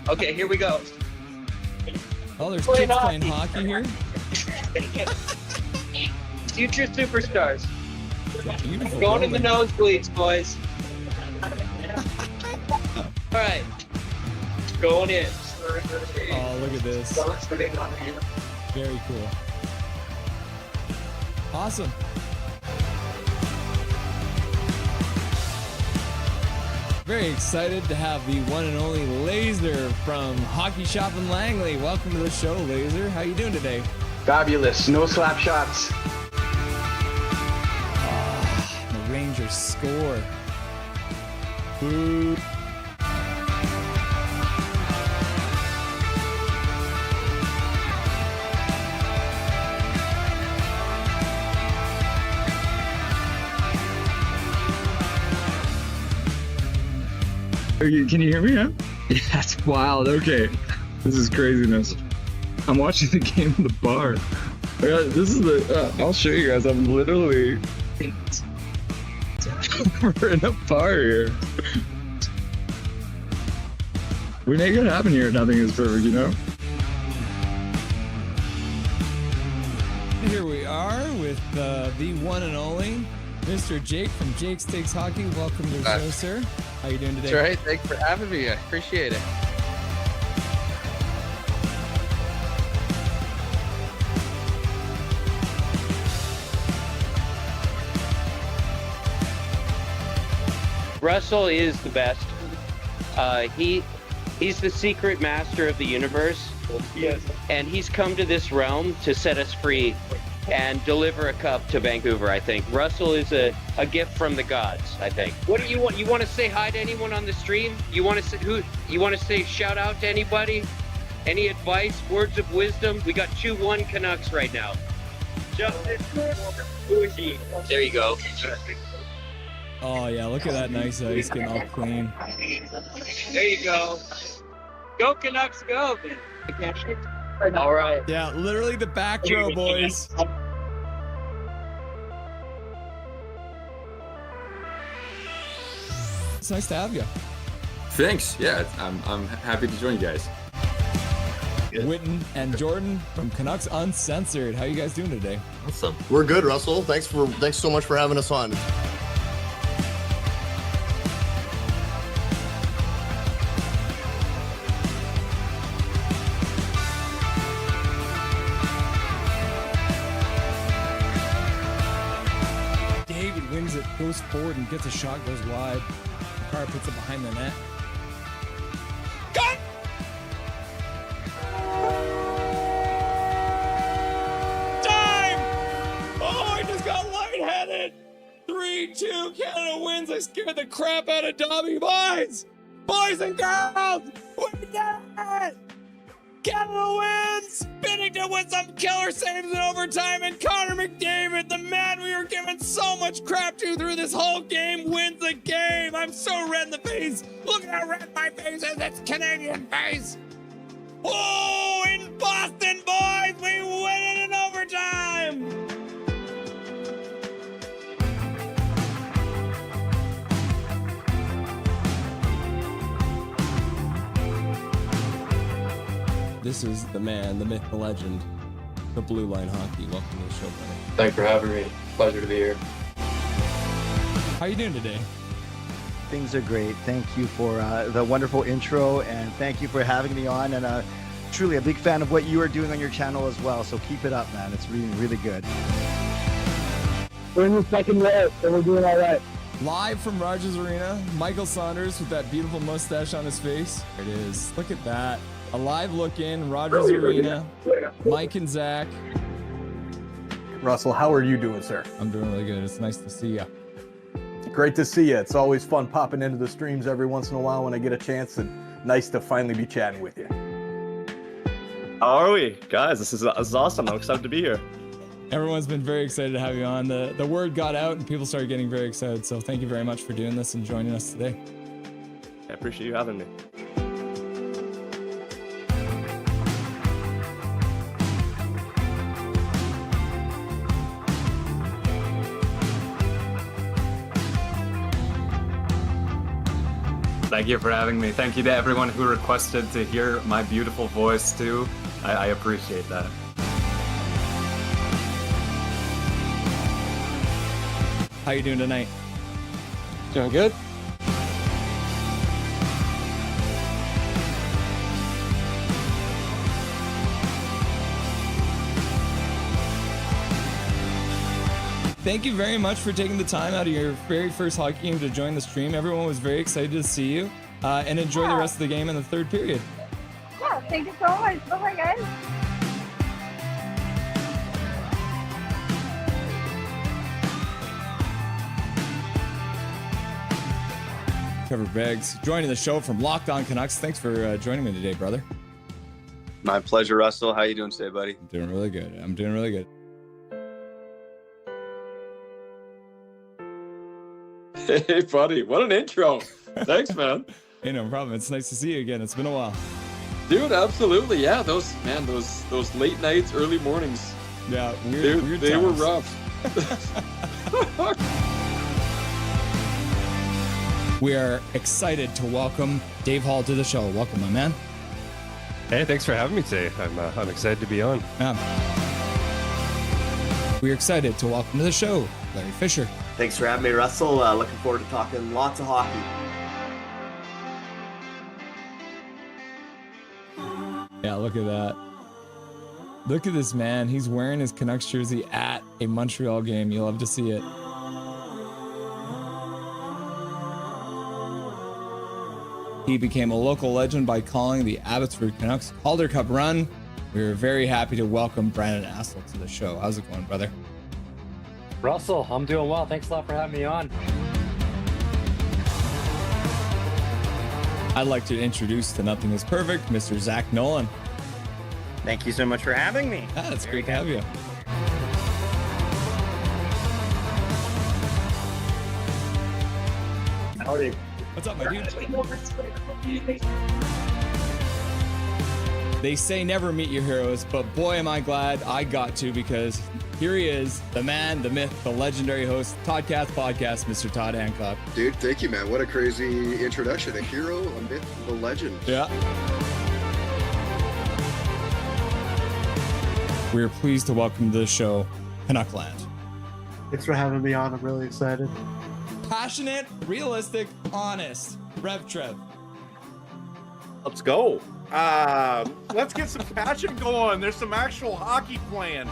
Okay, here we go. Oh, there's kids playing hockey here. Future superstars. Beautiful. Going in the building. nosebleeds, boys. All right. Going in. Oh, look at this. Very cool. Awesome. Very excited to have the one and only Laser from Hockey Shop in Langley. Welcome to the show, Laser. How you doing today? Fabulous. No slap shots. The Rangers score. Boo. Can you hear me? Yeah? Yeah, that's wild. Okay. This is craziness. I'm watching the game in the bar. This is the, I'll show you guys. I'm literally, we're in a bar here. We make it happen here. Nothing is perfect, you know? Here we are with the one and only Mr. Jake from Jake's Takes Hockey. Welcome to the show, sir. How you doing today? That's right. Thanks for having me. I appreciate it. Russell is the best. He's the secret master of the universe. Yes. And he's come to this realm to set us free and deliver a cup to Vancouver, I think. Russell is a gift from the gods, I think. What do you want? You want to say hi to anyone on the stream? You want to say you want to say shout out to anybody? Any advice, words of wisdom? We got 2-1 Canucks right now. Justin, who is he? There you go. Oh yeah, look at that nice ice getting all clean. There you go. Go Canucks, go! All right. Yeah, literally the back row, boys. It's nice to have you. Thanks. Yeah, I'm happy to join you guys. Witten and Jordan from Canucks Uncensored. How you guys doing today? Awesome. We're good, Russell. Thanks so much for having us on. David wins it, goes forward and gets a shot, goes wide. Carr puts it behind the net. Got it! Time! Oh, I just got lightheaded! 3-2, Canada wins. I scared the crap out of Dobby. Boys! Boys and girls! We did it! Canada wins! Binnington with some killer saves in overtime, and Connor McDavid, the man we were giving so much crap to through this whole game, wins the game! I'm so red in the face! Look at how red my face is! It's Canadian face! Oh, in Boston, boys! We win it in overtime! This is the man, the myth, the legend, the Blue Line Hockey. Welcome to the show, buddy. Thanks for having me. Pleasure to be here. How you doing today? Things are great. Thank you for the wonderful intro, and thank you for having me on. And truly a big fan of what you are doing on your channel as well. So keep it up, man. It's really, really good. We're in the second row, so we're doing all right. Live from Rogers Arena, Michael Saunders with that beautiful mustache on his face. There it is. Look at that. A live look in, Rogers Arena, Mike and Zach. Russell, how are you doing, sir? I'm doing really good. It's nice to see you. Great to see you. It's always fun popping into the streams every once in a while when I get a chance, and nice to finally be chatting with you. How are we? Guys, this is awesome. I'm excited to be here. Everyone's been very excited to have you on. The word got out and people started getting very excited. So thank you very much for doing this and joining us today. I appreciate you having me. Thank you for having me. Thank you to everyone who requested to hear my beautiful voice too. I appreciate that. How you doing tonight? Doing good. Thank you very much for taking the time out of your very first hockey game to join the stream. Everyone was very excited to see you, and enjoy the rest of the game in the third period. Yeah, thank you so much. Bye-bye, guys. Trevor Beggs joining the show from Locked On Canucks. Thanks for joining me today, brother. My pleasure, Russell. How you doing today, buddy? I'm doing really good. I'm doing really good. Hey, buddy, what an intro. Thanks, man. Hey, no problem. It's nice to see you again. It's been a while. Dude, absolutely. Yeah, those late nights, early mornings. Yeah, weird they were times. rough. We are excited to welcome Dave Hall to the show. Welcome, my man. Hey, thanks for having me today. I'm excited to be on. We're excited to welcome to the show Larry Fisher. Thanks for having me, Russell. Looking forward to talking lots of hockey. Yeah, look at that. Look at this man. He's wearing his Canucks jersey at a Montreal game. You'll love to see it. He became a local legend by calling the Abbotsford Canucks Calder Cup run. We are very happy to welcome Brandon Astle to the show. How's it going, brother? Russell, I'm doing well. Thanks a lot for having me on. I'd like to introduce to Nothing is Perfect, Mr. Zach Nolan. Thank you so much for having me. It's great to have you. Howdy. What's up, my dude? They say never meet your heroes, but boy, am I glad I got to, because here he is, the man, the myth, the legendary host, Toddcast Podcast, Mr. Todd Hancock. Dude, thank you, man. What a crazy introduction. A hero, a myth, a legend. Yeah. We are pleased to welcome to the show Canuckland. Thanks for having me on. I'm really excited. Passionate, realistic, honest. Rev Trev. Let's go. Let's get some passion going. There's some actual hockey playing.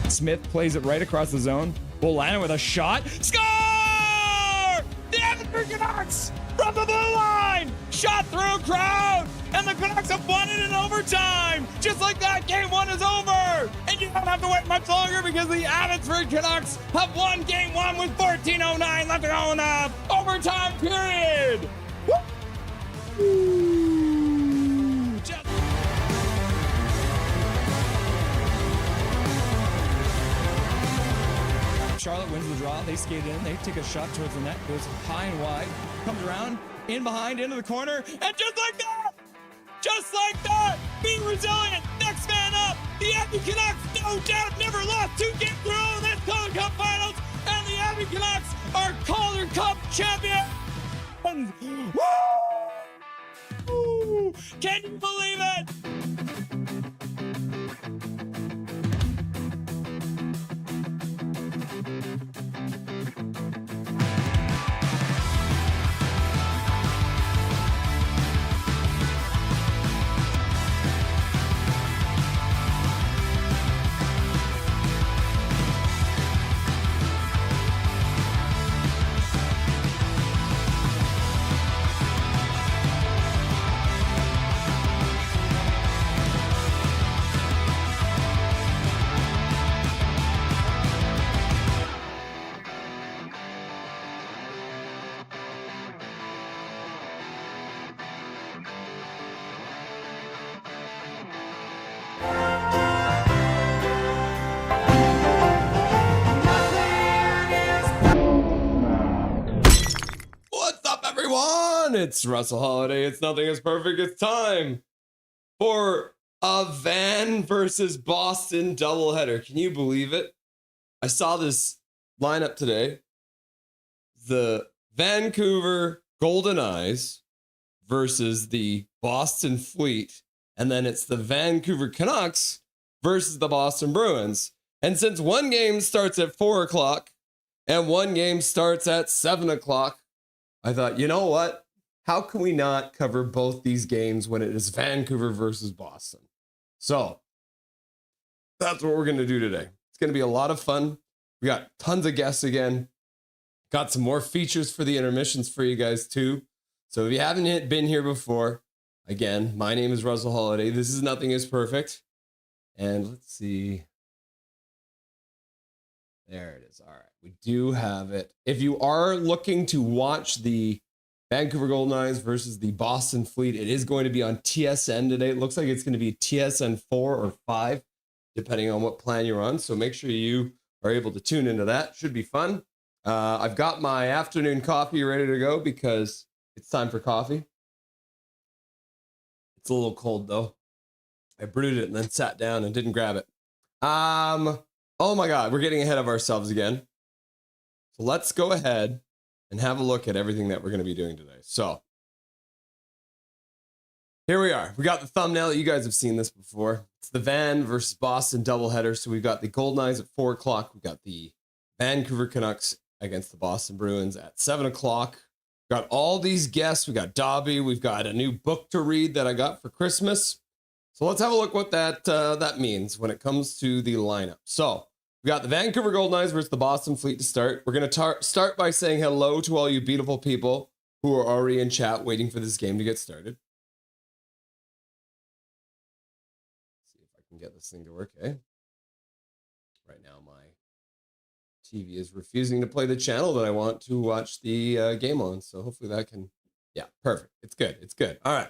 Smith plays it right across the zone. Bolana with a shot. Score! The Edmonton Canucks from the blue line! Shot through a crowd! And the Canucks have won it in overtime! Just like that, game one is over! And you don't have to wait much longer, because the Abbotsford Canucks have won game one with 14:09 left to go in the overtime period! Woo! Just Charlotte wins the draw. They skate in. They take a shot towards the net. Goes high and wide. Comes around. In behind. Into the corner. And just like that. Just like that. Be resilient. Next man up. The Abby Canucks, no doubt, never lost 2 games in a row in this Calder Cup Finals. And the Abby Canucks are Calder Cup champions. Woo! Can you believe it? It's Russell Holiday. It's Nothing is Perfect. It's time for a Van versus Boston doubleheader. Can you believe it? I saw this lineup today. The Vancouver Goldeneyes versus the Boston Fleet. And then it's the Vancouver Canucks versus the Boston Bruins. And since one game starts at 4 o'clock and one game starts at 7 o'clock, I thought, you know what? How can we not cover both these games when it is Vancouver versus Boston? So that's what we're going to do today. It's going to be a lot of fun. We got tons of guests again. Got some more features for the intermissions for you guys too. So if you haven't been here before, again, my name is Russell Holiday. This is Nothing is Perfect. And let's see. There it is. All right. We do have it. If you are looking to watch the Vancouver Goldeneyes versus the Boston Fleet, it is going to be on TSN today. It looks like it's going to be TSN 4 or 5, depending on what plan you're on. So make sure you are able to tune into that. Should be fun. I've got my afternoon coffee ready to go because it's time for coffee. It's a little cold though. I brewed it and then sat down and didn't grab it. Oh my God, we're getting ahead of ourselves again. So let's go ahead and have a look at everything that we're going to be doing today. So here we are. We got the thumbnail. You guys have seen this before. It's the Van versus Boston doubleheader. So we've got the Goldeneyes at 4 o'clock. We've got the Vancouver Canucks against the Boston Bruins at 7 o'clock. Got all these guests. We got Dobby. We've got a new book to read that I got for Christmas. So let's have a look what that means when it comes to the lineup. So we got the Vancouver Goldeneyes versus the Boston Fleet to start. We're going to start by saying hello to all you beautiful people who are already in chat waiting for this game to get started. Let's see if I can get this thing to work, eh? Right now, my TV is refusing to play the channel that I want to watch the game on. So hopefully that can, yeah, perfect. It's good. It's good. All right.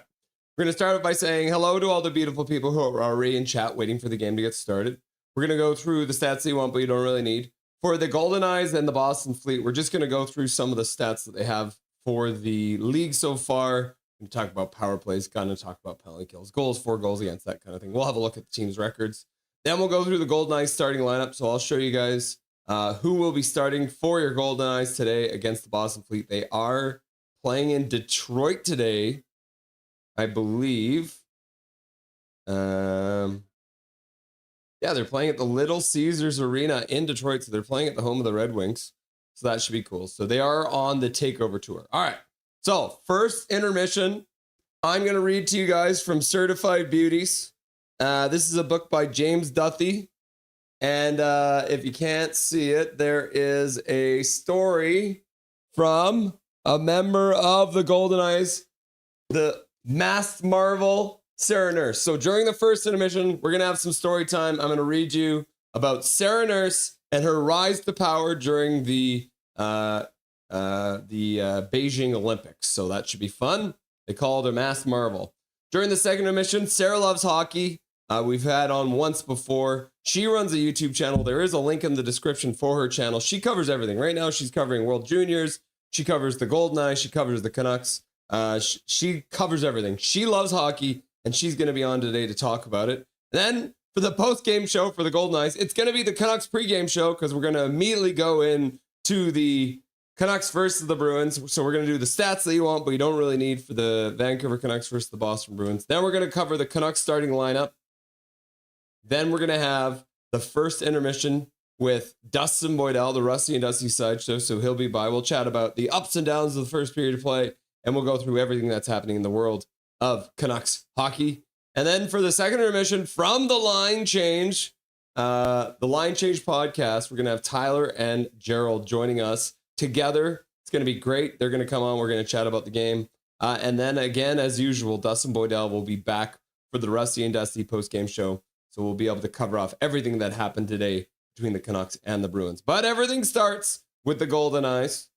We're going to start off by saying hello to all the beautiful people who are already in chat waiting for the game to get started. We're going to go through the stats that you want, but you don't really need. For the Goldeneyes and the Boston Fleet, we're just going to go through some of the stats that they have for the league so far. We're going to talk about power plays, going to talk about penalty kills, goals, 4 goals against, that kind of thing. We'll have a look at the team's records. Then we'll go through the Goldeneyes starting lineup. So I'll show you guys who will be starting for your Goldeneyes today against the Boston Fleet. They are playing in Detroit today, I believe. Yeah, they're playing at the Little Caesars Arena in Detroit. So they're playing at the home of the Red Wings. So that should be cool. So they are on the takeover tour. All right. So first intermission, I'm going to read to you guys from Certified Beauties. This is a book by James Duthie. And if you can't see it, there is a story from a member of the Goldeneyes, the Masked Marvel, Sarah Nurse. So during the first intermission, we're going to have some story time. I'm going to read you about Sarah Nurse and her rise to power during the Beijing Olympics. So that should be fun. They called her Masked Marvel. During the second intermission, Sarah loves hockey. We've had on once before. She runs a YouTube channel. There is a link in the description for her channel. She covers everything. Right now, she's covering World Juniors. She covers the Goldeneyes. She covers the Canucks. She covers everything. She loves hockey, and she's going to be on today to talk about it. Then for the post-game show for the Goldeneyes, it's going to be the Canucks pregame show because we're going to immediately go in to the Canucks versus the Bruins. So we're going to do the stats that you want, but you don't really need for the Vancouver Canucks versus the Boston Bruins. Then we're going to cover the Canucks starting lineup. Then we're going to have the first intermission with Dustin Boydell, the Rusty and Dusty Sideshow. So he'll be by. We'll chat about the ups and downs of the first period of play, and we'll go through everything that's happening in the world of Canucks hockey. And then for the second intermission from the Line Change podcast, we're going to have Tyler and Gerald joining us together. It's going to be great. They're going to come on. We're going to chat about the game. And then again, as usual, Dustin Boydell will be back for the Rusty and Dusty post-game show. So we'll be able to cover off everything that happened today between the Canucks and the Bruins. But everything starts with the Goldeneyes.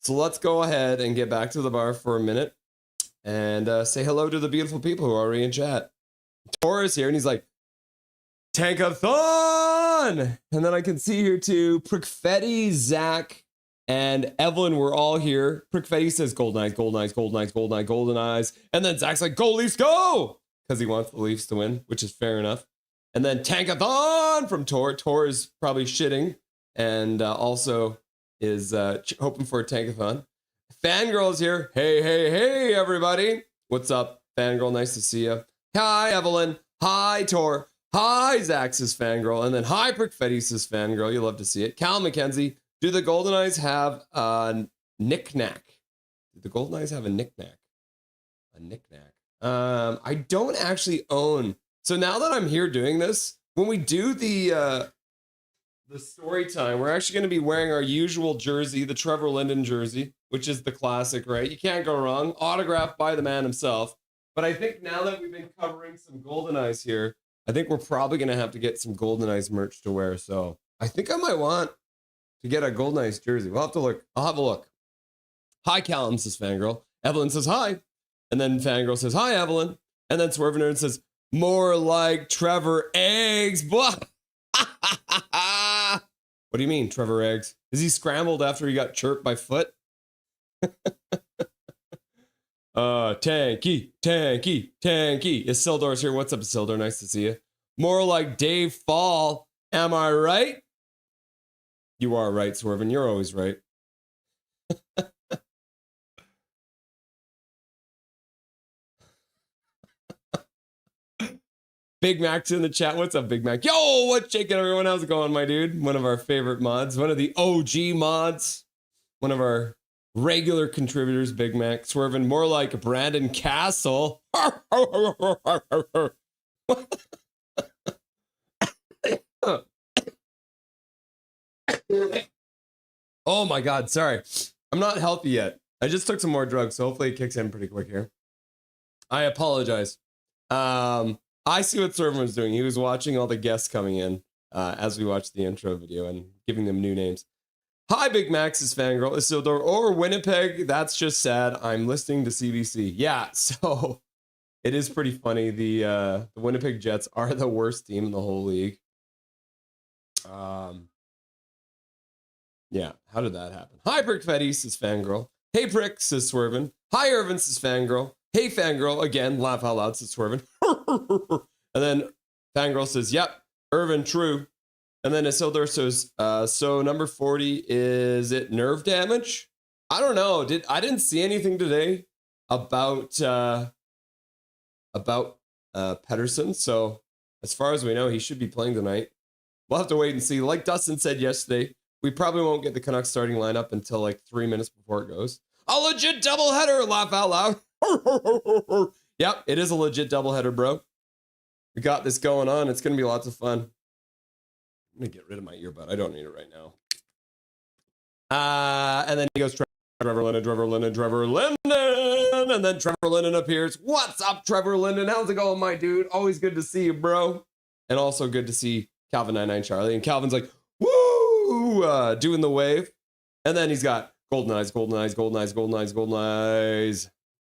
So let's go ahead and get back to the bar for a minute and say hello to the beautiful people who are already in chat. Tor is here, and he's like, Tankathon! And then I can see here too, Prickfetti, Zach, and Evelyn were all here. Prickfetti says Goldeneyes, Goldeneyes, Goldeneyes, Goldeneyes, Goldeneyes. And then Zach's like, go Leafs, go! because he wants the Leafs to win, which is fair enough. And then Tankathon from Tor. Tor is probably shitting and also is hoping for a Tankathon. Fangirl is here. Hey, hey, hey, everybody. What's up, Fangirl? Nice to see you. Hi, Evelyn. Hi, Tor. Hi, Zax's Fangirl. And then hi, Prickfettis' Fangirl. You love to see it. Cal McKenzie. Do the Goldeneyes have a knick-knack? Do the Goldeneyes have a knick-knack? A knick-knack. I don't actually own. So now that I'm here doing this, when we do the story time, we're actually going to be wearing our usual jersey, the Trevor Linden jersey, which is the classic, right? You can't go wrong. Autographed by the man himself. But I think now that we've been covering some Goldeneyes here, I think we're probably going to have to get some Goldeneyes merch to wear. So I think I might want to get a Goldeneyes jersey. We'll have to look. I'll have a look. Hi, Callum, says Fangirl. Evelyn says hi. And then Fangirl says, hi, Evelyn. And then Swerve Nerd says, more like Trevor Eggs. Blah. What do you mean, Trevor Eggs? Is he scrambled after he got chirped by Foot? Tanky. Is Sildor's here? What's up, Sildor? Nice to see you. More like Dave Fall. Am I right? You are right, Swervin. You're always right. Big Mac's in the chat. What's up, Big Mac? Yo, what's shaking, everyone? How's it going, my dude? One of our favorite mods. One of the OG mods. One of our regular contributors, Big Mac. Swerving more like Brandon Castle. Oh my God, sorry. I'm not healthy yet. I just took some more drugs, so hopefully it kicks in pretty quick here. I apologize. I see what Swervin was doing. He was watching all the guests coming in as we watched the intro video and giving them new names. Hi, Big Max's Fangirl, Isildur, or Winnipeg. That's just sad. I'm listening to CBC. Yeah, so it is pretty funny. The Winnipeg Jets are the worst team in the whole league. Yeah, how did that happen? Hi, Prick Fetty, says Fangirl. Hey, Prick, says Swervin. Hi, Irvin, says Fangirl. Hey, Fangirl, again, laugh out loud, says Swervin. And then Fangirl says, yep, Irvin, true. And then Isildur says, so number 40, is it nerve damage? I don't know. I didn't see anything today about Pettersson. So as far as we know, he should be playing tonight. We'll have to wait and see. Like Dustin said yesterday, we probably won't get the Canucks starting lineup until like 3 minutes before it goes. A legit doubleheader, laugh out loud. Yep, it is a legit doubleheader, bro. We got this going on. It's going to be lots of fun. I'm going to get rid of my earbud. I don't need it right now. And then he goes, Trevor Linden. And then Trevor Linden appears. What's up, Trevor Linden? How's it going, my dude? Always good to see you, bro. And also good to see Calvin99 Charlie. And Calvin's like, woo, doing the wave. And then he's got Goldeneyes.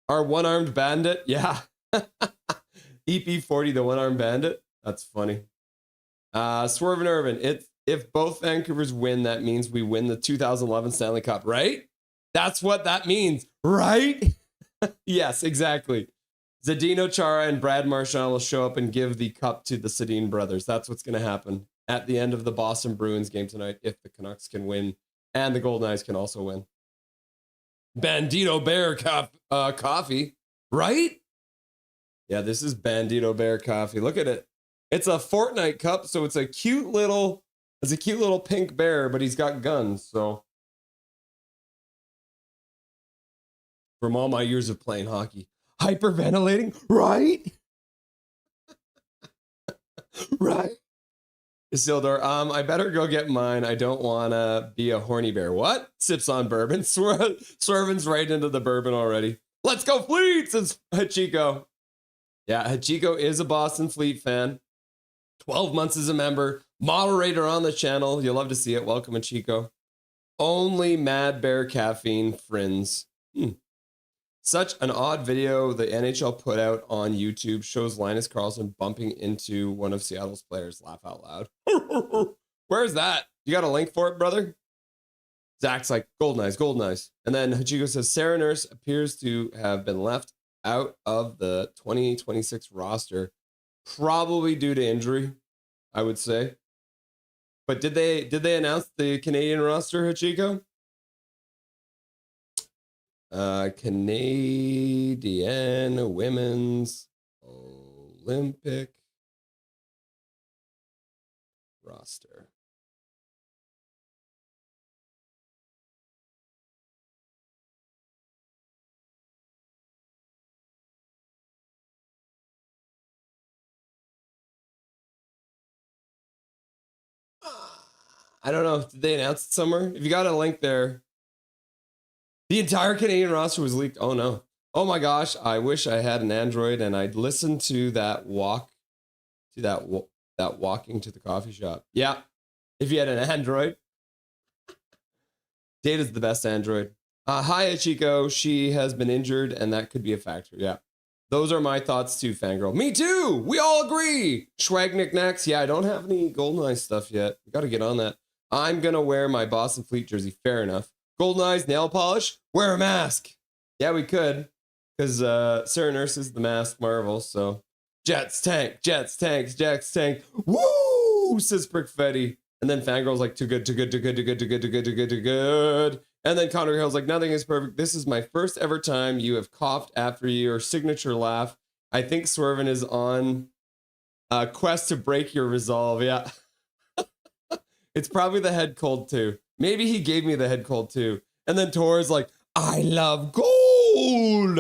Our one-armed bandit. Yeah. EP40, the one-armed bandit. That's funny. Swerve and Irvin. If both Vancouvers win, that means we win the 2011 Stanley Cup, right? That's what that means, right? Yes, exactly. Zdeno Chara and Brad Marchand will show up and give the cup to the Sedin brothers. That's what's going to happen at the end of the Boston Bruins game tonight if the Canucks can win and the Goldeneyes can also win. Bandito Bear coffee, right? Yeah, this is Bandito Bear coffee. Look at it. It's a Fortnite cup, so it's a cute little pink bear, but he's got guns, so. From all my years of playing hockey. Hyperventilating, right? Right. Isildur, I better go get mine. I don't want to be a horny bear. What? Sips on bourbon. Swervin's right into the bourbon already. Let's go Fleet, says Hachiko. Yeah, Hachiko is a Boston Fleet fan. 12 months as a member. Moderator on the channel. You'll love to see it. Welcome, Hachiko. Only Mad Bear Caffeine friends. Such an odd video the NHL put out on YouTube shows Linus Karlsson bumping into one of Seattle's players. Laugh out loud. Where's that? You got a link for it, brother? Zach's like, Goldeneyes. And then Hachiko says, Sarah Nurse appears to have been left out of the 2026 roster, probably due to injury, I would say. But did they announce the Canadian roster, Hachiko? Canadian Women's Olympic roster. I don't know. Did they announce it somewhere? If you got a link there. The entire Canadian roster was leaked. Oh no. Oh my gosh. I wish I had an Android and I'd listen to that that walking to the coffee shop. Yeah. If you had an Android. Data's the best Android. Hi, Achiko. She has been injured and that could be a factor. Yeah. Those are my thoughts too, fangirl. Me too. We all agree. Schwag knickknacks. Yeah, I don't have any Goldeneyes stuff yet. We got to get on that. I'm going to wear my Boston Fleet jersey. Fair enough. Goldeneyes nail polish. Wear a mask. Yeah, we could. Because Sarah Nurse is the mask marvel. So Jets tank. Jets tanks. Jets tank. Woo! Says Brickfetti. And then fangirl's like, too good, too good, too good, too good, too good, too good, too good, too good. And then Connor Hill's like, nothing is perfect. This is my first ever time you have coughed after your signature laugh. I think Swervin is on a quest to break your resolve. Yeah. It's probably the head cold too. Maybe he gave me the head cold too. And then Tor's like, I love gold.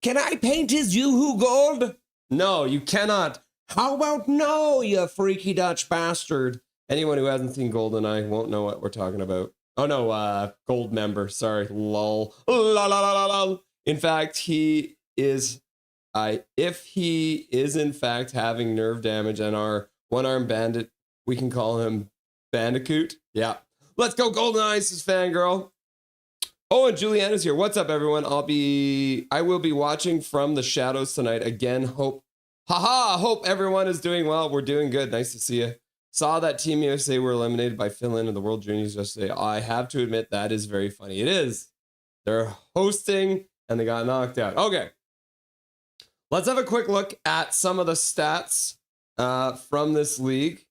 Can I paint his Yoo-hoo gold? No, you cannot. How about no, you freaky Dutch bastard? Anyone who hasn't seen Goldeneye won't know what we're talking about. Oh no, gold member. Sorry, lol. La, la, la, la, la. In fact, he is. If he is in fact having nerve damage and our one-armed bandit, we can call him Bandicoot. Yeah. Let's go, Goldeneyes, says fangirl. Oh, and Juliana's here. What's up, everyone? I will be watching from the shadows tonight again. Hope everyone is doing well. We're doing good. Nice to see you. Saw that Team USA were eliminated by Finland in the World Juniors yesterday. I have to admit that is very funny. It is. They're hosting and they got knocked out. Okay. Let's have a quick look at some of the stats from this league.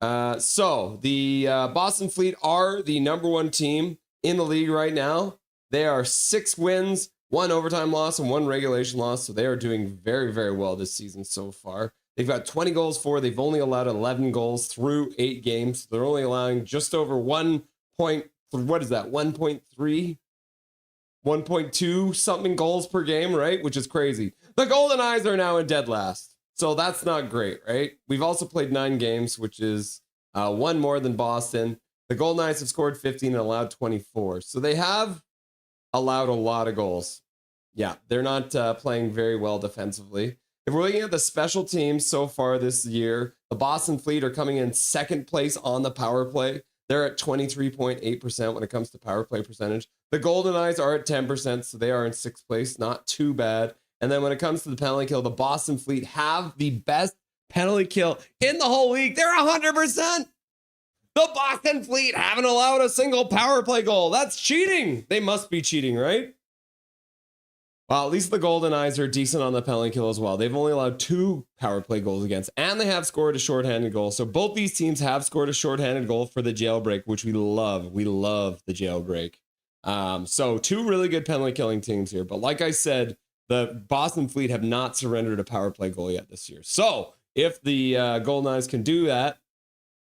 So the Boston Fleet are the #1 team in the league right now. They are 6 wins, 1 overtime loss, and 1 regulation loss. So they are doing very, very well this season so far. They've got 20 goals for. They've only allowed 11 goals through 8 games. They're only allowing just over 1.2 something goals per game, right? Which is crazy. The Goldeneyes are now in dead last. So that's not great, right? We've also played 9 games, which is 1 more than Boston. The Goldeneyes have scored 15 and allowed 24. So they have allowed a lot of goals. Yeah, they're not playing very well defensively. If we're looking at the special teams so far this year, the Boston Fleet are coming in 2nd place on the power play. They're at 23.8% when it comes to power play percentage. The Goldeneyes are at 10%, so they are in 6th place. Not too bad. And then when it comes to the penalty kill, the Boston Fleet have the best penalty kill in the whole league. They're 100%. The Boston Fleet haven't allowed a single power play goal. That's cheating. They must be cheating, right? Well, at least the Goldeneyes are decent on the penalty kill as well. They've only allowed 2 power play goals against, and they have scored a shorthanded goal. So both these teams have scored a shorthanded goal for the jailbreak, which we love. We love the jailbreak. So 2 really good penalty killing teams here. But like I said, the Boston Fleet have not surrendered a power play goal yet this year. So if the Goldeneyes can do that,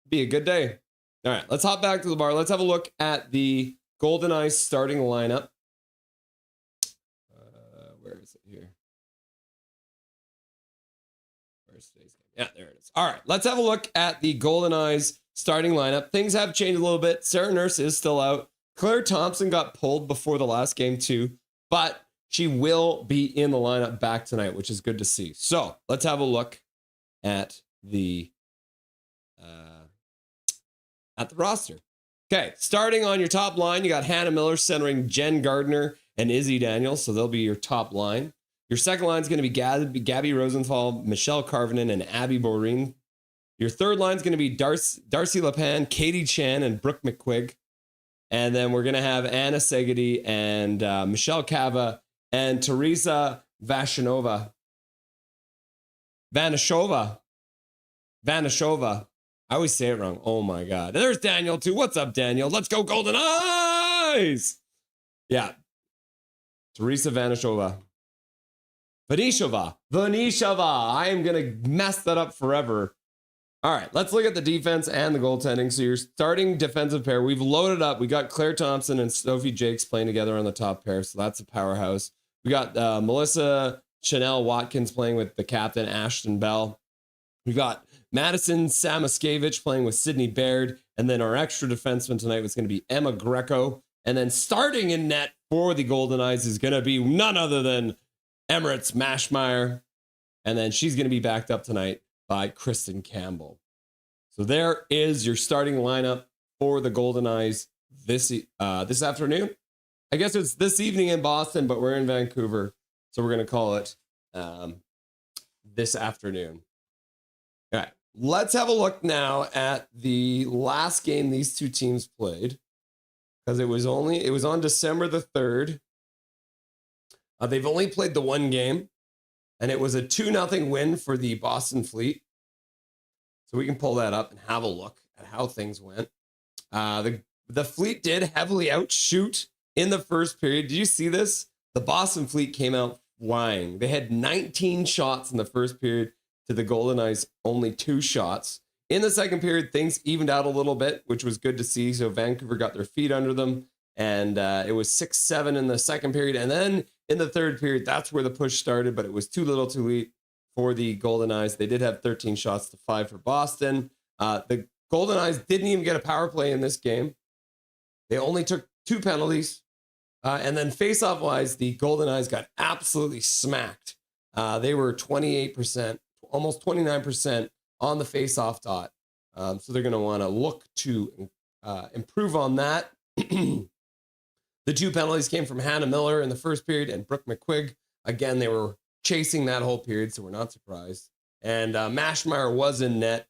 it'd be a good day. All right, let's hop back to the bar. Let's have a look at the Goldeneyes starting lineup. Where is it here? Where's today's game? Yeah, there it is. All right, let's have a look at the Goldeneyes starting lineup. Things have changed a little bit. Sarah Nurse is still out. Claire Thompson got pulled before the last game too, but she will be in the lineup back tonight, which is good to see. So let's have a look at the roster. Okay, starting on your top line, you got Hannah Miller centering Jen Gardner and Izzy Daniels, so they'll be your top line. Your second line is going to be Gabby Rosenthal, Michelle Carvinen, and Abby Boreen. Your third line is going to be Darcy Lepan, Katie Chan, and Brooke McQuigg. And then we're going to have Anna Segedy and Michelle Cava and Teresa Vanishova. I always say it wrong. Oh my God. There's Daniel too. What's up, Daniel? Let's go Goldeneyes! Yeah. Teresa Vanishova. Vanishova. I am going to mess that up forever. All right, let's look at the defense and the goaltending. So your starting defensive pair, we've loaded up. We got Claire Thompson and Sophie Jakes playing together on the top pair, so that's a powerhouse. We got Melissa Chanel Watkins playing with the captain, Ashton Bell. We got Madison Samaskevich playing with Sydney Baird. And then our extra defenseman tonight was going to be Emma Greco. And then starting in net for the Goldeneyes is going to be none other than Emirates Mashmeyer. And then she's going to be backed up tonight by Kristen Campbell. So there is your starting lineup for the Goldeneyes this afternoon. I guess it's this evening in Boston, but we're in Vancouver. So we're going to call it this afternoon. All right, let's have a look now at the last game these two teams played, because it was on December the 3rd. They've only played the one game, and it was a 2-0 win for the Boston Fleet. So we can pull that up and have a look at how things went. The Fleet did heavily outshoot in the first period. Did you see this? The Boston Fleet came out flying. They had 19 shots in the first period to the Goldeneyes, only 2 shots. In the second period, things evened out a little bit, which was good to see. So Vancouver got their feet under them, and it was 6-7 in the second period. And then in the third period, that's where the push started, but it was too little too late for the Goldeneyes. They did have 13 shots to 5 for Boston. The Goldeneyes didn't even get a power play in this game. They only took 2 penalties. And then face-off wise, the Goldeneyes got absolutely smacked. They were 28%, almost 29% on the face-off dot. So they're going to want to look to improve on that. The 2 penalties came from Hannah Miller in the first period and Brooke McQuigg. Again, they were chasing that whole period, so we're not surprised. And Mashmeyer was in net.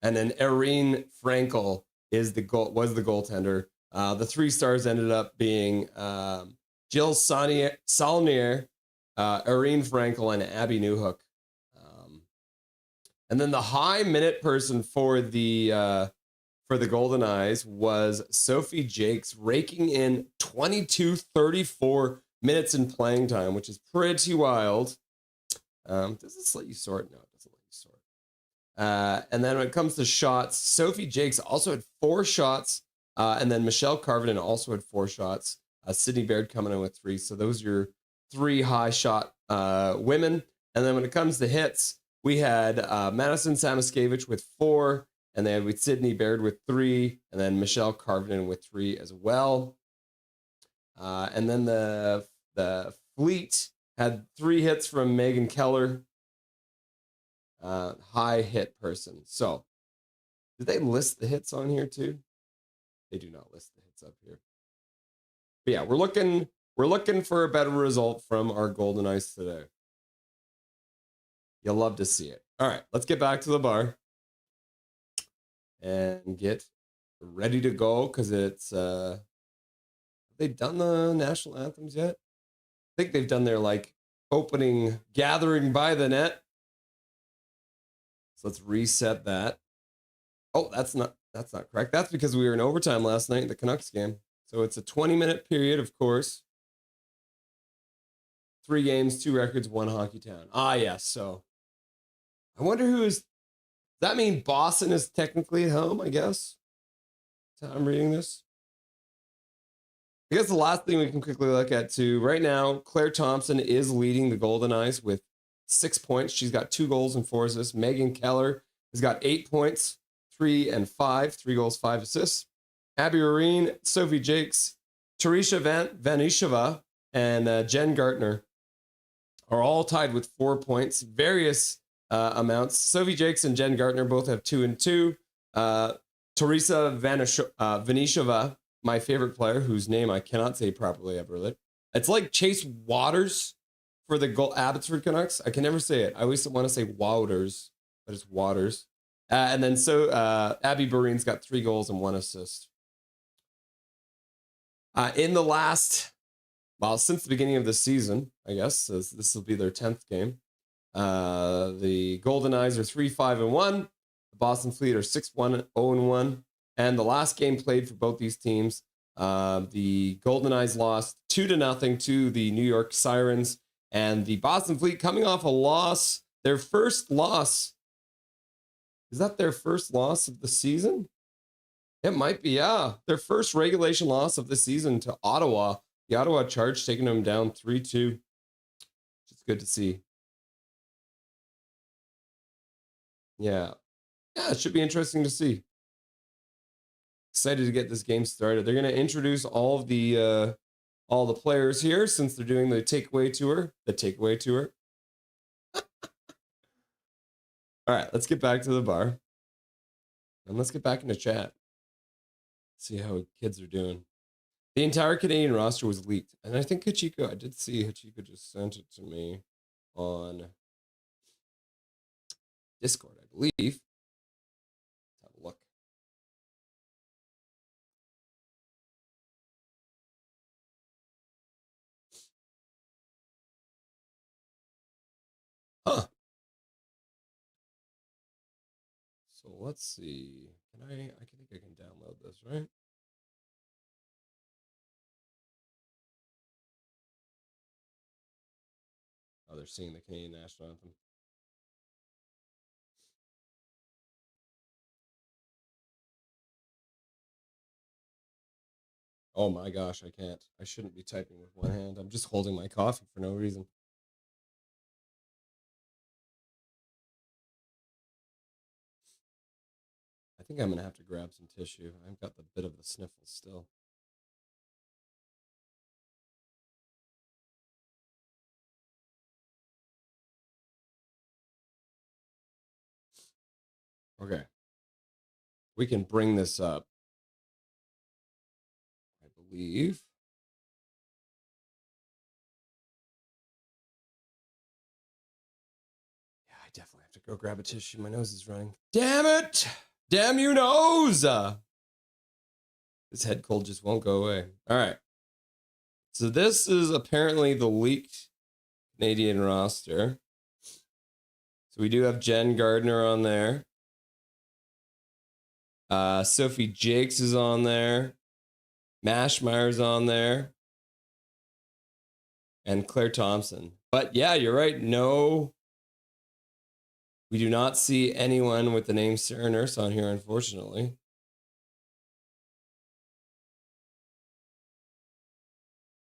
And then Irene Frankel was the goaltender. The 3 stars ended up being Jill Saulnier, Irene Frankel, and Abby Newhook. And then the high minute person for the Goldeneyes was Sophie Jakes, raking in 22-34 minutes in playing time, which is pretty wild. Does this let you sort? No, it doesn't let you sort. And then when it comes to shots, Sophie Jakes also had 4 shots. And then Michelle Carvinen also had 4 shots. Sydney Baird coming in with 3. So those are your 3 high shot women. And then when it comes to hits, we had Madison Samaskevich with 4. And then with Sydney Baird with 3. And then Michelle Carvinen with 3 as well. And then the Fleet had 3 hits from Megan Keller. High hit person. So did they list the hits on here too? They do not list the hits up here. But yeah, we're looking for a better result from our Goldeneyes today. You'll love to see it. All right, let's get back to the bar and get ready to go, because it's have they done the national anthems yet? I think they've done their opening gathering by the net. So let's reset that. Oh, that's not correct. That's because we were in overtime last night in the Canucks game. So it's a 20-minute period, of course. 3 games, 2 records, 1 hockey town. Ah, yes. So I wonder does that mean Boston is technically at home, I guess? That's how I'm reading this. I guess the last thing we can quickly look at too, right now, Claire Thompson is leading the Goldeneyes with 6 points. She's got 2 goals and 4 assists. Megan Keller has got 8 points. 3 and 5, 3 goals, 5 assists. Abby Reen, Sophie Jakes, Teresa Vanishova, and Jen Gartner are all tied with 4 points, various amounts. Sophie Jakes and Jen Gartner both have 2 and 2. Teresa Vanishova, my favorite player, whose name I cannot say properly ever. It's like Chase Waters for the Abbotsford Canucks. I can never say it. I always want to say Wouters, but it's Waters. And then Abby Bareen's got 3 goals and 1 assist. In the last well, since the beginning of the season, I guess this will be their 10th game. The Goldeneyes are 3-5-1. The Boston Fleet are 6-1-0-1. And the last game played for both these teams, the Goldeneyes lost 2-0 to the New York Sirens. And the Boston Fleet coming off a loss, their first loss. Is that their first loss of the season? It might be, yeah. Their first regulation loss of the season to Ottawa. The Ottawa Charge taking them down 3-2. Which is good to see. Yeah. Yeah, it should be interesting to see. Excited to get this game started. They're going to introduce all the players here since they're doing the takeaway tour. All right, let's get back to the bar. And let's get back into chat. See how kids are doing. The entire Canadian roster was leaked. And I think Hachiko, I did see Hachiko just sent it to me on Discord, I believe. Let's have a look. Huh. So let's see. I think I can download this, right? Oh, they're singing the Canadian national anthem. Oh my gosh, I can't. I shouldn't be typing with one hand. I'm just holding my coffee for no reason. I think I'm going to have to grab some tissue. I've got the bit of the sniffles still. Okay. We can bring this up, I believe. Yeah, I definitely have to go grab a tissue. My nose is running. Damn it! Damn you nose! This head cold just won't go away. All right. So this is apparently the leaked Canadian roster. So we do have Jen Gardner on there. Sophie Jakes is on there. Mashmeyer's on there. And Claire Thompson. But yeah, you're right. No, we do not see anyone with the name Sarah Nurse on here, unfortunately.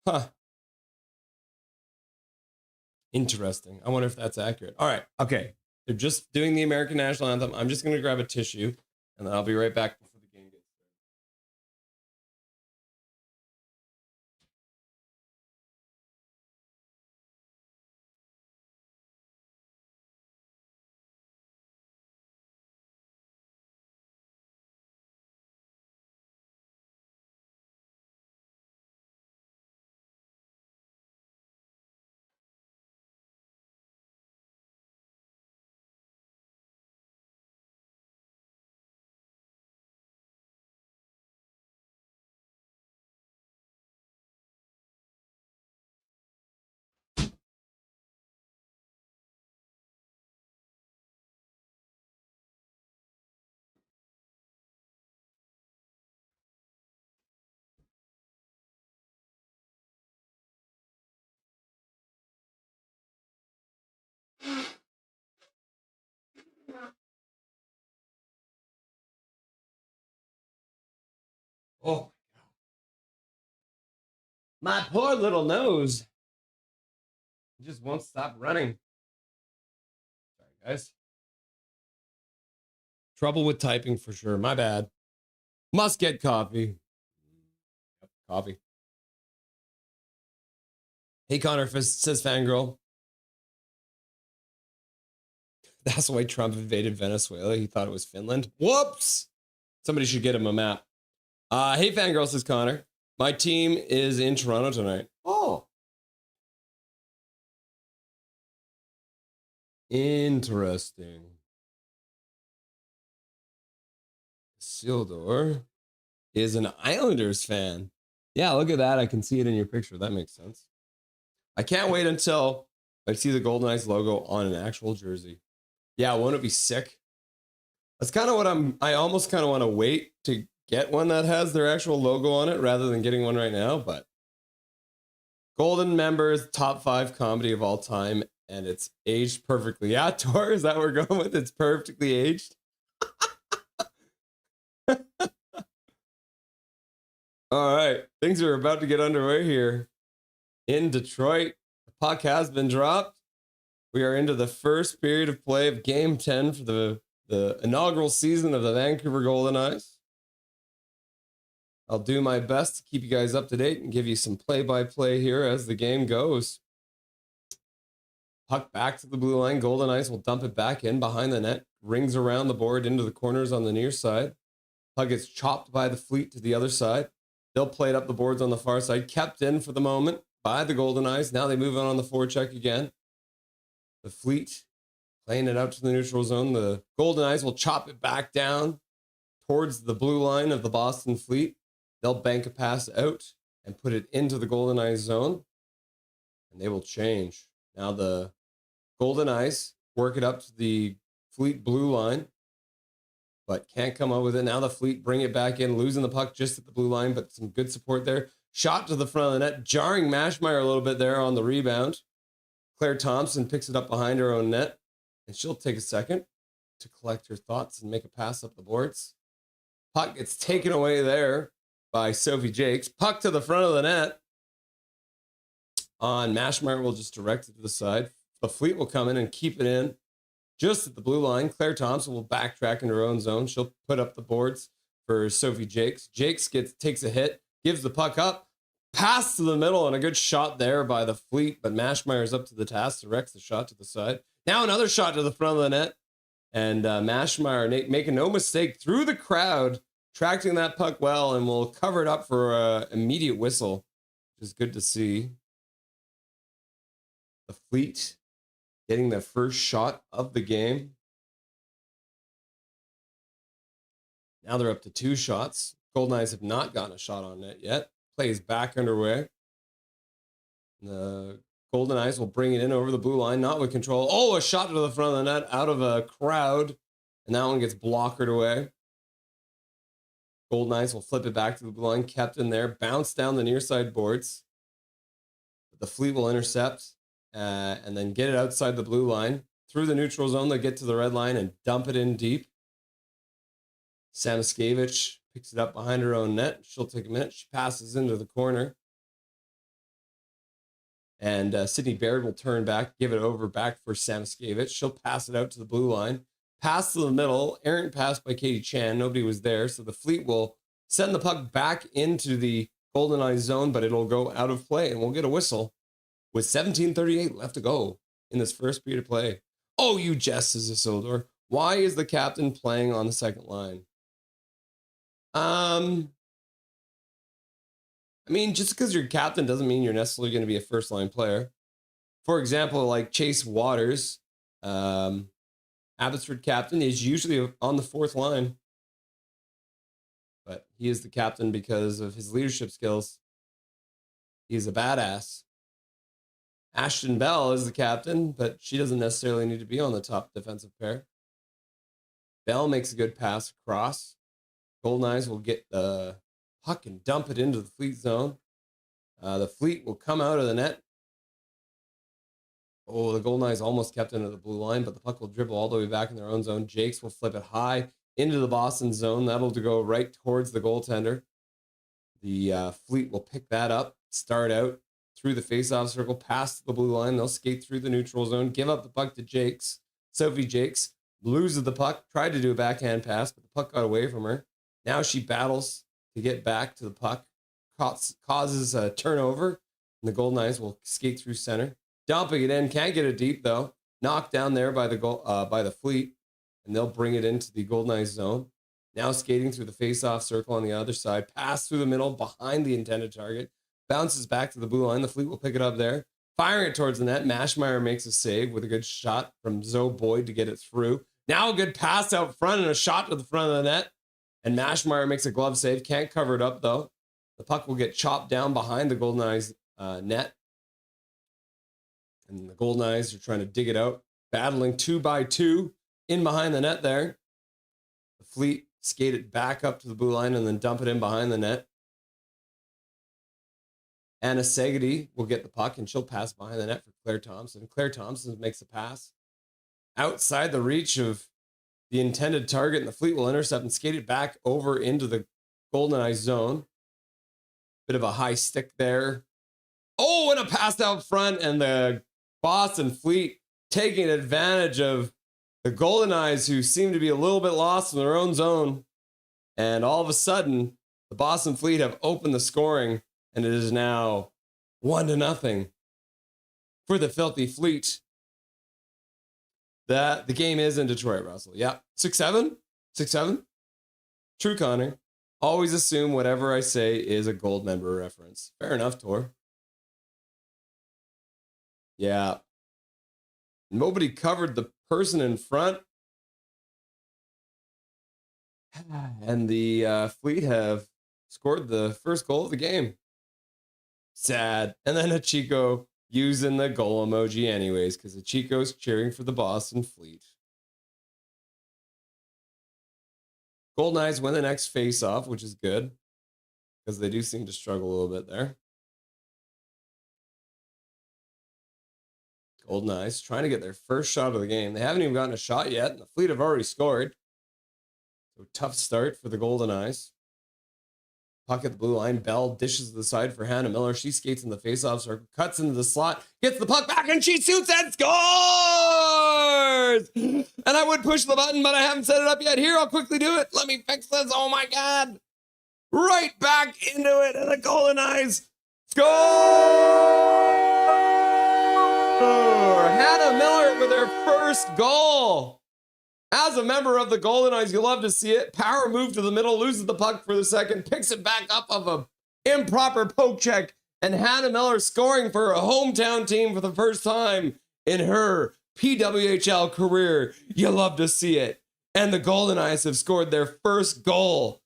Huh. Interesting. I wonder if that's accurate. All right. Okay. They're just doing the American national anthem. I'm just going to grab a tissue, and then I'll be right back before the game gets started. Oh, my poor little nose. It just won't stop running. Sorry, guys. Trouble with typing for sure. My bad. Must get coffee. Yep, coffee. Hey, Connor, says Fangirl. That's why Trump invaded Venezuela. He thought it was Finland. Whoops! Somebody should get him a map. Hey, Fangirl, says Connor. My team is in Toronto tonight. Oh. Interesting. Sildor is an Islanders fan. Yeah, look at that. I can see it in your picture. That makes sense. I can't wait until I see the Goldeneyes logo on an actual jersey. Yeah, won't it be sick? That's kind of what I almost kind of want to wait to get one that has their actual logo on it rather than getting one right now. But Golden members, top 5 comedy of all time, and it's aged perfectly. Yeah, Tor, is that what we're going with? It's perfectly aged. All right, things are about to get underway here in Detroit. The puck has been dropped. We are into the first period of play of Game 10 for the inaugural season of the Vancouver Goldeneyes. I'll do my best to keep you guys up to date and give you some play-by-play here as the game goes. Puck back to the blue line. Goldeneyes will dump it back in behind the net. Rings around the board into the corners on the near side. Puck gets chopped by the Fleet to the other side. They'll play it up the boards on the far side. Kept in for the moment by the Goldeneyes. Now they move on the forecheck again. The Fleet playing it out to the neutral zone. The Goldeneyes will chop it back down towards the blue line of the Boston Fleet. They'll bank a pass out and put it into the Goldeneyes zone. And they will change. Now the Goldeneyes work it up to the Fleet blue line, but can't come up with it. Now the Fleet bring it back in, losing the puck just at the blue line, but some good support there. Shot to the front of the net, jarring Mashmeyer a little bit there on the rebound. Claire Thompson picks it up behind her own net, and she'll take a second to collect her thoughts and make a pass up the boards. Puck gets taken away there by Sophie Jakes. Puck to the front of the net. On Mashmeyer will just direct it to the side. The Fleet will come in and keep it in just at the blue line. Claire Thompson will backtrack into her own zone. She'll put up the boards for Sophie Jakes. Jakes takes a hit, gives the puck up, pass to the middle, and a good shot there by the Fleet, but Mashmeyer's up to the task, directs the shot to the side. Now another shot to the front of the net, and Mashmeyer making no mistake through the crowd, tracking that puck well, and will cover it up for an immediate whistle, which is good to see. The Fleet getting their first shot of the game. Now they're up to 2 shots. Goldeneyes have not gotten a shot on net yet. Play is back underway. The Goldeneyes will bring it in over the blue line, not with control. Oh, a shot to the front of the net out of a crowd, and that one gets blockered away. Goldeneyes will flip it back to the blue line, kept in there, bounce down the near side boards. The Fleet will intercept and then get it outside the blue line. Through the neutral zone, they'll get to the red line and dump it in deep. Samoskevich picks it up behind her own net. She'll take a minute. She passes into the corner. And Sydney Baird will turn back, give it over back for Samoskevich. She'll pass it out to the blue line. Pass to the middle. Errant pass by Katie Chan. Nobody was there. So the Fleet will send the puck back into the Goldeneyes zone, but it'll go out of play and we'll get a whistle with 17:38 left to go in this first period of play. Oh, you jest, says Isildur. Why is the captain playing on the second line? I mean, just because you're captain doesn't mean you're necessarily going to be a first line player. For example, like Chase Waters, Abbotsford captain, is usually on the 4th line. But he is the captain because of his leadership skills. He's a badass. Ashton Bell is the captain, but she doesn't necessarily need to be on the top defensive pair. Bell makes a good pass across. Goldeneyes will get the puck and dump it into the Fleet zone. The Fleet will come out of the net. Oh, the Goldeneyes almost kept into the blue line, but the puck will dribble all the way back in their own zone. Jakes will flip it high into the Boston zone. That'll go right towards the goaltender. The Fleet will pick that up, start out through the faceoff circle, pass to the blue line. They'll skate through the neutral zone, give up the puck to Jakes. Sophie Jakes loses the puck, tried to do a backhand pass, but the puck got away from her. Now she battles to get back to the puck, causes a turnover, and the Goldeneyes will skate through center. Dumping it in, can't get it deep though. Knocked down there by the Fleet, and they'll bring it into the Goldeneyes zone. Now skating through the face-off circle on the other side, pass through the middle behind the intended target, bounces back to the blue line. The Fleet will pick it up there, firing it towards the net. Mashmeyer makes a save with a good shot from Zoe Boyd to get it through. Now a good pass out front and a shot to the front of the net, and Mashmeyer makes a glove save. Can't cover it up though. The puck will get chopped down behind the Goldeneyes net. And the Goldeneyes are trying to dig it out, battling 2-by-2 in behind the net there. The Fleet skate it back up to the blue line and then dump it in behind the net. Anna Segedy will get the puck and she'll pass behind the net for Claire Thompson. Claire Thompson makes a pass outside the reach of the intended target, and the Fleet will intercept and skate it back over into the Goldeneyes zone. Bit of a high stick there. Oh, and a pass out front, and the Boston Fleet taking advantage of the Goldeneyes, who seem to be a little bit lost in their own zone. And all of a sudden, the Boston Fleet have opened the scoring, and it is now 1-0 for the Filthy Fleet. The game is in Detroit, Russell. Yeah, 6-7? 6-7? True, Connor. Always assume whatever I say is a gold member reference. Fair enough, Tor. Yeah. Nobody covered the person in front. And the Fleet have scored the first goal of the game. Sad. And then Achiko using the goal emoji anyways, because Achiko's cheering for the Boston Fleet. Goldeneyes win the next face-off, which is good, because they do seem to struggle a little bit there. Goldeneyes trying to get their first shot of the game. They haven't even gotten a shot yet, and the Fleet have already scored. So tough start for the Goldeneyes. Puck at the blue line. Bell dishes to the side for Hannah Miller. She skates in the face-off circle, cuts into the slot, gets the puck back, and she shoots and scores! And I would push the button, but I haven't set it up yet. Here, I'll quickly do it. Let me fix this. Oh, my God. Right back into it, and the Goldeneyes score! Hannah Miller with her first goal. As a member of the Goldeneyes, you love to see it. Power move to the middle, loses the puck for the second, picks it back up of a improper poke check, and Hannah Miller scoring for her hometown team for the first time in her PWHL career. You love to see it. And the Goldeneyes have scored their first goal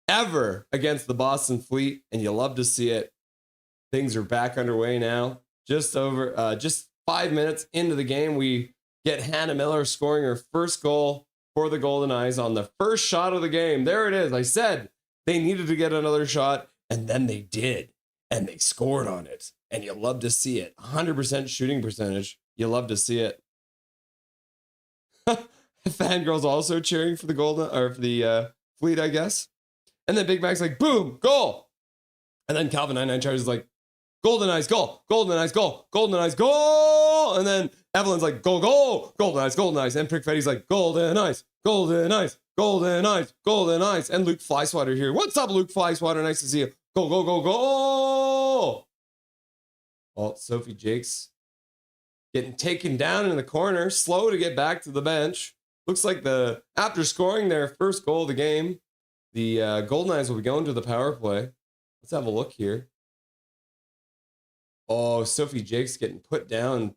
ever against the Boston Fleet, and you love to see it. Things are back underway now. Just 5 minutes into the game, we get Hannah Miller scoring her first goal for the Goldeneyes on the first shot of the game. There it is. I said they needed to get another shot, and then they did. And they scored on it. And you love to see it. 100% shooting percentage. You love to see it. Fangirls also cheering for the Fleet, I guess. And then Big Mac's like, boom, goal. And then Calvin 99 charges like, Goldeneyes goal, Goldeneyes goal, Goldeneyes goal. And then Evelyn's like, go, go, Goldeneyes, Goldeneyes. And Prickfetti's like, Goldeneyes, Goldeneyes, Goldeneyes, Goldeneyes. And Luke Flyswatter here. What's up, Luke Flyswatter? Nice to see you. Go, go, go, go. Well, Sophie Jakes getting taken down in the corner, slow to get back to the bench. Looks like after scoring their first goal of the game, the Goldeneyes will be going to the power play. Let's have a look here. Oh, Sophie Jakes getting put down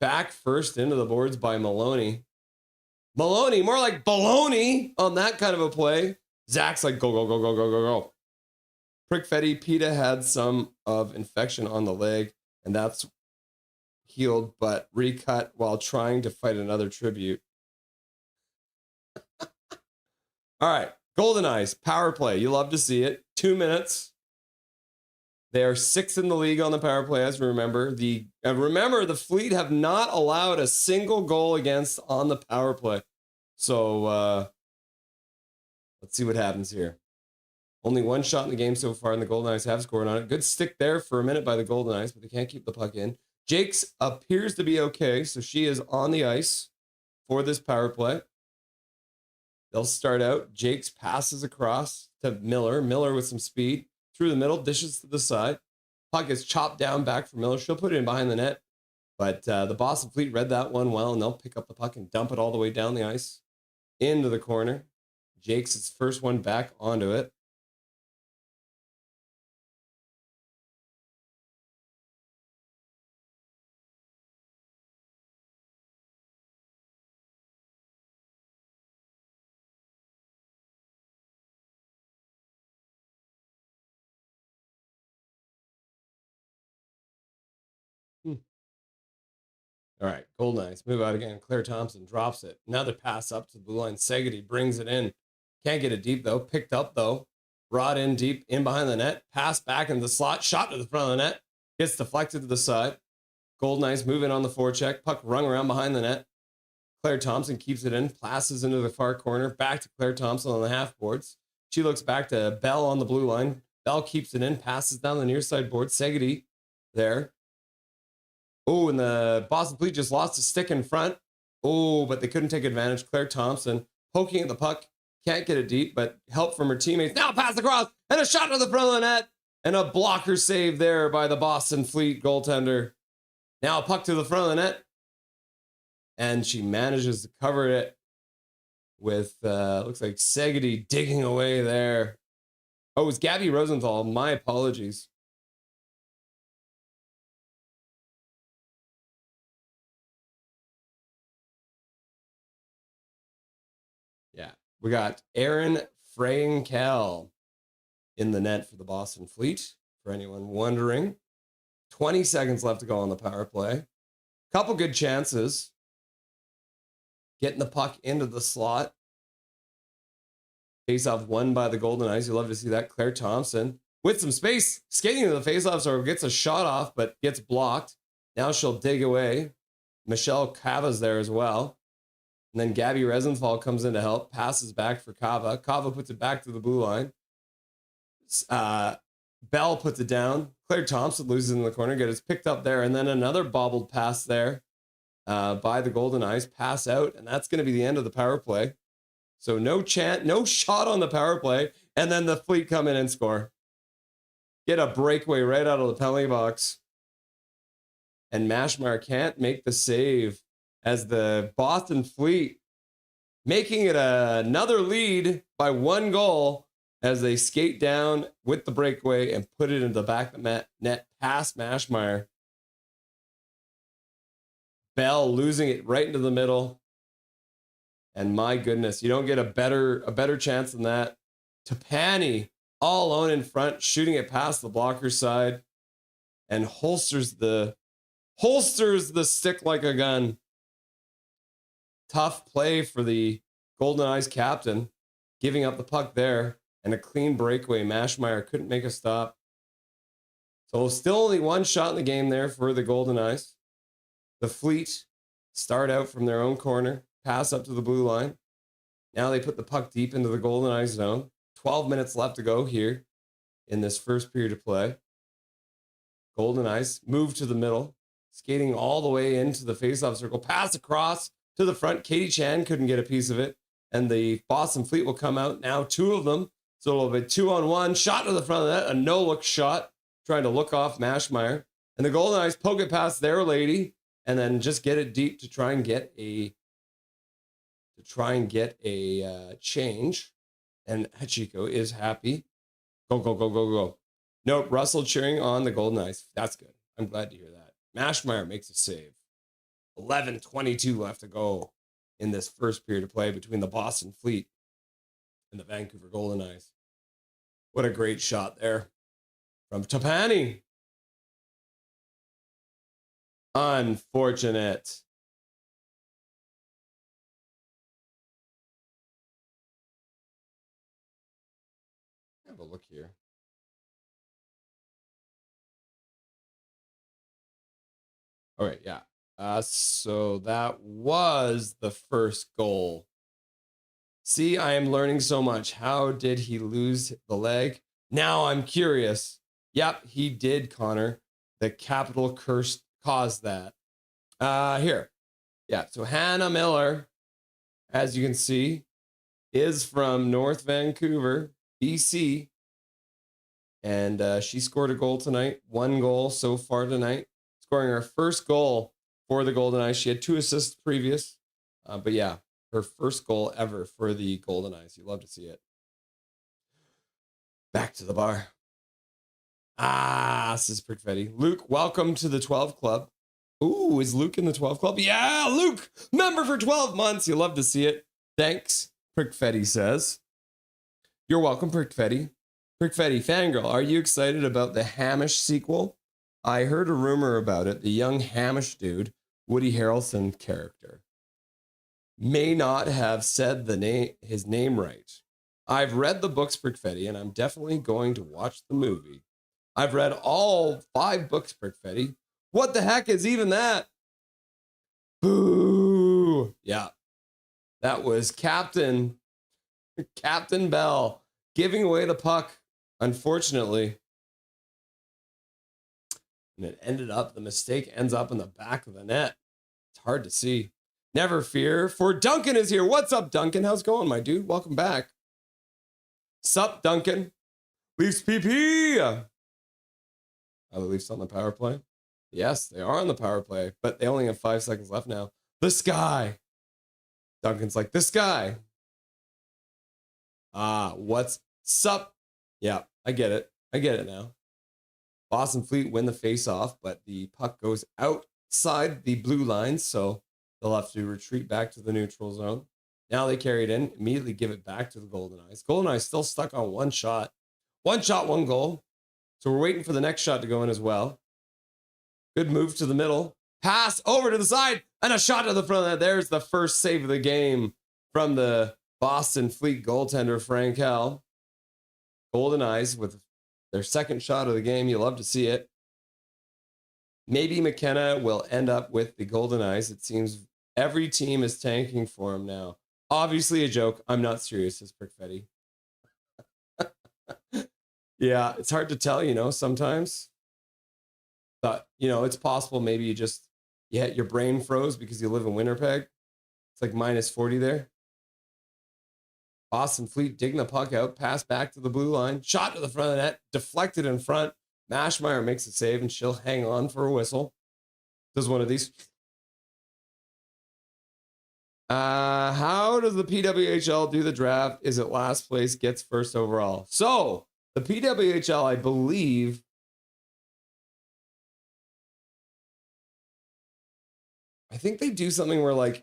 back first into the boards by Maloney. Maloney, more like baloney on that kind of a play. Zach's like, go, go, go, go, go, go, go. Prickfetti, PETA had some of infection on the leg, and that's healed, but recut while trying to fight another tribute. All right, Goldeneyes, power play. You love to see it. 2 minutes. They are 6th in the league on the power play, as we remember. Remember, the Fleet have not allowed a single goal against on the power play. So let's see what happens here. Only one shot in the game so far, and the Goldeneyes have scored on it. Good stick there for a minute by the Goldeneyes, but they can't keep the puck in. Jakes appears to be okay, so she is on the ice for this power play. They'll start out. Jakes passes across to Miller. Miller with some speed. Through the middle, dishes to the side. Puck is chopped down back for Miller. She'll put it in behind the net. But the Boston Fleet read that one well, and they'll pick up the puck and dump it all the way down the ice into the corner. Jakes is first one back onto it. All right, Goldeneyes move out again. Claire Thompson drops it. Another pass up to the blue line. Segedy brings it in. Can't get it deep, though. Picked up, though. Brought in deep, in behind the net. Pass back into the slot. Shot to the front of the net. Gets deflected to the side. Goldeneyes move in on the forecheck. Puck rung around behind the net. Claire Thompson keeps it in. Passes into the far corner. Back to Claire Thompson on the half boards. She looks back to Bell on the blue line. Bell keeps it in. Passes down the near side board. Segedy there. Oh, and the Boston Fleet just lost a stick in front. Oh, but they couldn't take advantage. Claire Thompson poking at the puck. Can't get it deep, but help from her teammates. Now pass across and a shot to the front of the net. And a blocker save there by the Boston Fleet goaltender. Now puck to the front of the net. And she manages to cover it with, looks like Segedy digging away there. Oh, it was Gabby Rosenthal. My apologies. Yeah, we got Aaron Frankel in the net for the Boston Fleet, for anyone wondering. 20 seconds left to go on the power play. Couple good chances. Getting the puck into the slot. Face-off won by the Goldeneyes. You love to see that. Claire Thompson with some space. Skating to the face-off, so gets a shot off, but gets blocked. Now she'll dig away. Michelle Cava's there as well. And then Gabby Rosenthal comes in to help. Passes back for Cava. Cava puts it back to the blue line. Bell puts it down. Claire Thompson loses in the corner. Gets picked up there. And then another bobbled pass there by the Goldeneyes. Pass out. And that's going to be the end of the power play. So no shot on the power play. And then the Fleet come in and score. Get a breakaway right out of the penalty box. And Mashmeyer can't make the save as the Boston Fleet making it another lead by 1 goal as they skate down with the breakaway and put it into the back of the net past Mashmeyer. Bell losing it right into the middle. And my goodness, you don't get a better chance than that. Tapani all alone in front, shooting it past the blocker side and holsters the stick like a gun. Tough play for the Goldeneyes captain, giving up the puck there and a clean breakaway. Mashmeyer couldn't make a stop. So still only 1 shot in the game there for the Goldeneyes. The Fleet start out from their own corner, pass up to the blue line. Now they put the puck deep into the Goldeneyes zone. 12 minutes left to go here in this first period of play. Goldeneyes move to the middle, skating all the way into the faceoff circle, pass across to the front. Katie Chan couldn't get a piece of it. And the Boston Fleet will come out now, 2 of them. So it'll be 2-on-1. Shot to the front of the net, a no-look shot, trying to look off Mashmeyer. And the Goldeneyes poke it past their lady and then just get it deep to try and get a change. And Hachiko is happy. Go, go, go, go, go. Nope, Russell cheering on the Goldeneyes. That's good. I'm glad to hear that. Mashmeyer makes a save. 11:22 left to go in this first period of play between the Boston Fleet and the Vancouver Goldeneyes. What a great shot there from Tapani. Unfortunate. Have a look here. All right, yeah. So that was the first goal. See, I am learning so much. How did he lose the leg? Now I'm curious. Yep, he did, Connor. The capital curse caused that. Here. Yeah, so Hannah Miller, as you can see, is from North Vancouver, BC. And she scored a goal tonight. 1 goal so far tonight. Scoring her first goal for the Goldeneyes. She had 2 assists previous. But yeah, her first goal ever for the Goldeneyes. You love to see it. Back to the bar. Says Perfetti. Luke, welcome to the 12 Club. Ooh, is Luke in the 12 Club? Yeah, Luke, member for 12 months. You love to see it. Thanks, Perfetti says. You're welcome, Perfetti. Perfetti, fangirl, are you excited about the Hamish sequel? I heard a rumor about it. The young Hamish dude Woody Harrelson character may not have said his name right. I've read the books, Perfetti, and I'm definitely going to watch the movie. I've read all 5 books, Perfetti. What the heck is even that? Boo! Yeah, that was Captain Bell giving away the puck, unfortunately. And the mistake ends up in the back of the net. It's hard to see. Never fear, for Duncan is here. What's up, Duncan? How's it going, my dude? Welcome back. Sup, Duncan? Leafs PP. Are the Leafs on the power play? Yes, they are on the power play, but they only have 5 seconds left now. The sky. Duncan's like, the sky. What's sup? Yeah, I get it. I get it now. Boston Fleet win the face-off, but the puck goes outside the blue line, so they'll have to retreat back to the neutral zone. Now they carry it in, immediately give it back to the Goldeneyes. Goldeneyes still stuck on one shot. One shot, one goal. So we're waiting for the next shot to go in as well. Good move to the middle. Pass over to the side, and a shot to the front of that. There's the first save of the game from the Boston Fleet goaltender, Frankel. Goldeneyes with their second shot of the game. You love to see it. Maybe McKenna will end up with the Goldeneyes. It seems every team is tanking for him now. Obviously a joke. I'm not serious, says Perfetti. Yeah, it's hard to tell, sometimes. But, it's possible maybe your brain froze because you live in Winnipeg. It's like minus 40 there. Boston Fleet digging the puck out, pass back to the blue line, shot to the front of the net, deflected in front. Mashmeyer makes a save, and she'll hang on for a whistle. Does one of these. How does the PWHL do the draft? Is it last place gets first overall? So, the PWHL, I believe, I think they do something where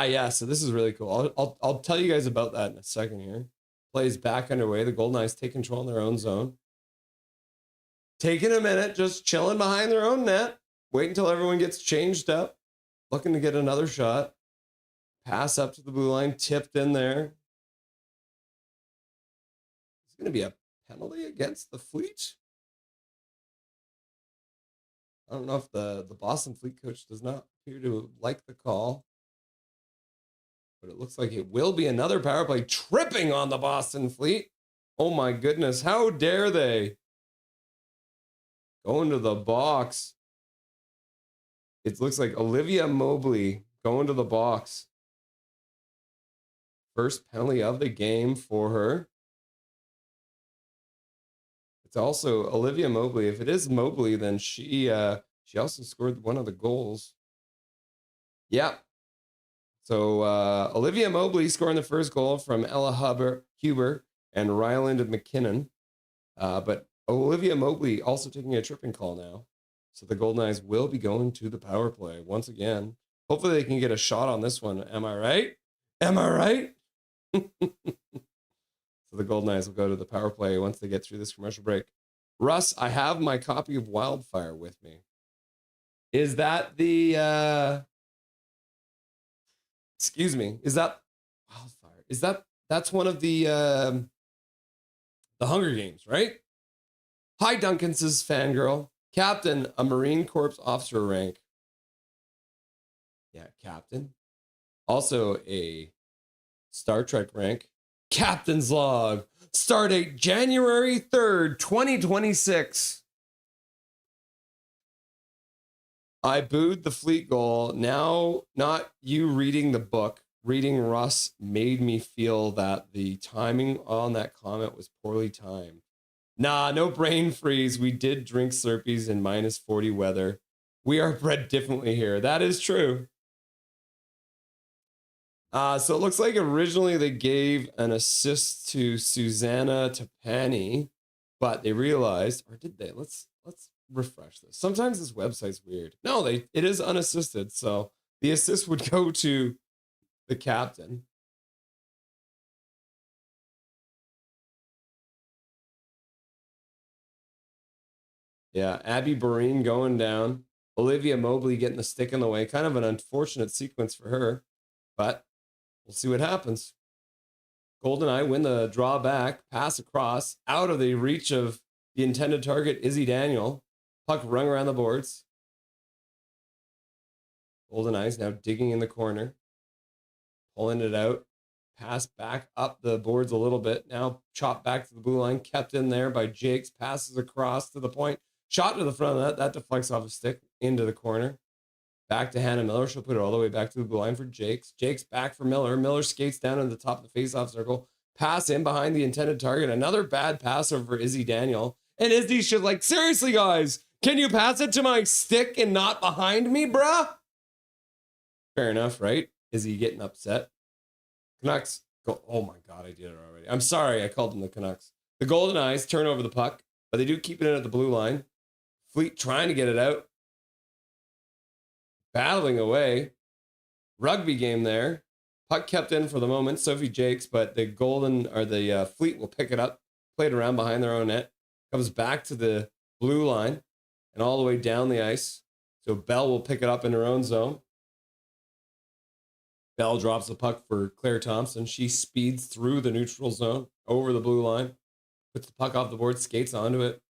yeah, so this is really cool. I'll tell you guys about that in a second here. Plays back underway. The Goldeneyes take control in their own zone. Taking a minute, just chilling behind their own net. Wait until everyone gets changed up. Looking to get another shot. Pass up to the blue line, tipped in there. It's going to be a penalty against the Fleet. I don't know if the Boston Fleet coach does not appear to like the call. But it looks like it will be another power play tripping on the Boston Fleet. Oh my goodness, how dare they? Going to the box. It looks like Olivia Mobley going to the box. First penalty of the game for her. It's also Olivia Mobley. If it is Mobley, then she also scored one of the goals. Yeah. So Olivia Mobley scoring the first goal from Ella Huber and Ryland McKinnon. But Olivia Mobley also taking a tripping call now. So the Goldeneyes will be going to the power play once again. Hopefully they can get a shot on this one. Am I right? Am I right? So the Goldeneyes will go to the power play once they get through this commercial break. Russ, I have my copy of Wildfire with me. Is that the... Excuse me. Is that Wildfire? That's one of the Hunger Games, right? Hi, Duncan, says Fangirl. Captain, a Marine Corps officer rank. Yeah, Captain. Also a Star Trek rank. Captain's log. Stardate January 3rd, 2026. I booed the Fleet goal. Now, not you reading the book. Reading Russ made me feel that the timing on that comment was poorly timed. Nah, no brain freeze. We did drink Slurpees in minus 40 weather. We are bred differently here. That is true. So it looks like originally they gave an assist to Susanna Tapani, but they realized, or did they? Let's refresh this. Sometimes this website's weird. No, it is unassisted. So the assist would go to the captain. Yeah, Abby Barine going down. Olivia Mobley getting the stick in the way. Kind of an unfortunate sequence for her, but we'll see what happens. Goldeneye win the draw back, pass across, out of the reach of the intended target, Izzy Daniel. Puck rung around the boards. Goldeneyes now digging in the corner, pulling it out. Pass back up the boards a little bit. Now chopped back to the blue line, kept in there by Jakes. Passes across to the point. Shot to the front of that. That deflects off a stick into the corner. Back to Hannah Miller. She'll put it all the way back to the blue line for Jakes. Jakes back for Miller. Miller skates down to the top of the faceoff circle. Pass in behind the intended target. Another bad pass over for Izzy Daniel. And Izzy should like, seriously, guys, can you pass it to my stick and not behind me, bruh? Fair enough, right? Izzy getting upset. Canucks go. Oh my God, I did it already. I'm sorry, I called them the Canucks. The Goldeneyes turn over the puck, but they do keep it in at the blue line. Fleet trying to get it out. Battling away. Rugby game there. Puck kept in for the moment. Sophie Jakes, but the Fleet will pick it up. Played around behind their own net. Comes back to the blue line and all the way down the ice. So Bell will pick it up in her own zone. Bell drops the puck for Claire Thompson. She speeds through the neutral zone over the blue line. Puts the puck off the board, skates onto it.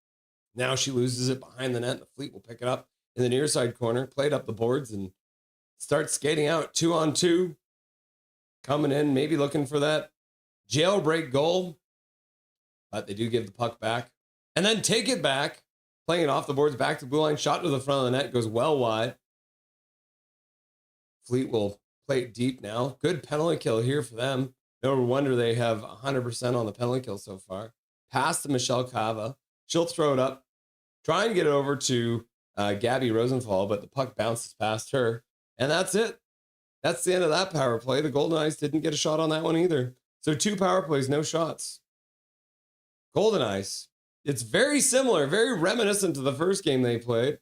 Now she loses it behind the net. The Fleet will pick it up in the near side corner, played up the boards, and starts skating out 2-on-2. Coming in, maybe looking for that jailbreak goal. But they do give the puck back. And then take it back, playing it off the boards, back to the blue line, shot to the front of the net, goes well wide. Fleet will play it deep now. Good penalty kill here for them. No wonder they have 100% on the penalty kill so far. Pass to Michelle Cava. She'll throw it up. Try and get it over to Gabby Rosenthal, but the puck bounces past her. And that's it. That's the end of that power play. The Goldeneyes didn't get a shot on that one either. So 2 power plays, no shots. Goldeneyes. It's very similar, very reminiscent to the first game they played.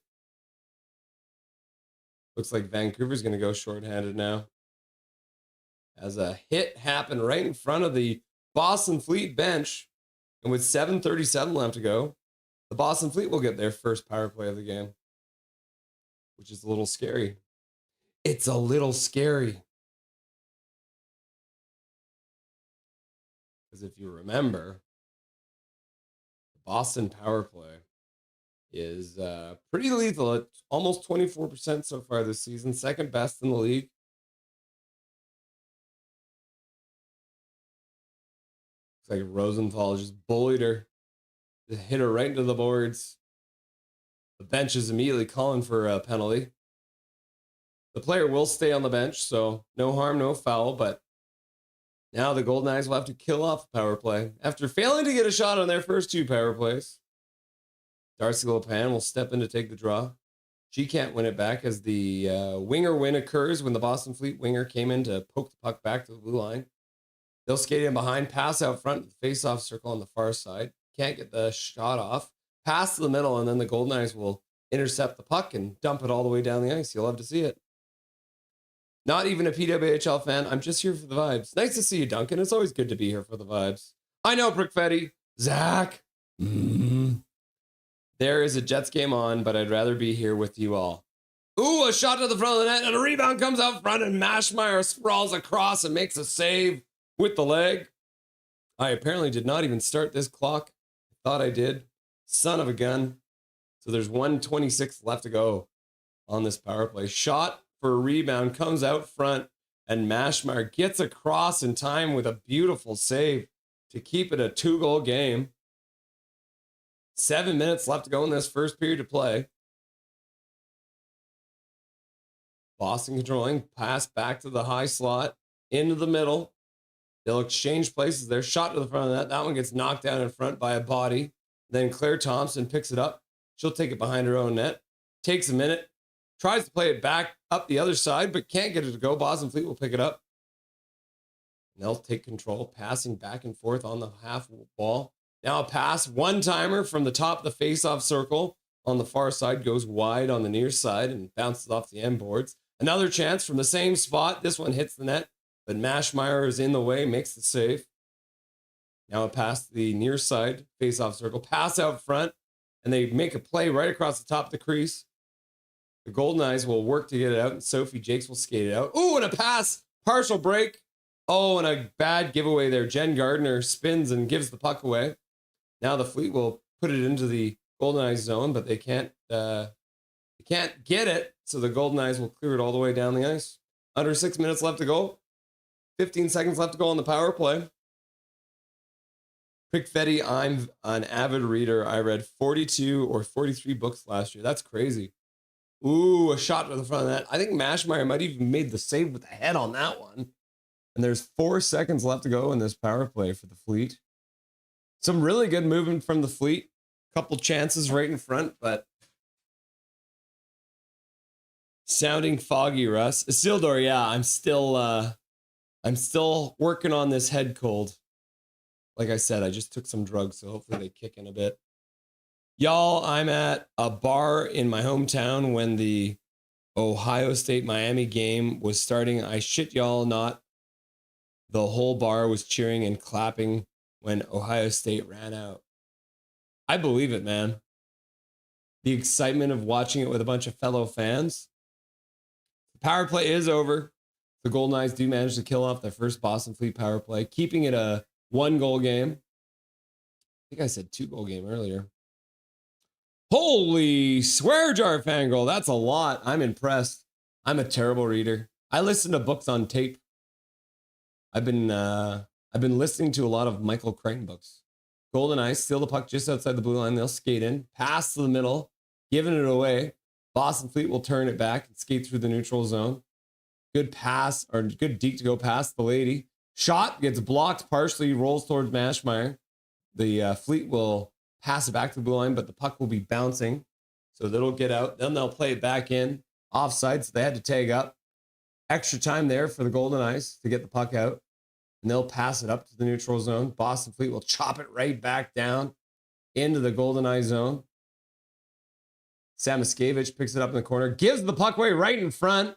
Looks like Vancouver's going to go shorthanded now. As a hit happened right in front of the Boston Fleet bench. And with 7:37 left to go, the Boston Fleet will get their first power play of the game, which is a little scary. It's a little scary. Because if you remember, the Boston power play is pretty lethal at almost 24% so far this season, second best in the league. Looks like Rosenthal just bullied her, just hit her right into the boards. The bench is immediately calling for a penalty. The player will stay on the bench, so no harm, no foul, but now the Goldeneyes will have to kill off a power play after failing to get a shot on their first 2 power plays. Darcy Lopan will step in to take the draw. She can't win it back as the winger win occurs when the Boston Fleet winger came in to poke the puck back to the blue line. They'll skate in behind, pass out front, the face-off circle on the far side. Can't get the shot off. Pass to the middle, and then the Goldeneyes will intercept the puck and dump it all the way down the ice. You'll love to see it. Not even a PWHL fan. I'm just here for the vibes. Nice to see you, Duncan. It's always good to be here for the vibes. I know, Brickfetti. Zach. There is a Jets game on, but I'd rather be here with you all. Ooh, a shot to the front of the net, and a rebound comes out front, and Mashmeyer sprawls across and makes a save with the leg. I apparently did not even start this clock. I thought I did. Son of a gun. So there's 1:26 left to go on this power play. Shot for a rebound, comes out front, and Mashmeyer gets across in time with a beautiful save to keep it a 2-goal game. 7 minutes left to go in this first period of play. Boston controlling, pass back to the high slot, into the middle. They'll exchange places there. Shot to the front of that. That one gets knocked down in front by a body. Then Claire Thompson picks it up. She'll take it behind her own net. Takes a minute. Tries to play it back up the other side, but can't get it to go. Boston Fleet will pick it up. And they'll take control, passing back and forth on the half wall. Now a pass, one-timer from the top of the face-off circle on the far side, goes wide on the near side and bounces off the end boards. Another chance from the same spot. This one hits the net. but Mashmeyer is in the way, makes the save. Now a pass to the near side, face-off circle, pass out front, and they make a play right across the top of the crease. The Goldeneyes will work to get it out, and Sophie Jakes will skate it out. Ooh, and a pass, partial break. Oh, and a bad giveaway there. Jen Gardner spins and gives the puck away. Now the Fleet will put it into the Goldeneyes zone, but they can't get it, so the Goldeneyes will clear it all the way down the ice. Under 6 minutes left to go. 15 seconds left to go on the power play. Pickfetti, I'm an avid reader. I read 42 or 43 books last year. That's crazy. Ooh, a shot to the front of that. I think Mashmeyer might have even made the save with the head on that one. And there's 4 seconds left to go in this power play for the Fleet. Some really good movement from the Fleet. Couple chances right in front, but sounding foggy, Russ. Isildur, yeah, I'm still working on this head cold. Like I said, I just took some drugs, so hopefully they kick in a bit. Y'all, I'm at a bar in my hometown when the Ohio State-Miami game was starting. I shit y'all not. The whole bar was cheering and clapping when Ohio State ran out. I believe it, man. The excitement of watching it with a bunch of fellow fans. The power play is over. The Goldeneyes do manage to kill off their first Boston Fleet power play, keeping it a 1-goal game. I think I said 2-goal game earlier. Holy swear jar, Fangirl. That's a lot. I'm impressed. I'm a terrible reader. I listen to books on tape. I've been listening to a lot of Michael Crichton books. Goldeneyes steal the puck just outside the blue line. They'll skate in, pass to the middle, giving it away. Boston Fleet will turn it back and skate through the neutral zone. Good pass, or good deke to go past the lady. Shot gets blocked partially, rolls towards Mashmeyer. The Fleet will pass it back to the blue line, but the puck will be bouncing. So that'll get out. Then they'll play it back in. Offside, so they had to tag up. Extra time there for the Goldeneyes to get the puck out. And they'll pass it up to the neutral zone. Boston Fleet will chop it right back down into the Goldeneye zone. Samoskevich picks it up in the corner, gives the puck away right in front.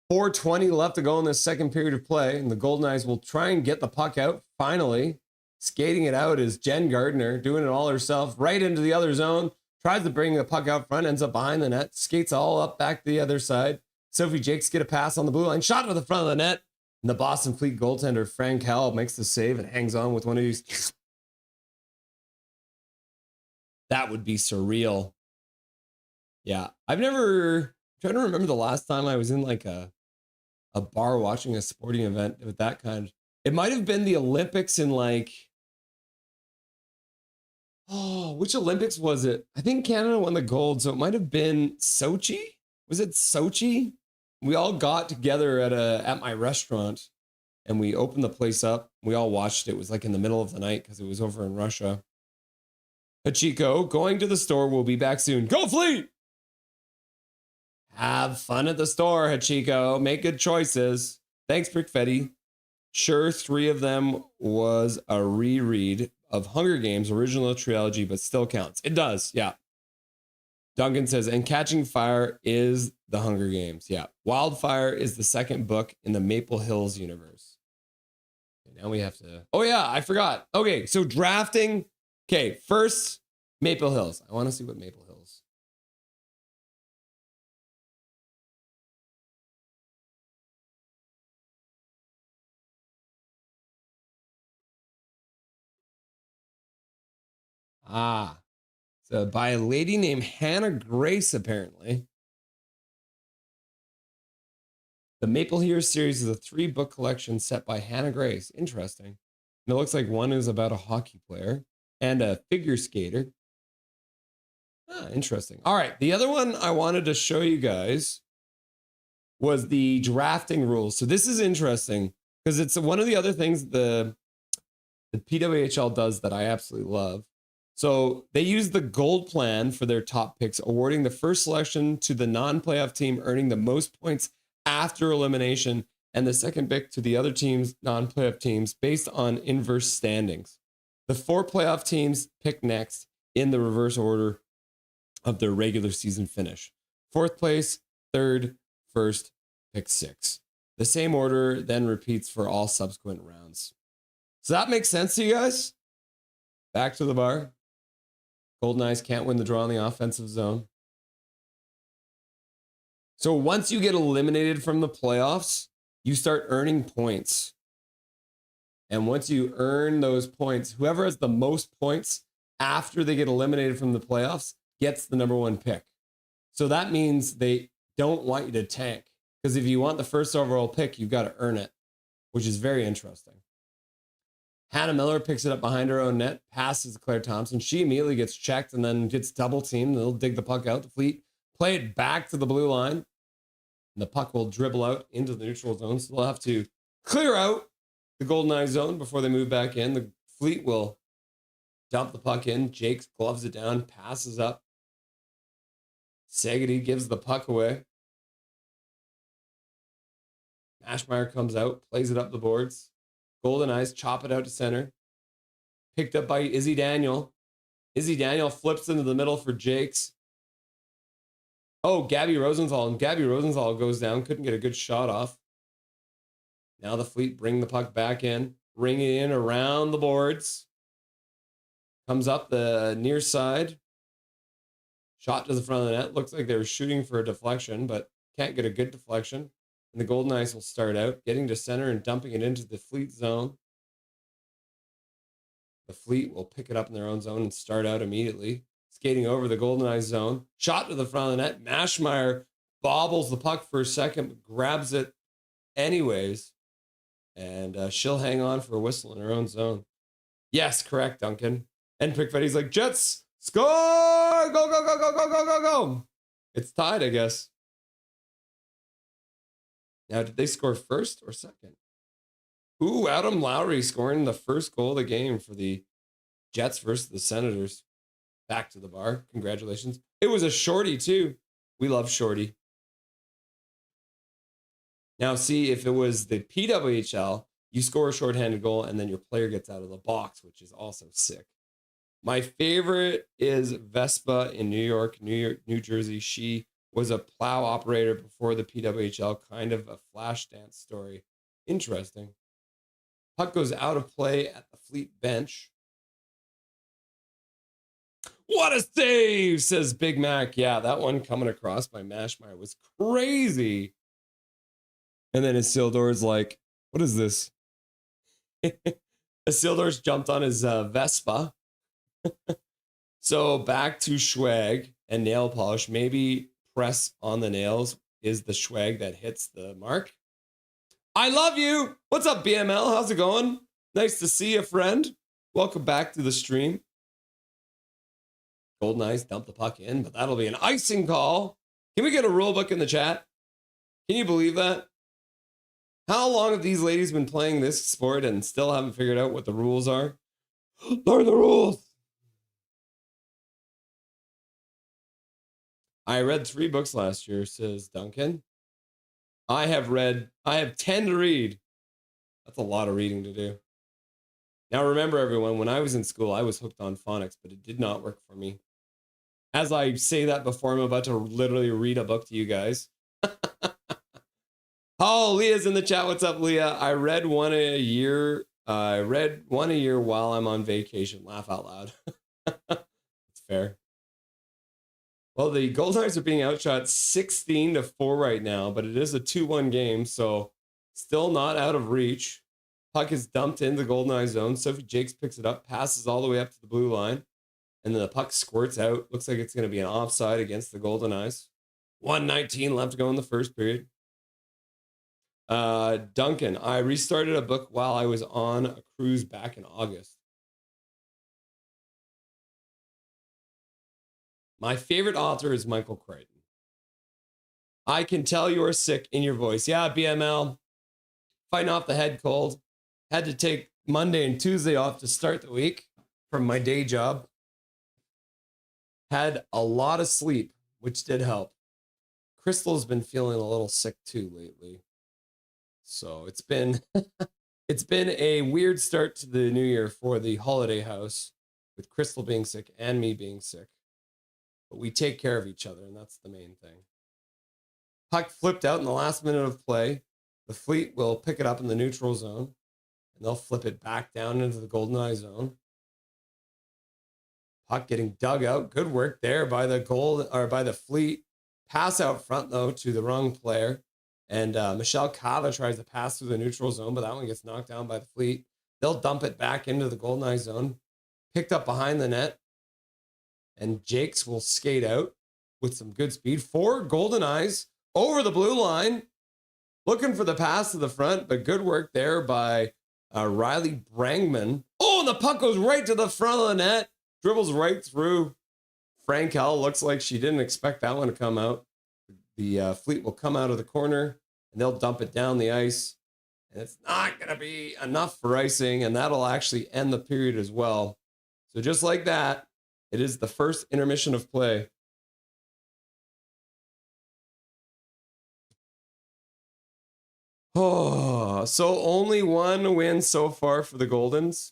4:20 left to go in this second period of play, and the Goldeneyes will try and get the puck out. Finally, skating it out is Jen Gardner, doing it all herself, right into the other zone. Tries to bring the puck out front, ends up behind the net, skates all up back to the other side. Sophie Jakes get a pass on the blue line, shot to the front of the net. And the Boston Fleet goaltender, Frank Howell, makes the save and hangs on with one of these. That would be surreal. Yeah. I'm trying to remember the last time I was in like a bar watching a sporting event with that kind. It might have been the Olympics in which Olympics was it? I think Canada won the gold, so it might have been Sochi. Was it Sochi? We all got together at my restaurant and we opened the place up. We all watched it. It was like in the middle of the night because it was over in Russia. Hachiko, going to the store. We'll be back soon. Go Fleet! Have fun at the store, Hachiko. Make good choices. Thanks, Pickfetti. Sure, 3 of them was a reread of Hunger Games original trilogy, but still counts. It does, yeah. Duncan says, and Catching Fire is the Hunger Games. Yeah. Wildfire is the second book in the Maple Hills universe. Okay, now we have to... Oh, yeah, I forgot. Okay, so drafting. Okay, first, Maple Hills. I want to see what Maple Hills. So by a lady named Hannah Grace, apparently. The Maple Heroes series is a 3-book collection set by Hannah Grace. Interesting. And it looks like one is about a hockey player and a figure skater. Interesting. All right. The other one I wanted to show you guys was the drafting rules. So this is interesting because it's one of the other things the PWHL does that I absolutely love. So they use the gold plan for their top picks, awarding the first selection to the non-playoff team earning the most points after elimination, and the second pick to the other team's non-playoff teams based on inverse standings. The 4 playoff teams pick next in the reverse order of their regular season finish. 4th place, 3rd, 1st, pick 6. The same order then repeats for all subsequent rounds. So that makes sense to you guys? Back to the bar. Goldeneyes can't win the draw in the offensive zone. So once you get eliminated from the playoffs, you start earning points. And once you earn those points, whoever has the most points after they get eliminated from the playoffs gets the number one pick. So that means they don't want you to tank. Because if you want the first overall pick, you've got to earn it, which is very interesting. Hannah Miller picks it up behind her own net, passes to Claire Thompson. She immediately gets checked and then gets double teamed. They'll dig the puck out. The Fleet play it back to the blue line. And the puck will dribble out into the neutral zone. So they'll have to clear out the Goldeneyes zone before they move back in. The Fleet will dump the puck in. Jakes gloves it down, passes up. Segedy gives the puck away. Mashmeyer comes out, plays it up the boards. Goldeneyes chop it out to center. Picked up by Izzy Daniel. Izzy Daniel flips into the middle for Jakes. Oh, Gabby Rosenthal. And Gabby Rosenthal goes down. Couldn't get a good shot off. Now the Fleet bring the puck back in. Bring it in around the boards. Comes up the near side. Shot to the front of the net. Looks like they were shooting for a deflection, but can't get a good deflection. And the Goldeneyes will start out, getting to center and dumping it into the Fleet zone. The Fleet will pick it up in their own zone and start out immediately. Skating over the Goldeneyes zone. Shot to the front of the net. Mashmeyer bobbles the puck for a second, but grabs it anyways. And she'll hang on for a whistle in her own zone. Yes, correct, Duncan. And Pickfetty's like, Jets, score! Go, go, go, go, go, go, go, go. It's tied, I guess. Now, did they score first or second? Ooh, Adam Lowry scoring the first goal of the game for the Jets versus the Senators. Back to the bar. Congratulations. It was a shorty, too. We love shorty. Now, see, if it was the PWHL, you score a shorthanded goal and then your player gets out of the box, which is also sick. My favorite is Vespa in New Jersey. She was a plow operator before the PWHL, kind of a flash dance story. Interesting. Puck goes out of play at the Fleet bench. What a save, says Big Mac. Yeah, that one coming across by Mashmeyer was crazy. And then Isildur's like, what is this? Isildur's jumped on his Vespa. So back to Schwag and nail polish. Maybe press on the nails is the Schwag that hits the mark. I love you. What's up, BML? How's it going? Nice to see you, friend. Welcome back to the stream. Goldeneyes dump the puck in, but that'll be an icing call. Can we get a rule book in the chat? Can you believe that? How long have these ladies been playing this sport and still haven't figured out what the rules are? Learn the rules. I read 3 books last year, says Duncan. I have 10 to read. That's a lot of reading to do. Now remember, everyone, when I was in school, I was hooked on phonics, but it did not work for me. As I say that before, I'm about to literally read a book to you guys. Oh, Leah's in the chat. What's up, Leah? I read one a year. While I'm on vacation. Laugh out loud. It's fair. Well, the Goldeneyes are being outshot 16-4 right now, but it is a 2-1 game, so still not out of reach. Puck is dumped into the Goldeneyes zone. Sophie Jakes picks it up, passes all the way up to the blue line, and then the puck squirts out. Looks like it's going to be an offside against the Goldeneyes. 1:19 left to go in the first period. Duncan, I restarted a book while I was on a cruise back in August. My favorite author is Michael Crichton. I can tell you're sick in your voice. Yeah, BML, fighting off the head cold. Had to take Monday and Tuesday off to start the week from my day job. Had a lot of sleep, which did help. Crystal's been feeling a little sick too lately. So it's been a weird start to the new year for the holiday house, with Crystal being sick and me being sick. But we take care of each other, and that's the main thing. Puck flipped out in the last minute of play. The Fleet will pick it up in the neutral zone, and they'll flip it back down into the Goldeneye zone. Puck getting dug out. Good work there by the Fleet. Pass out front though to the wrong player, and Michelle Cava tries to pass through the neutral zone, but that one gets knocked down by the Fleet. They'll dump it back into the Goldeneye zone. Picked up behind the net, and Jakes will skate out with some good speed. 4 Goldeneyes over the blue line, looking for the pass to the front, but good work there by Riley Brangman. Oh, and the puck goes right to the front of the net, dribbles right through. Frankel looks like she didn't expect that one to come out. The Fleet will come out of the corner, and they'll dump it down the ice. And it's not going to be enough for icing, and that'll actually end the period as well. So just like that, it is the first intermission of play. Oh, so only one win so far for the Goldens.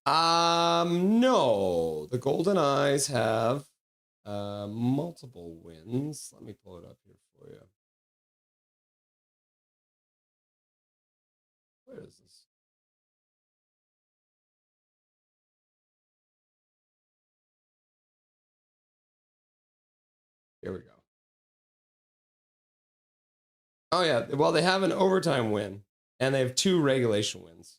No, the Goldeneyes have multiple wins. Let me pull it up here for you. Where is this? Here we go. Oh, yeah. Well, they have an overtime win, and they have 2 regulation wins.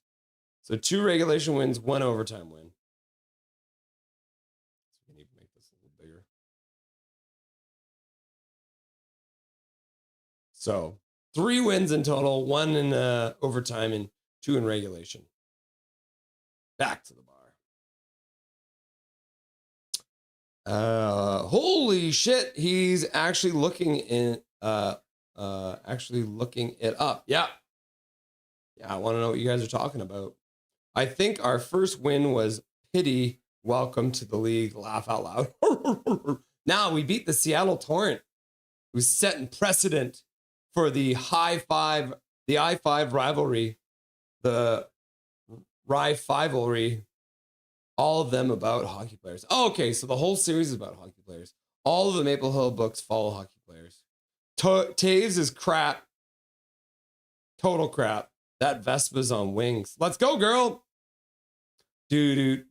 So 2 regulation wins, 1 overtime win. So we need to make this a little bigger. So 3 wins in total, 1 in overtime and 2 in regulation. Back to the bar. Holy shit, he's actually looking it up. Yeah, I want to know what you guys are talking about. I think our first win was pity. Welcome to the league. Laugh out loud. Now we beat the Seattle Torrent, who's setting precedent for the I-5 rivalry, the Rye-Fivalry. All of them about hockey players. Oh, okay, so the whole series is about hockey players. All of the Maple Hill books follow hockey players. Taves is crap. Total crap. That Vespa's on wings. Let's go, girl. The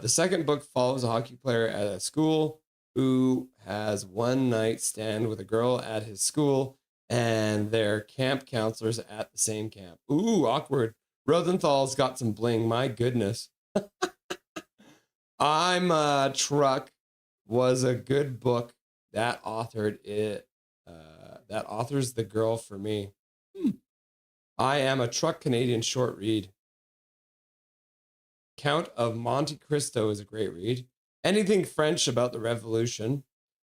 second book follows a hockey player at a school who has one night stand with a girl at his school, and their camp counselors at the same camp. Ooh, awkward. Rosenthal's got some bling. My goodness. I'm a Truck was a good book that authored it. That authors the girl for me. I Am a Truck Canadian short read. Count of Monte Cristo is a great read. Anything French about the Revolution.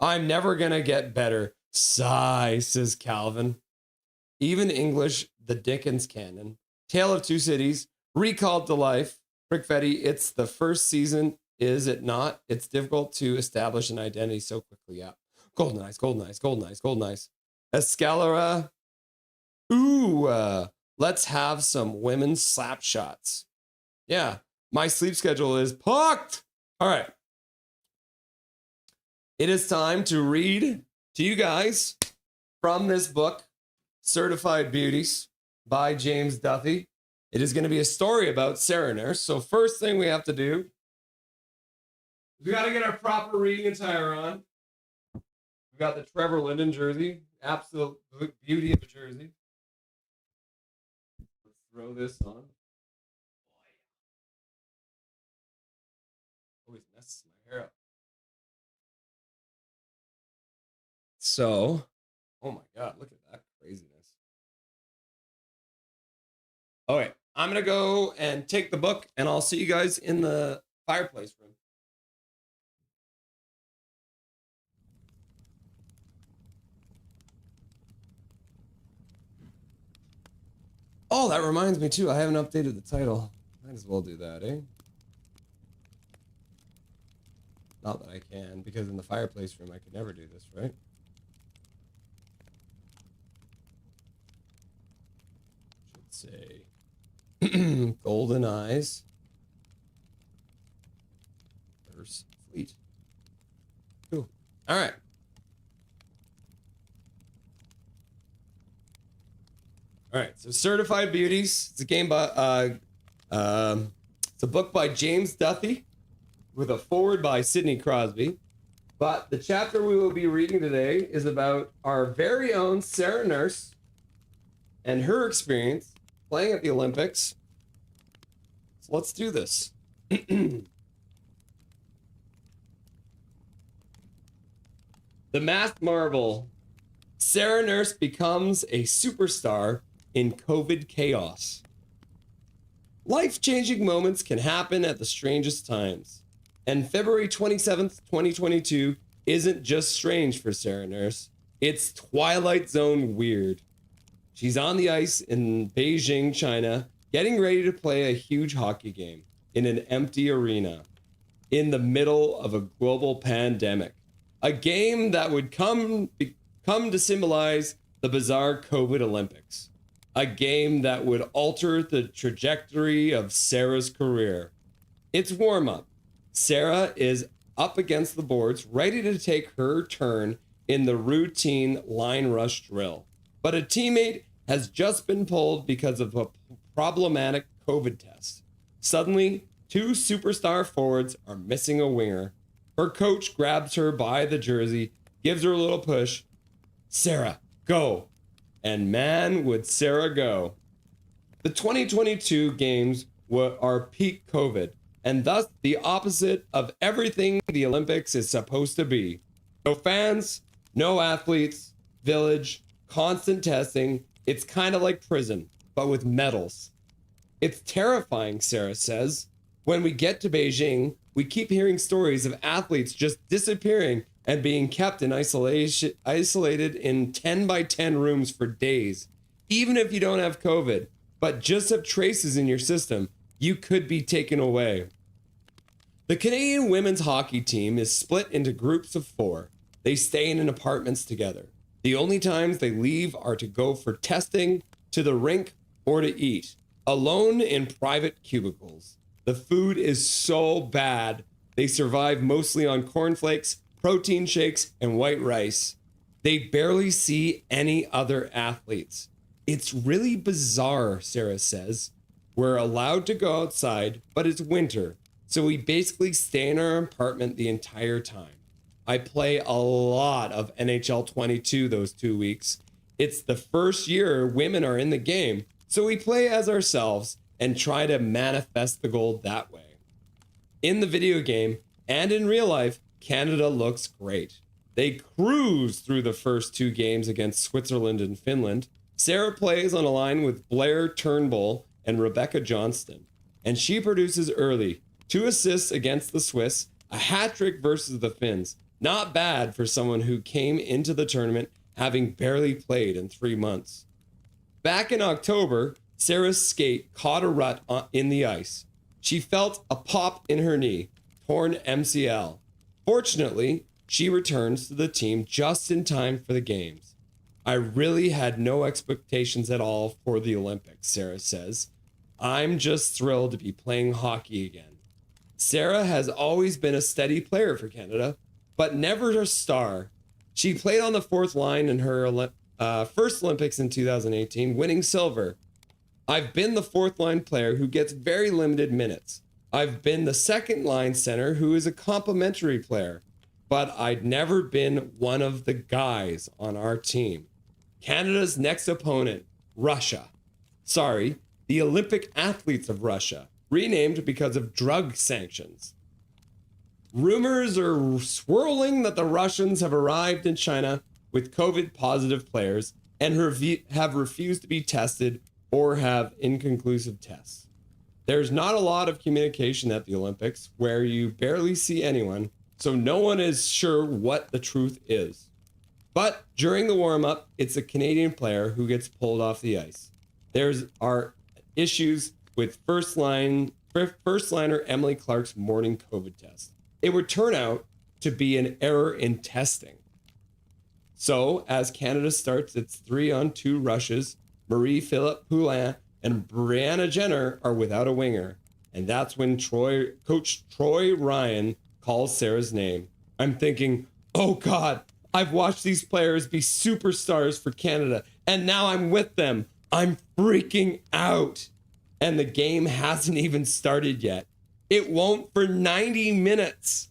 I'm never gonna get better. Sigh, says Calvin. Even English, the Dickens canon. Tale of Two Cities. Recalled to Life. Brickfetti, it's the first season, is it not? It's difficult to establish an identity so quickly. Yeah. Goldeneyes, Goldeneyes, Goldeneyes, Goldeneyes. Escalera. Ooh, let's have some women's slap shots. Yeah, my sleep schedule is packed. All right. It is time to read to you guys from this book, Certified Beauties by James Duthie. It is going to be a story about Sarah Nurse. So first thing we have to do, we got to get our proper reading attire on. We got the Trevor Linden jersey, absolute beauty of a jersey. Let's throw this on. Always messes my hair up. So, oh my God, look at that craziness. Okay, I'm going to go and take the book, and I'll see you guys in the fireplace room. Oh, that reminds me too. I haven't updated the title. Might as well do that, eh? Not that I can, because in the fireplace room I could never do this, right? Should say Goldeneyes versus Fleet. Cool. All right. All right, so Certified Beauties. It's a game by, it's a book by James Duthie with a foreword by Sidney Crosby. But the chapter we will be reading today is about our very own Sarah Nurse and her experience playing at the Olympics. So let's do this. The masked marvel. Sarah Nurse becomes a superstar in COVID chaos. Life-changing moments can happen at the strangest times. And February 27th, 2022 isn't just strange for Sarah Nurse. It's Twilight Zone weird. She's on the ice in Beijing, China, getting ready to play a huge hockey game in an empty arena in the middle of a global pandemic. A game that would come to symbolize the bizarre COVID Olympics. A game that would alter the trajectory of Sarah's career. It's warm-up. Sarah is up against the boards, ready to take her turn in the routine line rush drill. But a teammate has just been pulled because of a problematic COVID test. Suddenly, two superstar forwards are missing a winger. Her coach grabs her by the jersey, gives her a little push. Sarah, go. And man, would Sarah go. The 2022 games are peak COVID, and thus the opposite of everything the Olympics is supposed to be. No fans, no athletes, village, constant testing. It's kind of like prison, but with medals. It's terrifying, Sarah says. When we get to Beijing, we keep hearing stories of athletes just disappearing and being kept in isolated in 10 by 10 rooms for days. Even if you don't have COVID, but just have traces in your system, you could be taken away. The Canadian women's hockey team is split into groups of 4. They stay in apartments together. The only times they leave are to go for testing, to the rink, or to eat, alone in private cubicles. The food is so bad, they survive mostly on cornflakes, protein shakes, and white rice. They barely see any other athletes. It's really bizarre, Sarah says. We're allowed to go outside, but it's winter, so we basically stay in our apartment the entire time. I play a lot of NHL 22 those 2 weeks. It's the first year women are in the game, so we play as ourselves and try to manifest the gold that way. In the video game and in real life, Canada looks great. They cruise through the first 2 games against Switzerland and Finland. Sarah plays on a line with Blair Turnbull and Rebecca Johnston, and she produces early. 2 assists against the Swiss, a hat trick versus the Finns. Not bad for someone who came into the tournament having barely played in 3 months. Back in October, Sarah's skate caught a rut in the ice. She felt a pop in her knee, torn MCL. Fortunately, she returns to the team just in time for the games. I really had no expectations at all for the Olympics, Sarah says. I'm just thrilled to be playing hockey again. Sarah has always been a steady player for Canada, but never a star. She played on the 4th line in her first Olympics in 2018, winning silver. I've been the 4th line player who gets very limited minutes. I've been the 2nd line center who is a complimentary player, but I'd never been one of the guys on our team. Canada's next opponent, Russia. Sorry, the Olympic athletes of Russia, renamed because of drug sanctions. Rumors are swirling that the Russians have arrived in China with COVID positive players and have refused to be tested or have inconclusive tests. There's not a lot of communication at the Olympics, where you barely see anyone, so no one is sure what the truth is. But during the warm-up, it's a Canadian player who gets pulled off the ice. Are issues with first liner Emily Clark's morning COVID test. It would turn out to be an error in testing. So, as Canada starts its 3-on-2 rushes, Marie-Philippe Poulin and Brianna Jenner are without a winger. And that's when Coach Troy Ryan calls Sarah's name. I'm thinking, oh God, I've watched these players be superstars for Canada, and now I'm with them. I'm freaking out. And the game hasn't even started yet. It won't for 90 minutes.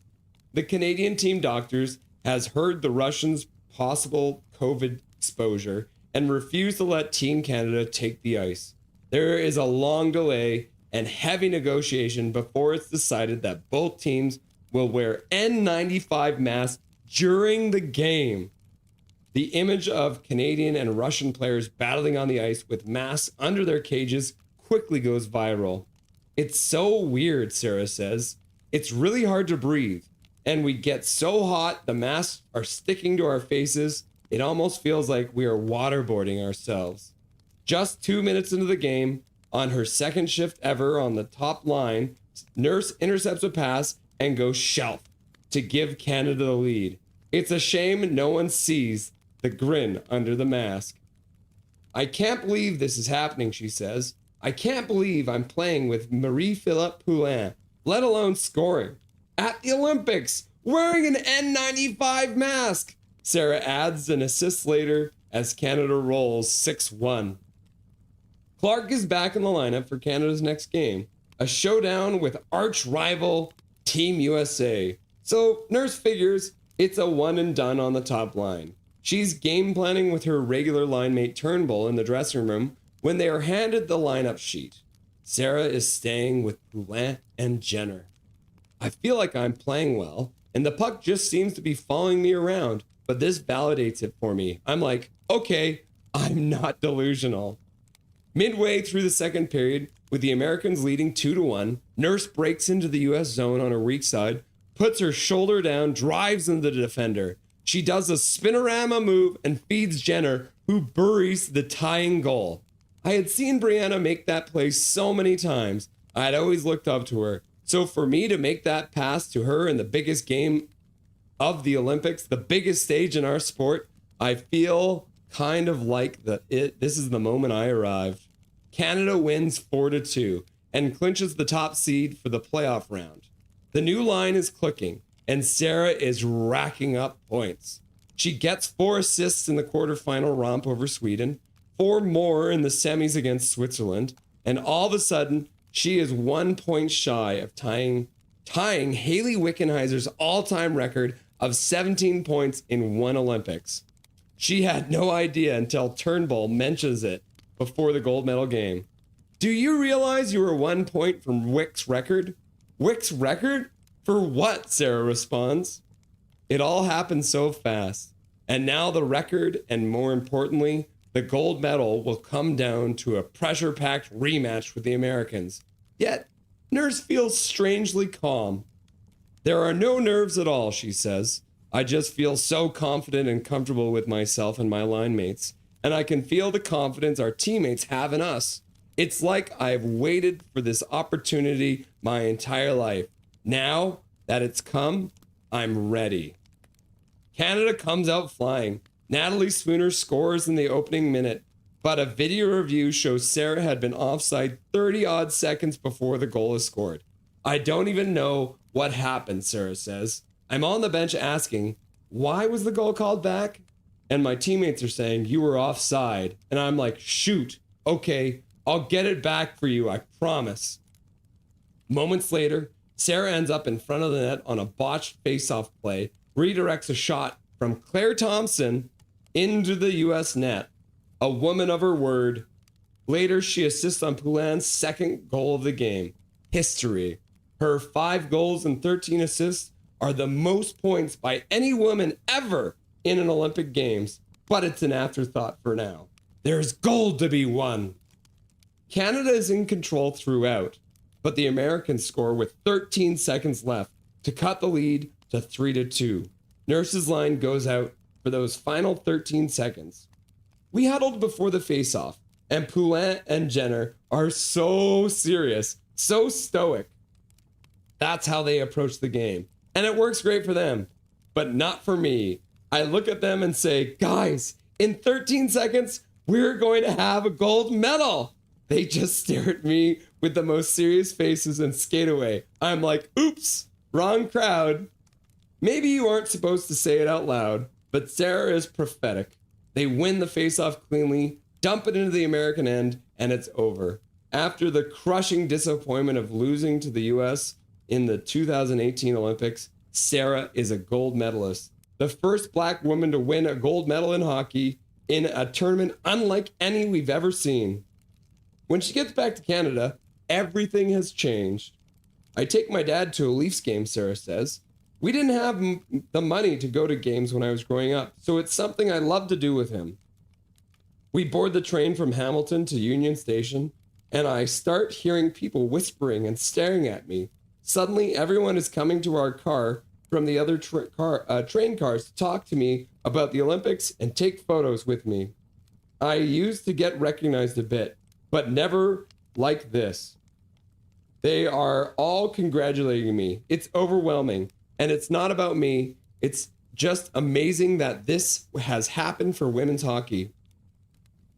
The Canadian team doctors has heard the Russians' possible COVID exposure and refused to let Team Canada take the ice. There is a long delay and heavy negotiation before it's decided that both teams will wear N95 masks during the game. The image of Canadian and Russian players battling on the ice with masks under their cages quickly goes viral. It's so weird, Sarah says. It's really hard to breathe. And we get so hot, the masks are sticking to our faces. It almost feels like we are waterboarding ourselves. Just 2 minutes into the game, on her second shift ever on the top line, Nurse intercepts a pass and goes shelf to give Canada the lead. It's a shame no one sees the grin under the mask. I can't believe this is happening, she says. I can't believe I'm playing with Marie-Philippe Poulin, let alone scoring. At the Olympics, wearing an N95 mask. Sarah adds an assist later as Canada rolls 6-1. Clark is back in the lineup for Canada's next game, a showdown with arch rival Team USA. So Nurse figures it's a one and done on the top line. She's game planning with her regular line mate Turnbull in the dressing room when they are handed the lineup sheet. Sarah is staying with Poulin and Jenner. I feel like I'm playing well, and the puck just seems to be following me around, but this validates it for me. I'm like, okay, I'm not delusional. Midway through the second period, with the Americans leading 2-1, Nurse breaks into the US zone on her weak side, puts her shoulder down, drives into the defender. She does a spinorama move and feeds Jenner, who buries the tying goal. I had seen Brianna make that play so many times. I had always looked up to her. So for me to make that pass to her in the biggest game of the Olympics, the biggest stage in our sport, I feel kind of like this is the moment I arrived. Canada wins 4-2 and clinches the top seed for the playoff round. The new line is clicking and Sarah is racking up points. She gets 4 assists in the quarterfinal romp over Sweden, 4 more in the semis against Switzerland, and all of a sudden, she is 1 point shy of tying Hayley Wickenheiser's all-time record of 17 points in one Olympics. She had no idea until Turnbull mentions it before the gold medal game. Do you realize you were 1 point from Wick's record? Wick's record? For what? Sarah responds. It all happened so fast. And now the record, and more importantly, the gold medal will come down to a pressure-packed rematch with the Americans. Yet, Nurse feels strangely calm. There are no nerves at all, she says. I just feel so confident and comfortable with myself and my line mates, and I can feel the confidence our teammates have in us. It's like I've waited for this opportunity my entire life. Now that it's come, I'm ready. Canada comes out flying. Natalie Spooner scores in the opening minute, but a video review shows Sarah had been offside 30-odd seconds before the goal is scored. I don't even know what happened, Sarah says. I'm on the bench asking, why was the goal called back? And my teammates are saying, you were offside. And I'm like, shoot, okay, I'll get it back for you, I promise. Moments later, Sarah ends up in front of the net on a botched face-off play, redirects a shot from Claire Thompson into the US net. A woman of her word. Later, she assists on Poulin's second goal of the game. History. Her 5 goals and 13 assists are the most points by any woman ever in an Olympic Games, but it's an afterthought for now. There's gold to be won. Canada is in control throughout, but the Americans score with 13 seconds left to cut the lead to 3-2. Nurse's line goes out for those final 13 seconds. We huddled before the face-off, and Poulin and Jenner are so serious, so stoic. That's how they approach the game, and it works great for them, but not for me. I look at them and say, guys, in 13 seconds, we're going to have a gold medal. They just stare at me with the most serious faces and skate away. I'm like, oops, wrong crowd. Maybe you aren't supposed to say it out loud, but Sarah is prophetic. They win the face-off cleanly, dump it into the American end, and it's over. After the crushing disappointment of losing to the U.S. in the 2018 Olympics, Sarah is a gold medalist. The first black woman to win a gold medal in hockey in a tournament unlike any we've ever seen. When she gets back to Canada, everything has changed. I take my dad to a Leafs game, Sarah says. We didn't have the money to go to games when I was growing up, so it's something I love to do with him. We board the train from Hamilton to Union Station, and I start hearing people whispering and staring at me. Suddenly, everyone is coming to our car from the other train cars to talk to me about the Olympics and take photos with me. I used to get recognized a bit, but never like this. They are all congratulating me. It's overwhelming, and it's not about me. It's just amazing that this has happened for women's hockey.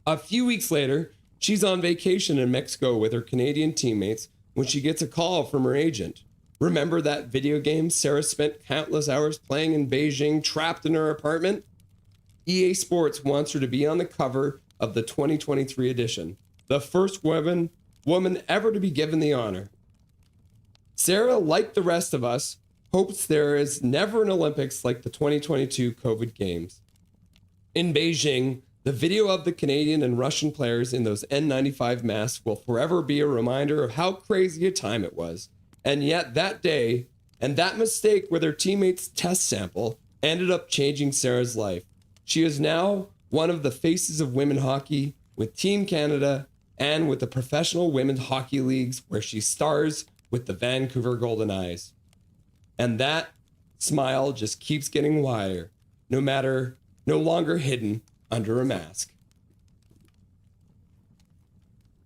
A few weeks later, she's on vacation in Mexico with her Canadian teammates when she gets a call from her agent. Remember that video game Sarah spent countless hours playing in Beijing, trapped in her apartment? EA Sports wants her to be on the cover of the 2023 edition, the first woman ever to be given the honor. Sarah, like the rest of us, hopes there is never an Olympics like the 2022 COVID Games. In Beijing, the video of the Canadian and Russian players in those N95 masks will forever be a reminder of how crazy a time it was. And yet that day, and that mistake with her teammates' test sample, ended up changing Sarah's life. She is now one of the faces of women hockey with Team Canada and with the professional women's hockey leagues where she stars with the Vancouver Goldeneyes. And that smile just keeps getting wider, no longer hidden under a mask.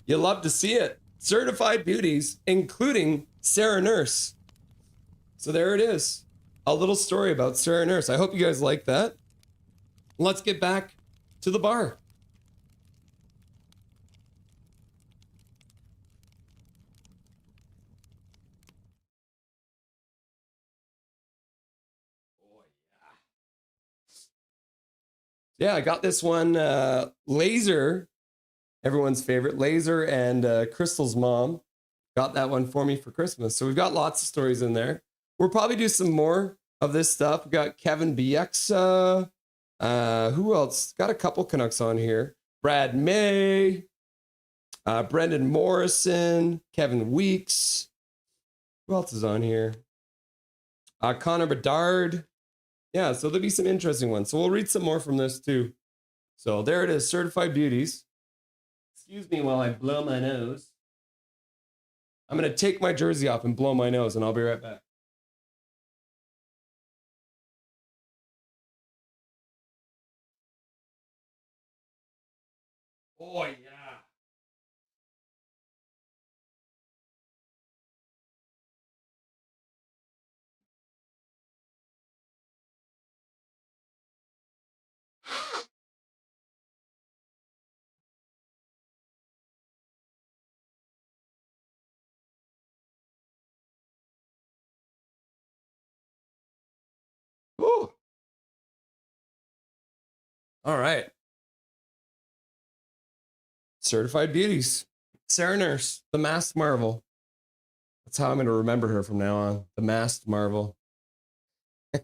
You love to see it. Certified Beauties, including Sarah Nurse. So there it is. A little story about Sarah Nurse. I hope you guys like that. Let's get back to the bar. Yeah, I got this one, Laser, everyone's favorite, Laser and Crystal's mom got that one for me for Christmas. So we've got lots of stories in there. We'll probably do some more of this stuff. We got Kevin Bieksa. Who else? Got a couple Canucks on here. Brad May, Brendan Morrison, Kevin Weeks. Who else is on here? Connor Bedard. Yeah, so there'll be some interesting ones. So we'll read some more from this too. So there it is, Certified Beauties. Excuse me while I blow my nose. I'm going to take my jersey off and blow my nose, and I'll be right back. Oh, yeah. Ooh. All right. Certified Beauties. Sarah Nurse, the Masked Marvel. That's how I'm going to remember her from now on. The Masked Marvel. Yeah.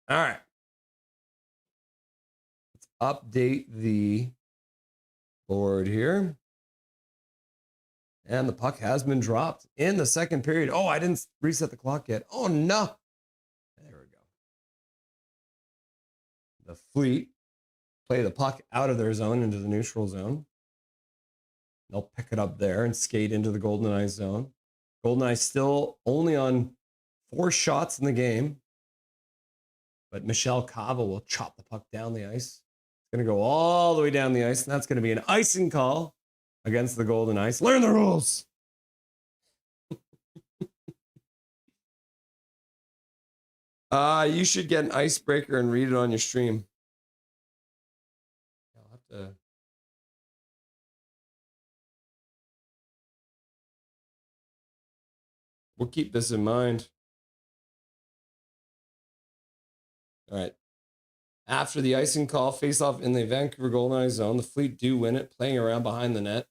All right. Let's update the board here. And the puck has been dropped in the second period. Oh, I didn't reset the clock yet. Oh, no. There we go. The Fleet play the puck out of their zone into the neutral zone. They'll pick it up there and skate into the Goldeneyes zone. Goldeneyes still only on 4 shots in the game. But Michelle Cava will chop the puck down the ice. It's going to go all the way down the ice, and that's going to be an icing call against the Goldeneyes. Learn the rules. You should get an icebreaker and read it on your stream. I'll have to. We'll keep this in mind. All right. After the icing call, face-off in the Vancouver Goldeneyes zone. The Fleet do win it, playing around behind the net.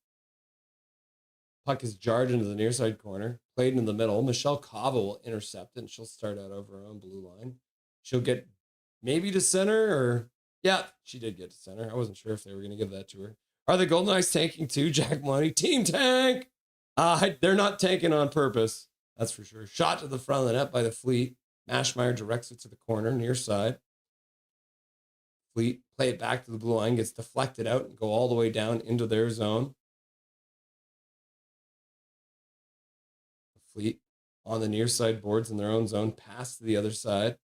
Puck is jarred into the near side corner, played into the middle. Michelle Cava will intercept it, and she'll start out over her own blue line. She'll get maybe to center, or yeah, she did get to center. I wasn't sure if they were going to give that to her. Are the Goldeneyes tanking too? Jack Maloney, team tank. They're not tanking on purpose. That's for sure. Shot to the front of the net by the Fleet. Mashmeyer directs it to the corner, near side. Fleet play it back to the blue line, gets deflected out and go all the way down into their zone. The Fleet on the near side boards in their own zone, pass to the other side.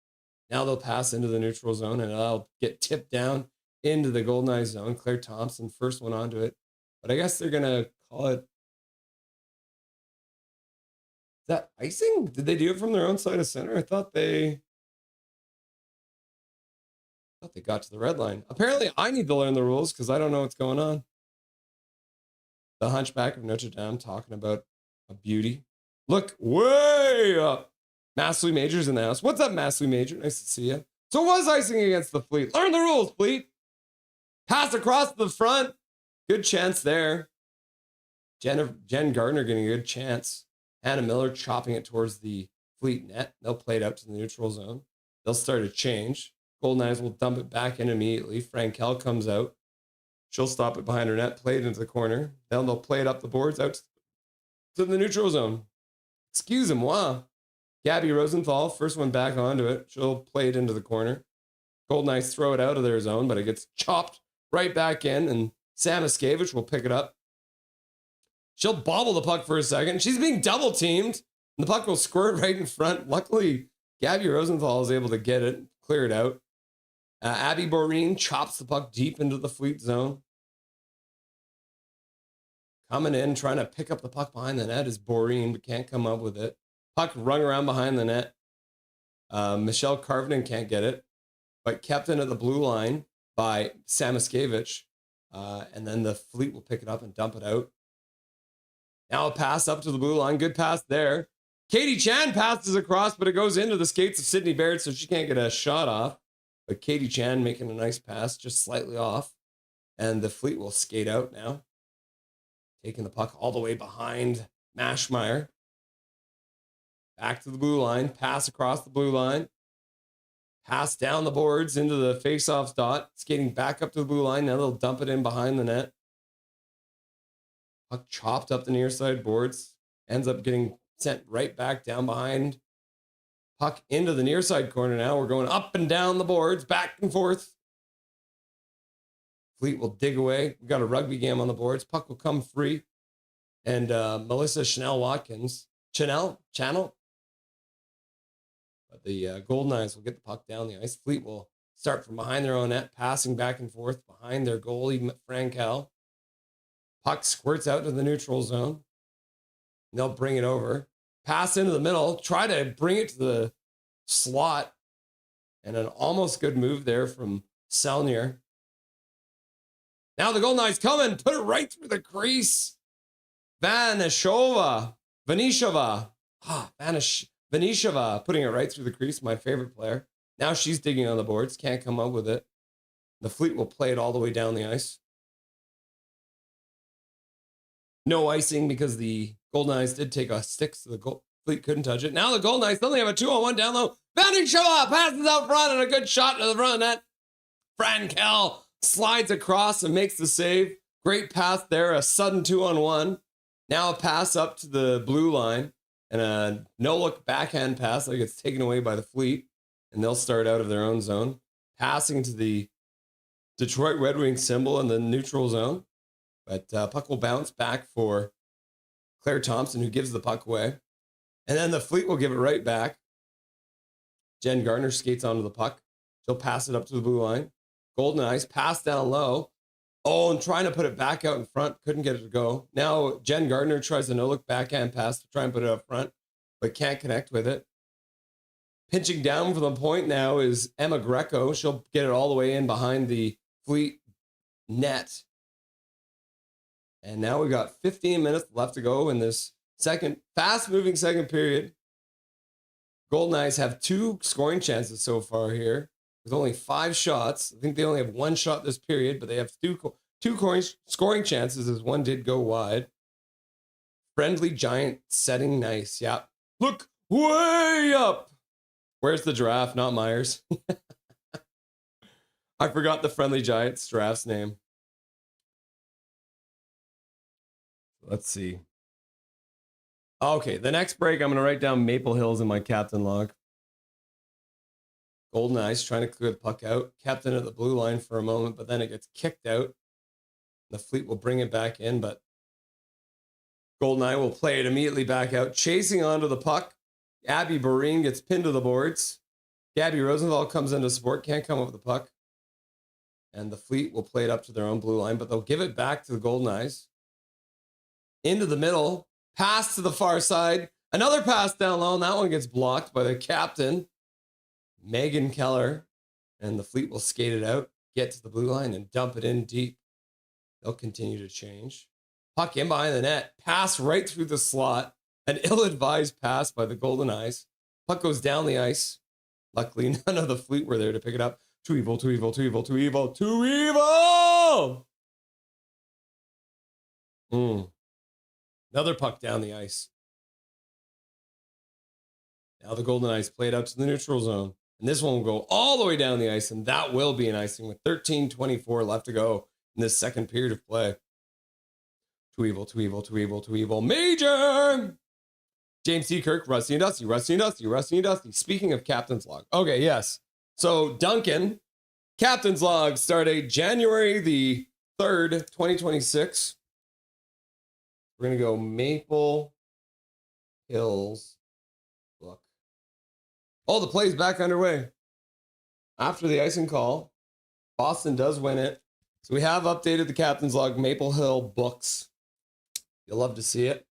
Now they'll pass into the neutral zone, and I'll get tipped down into the Goldeneyes zone. Claire Thompson, first one onto it. But I guess they're going to call it. Is that icing? Did they do it from their own side of center? I thought they got to the red line. Apparently, I need to learn the rules because I don't know what's going on. The Hunchback of Notre Dame talking about a beauty. Look way up. Massley Major's in the house. What's up, Massley Major? Nice to see you. So it was icing against the Fleet. Learn the rules, Fleet. Pass across to the front. Good chance there. Jen Gardner getting a good chance. Hannah Miller chopping it towards the Fleet net. They'll play it out to the neutral zone. They'll start a change. Goldeneyes will dump it back in immediately. Frankel comes out. She'll stop it behind her net, play it into the corner. Then they'll play it up the boards out to the neutral zone. Excuse-moi. Gabby Rosenthal, first one back onto it. She'll play it into the corner. Goldeneyes throw it out of their zone, but it gets chopped right back in, and Sam Iskevich will pick it up. She'll bobble the puck for a second. She's being double teamed, and the puck will squirt right in front. Luckily, Gabby Rosenthal is able to get it, clear it out. Abby Boreen chops the puck deep into the Fleet zone. Coming in, trying to pick up the puck behind the net is Boreen, but can't come up with it. Puck rung around behind the net. Michelle Carvinen can't get it, but kept in at the blue line by Sam Iskevich. And then the Fleet will pick it up and dump it out. Now a pass up to the blue line. Good pass there. Katie Chan passes across, but it goes into the skates of Sydney Baird, so she can't get a shot off. But Katie Chan making a nice pass, just slightly off. And the Fleet will skate out now. Taking the puck all the way behind Mashmeyer. Back to the blue line. Pass across the blue line. Pass down the boards into the face-off dot. Skating back up to the blue line. Now they'll dump it in behind the net. Puck chopped up the near side boards. Ends up getting sent right back down behind. Puck into the near side corner now. We're going up and down the boards, back and forth. Fleet will dig away. We've got a rugby game on the boards. Puck will come free. And Melissa Chanel-Watkins. Channel? But the Goldeneyes will get the puck down the ice. Fleet will start from behind their own net, passing back and forth behind their goalie, Frankel. Puck squirts out to the neutral zone. And they'll bring it over. Pass into the middle. Try to bring it to the slot. And an almost good move there from Selnier. Now the Goldeneyes come and put it right through the crease. Vanishova putting it right through the crease. My favorite player. Now she's digging on the boards. Can't come up with it. The Fleet will play it all the way down the ice. No icing because the Goldeneyes did take a stick, so the Fleet couldn't touch it. Now the Goldeneyes suddenly have a 2-on-1 down low. Vanishova passes out front and a good shot to the front of the net. Frankel slides across and makes the save. Great pass there, a sudden 2-on-1. Now a pass up to the blue line and a no-look backhand pass that gets taken away by the Fleet, and they'll start out of their own zone, passing to the Detroit Red Wings symbol in the neutral zone. But puck will bounce back for Claire Thompson, who gives the puck away. And then the Fleet will give it right back. Jen Gardner skates onto the puck. She'll pass it up to the blue line. Goldeneyes pass down low. Oh, and trying to put it back out in front. Couldn't get it to go. Now Jen Gardner tries a no-look backhand pass to try and put it up front, but can't connect with it. Pinching down from the point now is Emma Greco. She'll get it all the way in behind the Fleet net. And now we got 15 minutes left to go in this fast-moving second period. Goldeneyes have 2 scoring chances so far here. with only 5 shots. I think they only have 1 shot this period, but they have two scoring chances as one did go wide. Friendly Giant setting nice. Yeah. Look way up. Where's the giraffe? Not Myers. I forgot the Friendly Giant's giraffe's name. Let's see. Okay, the next break, I'm going to write down Maple Hills in my captain log. Goldeneyes trying to clear the puck out. Captain at the blue line for a moment, but then it gets kicked out. The Fleet will bring it back in, but Goldeneye will play it immediately back out, chasing onto the puck. Abby Barine gets pinned to the boards. Gabby Rosenthal comes into support, can't come up with the puck. And the Fleet will play it up to their own blue line, but they'll give it back to the Goldeneyes. Into the middle, pass to the far side. Another pass down low, and that one gets blocked by the captain, Megan Keller. And the Fleet will skate it out, get to the blue line, and dump it in deep. They'll continue to change. Puck in behind the net, pass right through the slot. An ill-advised pass by the Goldeneyes. Puck goes down the ice. Luckily, none of the Fleet were there to pick it up. Too evil, too evil, too evil, too evil, too evil! Another puck down the ice. Now the Goldeneyes play it out to the neutral zone. And this one will go all the way down the ice, and that will be an icing with 13:24 left to go in this second period of play. Too evil, too evil, too evil, too evil. Major! James D. Kirk, Rusty and Dusty, Rusty and Dusty, Rusty and Dusty. Speaking of captain's log. Okay, yes. So Duncan, captain's log, start date January the 3rd, 2026. We're going to go Maple Hills book. Oh, the play's back underway. After the icing call, Boston does win it. So we have updated the captain's log, Maple Hill books. You'll love to see it.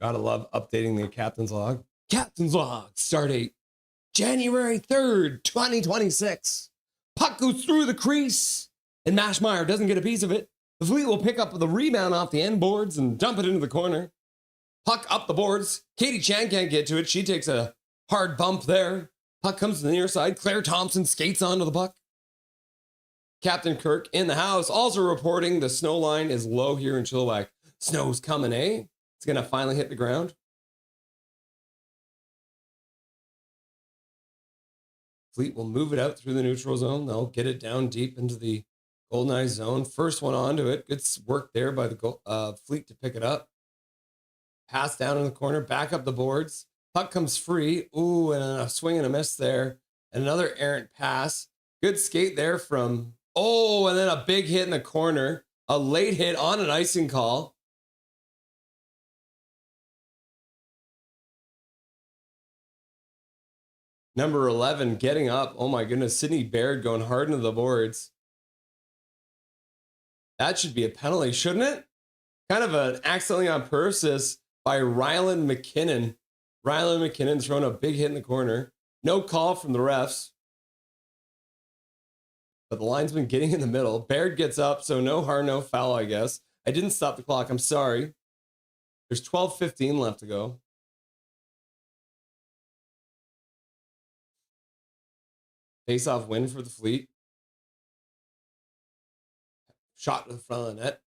Gotta love updating the captain's log. Captain's log, start date January 3rd, 2026. Puck goes through the crease, and Mashmeyer doesn't get a piece of it. The Fleet will pick up the rebound off the end boards and dump it into the corner. Puck up the boards. Katie Chan can't get to it. She takes a hard bump there. Puck comes to the near side. Claire Thompson skates onto the puck. Captain Kirk in the house also reporting the snow line is low here in Chilliwack. Snow's coming, eh? It's going to finally hit the ground. Fleet will move it out through the neutral zone. They'll get it down deep into the Goldeneye zone. First one onto it. Good work there by the Fleet to pick it up. Pass down in the corner. Back up the boards. Puck comes free. Ooh, and a swing and a miss there. And another errant pass. Good skate there from... Oh, and then a big hit in the corner. A late hit on an icing call. Number 11 getting up. Oh my goodness. Sydney Baird going hard into the boards. That should be a penalty, shouldn't it? Kind of an accidentally on purpose by Ryland McKinnon. Ryland McKinnon throwing a big hit in the corner. No call from the refs. But the linesman getting in the middle. Baird gets up, so no hard, no foul, I guess. I didn't stop the clock. I'm sorry. There's 12:15 left to go. Face-off win for the Fleet. Shot to the front of the net.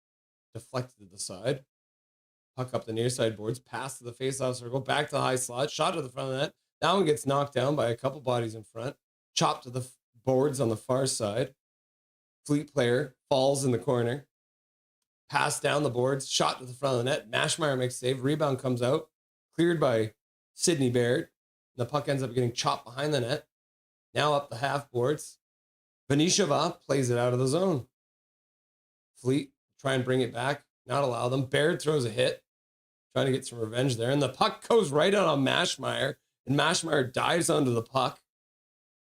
Deflected to the side. Puck up the near side boards. Pass to the face-off circle. Back to the high slot. Shot to the front of the net. That one gets knocked down by a couple bodies in front. Chopped to the boards on the far side. Fleet player falls in the corner. Pass down the boards. Shot to the front of the net. Mashmeyer makes save. Rebound comes out. Cleared by Sydney Baird. The puck ends up getting chopped behind the net. Now up the half boards. Venisheva plays it out of the zone. Fleet try and bring it back. Not allow them. Baird throws a hit. Trying to get some revenge there. And the puck goes right out on Mashmeyer. And Mashmeyer dives onto the puck.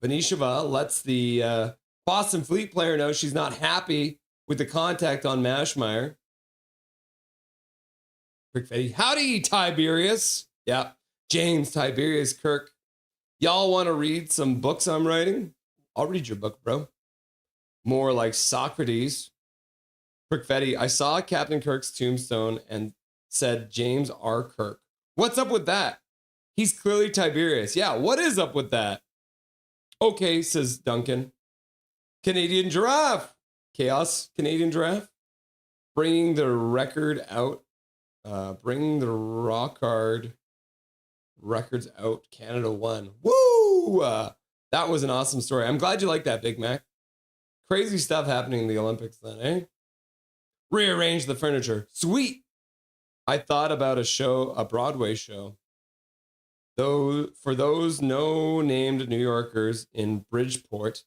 Venisheva lets the Boston Fleet player know she's not happy with the contact on Mashmeyer. Quick Fetty. Howdy, Tiberius. Yeah, James Tiberius Kirk. Y'all want to read some books I'm writing? I'll read your book, bro. More like Socrates. Quick Fetty. I saw Captain Kirk's tombstone and said James R. Kirk. What's up with that? He's clearly Tiberius. Yeah, what is up with that? Okay, says Duncan. Canadian Giraffe. Chaos, Canadian Giraffe. Bringing the record out. Bringing the rock hard records out. Canada won. Woo! That was an awesome story. I'm glad you like that, Big Mac. Crazy stuff happening in the Olympics then, eh? Rearrange the furniture. Sweet. I thought about a Broadway show. Though for those no named New Yorkers in Bridgeport,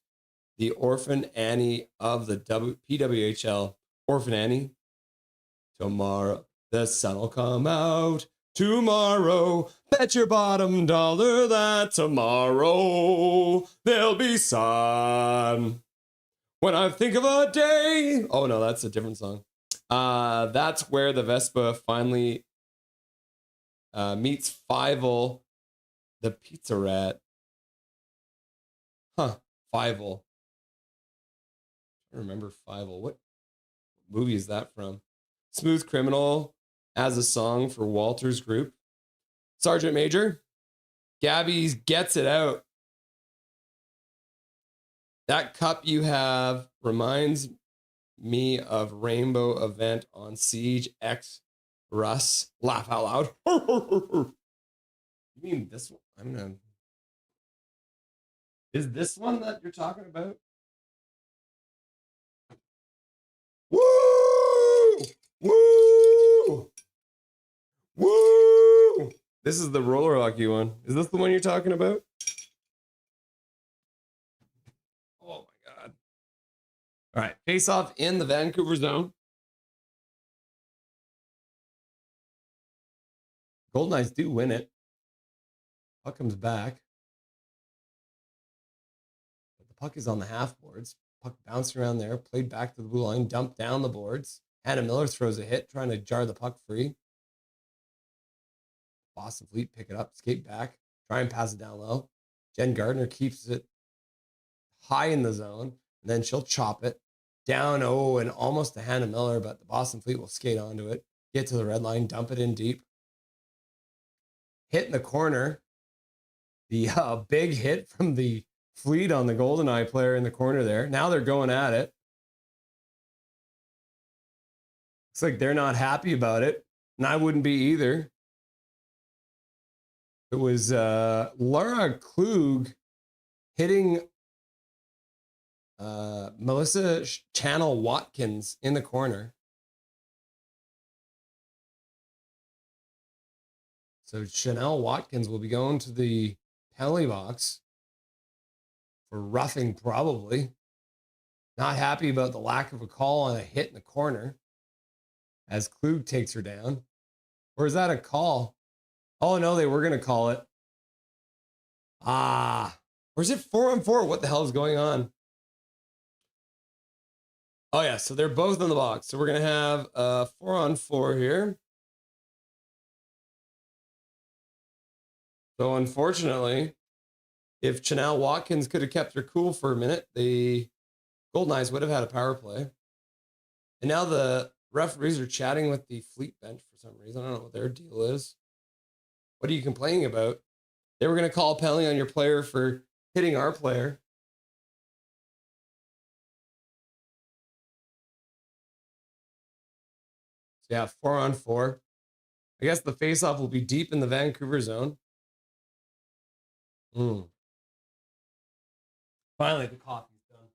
the Orphan Annie of the PWHL. Orphan Annie. Tomorrow, the sun will come out. Tomorrow, bet your bottom dollar that tomorrow there'll be sun. When I think of a day. Oh no, that's a different song. That's where the Vespa finally meets Fievel, the pizza rat. Huh, Fievel. I remember Fievel. What movie is that from? Smooth Criminal as a song for Walter's group. Sergeant Major, Gabby gets it out. That cup you have reminds me of Rainbow event on Siege X Russ. Laugh out loud. You mean this one? Is this one that you're talking about? Woo! Woo! Woo! This is the roller hockey one. Is this the one you're talking about? Oh my God. All right. Face off in the Vancouver zone. Goldeneyes do win it. Puck comes back. But the puck is on the half boards. Puck bounced around there, played back to the blue line, dumped down the boards. Hannah Miller throws a hit, trying to jar the puck free. Boston Fleet pick it up, skate back, try and pass it down low. Jen Gardner keeps it high in the zone, and then she'll chop it down, and almost to Hannah Miller, but the Boston Fleet will skate onto it, get to the red line, dump it in deep. Hit in the corner. The big hit from the Fleet on the Goldeneye player in the corner there. Now they're going at it. Looks like they're not happy about it, and I wouldn't be either. It was Laura Klug hitting Melissa Channel Watkins in the corner. So Chanel Watkins will be going to the penalty box for roughing, probably. Not happy about the lack of a call on a hit in the corner as Klug takes her down. Or is that a call? Oh, no, they were going to call it. Or is it 4-on-4? What the hell is going on? Oh, yeah, so they're both in the box. So we're going to have 4-on-4 here. So unfortunately, if Chanel Watkins could have kept her cool for a minute, the Goldeneyes would have had a power play. And now the referees are chatting with the Fleet bench for some reason. I don't know what their deal is. What are you complaining about? They were going to call a penalty on your player for hitting our player. So yeah, 4-on-4. I guess the faceoff will be deep in the Vancouver zone. Finally, the coffee's done.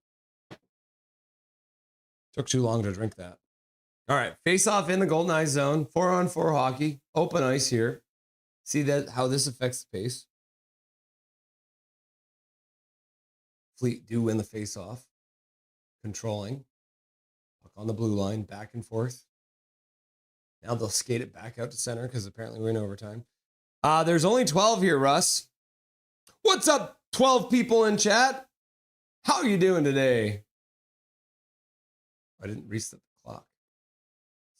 Took too long to drink that. All right, face off in the Goldeneyes zone. 4-on-4 hockey. Open ice here. See that how this affects the pace. Fleet do win the face off. Controlling. Puck on the blue line, back and forth. Now they'll skate it back out to center because apparently we're in overtime. There's only 12 here, Russ. What's up, 12 people in chat? How are you doing today? I didn't reset the clock.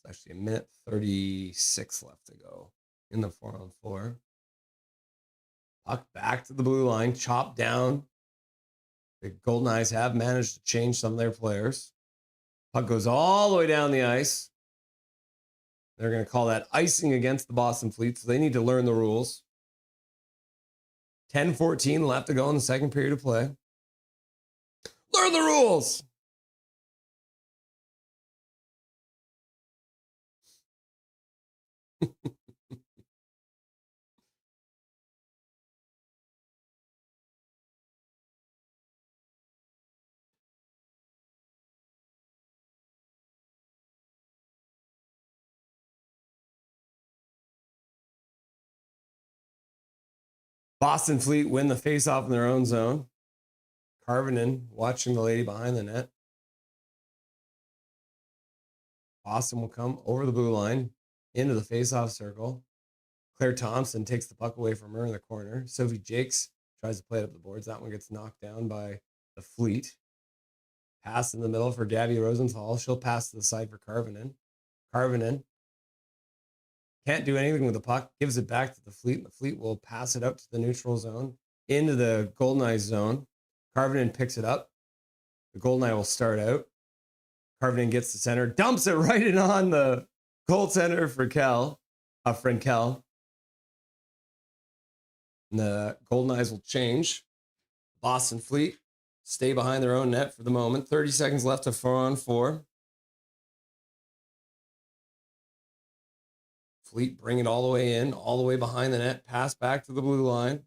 It's actually 1:36 left to go in the 4-on-4. Puck back to the blue line, chopped down. The Goldeneyes have managed to change some of their players. Puck goes all the way down the ice. They're going to call that icing against the Boston Fleet, so they need to learn the rules. 10:14 left to go in the second period of play. Learn the rules. Boston Fleet win the faceoff in their own zone. Carvinen watching the lady behind the net. Boston will come over the blue line into the faceoff circle. Claire Thompson takes the puck away from her in the corner. Sophie Jakes tries to play it up the boards. That one gets knocked down by the Fleet. Pass in the middle for Gabby Rosenthal. She'll pass to the side for Carvinen. Carvinen can't do anything with the puck. Gives it back to the Fleet. And the Fleet will pass it out to the neutral zone into the Goldeneyes zone. Carvinen picks it up. The Goldeneye will start out. Carvinen gets the center, dumps it right in on the goaltender for Frenkel. And the Goldeneyes will change. Boston Fleet stay behind their own net for the moment. 30 seconds left of 4-on-4. Fleet bring it all the way in, all the way behind the net, pass back to the blue line.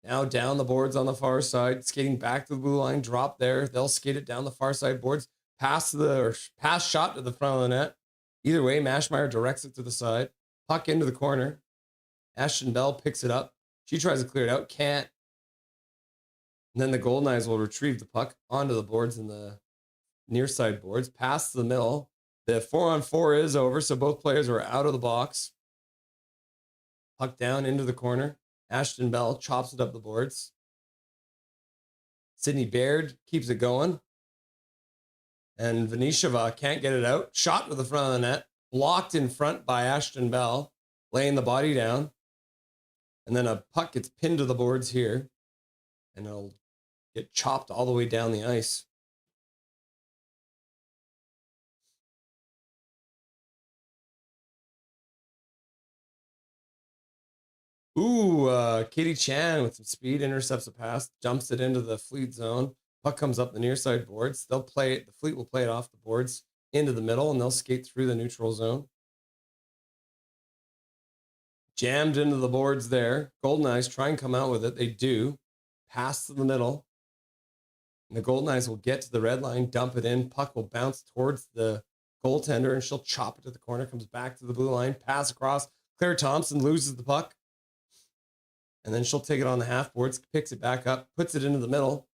Now down the boards on the far side, skating back to the blue line, drop there. They'll skate it down the far side boards, pass shot to the front of the net. Either way, Mashmeyer directs it to the side. Puck into the corner. Ashton Bell picks it up. She tries to clear it out, can't. And then the Goldeneyes will retrieve the puck onto the boards in the near side boards, pass to the middle. The 4-on-4 is over, so both players are out of the box. Puck down into the corner. Ashton Bell chops it up the boards. Sydney Baird keeps it going. And Venisheva can't get it out. Shot to the front of the net. Blocked in front by Ashton Bell, laying the body down. And then a puck gets pinned to the boards here. And it'll get chopped all the way down the ice. Ooh, Katie Chan with some speed intercepts a pass, jumps it into the Fleet zone. Puck comes up the near side boards. They'll play it. The Fleet will play it off the boards into the middle, and they'll skate through the neutral zone. Jammed into the boards there. Goldeneyes try and come out with it. They do. Pass to the middle. And the Goldeneyes will get to the red line, dump it in. Puck will bounce towards the goaltender, and she'll chop it to the corner, comes back to the blue line, pass across. Claire Thompson loses the puck. And then she'll take it on the half boards, picks it back up, puts it into the middle.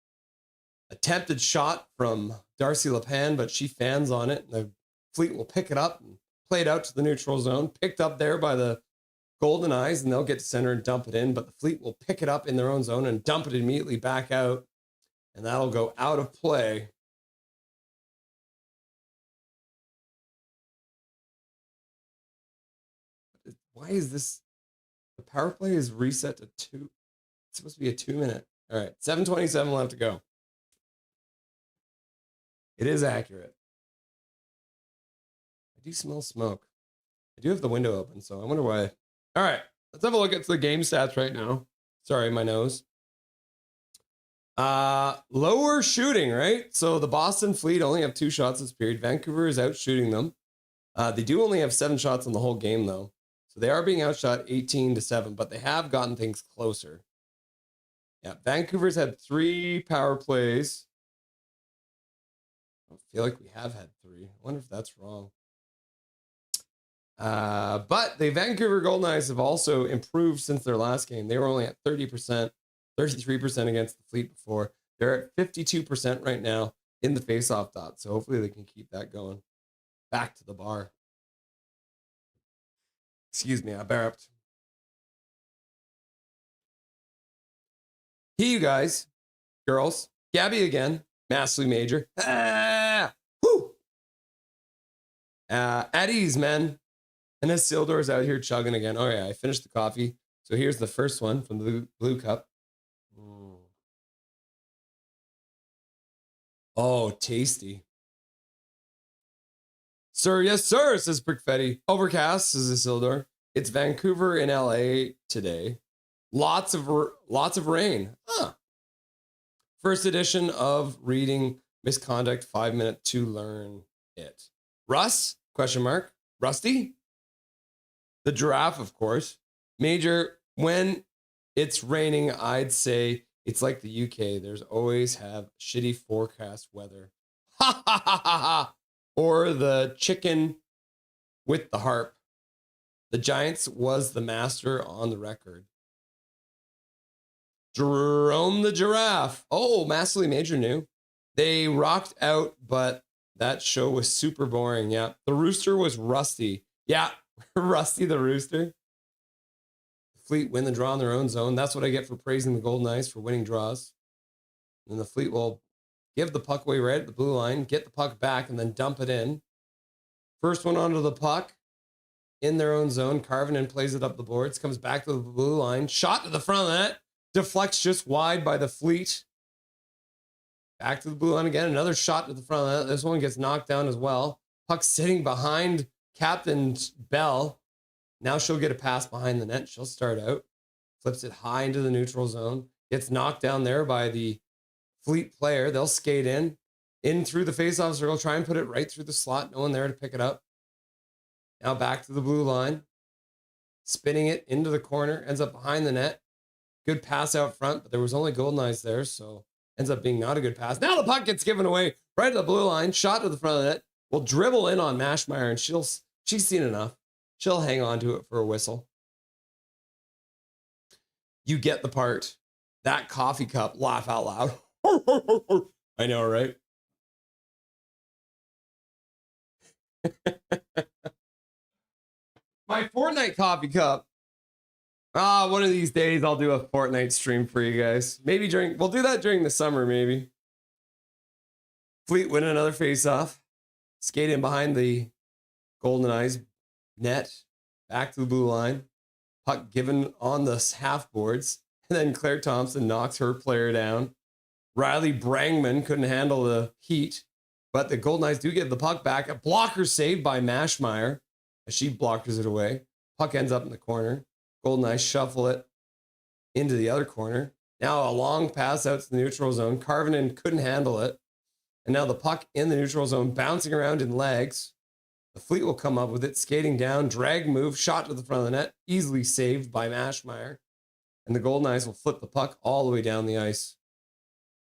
Attempted shot from Darcy LePan, but she fans on it. And the Fleet will pick it up and play it out to the neutral zone. Picked up there by the Goldeneyes, and they'll get to center and dump it in. But the Fleet will pick it up in their own zone and dump it immediately back out. And that'll go out of play. Why is this? The power play is reset to 2. It's supposed to be a 2-minute. All right, 7:27 left to go. It is accurate. I do smell smoke. I do have the window open, so I wonder why. All right, let's have a look at the game stats right now. Sorry, my nose. Lower shooting, right? So the Boston Fleet only have 2 shots this period. Vancouver is out shooting them. They do only have 7 shots in the whole game, though. So they are being outshot 18-7, but they have gotten things closer. Yeah, Vancouver's had 3 power plays. I feel like we have had 3. I wonder if that's wrong. But the Vancouver Goldeneyes have also improved since their last game. They were only at 30%, 33% against the Fleet before. They're at 52% right now in the faceoff dot. So hopefully they can keep that going. Back to the bar. Excuse me, I burped. Hey, you guys, girls, Gabby again, massively major. Whoo! At ease, men. And as Sildor's out here chugging again. Oh yeah, I finished the coffee. So here's the first one from the blue cup. Oh, tasty. Sir, yes, sir, says Brickfetti. Overcast, says Isildur. It's Vancouver in LA today. Lots of rain. Huh. First edition of Reading Misconduct, 5 minute to learn it. Russ? Question mark. Rusty? The giraffe, of course. Major, when it's raining, I'd say it's like the UK. There's always have shitty forecast weather. Ha ha ha ha ha. Or the chicken with the harp. The Giants was the master on the record. Jerome the giraffe. Oh, Massily Major knew. They rocked out, but that show was super boring. Yeah. The rooster was Rusty. Yeah. Rusty the rooster. Fleet win the draw in their own zone. That's what I get for praising the Goldeneyes for winning draws. And the Fleet will give the puck away right at the blue line, get the puck back, and then dump it in. First one onto the puck in their own zone. Carvinen plays it up the boards, comes back to the blue line, shot to the front of the net, deflects just wide by the Fleet. Back to the blue line again, another shot to the front of the net. This one gets knocked down as well. Puck sitting behind Captain Bell. Now she'll get a pass behind the net. She'll start out, flips it high into the neutral zone, gets knocked down there by the Fleet player. They'll skate in through the faceoff circle, try and put it right through the slot. No one there to pick it up. Now back to the blue line, spinning it into the corner, ends up behind the net. Good pass out front, but there was only Goldeneyes there, so ends up being not a good pass. Now the puck gets given away right to the blue line, shot to the front of the net. Will dribble in on Mashmeyer, and she's seen enough. She'll hang on to it for a whistle. You get the part. That coffee cup, laugh out loud. I know, right? My Fortnite coffee cup. One of these days I'll do a Fortnite stream for you guys. Maybe we'll do that during the summer, maybe. Fleet win another face-off. Skate in behind the Goldeneyes net, back to the blue line. Puck given on the half boards. And then Claire Thompson knocks her player down. Riley Brangman couldn't handle the heat, but the Goldeneyes do get the puck back. A blocker saved by Mashmeyer as she blockers it away. Puck ends up in the corner. Goldeneyes shuffle it into the other corner. Now a long pass out to the neutral zone. Carvinen couldn't handle it. And now the puck in the neutral zone, bouncing around in legs. The Fleet will come up with it, skating down, drag move, shot to the front of the net, easily saved by Mashmeyer. And the Goldeneyes will flip the puck all the way down the ice.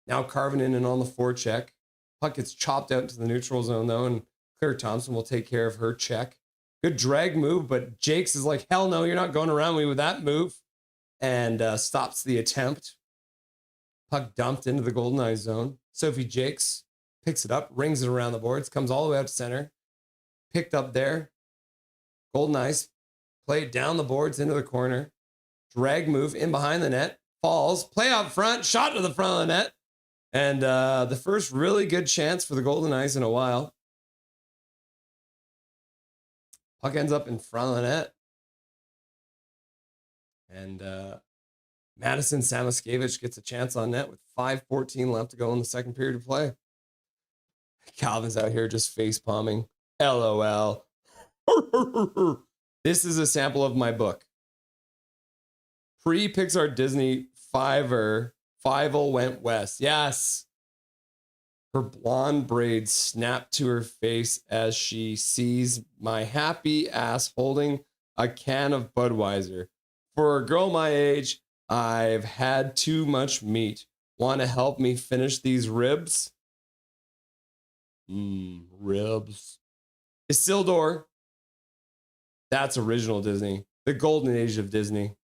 Now Carvinen in on the forecheck. Puck gets chopped out to the neutral zone, though, and Claire Thompson will take care of her check. Good drag move, but Jakes is like, hell no, you're not going around me with that move. And stops the attempt. Puck dumped into the Goldeneyes zone. Sophie Jakes picks it up, rings it around the boards, comes all the way out to center. Picked up there. Goldeneyes play it down the boards into the corner. Drag move in behind the net. Falls. Play out front. Shot to the front of the net. And the first really good chance for the Goldeneyes in a while. Puck ends up in front of the net. And Madison Samoskevich gets a chance on net with 5:14 left to go in the second period of play. Calvin's out here just face palming. LOL. This is a sample of my book. Pre-Pixar Disney Fivel went west. Yes. Her blonde braids snap to her face as she sees my happy ass holding a can of Budweiser. For a girl my age, I've had too much meat. Want to help me finish these ribs? Ribs. Isildur. That's original Disney. The golden age of Disney.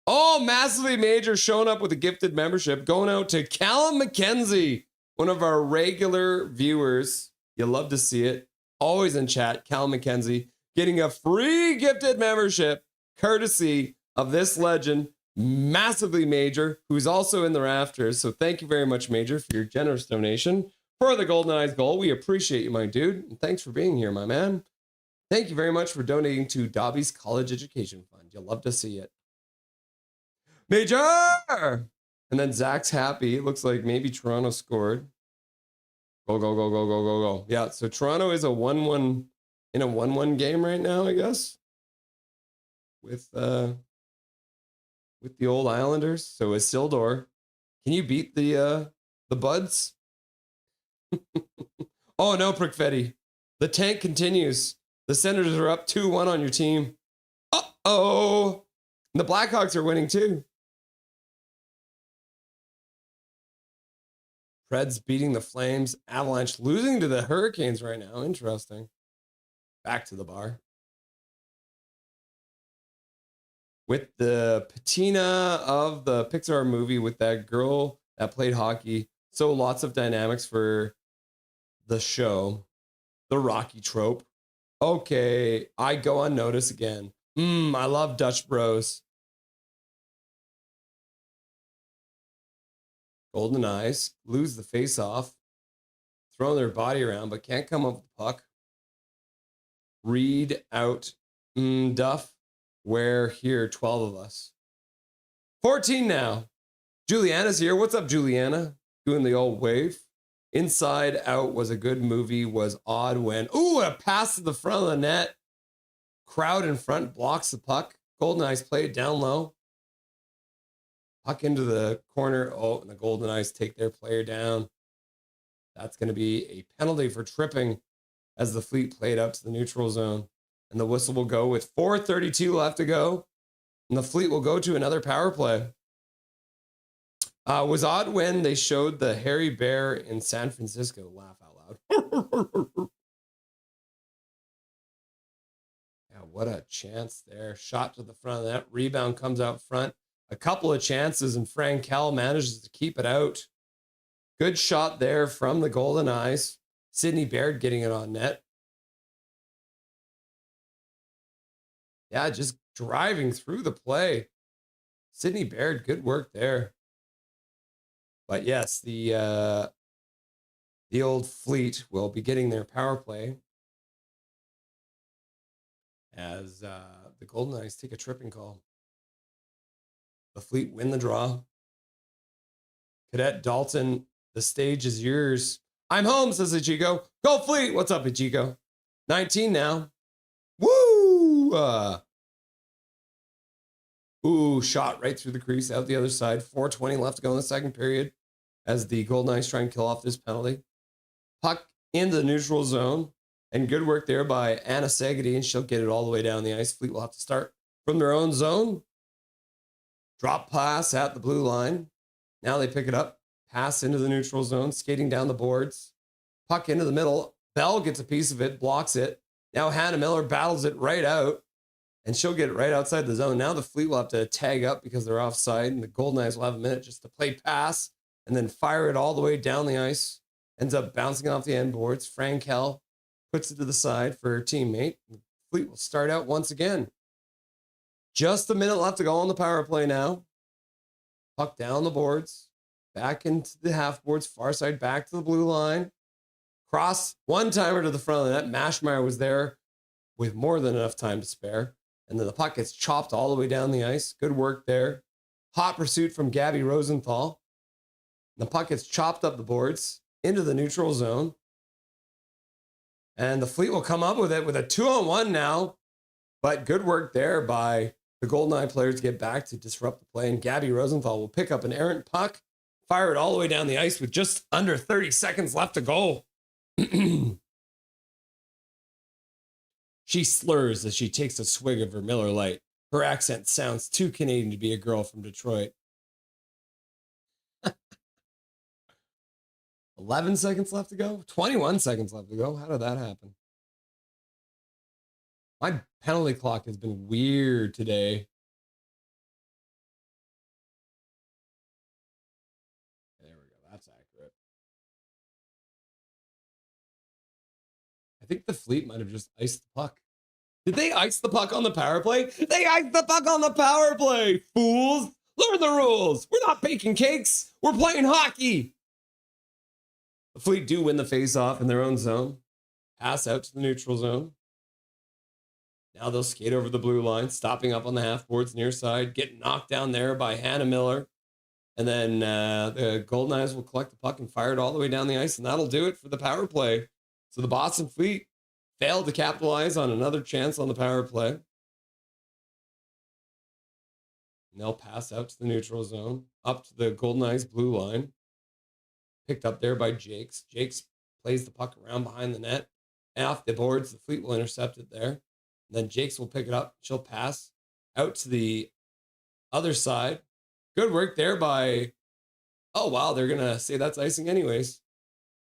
Oh, massively major showing up with a gifted membership. Going out to Callum McKenzie, one of our regular viewers. You love to see it. Always in chat. Callum McKenzie getting a free gifted membership courtesy of this legend, massively major, who's also in the rafters. So thank you very much, Major, for your generous donation for the Goldeneyes goal. We appreciate you, my dude. And thanks for being here, my man. Thank you very much for donating to Dobby's College Education Fund. You'll love to see it. Major! And then Zach's happy. It looks like maybe Toronto scored. Go, go, go, go, go, go, go. Yeah, so Toronto is a 1-1 in a 1-1 game right now, I guess. With the old Islanders. So Isildur Can you beat the Buds? Oh no, Prickfetti. The tank continues. The Senators are up 2-1 on your team. Uh-oh. And the Blackhawks are winning too. Preds beating the Flames. Avalanche losing to the Hurricanes right now. Interesting. Back to the bar. With the patina of the Pixar movie with that girl that played hockey. So lots of dynamics for the show. The Rocky trope. Okay, I go unnoticed again. I love Dutch Bros. Goldeneyes lose the face-off. Throwing their body around, but can't come up with the puck. Read out Duff. We're here, 12 of us. 14 now. Juliana's here. What's up, Juliana? Doing the old wave. Inside Out was a good movie. Was odd when... Ooh, a pass to the front of the net. Crowd in front blocks the puck. Goldeneyes play it down low. Puck into the corner. Oh, and the Goldeneyes take their player down. That's going to be a penalty for tripping as the Fleet played up to the neutral zone. And the whistle will go with 4:32 left to go. And the Fleet will go to another power play. Was odd when they showed the hairy bear in San Francisco. Laugh out loud. Yeah, what a chance there. Shot to the front of that. Rebound comes out front. A couple of chances, and Frankel manages to keep it out. Good shot there from the Goldeneyes. Sidney Baird getting it on net. Yeah, just driving through the play. Sidney Baird, good work there. But yes, the old Fleet will be getting their power play as the Goldeneyes take a tripping call. The Fleet win the draw. Cadet Dalton, the stage is yours. I'm home, says Ichigo. Go Fleet! What's up, Ichigo? 19 now. Woo! Ooh, shot right through the crease, out the other side. 4:20 left to go in the second period as the Goldeneyes try and kill off this penalty. Puck into the neutral zone, and good work there by Anna Sagady, and she'll get it all the way down the ice. Fleet will have to start from their own zone. Drop pass at the blue line. Now they pick it up. Pass into the neutral zone, skating down the boards. Puck into the middle. Bell gets a piece of it, blocks it. Now Hannah Miller battles it right out, and she'll get it right outside the zone. Now the Fleet will have to tag up because they're offside, and the Goldeneyes will have a minute just to play pass and then fire it all the way down the ice. Ends up bouncing off the end boards. Frankel puts it to the side for her teammate. The Fleet will start out once again. Just a minute left to go on the power play now. Puck down the boards. Back into the half boards. Far side back to the blue line. Cross one-timer to the front of the net. Mashmeyer was there with more than enough time to spare. And then the puck gets chopped all the way down the ice. Good work there. Hot pursuit from Gabby Rosenthal. The puck gets chopped up the boards into the neutral zone. And the Fleet will come up with it with a 2-on-1 now. But good work there by the Goldeneye players to get back to disrupt the play. And Gabby Rosenthal will pick up an errant puck, fire it all the way down the ice with just under 30 seconds left to go. She slurs as she takes a swig of her Miller Lite. Her accent sounds too Canadian to be a girl from Detroit. 11 seconds left to go? 21 seconds left to go? How did that happen? My penalty clock has been weird today. There we go. That's accurate. I think the Fleet might have just iced the puck. Did they ice the puck on the power play? They iced the puck on the power play, fools! Learn the rules! We're not baking cakes! We're playing hockey! The Fleet do win the face-off in their own zone. Pass out to the neutral zone. Now they'll skate over the blue line, stopping up on the half boards near side, get knocked down there by Hannah Miller. And then the Goldeneyes will collect the puck and fire it all the way down the ice, and that'll do it for the power play. So the Boston Fleet failed to capitalize on another chance on the power play. And they'll pass out to the neutral zone, up to the Goldeneyes blue line. Picked up there by Jakes. Jakes plays the puck around behind the net. And off the boards, the Fleet will intercept it there. And then Jakes will pick it up. She'll pass out to the other side. Good work there by... Oh, wow, they're going to say that's icing anyways.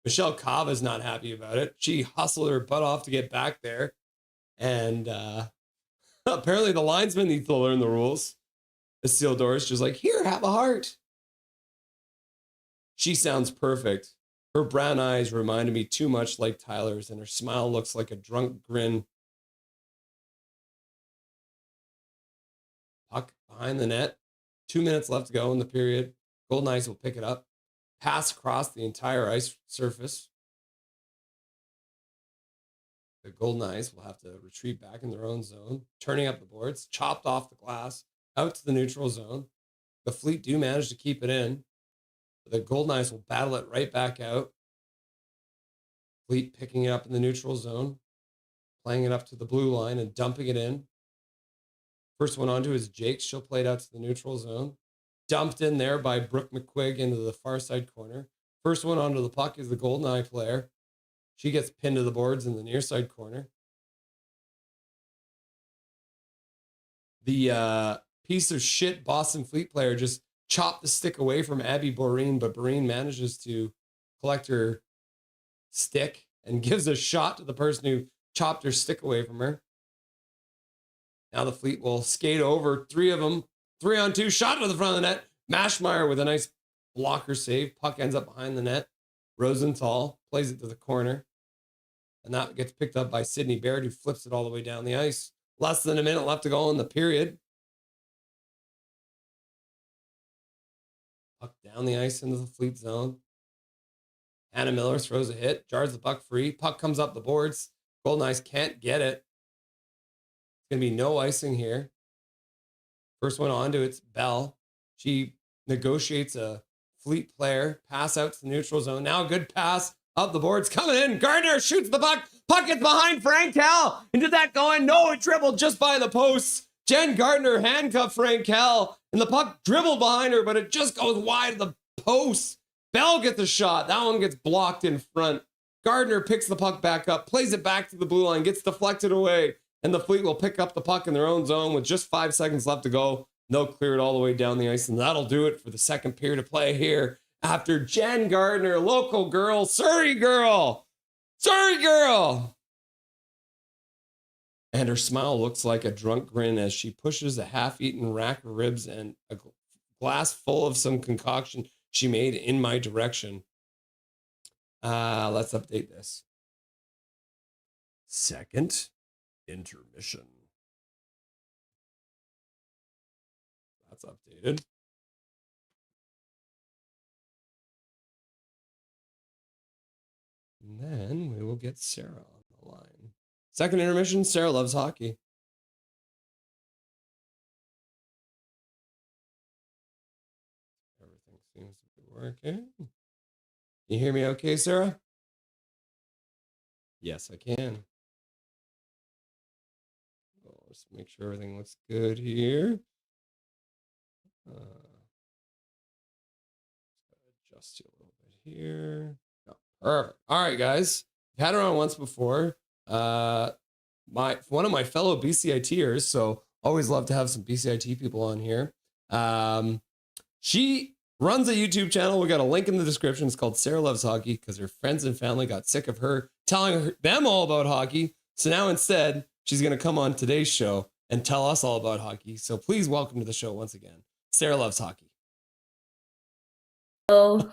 Michelle Cava's not happy about it. She hustled her butt off to get back there. And apparently the linesman needs to learn the rules. Isildore's just like, here, have a heart. She sounds perfect. Her brown eyes reminded me too much like Tyler's, and her smile looks like a drunk grin. Puck behind the net. 2 minutes left to go in the period. Goldeneyes will pick it up. Pass across the entire ice surface. The Goldeneyes will have to retreat back in their own zone. Turning up the boards. Chopped off the glass. Out to the neutral zone. The Fleet do manage to keep it in. The Goldeneyes will battle it right back out. Fleet picking it up in the neutral zone. Playing it up to the blue line and dumping it in. First one onto is Jakes. She'll play it out to the neutral zone. Dumped in there by Brooke McQuigg into the far side corner. First one onto the puck is the Goldeneye player. She gets pinned to the boards in the near side corner. The piece of shit Boston Fleet player just chopped the stick away from Abby Boreen, but Boreen manages to collect her stick and gives a shot to the person who chopped her stick away from her. Now the Fleet will skate over. Three of them. 3-on-2. Shot to the front of the net. Mashmeyer with a nice blocker save. Puck ends up behind the net. Rosenthal plays it to the corner. And that gets picked up by Sydney Baird, who flips it all the way down the ice. Less than a minute left to go in the period. Puck down the ice into the Fleet zone. Hannah Miller throws a hit. Jars the puck free. Puck comes up the boards. Goldeneyes can't get it. It's going to be no icing here. First one onto it's Bell. She negotiates a Fleet player. Pass out to the neutral zone. Now a good pass up the boards. Coming in. Gardner shoots the puck. Puck gets behind Frankel. And did that go in? No, it dribbled just by the posts. Jen Gardner handcuffed Frankel. And the puck dribbled behind her, but it just goes wide of the post. Bell gets a shot. That one gets blocked in front. Gardner picks the puck back up, plays it back to the blue line, gets deflected away. And the Fleet will pick up the puck in their own zone with just 5 seconds left to go. They'll clear it all the way down the ice, and that'll do it for the second period of play here. After Jen Gardner, local girl, Surrey girl. And her smile looks like a drunk grin as she pushes a half-eaten rack of ribs and a glass full of some concoction she made in my direction. Let's update this. Second intermission. That's updated. And then we will get Sarah on the line. Second intermission, Sarah loves hockey. Everything seems to be working. You hear me okay, Sarah? Yes, I can. Let's make sure everything looks good here. Adjust you a little bit here. Oh, perfect. All right, guys. I've had her on once before. One of my fellow BCITers, so always love to have some BCIT people on here. She runs a YouTube channel. We got a link in the description. It's called Sarah Loves Hockey because her friends and family got sick of her telling them all about hockey. So now instead, she's going to come on today's show and tell us all about hockey. So please welcome to the show once again, Sarah Loves Hockey. Hello.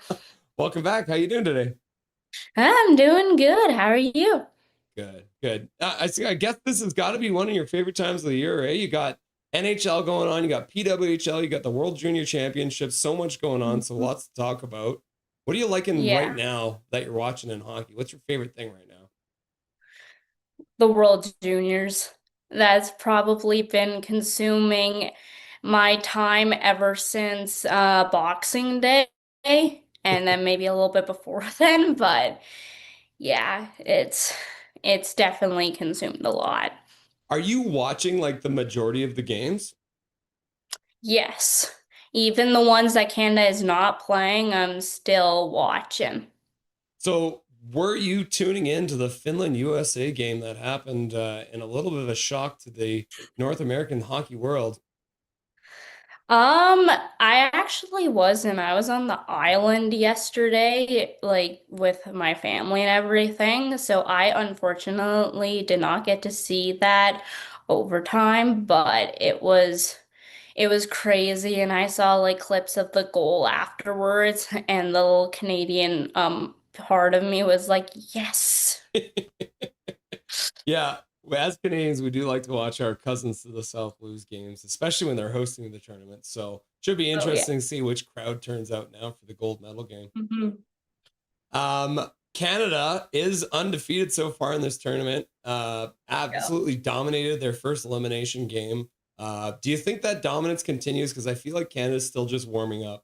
Welcome back. How you doing today? I'm doing good. How are you? Good. I guess this has got to be one of your favorite times of the year, eh? You got NHL going on. You got PWHL. You got the World Junior Championships. So much going on. So lots to talk about. What are you liking right now that you're watching in hockey? What's your favorite thing right now? The World Juniors. That's probably been consuming my time ever since Boxing Day, and then maybe a little bit before then. But yeah, it's definitely consumed a lot. Are you watching like the majority of the games? Yes. Even the ones that Canada is not playing, I'm still watching. So, were you tuning in to the Finland USA game that happened in a little bit of a shock to the North American hockey world? I actually wasn't. I was on the island yesterday, like with my family and everything. So I unfortunately did not get to see that overtime, but it was crazy, and I saw like clips of the goal afterwards, and the little Canadian part of me was like, yes. Yeah, as Canadians, we do like to watch our cousins to the South lose games, especially when they're hosting the tournament. So should be Oh, yeah. interesting to see which crowd turns out now for the gold medal game. Canada is undefeated so far in this tournament. Absolutely dominated their first elimination game. Do you think that dominance continues? Because I feel like Canada's still just warming up.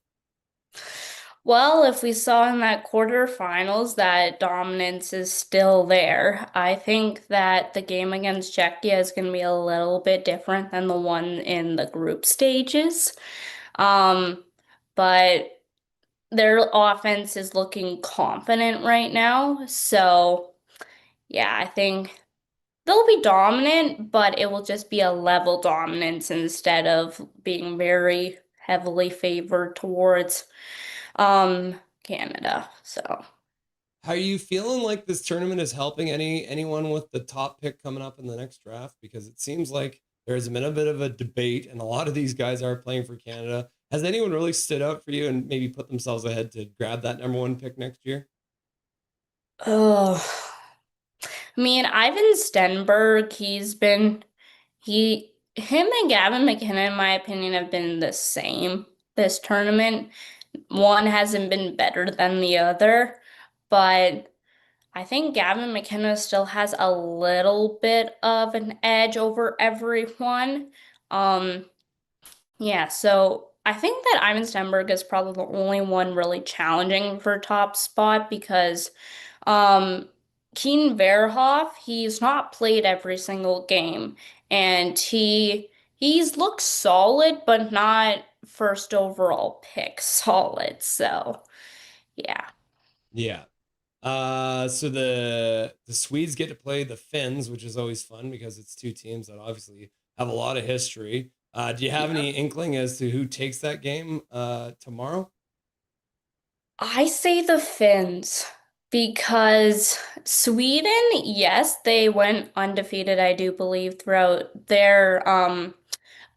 Well, if we saw in that quarterfinals that dominance is still there, I think that the game against Czechia is going to be a little bit different than the one in the group stages. But their offense is looking confident right now. So, yeah, I think they'll be dominant, but it will just be a level dominance instead of being very heavily favored towards Canada. So, How are you feeling like this tournament is helping anyone with the top pick coming up in the next draft? Because it seems like there's been a bit of a debate, and a lot of these guys are playing for Canada. Has anyone really stood out for you and maybe put themselves ahead to grab that number one pick next year? oh, I mean, Ivan Stenberg, him and Gavin McKenna, in my opinion, have been the same this tournament. One hasn't been better than the other, but I think Gavin McKenna still has a little bit of an edge over everyone. Yeah, so I think that Ivan Stenberg is probably the only one really challenging for top spot because um Keen Verhoff, he's not played every single game, and he's looked solid but not first overall pick solid. So, yeah. Yeah. So the Swedes get to play the Finns, which is always fun because it's two teams that obviously have a lot of history. Do you have any inkling as to who takes that game tomorrow? I say the Finns because Sweden, yes, they went undefeated, I do believe, throughout their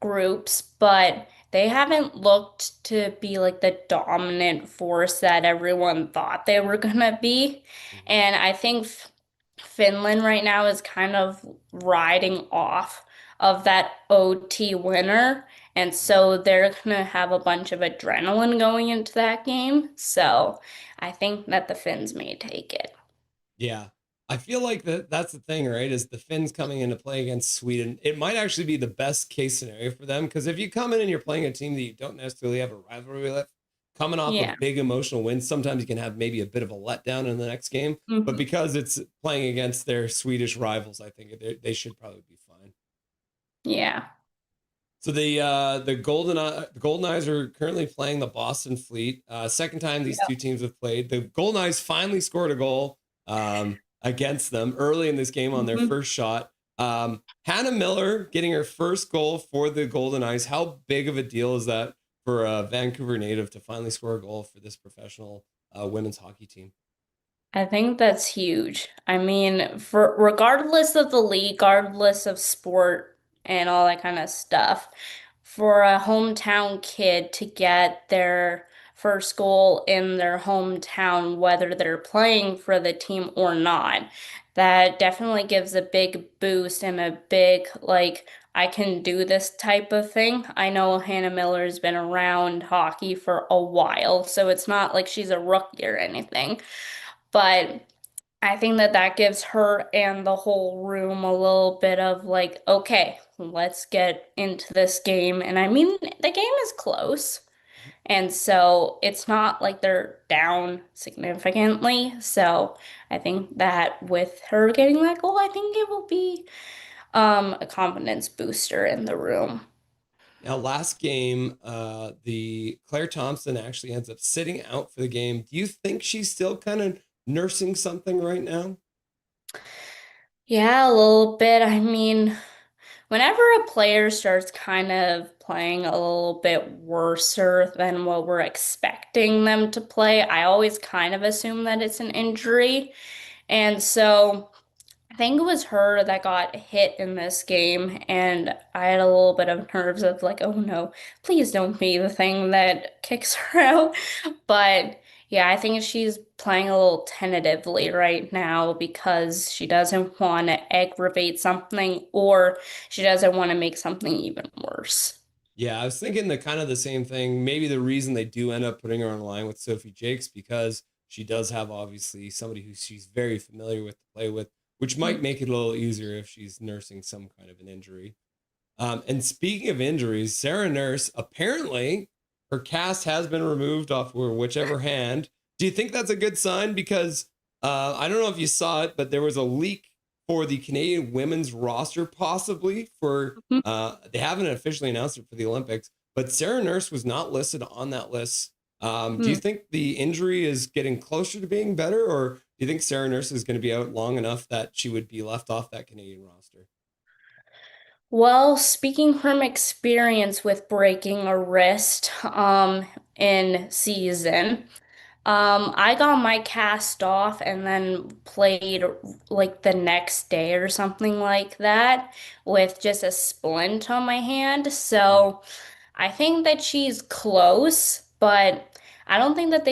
groups, but they haven't looked to be like the dominant force that everyone thought they were gonna be. And I think Finland right now is kind of riding off of that OT winner. And so they're gonna have a bunch of adrenaline going into that game. So I think that the Finns may take it. Yeah. I feel like that's the thing, right? Is the Finns coming into play against Sweden. It might actually be the best case scenario for them because if you come in and you're playing a team that you don't necessarily have a rivalry with, coming off Yeah. of big emotional wins, sometimes you can have maybe a bit of a letdown in the next game. But because it's playing against their Swedish rivals, I think they should probably be fine. Yeah. So the Goldeneyes are currently playing the Boston Fleet. Second time these two teams have played. The Goldeneyes finally scored a goal against them early in this game on their first shot. Hannah Miller getting her first goal for the Goldeneyes. How big of a deal is that for a Vancouver native to finally score a goal for this professional women's hockey team? I think that's huge. I mean, for regardless of the league, regardless of sport and all that kind of stuff, for a hometown kid to get their first goal in their hometown, whether they're playing for the team or not, that definitely gives a big boost and a big, like, I can do this type of thing. I know Hannah Miller's been around hockey for a while, so it's not like she's a rookie or anything. But I think that that gives her and the whole room a little bit of like, okay, let's get into this game. And I mean, the game is close. And so it's not like they're down significantly. So I think that with her getting that goal, I think it will be a confidence booster in the room. Now, last game, the Claire Thompson actually ends up sitting out for the game. Do you think she's still kind of nursing something right now? Yeah, a little bit. I mean, whenever a player starts kind of playing a little bit worser than what we're expecting them to play, I always kind of assume that it's an injury. And so I think it was her that got hit in this game, and I had a little bit of nerves of like, oh no, please don't be the thing that kicks her out. But yeah, I think she's playing a little tentatively right now because she doesn't want to aggravate something or she doesn't want to make something even worse. Yeah, I was thinking the kind of the same thing. Maybe the reason they do end up putting her on a line with Sophie Jakes because she does have obviously somebody who she's very familiar with to play with, which might make it a little easier if she's nursing some kind of an injury. And speaking of injuries, Sarah Nurse, apparently her cast has been removed off her whichever hand. Do you think that's a good sign? Because I don't know if you saw it, but there was a leak for the Canadian women's roster, possibly for they haven't officially announced it for the Olympics, but Sarah Nurse was not listed on that list. Do you think the injury is getting closer to being better, or do you think Sarah Nurse is going to be out long enough that she would be left off that Canadian roster? Well, speaking from experience with breaking a wrist in season, I got my cast off and then played like the next day or something like that with just a splint on my hand. So I think that she's close, but I don't think that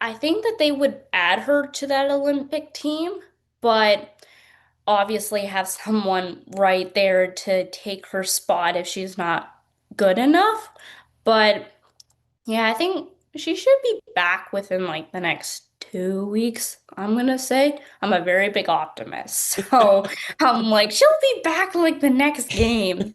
I think that they would add her to that Olympic team, but obviously have someone right there to take her spot if she's not good enough. But yeah, I think she should be back within like the next 2 weeks, I'm gonna say. I'm a very big optimist. So I'm like, she'll be back like the next game.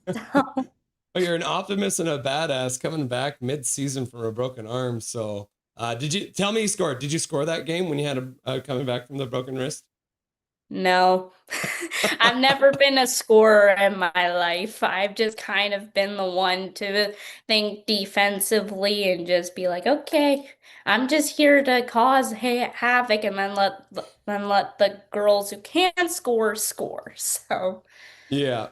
Oh, you're an optimist and a badass coming back mid-season from a broken arm. So, did you tell me you scored? Did you score that game when you had a coming back from the broken wrist? No, I've never been a scorer in my life. I've just kind of been the one to think defensively and just be like, okay, I'm just here to cause havoc and then let the girls who can score score. So, Yeah.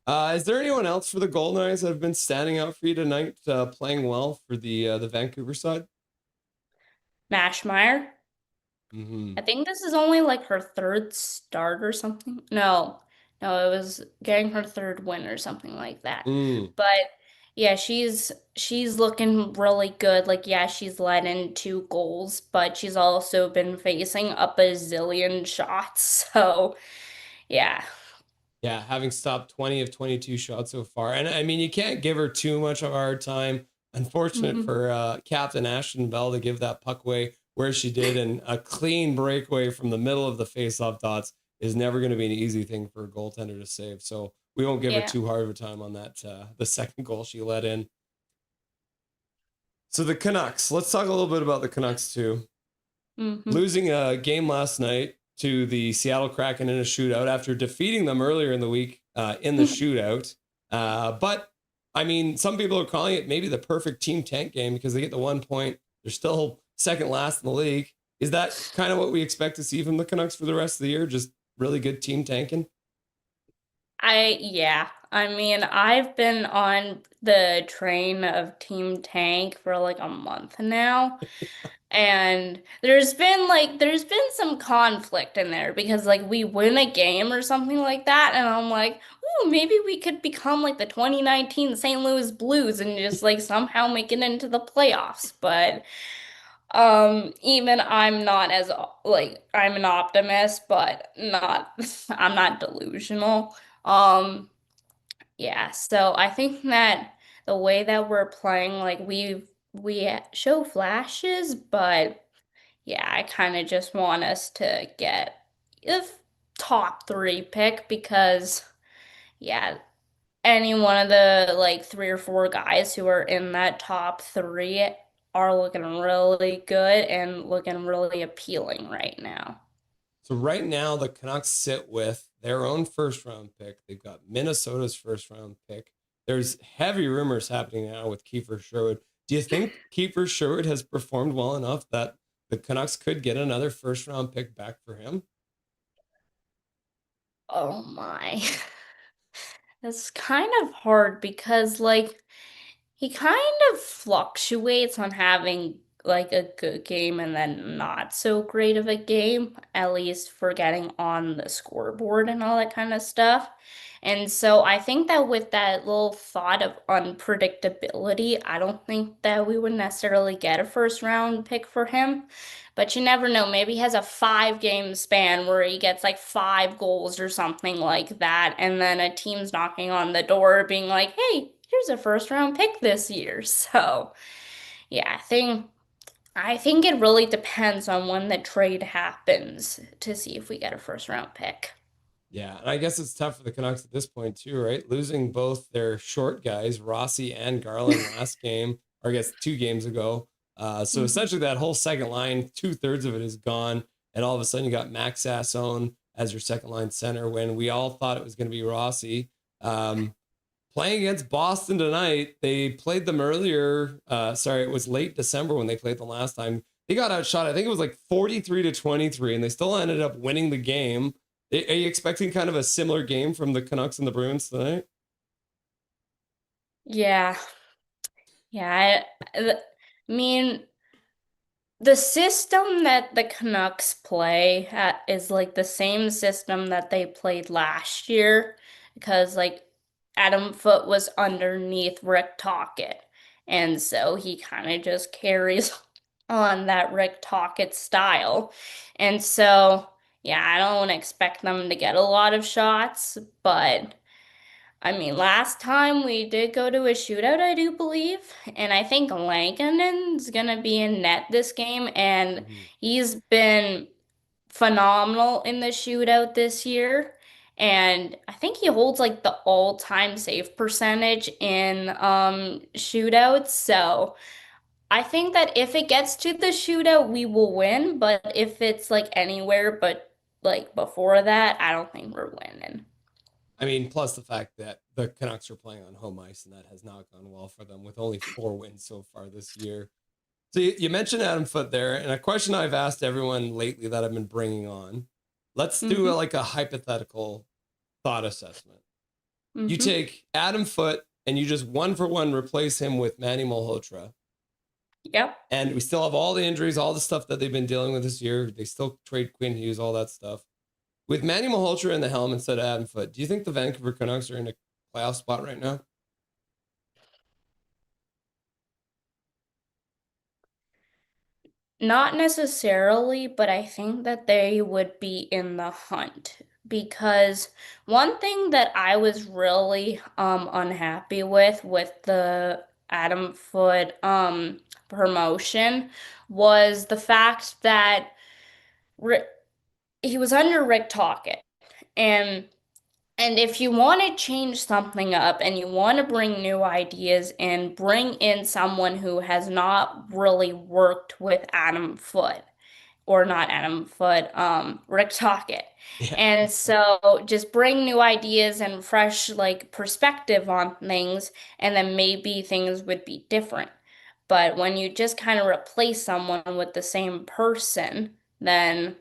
Is there anyone else for the Goldeneyes that have been standing out for you tonight, playing well for the Vancouver side? Mashmeyer. I think this is only like her third start or something. No, no, it was getting her third win or something like that. But yeah, she's looking really good. Like, yeah, she's let in 2 goals, but she's also been facing a bazillion shots. So yeah. Yeah, having stopped 20 of 22 shots so far. And I mean, you can't give her too much of a hard time. Unfortunate for Captain Ashton Bell to give that puck away where she did, and a clean breakaway from the middle of the face-off dots is never going to be an easy thing for a goaltender to save. So we won't give her too hard of a time on that, the second goal she let in. So the Canucks, let's talk a little bit about the Canucks too. Losing a game last night to the Seattle Kraken in a shootout after defeating them earlier in the week in the shootout. But I mean, some people are calling it maybe the perfect team tank game because they get the 1 point. They're still second last in the league. Is that kind of what we expect to see from the Canucks for the rest of the year? Just really good team tanking? Yeah. I mean, I've been on the train of Team Tank for like a month now. And there's been some conflict in there because like we win a game or something like that, and I'm like, ooh, maybe we could become like the 2019 St. Louis Blues and just like somehow make it into the playoffs. But even I'm not as like I'm an optimist, but not I'm not delusional. Um yeah, so I think that the way that we're playing, like we show flashes, but yeah, I kind of just want us to get a top 3 pick because yeah, any one of the like 3 or 4 guys who are in that top 3 are looking really good and looking really appealing right now. So right now the Canucks sit with their own first round pick. They've got Minnesota's first round pick. there's heavy rumors happening now with Kiefer Sherwood. Do you think Kiefer Sherwood has performed well enough that the Canucks could get another first-round pick back for him? Oh my. That's kind of hard because, like, he kind of fluctuates on having like a good game and then not so great of a game, at least for getting on the scoreboard and all that kind of stuff. And so I think that with that little thought of unpredictability, I don't think that we would necessarily get a first round pick for him. But you never know. Maybe he has a 5 game span where he gets like 5 goals or something like that. And then a team's knocking on the door being like, hey, here's a first round pick this year. So yeah, I think it really depends on when the trade happens to see if we get a first round pick. Yeah, and I guess it's tough for the Canucks at this point too, right? Losing both their short guys, Rossi and Garland, last game, or I guess 2 games ago. So essentially that whole second line, 2/3 of it is gone. And all of a sudden you got Max Sassone as your second line center when we all thought it was going to be Rossi. Playing against Boston tonight, they played them earlier. It was late December when they played them last time. They got outshot. I think it was like 43-23, and they still ended up winning the game. Are you expecting kind of a similar game from the Canucks and the Bruins tonight? Yeah. Yeah, I mean, the system that the Canucks play is like the same system that they played last year because like Adam Foote was underneath Rick Tocchet. And so he kind of just carries on that Rick Tocchet style. And so, yeah, I don't expect them to get a lot of shots, but I mean, last time we did go to a shootout, I do believe, and I think Lankinen's gonna be in net this game, and he's been phenomenal in the shootout this year. And I think he holds like the all-time save percentage in shootouts. So I think that if it gets to the shootout, we will win. But if it's like anywhere but like before that, I don't think we're winning. I mean, plus the fact that the Canucks are playing on home ice, and that has not gone well for them with only 4 wins so far this year. So you mentioned Adam Foote there, and a question I've asked everyone lately that I've been bringing on. Let's do like a hypothetical thought assessment. You take Adam Foote and you just 1-for-1 replace him with Manny Malhotra. Yep. And we still have all the injuries, all the stuff that they've been dealing with this year. They still trade Quinn Hughes, all that stuff. With Manny Malhotra in the helm instead of Adam Foote, do you think the Vancouver Canucks are in a playoff spot right now? Not necessarily, but I think that they would be in the hunt because one thing that I was really unhappy with the Adam Foote promotion was the fact that he was under Rick Tocchet, and if you want to change something up and you want to bring new ideas and bring in someone who has not really worked with Adam Foote, or not Adam Foote, Rick Tocchet. Yeah. And so just bring new ideas and fresh like perspective on things, and then maybe things would be different. But when you just kind of replace someone with the same person, then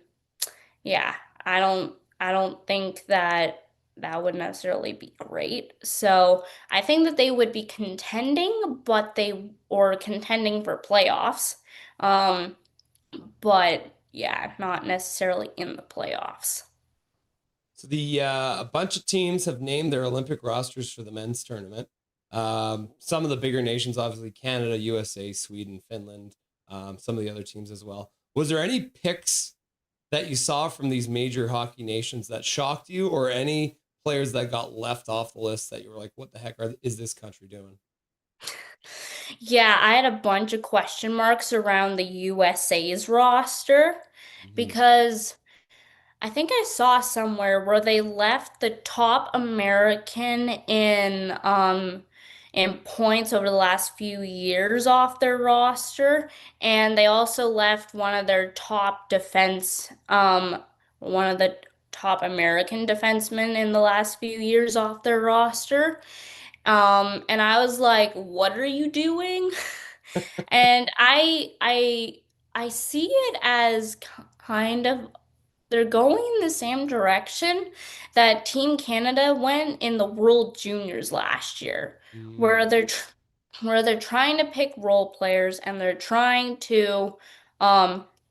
yeah, I don't think that that would necessarily be great. So I think that they would be contending, or contending for playoffs. But yeah, not necessarily in the playoffs. So a bunch of teams have named their Olympic rosters for the men's tournament. Some of the bigger nations, obviously Canada, USA, Sweden, Finland, some of the other teams as well. Was there any picks that you saw from these major hockey nations that shocked you, or any players that got left off the list that you were like, what the heck is this country doing? Yeah, I had a bunch of question marks around the USA's roster because I think I saw somewhere where they left the top American in points over the last few years off their roster, and they also left one of their top one of the top American defensemen in the last few years off their roster. And I was like, "What are you doing?" And I see it as kind of they're going in the same direction that Team Canada went in the World Juniors last year, where where they're trying to pick role players and they're trying to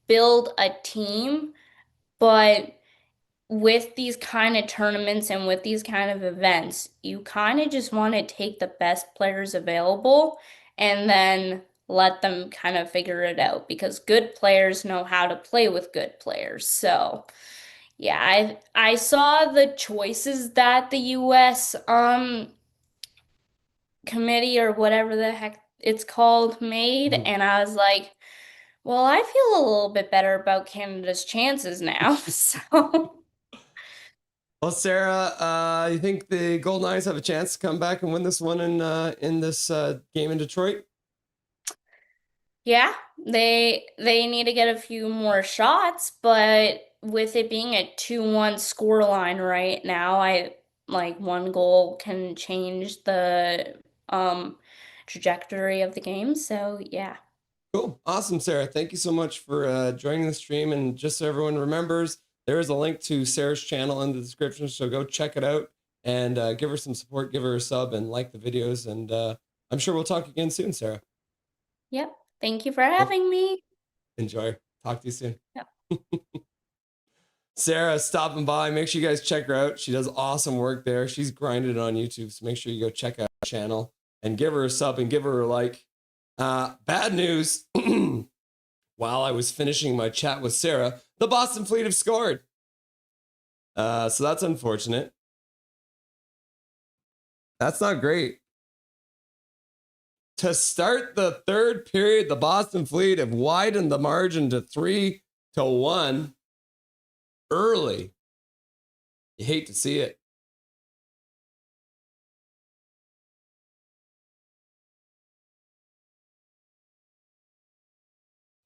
build a team, but with these kind of tournaments and with these kind of events, you kind of just want to take the best players available and then let them kind of figure it out because good players know how to play with good players. So, yeah, I saw the choices that the US committee or whatever the heck it's called made, and I was like, well, I feel a little bit better about Canada's chances now. So, Well, Sarah, you think the Goldeneyes have a chance to come back and win this one in this game in Detroit? yeah, they need to get a few more shots, but with it being a 2-1 scoreline right now, I like one goal can change the trajectory of the game. So, yeah. Cool. Awesome, Sarah. Thank you so much for joining the stream. And just so everyone remembers, there is a link to Sarah's channel in the description. So go check it out and give her some support, give her a sub and like the videos. And I'm sure we'll talk again soon, Sarah. Yep. Thank you for having me. Enjoy. Talk to you soon. Yep. Sarah stopping by. Make sure you guys check her out. She does awesome work there. She's grinded on YouTube. So make sure you go check out her channel and give her a sub and give her a like. Bad news. While I was finishing my chat with Sarah, the Boston Fleet have scored. So that's unfortunate. That's not great. To start the third period, the Boston Fleet have widened the margin to 3-1 early. You hate to see it.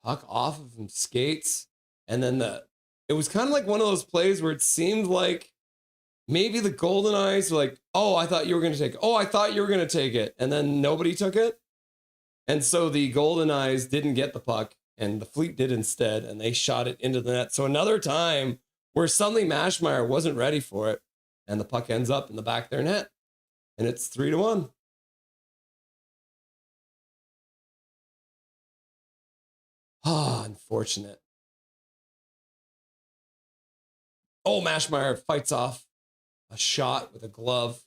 Puck off of him, skates, and then it was kind of like one of those plays where it seemed like maybe the Goldeneyes were like, oh, I thought you were going to take it. Oh, I thought you were going to take it. And then nobody took it. And so the Goldeneyes didn't get the puck and the Fleet did instead. And they shot it into the net. So another time where suddenly Mashmeyer wasn't ready for it. And the puck ends up in the back of their net. And it's 3-1. Ah, unfortunate. Oh, Mashmeyer fights off a shot with a glove.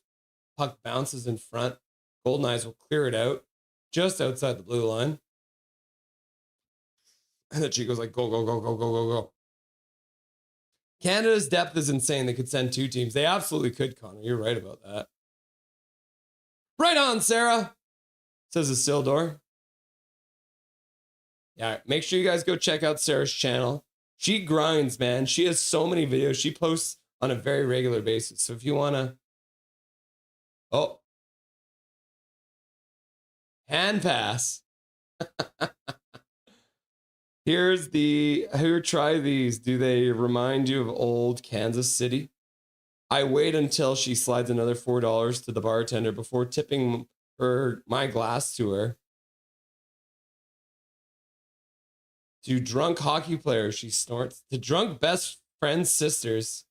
Puck bounces in front. Goldeneyes will clear it out just outside the blue line. And then she goes like, go, go, go, go, go, go, go. Canada's depth is insane. They could send two teams. They absolutely could, Connor. You're right about that. Right on, Sarah, says Isildur. Yeah, make sure you guys go check out Sarah's channel. She grinds, man. She has so many videos. She posts on a very regular basis. So if you want to... Oh. Hand pass. Here, try these. Do they remind you of old Kansas City? I wait until she slides another $4 to the bartender before tipping my glass to her. To drunk hockey players, she snorts. To drunk best friends' sisters,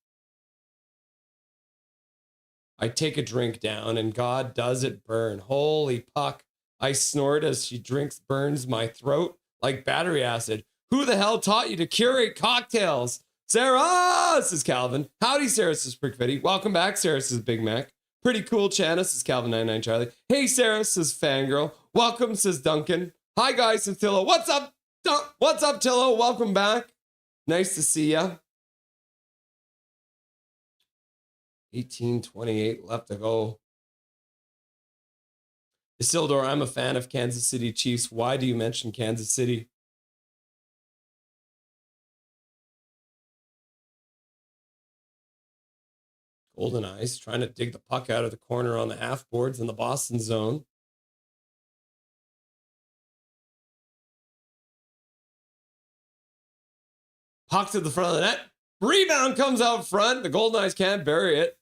I take a drink down and God does it burn. Holy puck. I snort as she drinks, burns my throat like battery acid. Who the hell taught you to curate cocktails? Sarah, says Calvin. Howdy, Sarah, says Prickfitty. Welcome back, Sarah, says Big Mac. Pretty cool, Chana, says Calvin99 Charlie. Hey, Sarah, says Fangirl. Welcome, says Duncan. Hi, guys, says Tillo. What's up? What's up, Tillo? Welcome back. Nice to see ya. 18:28 left to go. Isildur, I'm a fan of Kansas City Chiefs. Why do you mention Kansas City? Goldeneyes trying to dig the puck out of the corner on the half boards in the Boston zone. Puck to the front of the net. Rebound comes out front. The Goldeneyes can't bury it.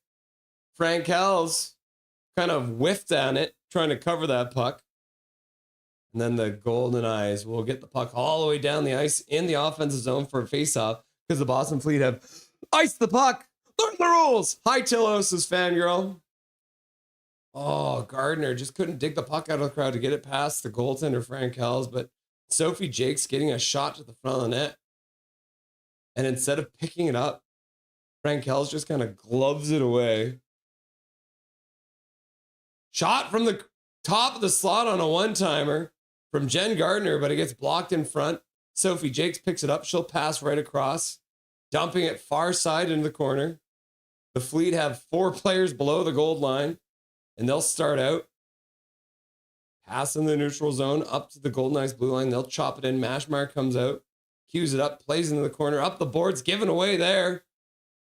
Frank Kells kind of whiffed on it, trying to cover that puck. And then the Goldeneyes will get the puck all the way down the ice in the offensive zone for a faceoff because the Boston Fleet have iced the puck. Learn the rules. Hi, Tillos' fangirl. Oh, Gardner just couldn't dig the puck out of the crowd to get it past the goaltender, Frankel's, but Sophie Jakes getting a shot to the front of the net. And instead of picking it up, Frankel's just kind of gloves it away. Shot from the top of the slot on a one-timer from Jen Gardner, but it gets blocked in front. Sophie Jakes picks it up. She'll pass right across, dumping it far side into the corner. The Fleet have 4 players below the gold line, and they'll start out. Pass in the neutral zone up to the Goldeneyes blue line. They'll chop it in. Mashmar comes out, cues it up, plays into the corner, up the boards, given away there.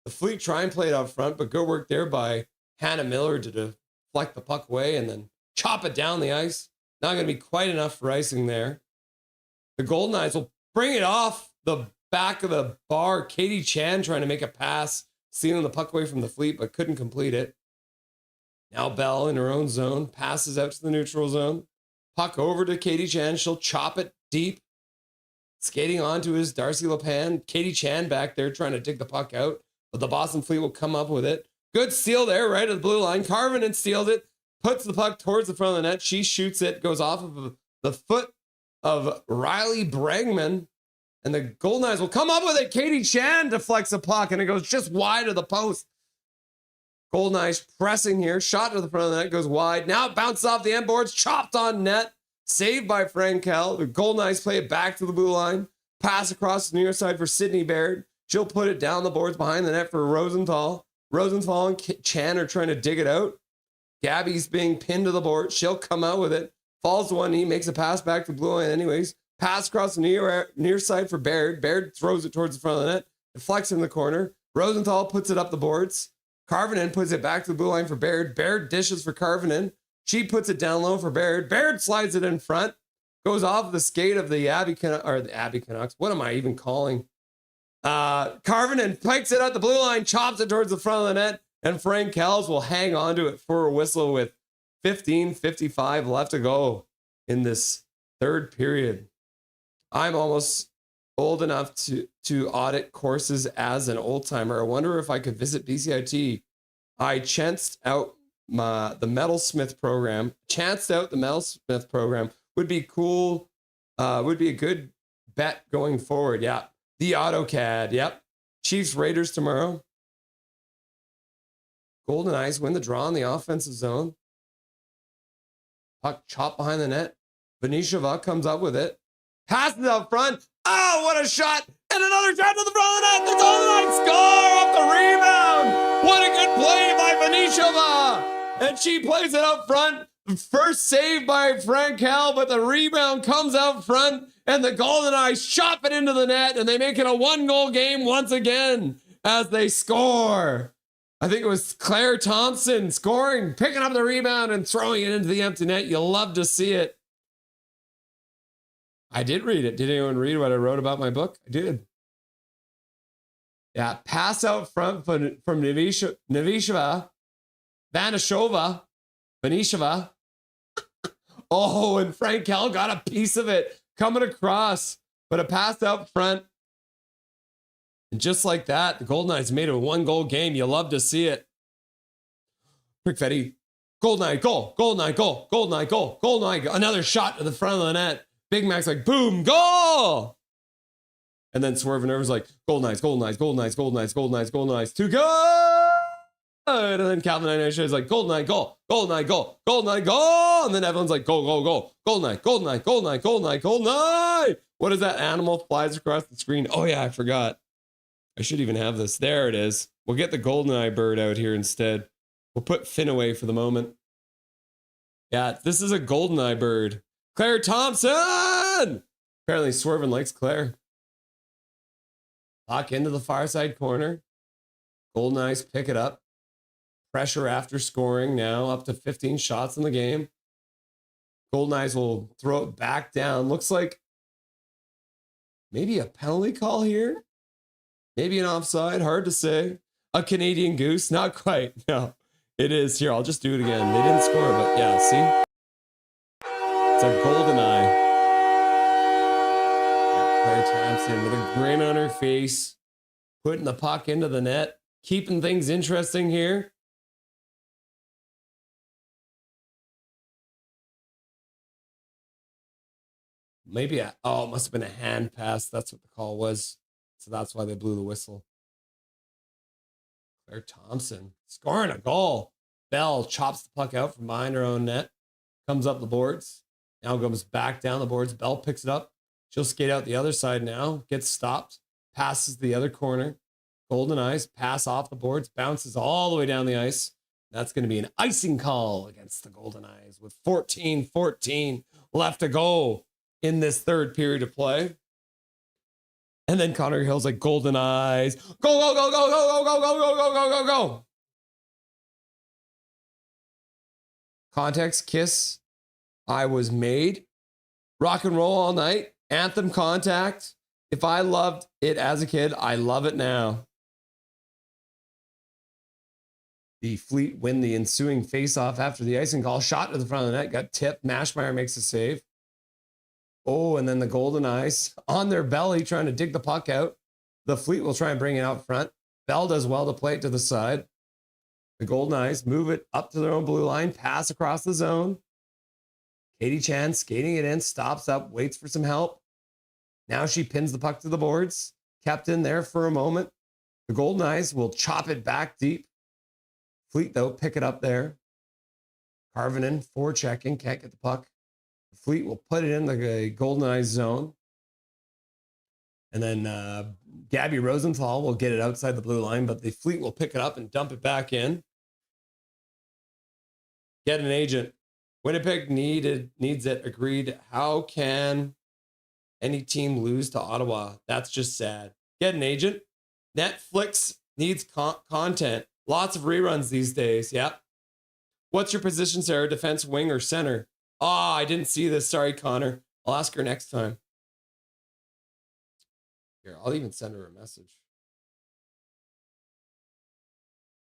The Fleet try and play it out front, but good work there by Hannah Miller to deflect the puck away and then chop it down the ice. Not going to be quite enough for icing there. The Goldeneyes will bring it off the back of the bar. Katie Chan trying to make a pass, stealing the puck away from the Fleet, but couldn't complete it. Now Bell in her own zone, passes out to the neutral zone. Puck over to Katie Chan. She'll chop it deep. Skating onto his Darcy LePan. Katie Chan back there trying to dig the puck out, but the Boston Fleet will come up with it. Good steal there, right at the blue line. Carvinen steals it, puts the puck towards the front of the net. She shoots it, goes off of the foot of Riley Bregman, and the Goldeneyes will come up with it. Katie Chan deflects the puck, and it goes just wide of the post. Goldeneyes pressing here. Shot to the front of the net, goes wide. Now it bounces off the end boards, chopped on net. Saved by Frankel. The Goldeneyes play it back to the blue line. Pass across the near side for Sydney Baird. She'll put it down the boards behind the net for Rosenthal. Rosenthal and Chan are trying to dig it out. Gabby's being pinned to the board. She'll come out with it. Falls to one knee, makes a pass back to the blue line anyways. Pass across the near side for Baird. Baird throws it towards the front of the net. Deflects in the corner. Rosenthal puts it up the boards. Carvinen puts it back to the blue line for Baird. Baird dishes for Carvinen. She puts it down low for Baird. Baird slides it in front. Goes off the skate of the Abbey Canucks. What am I even calling? Carvinen pikes it out the blue line, chops it towards the front of the net, and Frank Kells will hang on to it for a whistle with 15:55 left to go in this third period. I'm almost old enough to audit courses as an old timer. I wonder if I could visit BCIT. I chanced out the Metalsmith program. Would be cool. Would be a good bet going forward. Yeah. The AutoCAD. Yep. Chiefs Raiders tomorrow. Goldeneyes win the draw in the offensive zone. Puck chopped behind the net. Venishova comes up with it. Passes out front. Oh, what a shot. And another shot to the front of the net. The Goldeneyes score off the rebound. What a good play by Venishova. And she plays it up front. First save by Frankel, but the rebound comes out front, and the Goldeneyes chop it into the net, and they make it a 1-goal game once again as they score. I think it was Claire Thompson scoring, picking up the rebound and throwing it into the empty net. You'll love to see it. I did read it. Did anyone read what I wrote about my book? I did. Yeah, pass out front from Vanishova. Oh, and Frankel got a piece of it coming across, but a pass out front. And just like that, the Goldeneyes made it a 1-goal game. You love to see it. Prickfetti, Goldeneye goal, Goldeneye goal, Goldeneye goal, Goldeneye. Another shot to the front of the net. Big Mac's like, boom, goal! And then Swerve Nerve's like, Goldeneyes, Goldeneyes, Goldeneyes, Goldeneyes, Goldeneyes, Goldeneyes, to go! And then Calvin Eichner is like, Goldeneye goal, Goldeneye goal, Goldeneye goal! And then everyone's like, go, go, go, Goldeneye, Goldeneye, Goldeneye, Goldeneye, Goldeneye! What is that animal flies across the screen? Oh yeah, I forgot. I should even have this. There it is. We'll get the Goldeneye bird out here instead. We'll put Finn away for the moment. Yeah, this is a Goldeneye bird. Claire Thompson! Apparently Swervin likes Claire. Lock into the far side corner. Goldeneyes pick it up. Pressure after scoring now, up to 15 shots in the game. Goldeneyes will throw it back down. Looks like maybe a penalty call here. Maybe an offside, hard to say. A Canadian goose, not quite. No, It is. Here, I'll just do it again. They didn't score, but yeah, see? It's a Goldeneye. Claire Thompson with a grin on her face, putting the puck into the net, keeping things interesting here. Maybe it must have been a hand pass. That's what the call was. So that's why they blew the whistle. Claire Thompson scoring a goal. Bell chops the puck out from behind her own net, comes up the boards, now goes back down the boards. Bell picks it up. She'll skate out the other side now, gets stopped, passes the other corner. Goldeneyes pass off the boards, bounces all the way down the ice. That's going to be an icing call against the Goldeneyes with 14-14 left to go in this third period of play. And then Connor Hill's like, Goldeneyes, go, go, go, go, go, go, go, go, go, go, go, go, go. Context, Kiss, I Was Made, Rock and Roll All Night, Anthem, Contact. If I loved it as a kid, I love it now. The Fleet win the ensuing face-off after the icing call. Shot to the front of the net, got tipped. Mashmeyer makes a save. Oh, and then the Goldeneyes on their belly trying to dig the puck out. The Fleet will try and bring it out front. Bell does well to play it to the side. The Goldeneyes move it up to their own blue line, pass across the zone. Katie Chan skating it in, stops up, waits for some help. Now she pins the puck to the boards. Kept in there for a moment. The Goldeneyes will chop it back deep. Fleet, though, pick it up there. Karvinen forechecking, can't get the puck. The Fleet will put it in the Goldeneyes zone. And then Gabby Rosenthal will get it outside the blue line, but the Fleet will pick it up and dump it back in. Get an agent. Winnipeg needs it. Agreed. How can any team lose to Ottawa? That's just sad. Get an agent. Netflix needs content. Lots of reruns these days. Yep. What's your position, Sarah? Defense, wing, or center? I didn't see this. Sorry, Connor. I'll ask her next time. Here, I'll even send her a message.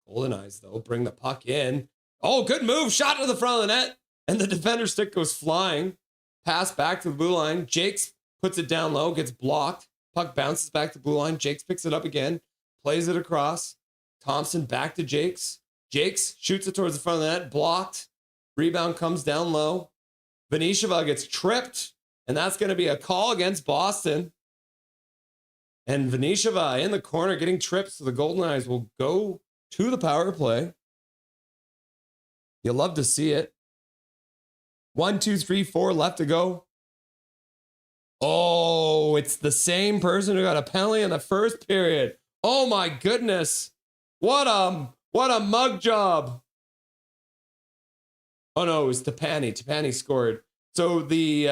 Goldeneyes, though, bring the puck in. Oh, good move. Shot to the front of the net. And the defender stick goes flying. Pass back to the blue line. Jakes puts it down low, gets blocked. Puck bounces back to blue line. Jakes picks it up again. Plays it across. Thompson back to Jakes. Jakes shoots it towards the front of the net. Blocked. Rebound comes down low. Venisheva gets tripped. And that's going to be a call against Boston. And Venisheva in the corner getting tripped. So the Goldeneyes will go to the power play. You'll love to see it. 1, 2, 3, 4 left to go. Oh, it's the same person who got a penalty in the first period. Oh my goodness. What a mug job. Oh no, it was Tapani. Tapani scored. So the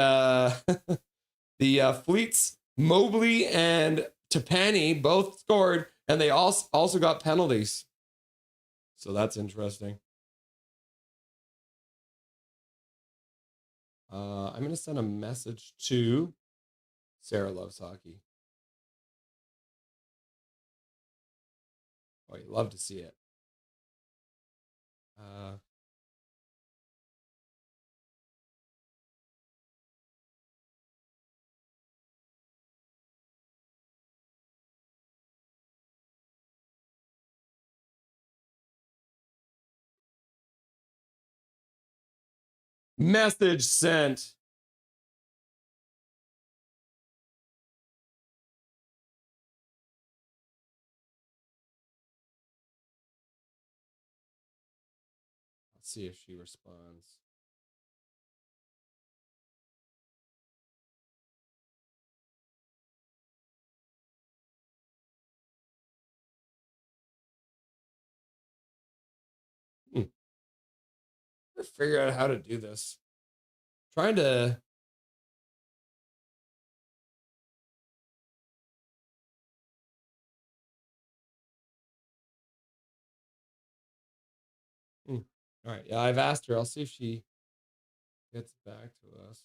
the Fleets, Mobley and Tapani both scored, and they also got penalties. So that's interesting. I'm going to send a message to Sarah Loves Hockey. Oh, you'd love to see it. Message sent. Let's see if she responds. Figure out how to do this. Trying to all right, yeah, I've asked her. I'll see if she gets back to us.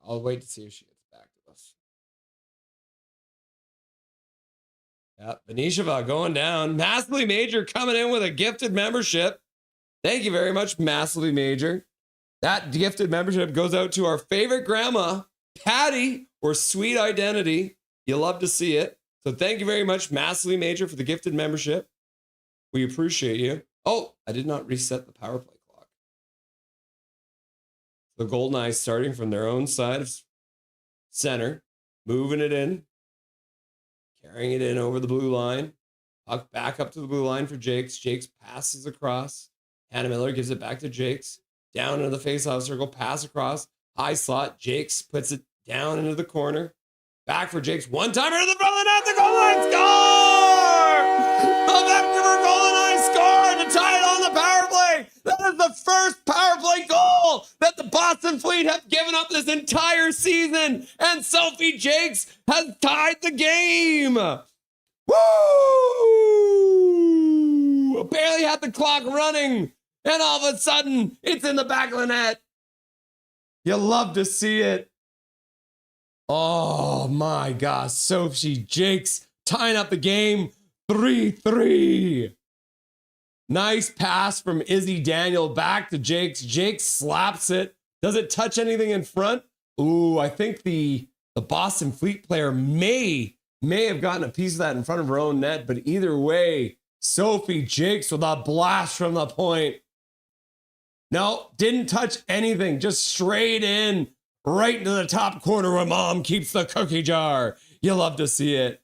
I'll wait to see if she gets back to us. Yep, Benisheva going down. Massively Major coming in with a gifted membership. Thank you very much, Massively Major. That gifted membership goes out to our favorite grandma, Patty, or Sweet Identity. You love to see it. So thank you very much, Massively Major, for the gifted membership. We appreciate you. Oh, I did not reset the power play clock. The Goldeneyes starting from their own side of center, moving it in, carrying it in over the blue line. Puck back up to the blue line for Jakes. Jakes passes across. Hannah Miller gives it back to Jakes. Down into the faceoff circle, pass across. High slot. Jakes puts it down into the corner. Back for Jakes. One-timer to the front of the net. The Goldeneyes score! The Vancouver Goldeneyes score to tie it on the power play. That is the first power play goal that the Boston Fleet have given up this entire season. And Sophie Jakes has tied the game. Woo! Barely had the clock running. And all of a sudden, it's in the back of the net. You love to see it. Oh my gosh. Sophie Jakes tying up the game. 3-3. Nice pass from Izzy Daniel back to Jakes. Jakes slaps it. Does it touch anything in front? Ooh, I think the Boston Fleet player may have gotten a piece of that in front of her own net. But either way, Sophie Jakes with a blast from the point. No, didn't touch anything. Just straight in, right into the top corner where mom keeps the cookie jar. You love to see it.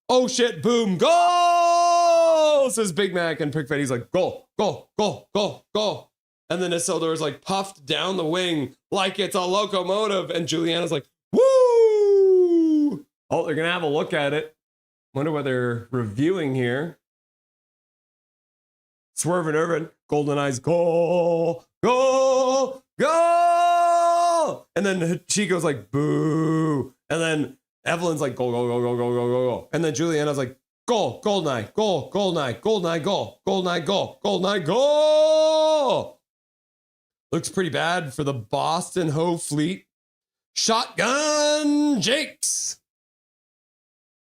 Oh shit, boom, goal! Says Big Mac, and Pickfetty's like, goal, goal, goal, goal, goal. And then Isildur is like puffed down the wing like it's a locomotive. And Juliana's like, woo! Oh, they're gonna have a look at it. Wonder what they're reviewing here. Swerve and Irvin, Goldeneyes, goal, goal, goal. And then Chico's like, boo. And then Evelyn's like, goal, goal, goal, goal, goal, goal, goal, goal. And then Juliana's like, goal, Goldeneye, goal, Goldeneye, Goldeneye, goal, Goldeneye, goal, Goldeneye, goal. Looks pretty bad for the Boston Ho Fleet. Shotgun Jakes.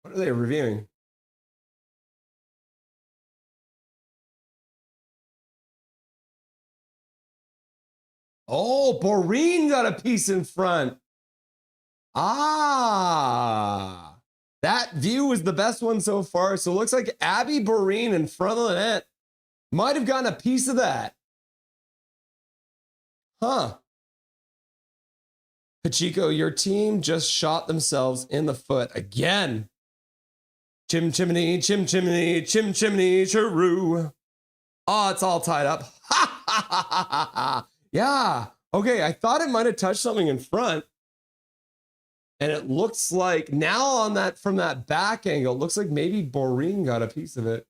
What are they reviewing? Oh, Boreen got a piece in front. Ah, that view was the best one so far. So it looks like Abby Boreen in front of the net might have gotten a piece of that. Huh. Pachico, your team just shot themselves in the foot again. Chim chimney, chim chimney, chim chimney, chiroo. Oh, it's all tied up. Ha ha ha ha ha ha. Yeah. Okay, I thought it might have touched something in front. And it looks like now on that, from that back angle, it looks like maybe Boreen got a piece of it.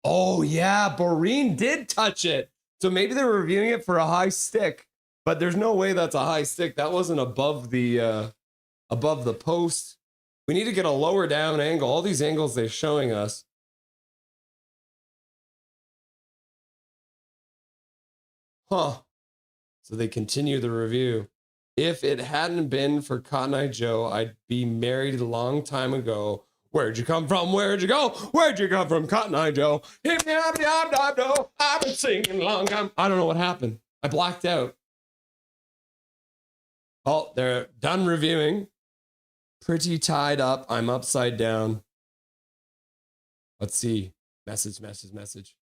Oh yeah, Boreen did touch it. So maybe they were reviewing it for a high stick, but there's no way that's a high stick. That wasn't above the post. We need to get a lower down angle. All these angles they're showing us. Huh. So they continue the review. If it hadn't been for Cotton Eye Joe, I'd be married a long time ago. Where'd you come from? Where'd you go? Where'd you come from, Cotton Eye Joe? I've been singing long time. I don't know what happened. I blacked out. Oh, they're done reviewing. Pretty tied up. I'm upside down. Let's see. Message.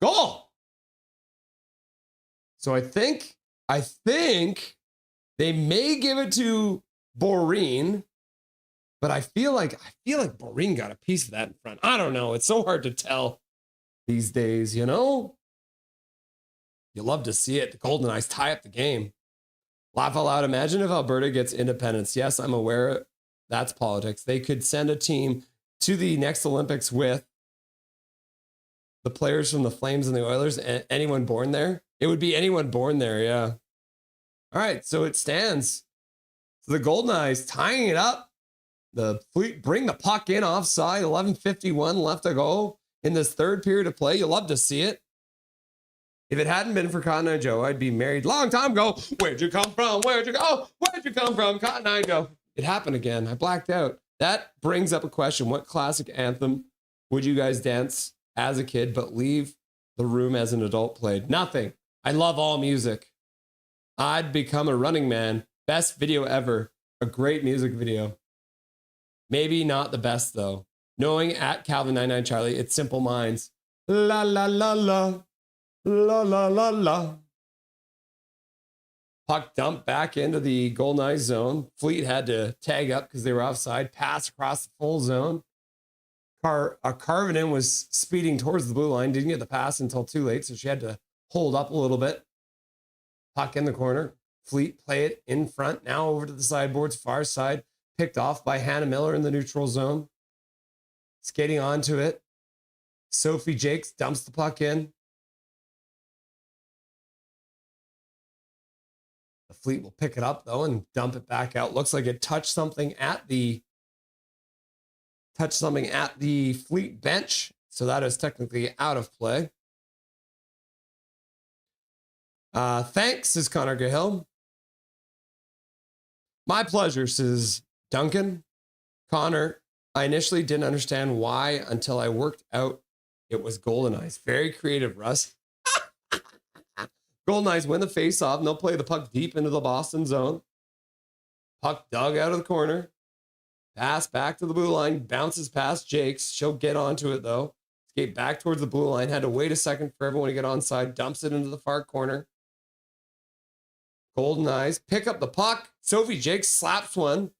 Goal! So I think they may give it to Boreen, but I feel like Boreen got a piece of that in front. I don't know. It's so hard to tell these days, you know? You love to see it. The Goldeneyes tie up the game. Laugh out loud. Imagine if Alberta gets independence. Yes, I'm aware that's politics. They could send a team to the next Olympics with the players from the Flames and the Oilers and anyone born there. It would be anyone born there, yeah. All right, so it stands. So the Goldeneyes tying it up. The Fleet bring the puck in offside. 11:51 left to go in this third period of play. You love to see it. If it hadn't been for Cotton Eye Joe, I'd be married long time ago. Where'd you come from? Where'd you go? Where'd you come from? Cotton Eye Joe. It happened again. I blacked out. That brings up a question. What classic anthem would you guys dance as a kid but leave the room as an adult played? Nothing. I love all music. I'd become a Running Man. Best video ever. A great music video. Maybe not the best though. Knowing at Calvin99 Charlie, it's Simple Minds. La la la la. La la la la. Puck dumped back into the Goldeneyes zone. Fleet had to tag up because they were offside. Pass across the full zone. Carvinen was speeding towards the blue line. Didn't get the pass until too late, so she had to hold up a little bit. Puck in the corner. Fleet play it in front. Now over to the sideboards, far side. Picked off by Hannah Miller in the neutral zone. Skating onto it. Sophie Jakes dumps the puck in. The Fleet will pick it up though and dump it back out. Looks like it touched something at the Fleet bench. So that is technically out of play. Thanks, says Connor Cahill. My pleasure, says Duncan. Connor, I initially didn't understand why until I worked out it was Goldeneyes. Very creative, Russ. Goldeneyes win the face-off and they'll play the puck deep into the Boston zone. Puck dug out of the corner. Pass back to the blue line. Bounces past Jakes. She'll get onto it, though. Skate back towards the blue line. Had to wait a second for everyone to get onside. Dumps it into the far corner. Goldeneyes pick up the puck. Sophie Jakes slaps one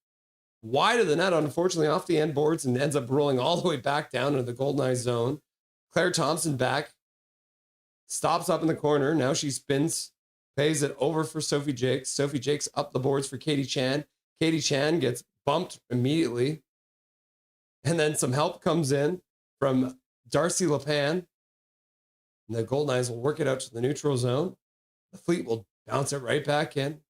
wide of the net, unfortunately, off the end boards and ends up rolling all the way back down into the Goldeneyes zone. Claire Thompson back. Stops up in the corner. Now she spins. Pays it over for Sophie Jakes. Sophie Jakes up the boards for Katie Chan. Katie Chan gets bumped immediately. And then some help comes in from Darcy Lepan. And the Goldeneyes will work it out to the neutral zone. The Fleet will bounce it right back in.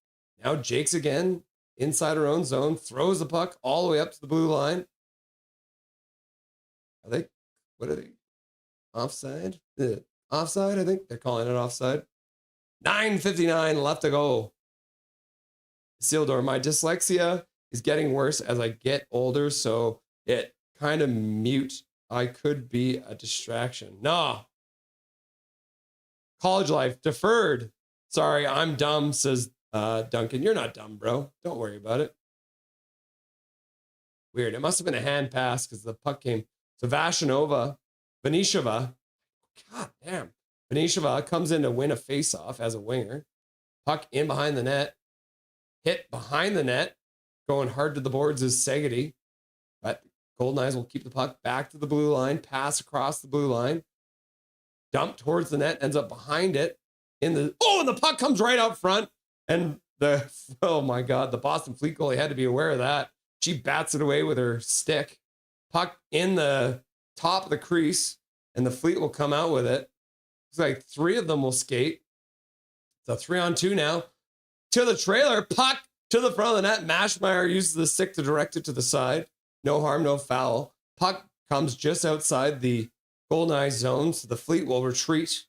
Now Jakes again, inside her own zone, throws the puck all the way up to the blue line. What are they? Offside? Offside, I think. They're calling it offside. 9:59 left to go. Sildor, my dyslexia is getting worse as I get older, so it kind of mute. I could be a distraction. Nah. College life deferred. Sorry, I'm dumb, says Duncan. You're not dumb, bro. Don't worry about it. Weird. It must have been a hand pass because the puck came. So Vanisheva, God damn. Vanisheva comes in to win a faceoff as a winger. Puck in behind the net. Hit behind the net. Going hard to the boards is Segedy. But Goldeneyes will keep the puck back to the blue line. Pass across the blue line. Dump towards the net. Ends up behind it. And the puck comes right out front. And oh my God, the Boston Fleet goalie had to be aware of that. She bats it away with her stick. Puck in the top of the crease. And the Fleet will come out with it. It's like three of them will skate. It's a 3-on-2 now. To the trailer, puck to the front of the net. Mashmeyer uses the stick to direct it to the side. No harm, no foul. Puck comes just outside the Goldeneyes zone, so the Fleet will retreat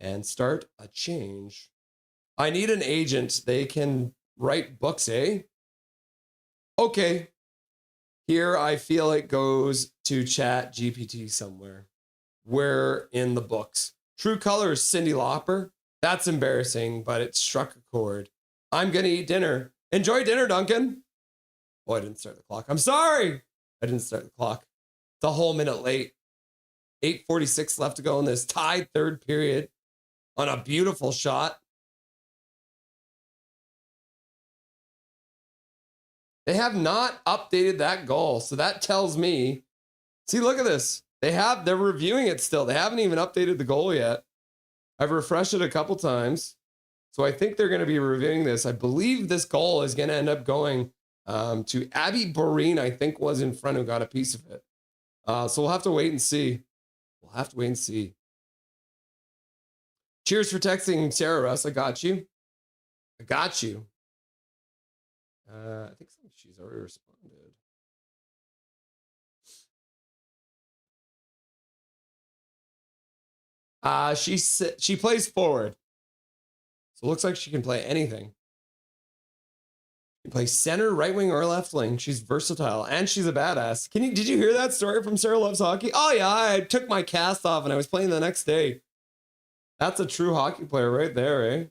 and start a change. I need an agent. They can write books, eh? Okay. Here I feel it goes to Chat GPT somewhere. Where in the books? True Colors, Cyndi Lauper. That's embarrassing, but it struck a chord. I'm going to eat dinner. Enjoy dinner, Duncan. Oh, I didn't start the clock. I'm sorry. I didn't start the clock. It's a whole minute late. 8:46 left to go in this tied third period on a beautiful shot. They have not updated that goal. So that tells me, see, look at this. They're reviewing it still. They haven't even updated the goal yet. I've refreshed it a couple times. So I think they're going to be reviewing this. I believe this goal is going to end up going to Abby Boreen, I think was in front who got a piece of it. So we'll have to wait and see. Cheers for texting Sarah Russ. I got you. I think she's already responded. She plays forward. So it looks like she can play anything. She can play center, right wing, or left wing. She's versatile and she's a badass. Did you hear that story from Sarah Loves Hockey? Oh yeah, I took my cast off and I was playing the next day. That's a true hockey player right there, eh?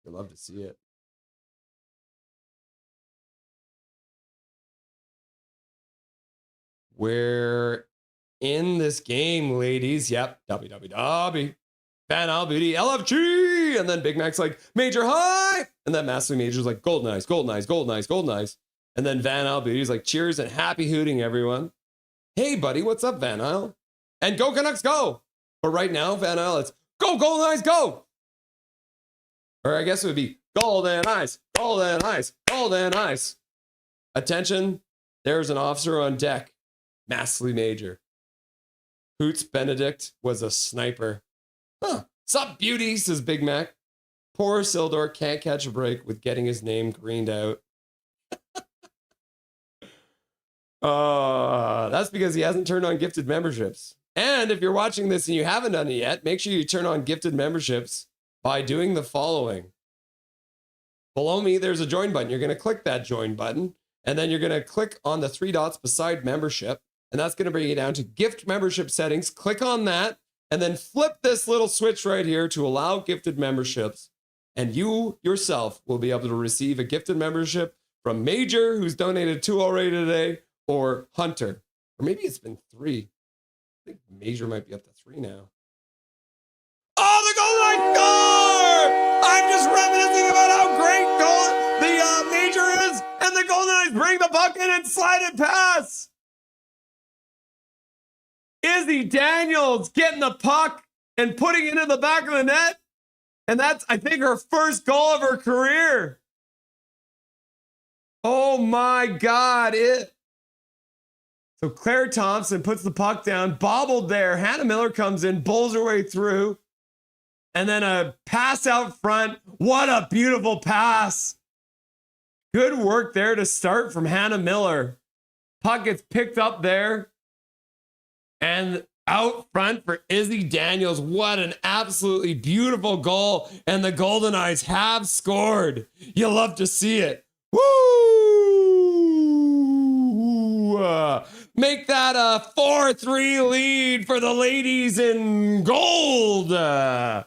I'd love to see it. We're in this game, ladies. Yep. WWW. Van Al Beauty, LFG. And then Big Mac's like, Major High. And then Massively Major's like, Goldeneyes, Goldeneyes, Goldeneyes, Goldeneyes. And then Van Al Beauty's like, cheers and happy hooting, everyone. Hey, buddy, what's up, Van Al? And go Canucks, go. But right now, Van Al, it's go Goldeneyes, go. Or I guess it would be Goldeneyes, Goldeneyes, Goldeneyes. Attention, there's an officer on deck. Massively Major. Hoots Benedict was a sniper. Huh. Sup, beauty, says Big Mac. Poor Sildor can't catch a break with getting his name greened out. That's because he hasn't turned on gifted memberships. And if you're watching this and you haven't done it yet, make sure you turn on gifted memberships by doing the following. Below me, there's a join button. You're going to click that join button, and then you're going to click on the 3 dots beside membership, and that's going to bring you down to gift membership settings. Click on that, and then flip this little switch right here to allow gifted memberships, and you yourself will be able to receive a gifted membership from Major, who's donated 2 already today, or Hunter. Or maybe it's been 3. I think Major might be up to 3 now. Oh, the Goldeneyes score! I'm just reminiscing about how great the Major is, and the Goldeneyes bring the puck in and slide it past. Izzy Daniels getting the puck and putting it in the back of the net. And that's, I think, her first goal of her career. Oh my God. So Claire Thompson puts the puck down, bobbled there. Hannah Miller comes in, bowls her way through. And then a pass out front. What a beautiful pass. Good work there to start from Hannah Miller. Puck gets picked up there. And out front for Izzy Daniels. What an absolutely beautiful goal. And the Goldeneyes have scored. You love to see it. Woo! Make that a 4-3 lead for the ladies in gold. I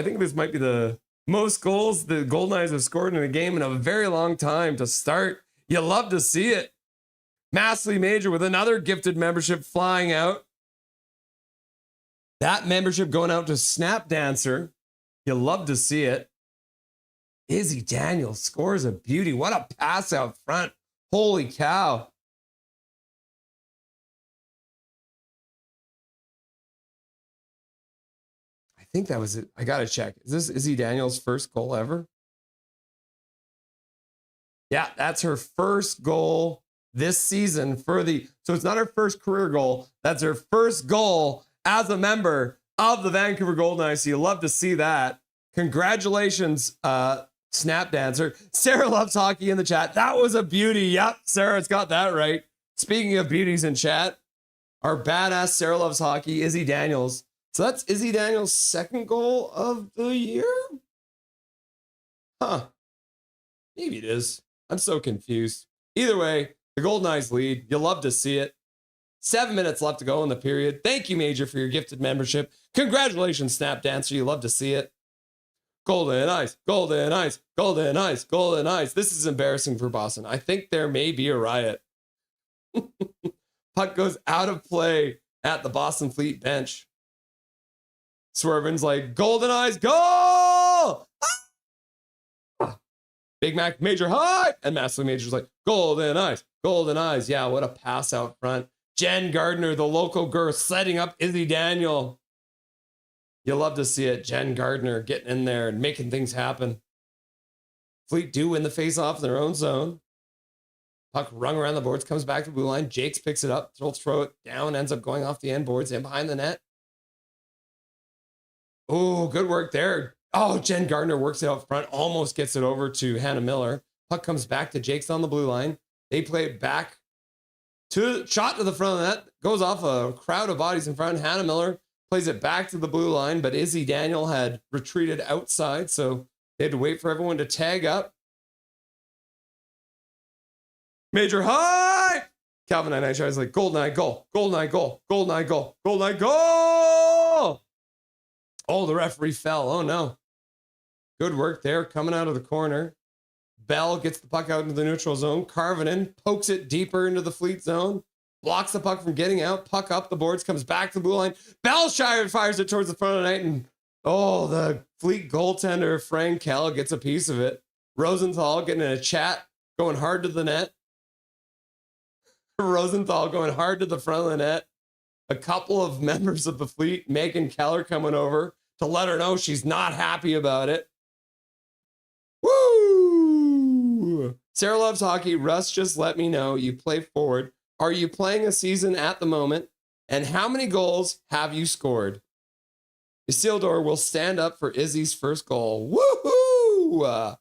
think this might be the most goals the Goldeneyes have scored in a game in a very long time to start. You love to see it. Massively Major with another gifted membership flying out. That membership going out to Snap Dancer. You love to see it. Izzy Daniels scores a beauty. What a pass out front. Holy cow. I think that was it. I got to check. Is this Izzy Daniels' first goal ever? Yeah, that's her first goal this season so it's not her first career goal. That's her first goal as a member of the Vancouver Goldeneyes. So you love to see that. Congratulations, Snap Dancer. Sarah Loves Hockey in the chat. That was a beauty. Yep, Sarah's got that right. Speaking of beauties in chat, our badass Sarah Loves Hockey, Izzy Daniels. So that's Izzy Daniels' second goal of the year? Huh. Maybe it is. I'm so confused. Either way, the Goldeneyes lead. You'll love to see it. 7 minutes left to go in the period. Thank you, Major, for your gifted membership. Congratulations, Snap Dancer. You love to see it. Goldeneyes, Goldeneyes, Goldeneyes, Goldeneyes. This is embarrassing for Boston. I think there may be a riot. Puck goes out of play at the Boston Fleet bench. Swervin's like, Goldeneyes, goal! Ah! Big Mac, Major high! And Massively Major's like, Goldeneyes, Goldeneyes. Yeah, what a pass out front. Jen Gardner, the local girl, setting up Izzy Daniel. You love to see it. Jen Gardner getting in there and making things happen. Fleet do win the faceoff in their own zone. Puck rung around the boards, comes back to the blue line. Jakes picks it up, throw it down, ends up going off the end boards and behind the net. Oh, good work there. Oh, Jen Gardner works it out front, almost gets it over to Hannah Miller. Puck comes back to Jake's on the blue line. They play it back to shot to the front of the net, goes off a crowd of bodies in front. Hannah Miller plays it back to the blue line, but Izzy Daniel had retreated outside, so they had to wait for everyone to tag up. Major high! Calvin and I tries like, Goldeneye goal, Goldeneye goal, Goldeneye goal, Goldeneye goal! Oh, the referee fell. Oh, no. Good work there, coming out of the corner. Bell gets the puck out into the neutral zone. Karvinen pokes it deeper into the Fleet zone. Blocks the puck from getting out. Puck up the boards, comes back to the blue line. Bellshire fires it towards the front of the net, and oh, the Fleet goaltender, Frank Kell, gets a piece of it. Rosenthal getting in a chat, going hard to the net. Rosenthal going hard to the front of the net. A couple of members of the Fleet, Megan Keller, coming over to let her know she's not happy about it. Woo! Sarah loves hockey. Russ, just let me know you play forward. Are you playing a season at the moment? And how many goals have you scored? Isildur will stand up for Izzy's first goal. Woohoo!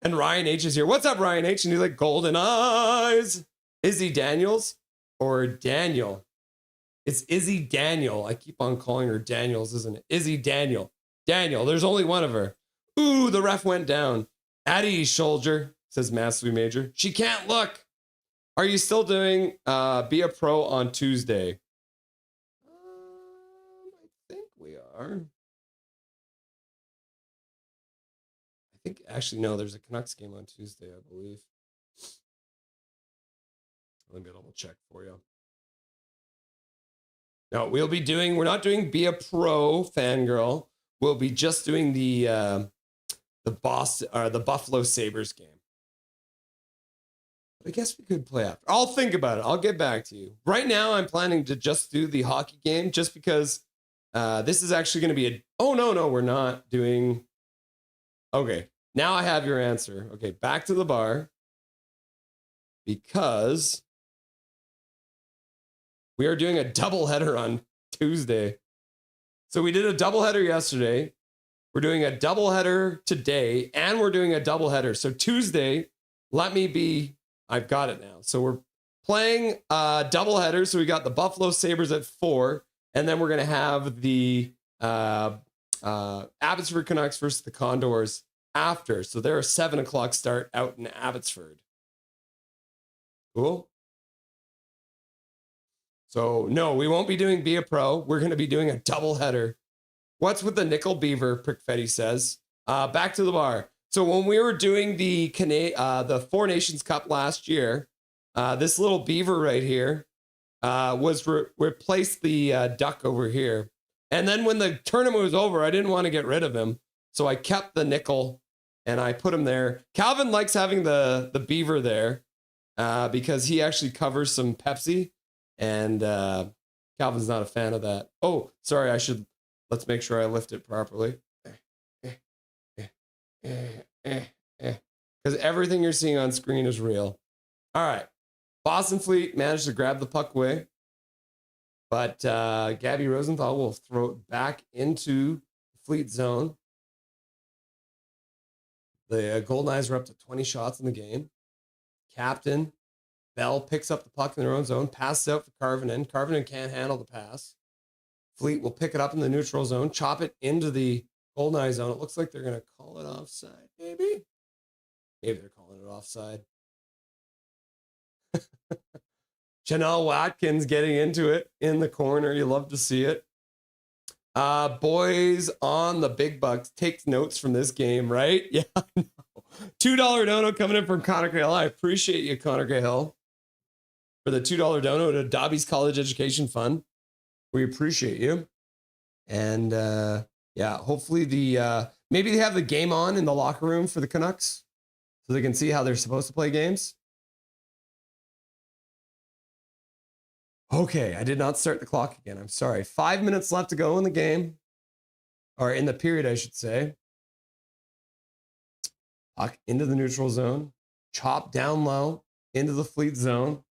And Ryan H is here. What's up, Ryan H? And he's like, Goldeneyes. Izzy Daniels or Daniel? It's Izzy Daniel. I keep on calling her Daniels, isn't it? Izzy Daniel. Daniel, there's only one of her. Ooh, the ref went down. At ease, soldier, says Massey Major. She can't look. Are you still doing Be a Pro on Tuesday? I think we are. I think, actually, no, there's a Canucks game on Tuesday, I believe. Let me double check for you. No, we're not doing Be a Pro, fangirl. We'll be just doing the Buffalo Sabres game. But I guess we could play after. I'll think about it. I'll get back to you. Right now, I'm planning to just do the hockey game just because this is actually going to be oh, no, we're not doing. Okay, now I have your answer. Okay, back to the bar. Because we are doing a doubleheader on Tuesday. So we did a doubleheader yesterday. We're doing a doubleheader today, and we're doing a doubleheader. So Tuesday, I've got it now. So we're playing doubleheader. So we got the Buffalo Sabres at 4, and then we're going to have the Abbotsford Canucks versus the Condors after. So they're a 7 o'clock start out in Abbotsford. Cool. So, no, we won't be doing Be a Pro. We're going to be doing a doubleheader. What's with the nickel beaver, Prickfetti says. Back to the bar. So when we were doing the Four Nations Cup last year, this little beaver right here was replaced the duck over here. And then when the tournament was over, I didn't want to get rid of him. So I kept the nickel and I put him there. Calvin likes having the beaver there because he actually covers some Pepsi. And Calvin's not a fan of that. Oh, sorry, let's make sure I lift it properly. Because everything you're seeing on screen is real. All right. Boston Fleet managed to grab the puck away. But Gabby Rosenthal will throw it back into the Fleet zone. The Goldeneyes are up to 20 shots in the game. Captain Bell picks up the puck in their own zone, passes out for Karvinen. Karvinen can't handle the pass. Fleet will pick it up in the neutral zone, chop it into the Goldeneye zone. It looks like they're going to call it offside, maybe. Maybe they're calling it offside. Janelle Watkins getting into it in the corner. You love to see it. Boys on the big bucks, take notes from this game, right? Yeah, I know. $2 dono coming in from Connor Cahill. I appreciate you, Connor Cahill, for the $2 dono to Dobby's College Education Fund. We appreciate you. And yeah, hopefully maybe they have the game on in the locker room for the Canucks so they can see how they're supposed to play games. Okay, I did not start the clock again. I'm sorry. 5 minutes left to go in the game, or in the period, I should say. Puck into the neutral zone, chop down low into the Fleet zone.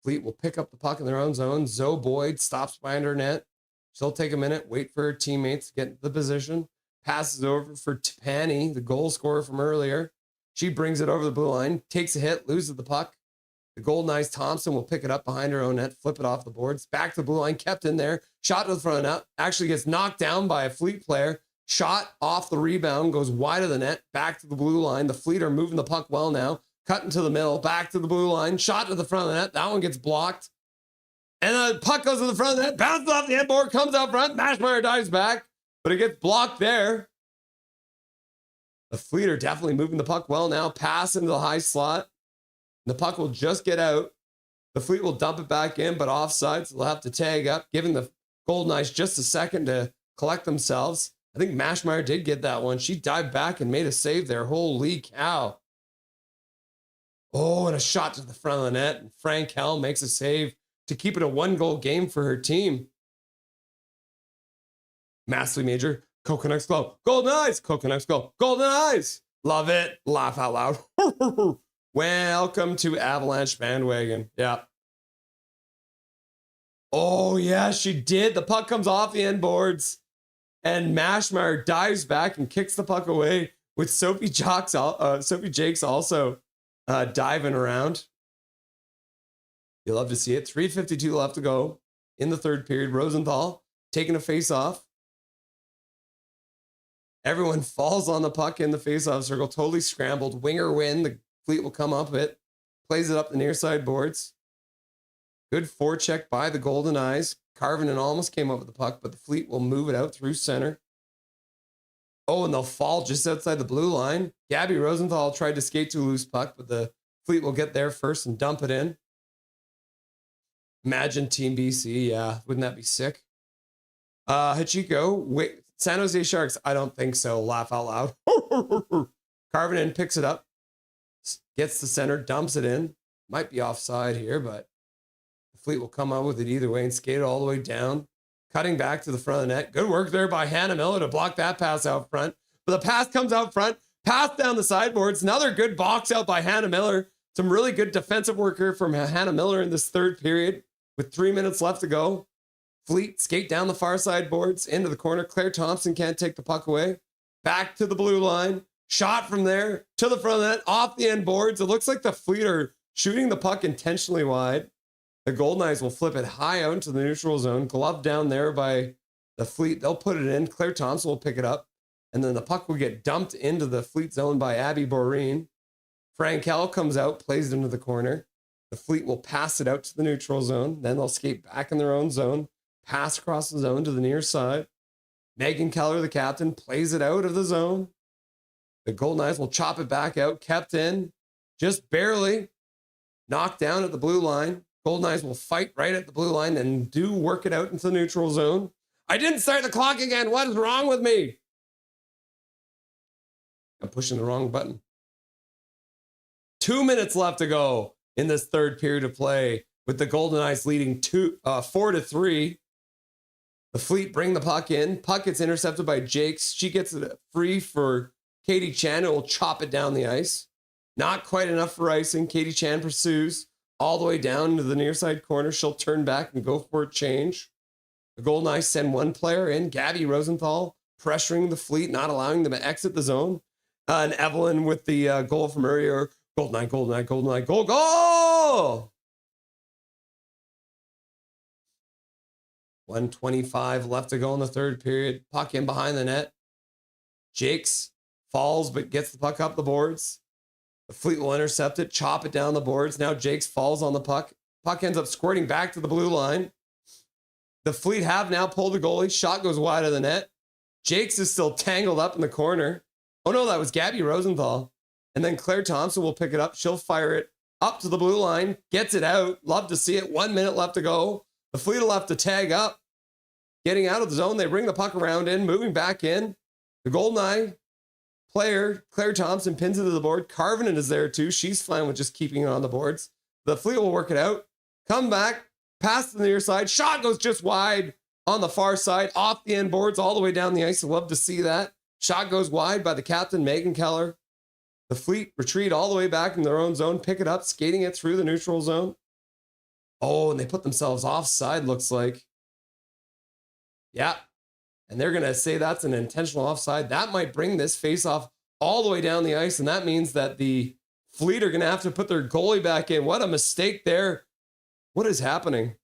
Fleet will pick up the puck in their own zone. Zoe Boyd stops behind her net. She'll take a minute, wait for her teammates to get into the position. Passes over for Tapani, the goal scorer from earlier. She brings it over the blue line, takes a hit, loses the puck. The Goldeneyes Thompson will pick it up behind her own net, flip it off the boards. Back to the blue line, kept in there. Shot to the front of the net. Actually gets knocked down by a Fleet player. Shot off the rebound, goes wide of the net. Back to the blue line. The Fleet are moving the puck well now. Cut into the middle. Back to the blue line. Shot to the front of the net. That one gets blocked. And the puck goes to the front of the net. Bounces off the headboard. Comes out front. Mashmeyer dives back. But it gets blocked there. The Fleet are definitely moving the puck well now. Pass into the high slot. The puck will just get out. The Fleet will dump it back in, but offside, so they'll have to tag up, giving the Goldeneyes just a second to collect themselves. I think Mashmeyer did get that one. She dived back and made a save there. Holy cow. Oh, and a shot to the front of the net. And Frank Hell makes a save to keep it a 1-goal game for her team. Massively major. Canucks go. Goldeneyes. Canucks go. Goldeneyes. Love it. Laugh out loud. Welcome to Avalanche bandwagon. Yeah. Oh, yeah, she did. The puck comes off the end boards. And Mashmeyer dives back and kicks the puck away with Sophie Jakes also diving around. You'll love to see it. 3:52 left to go in the third period. Rosenthal taking a face-off. Everyone falls on the puck in the face-off circle, totally scrambled. Winger win. The Fleet will come up it. Plays it up the near side boards. Good forecheck by the Goldeneyes. Carvinen almost came up with the puck, but the Fleet will move it out through center. Oh, and they'll fall just outside the blue line. Gabby Rosenthal tried to skate to a loose puck, but the Fleet will get there first and dump it in. Imagine Team BC. Yeah, wouldn't that be sick? Hachiko, wait, San Jose Sharks. I don't think so. Laugh out loud. Carvinen picks it up, gets the center, dumps it in. Might be offside here, but the Fleet will come out with it either way and skate it all the way down. Cutting back to the front of the net. Good work there by Hannah Miller to block that pass out front. But the pass comes out front, pass down the sideboards. Another good box out by Hannah Miller. Some really good defensive work here from Hannah Miller in this third period with 3 minutes left to go. Fleet skate down the far side boards into the corner. Claire Thompson can't take the puck away. Back to the blue line. Shot from there to the front of the net, off the end boards. It looks like the Fleet are shooting the puck intentionally wide. The Goldeneyes will flip it high out into the neutral zone. Glove down there by the Fleet. They'll put it in. Claire Thompson will pick it up. And then the puck will get dumped into the Fleet zone by Abby Boreen. Frankel comes out, plays it into the corner. The Fleet will pass it out to the neutral zone. Then they'll skate back in their own zone. Pass across the zone to the near side. Megan Keller, the captain, plays it out of the zone. The Goldeneyes will chop it back out. Kept in. Just barely. Knocked down at the blue line. Goldeneyes will fight right at the blue line and do work it out into the neutral zone. I didn't start the clock again. What is wrong with me? I'm pushing the wrong button. 2 minutes left to go in this third period of play with the Goldeneyes leading 4-3. The Fleet bring the puck in. Puck gets intercepted by Jakes. She gets it free for Katie Chan, who will chop it down the ice. Not quite enough for icing. Katie Chan pursues all the way down to the near side corner. She'll turn back and go for a change. The Goldeneyes send one player in, Gabby Rosenthal, pressuring the Fleet, not allowing them to exit the zone. And Evelyn with the goal from earlier. Goldeneye, goal! 1:25 left to go in the third period. Puck in behind the net. Jakes falls, but gets the puck up the boards. The Fleet will intercept it, chop it down the boards. Now Jakes falls on the puck. Puck ends up squirting back to the blue line. The Fleet have now pulled the goalie. Shot goes wide of the net. Jakes is still tangled up in the corner. Oh no, that was Gabby Rosenthal. And then Claire Thompson will pick it up. She'll fire it up to the blue line. Gets it out. Love to see it. 1 minute left to go. The Fleet will have to tag up. Getting out of the zone, they bring the puck around in, moving back in. The Goldeneye player, Claire Thompson, pins it to the board. Carvinen is there too. She's fine with just keeping it on the boards. The Fleet will work it out. Come back, pass to the near side. Shot goes just wide on the far side, off the end boards, all the way down the ice. I love to see that. Shot goes wide by the captain, Megan Keller. The Fleet retreat all the way back in their own zone, pick it up, skating it through the neutral zone. Oh, and they put themselves offside, looks like. Yeah. And they're going to say that's an intentional offside. That might bring this face-off all the way down the ice, and that means that the Fleet are going to have to put their goalie back in. What a mistake there. What is happening?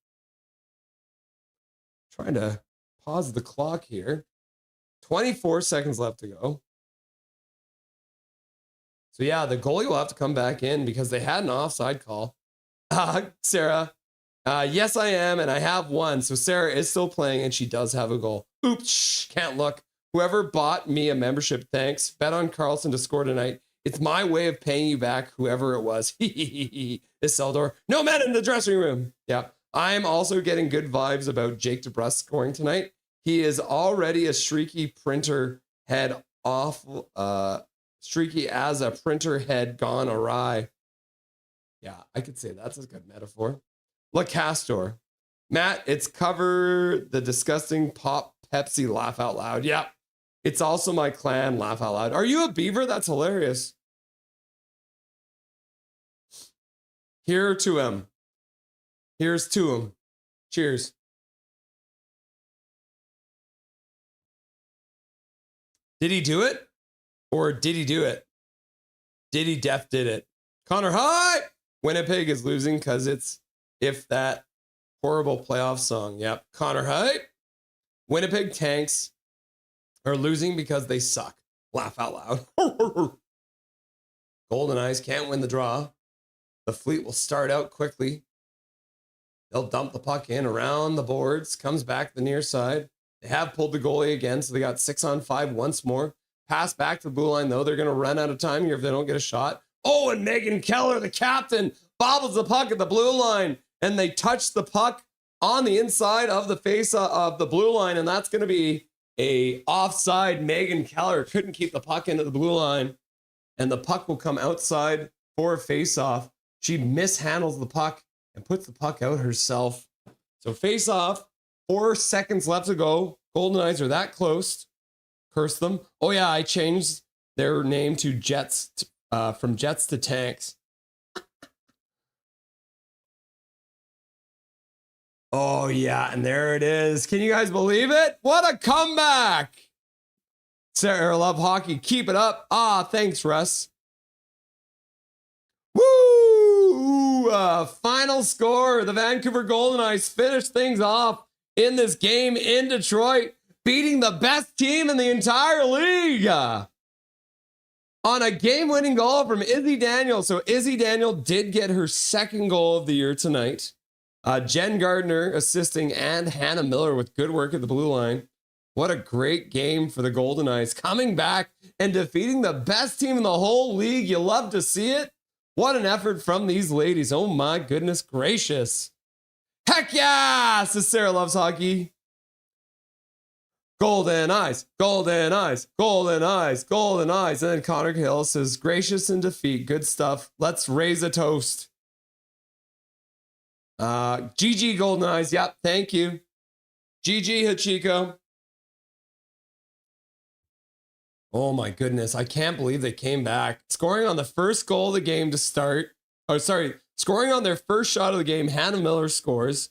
Trying to pause the clock here. 24 seconds left to go. So yeah, the goalie will have to come back in because they had an offside call. Sarah, yes, I am, and I have one. So Sarah is still playing, and she does have a goal. Oops, can't look. Whoever bought me a membership, thanks. Bet on Carlson to score tonight. It's my way of paying you back, whoever it was. Is Seldor. No man in the dressing room. Yeah. I'm also getting good vibes about Jake DeBrusk scoring tonight. He is already a streaky printer head off, streaky as a printer head gone awry. Yeah, I could say that's a good metaphor. LaCastor. Matt, it's cover the disgusting pop Pepsi laugh out loud. Yeah. It's also my clan laugh out loud. Are you a beaver? That's hilarious. Here to him. Here's to him. Cheers. Did he do it? Or did he do it? Did he did it? Connor, hi! Winnipeg is losing because it's If That horrible playoff song. Yep. Connor, hi! Winnipeg tanks are losing because they suck. Laugh out loud. Goldeneyes can't win the draw. The Fleet will start out quickly. They'll dump the puck in around the boards, comes back to the near side. They have pulled the goalie again, so they got 6-on-5 once more. Pass back to the blue line, though. They're going to run out of time here if they don't get a shot. Oh, and Megan Keller, the captain, bobbles the puck at the blue line, and they touch the puck on the inside of the face of the blue line, and that's going to be a offside. Megan Keller couldn't keep the puck into the blue line, and the puck will come outside for a face-off. She mishandles the puck and puts the puck out herself. So face-off, 4 seconds left to go. Goldeneyes are that close. Curse them. Oh yeah, I changed their name to Jets, from Jets to Tanks. Oh yeah, and there it is. Can you guys believe it? What a comeback! Sarah, love hockey. Keep it up. Thanks, Russ. Woo! Final score. The Vancouver Goldeneyes finished things off in this game in Detroit, beating the best team in the entire league on a game-winning goal from Izzy Daniel. So Izzy Daniel did get her second goal of the year tonight. Jen Gardner assisting and Hannah Miller with good work at the blue line. What a great game for the Goldeneyes, coming back and defeating the best team in the whole league. You love to see it. What an effort from these ladies. Oh my goodness gracious. Heck yeah, says Sarah Loves Hockey. Goldeneyes, Goldeneyes, Goldeneyes, Goldeneyes. And then Connor Hill says, gracious in defeat. Good stuff. Let's raise a toast. GG Goldeneyes. Yep, thank you. GG Hachiko. Oh my goodness. I can't believe they came back. Scoring on the first goal of the game to start. Oh, sorry. Scoring on their first shot of the game, Hannah Miller scores.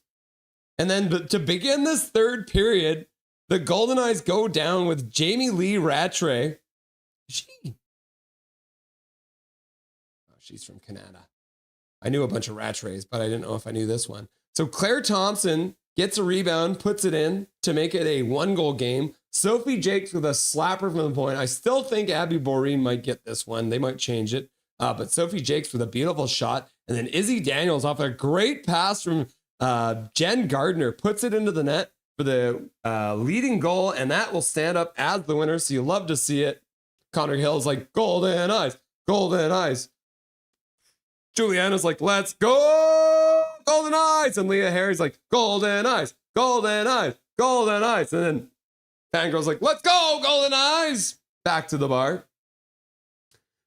And then to begin this third period, the Goldeneyes go down with Jamie Lee Rattray. She's from Canada. I knew a bunch of Rattrays, but I didn't know if I knew this one. So Claire Thompson gets a rebound, puts it in to make it a 1-goal game. Sophie Jakes with a slapper from the point. I still think Abby Boreen might get this one. They might change it. But Sophie Jakes with a beautiful shot. And then Izzy Daniels off a great pass from Jen Gardner puts it into the net for the leading goal. And that will stand up as the winner. So you love to see it. Connor Hill's like, Goldeneyes, Goldeneyes. Juliana's like, let's go, Goldeneyes. And Leah Harry's like, Goldeneyes, Goldeneyes, Goldeneyes. And then Fangirl's like, let's go, Goldeneyes. Back to the bar.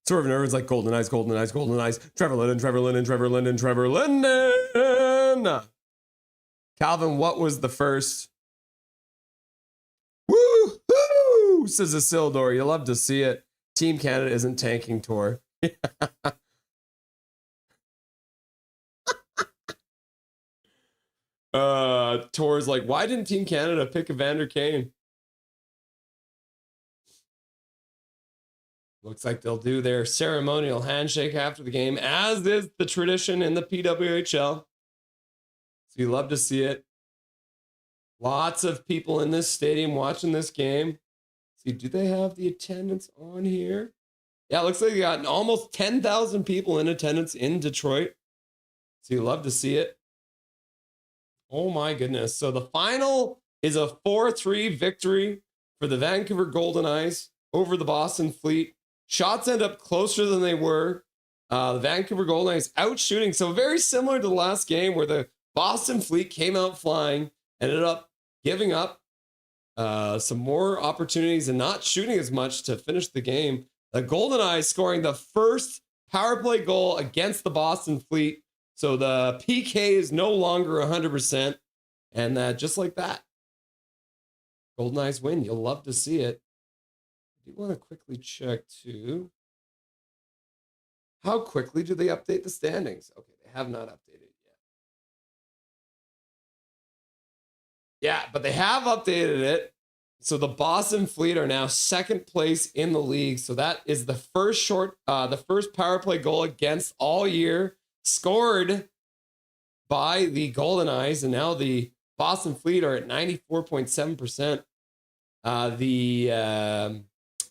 Sort of nervous, like Goldeneyes, Goldeneyes, Goldeneyes. Trevor Linden, Trevor Linden, Trevor Linden, Trevor Linden. Calvin, what was the first? Woo-hoo, says Isildur. You love to see it. Team Canada isn't tanking tour. Tor's like, why didn't Team Canada pick Evander Kane? Looks like they'll do their ceremonial handshake after the game, as is the tradition in the PWHL. So you love to see it. Lots of people in this stadium watching this game. See, do they have the attendance on here? Yeah, it looks like they got almost 10,000 people in attendance in Detroit. So you love to see it. Oh my goodness. So the final is a 4-3 victory for the Vancouver Goldeneyes over the Boston Fleet. Shots end up closer than they were. The Vancouver Goldeneyes out shooting. So very similar to the last game where the Boston Fleet came out flying, ended up giving up some more opportunities and not shooting as much to finish the game. The Goldeneyes scoring the first power play goal against the Boston Fleet. So the PK is no longer 100%. And just like that, Goldeneyes win. You'll love to see it. I do want to quickly check too. How quickly do they update the standings? Okay, they have not updated yet. Yeah, but they have updated it. So the Boston Fleet are now second place in the league. So that is the first power play goal against all year scored by the Goldeneyes. And now the Boston Fleet are at 94.7%.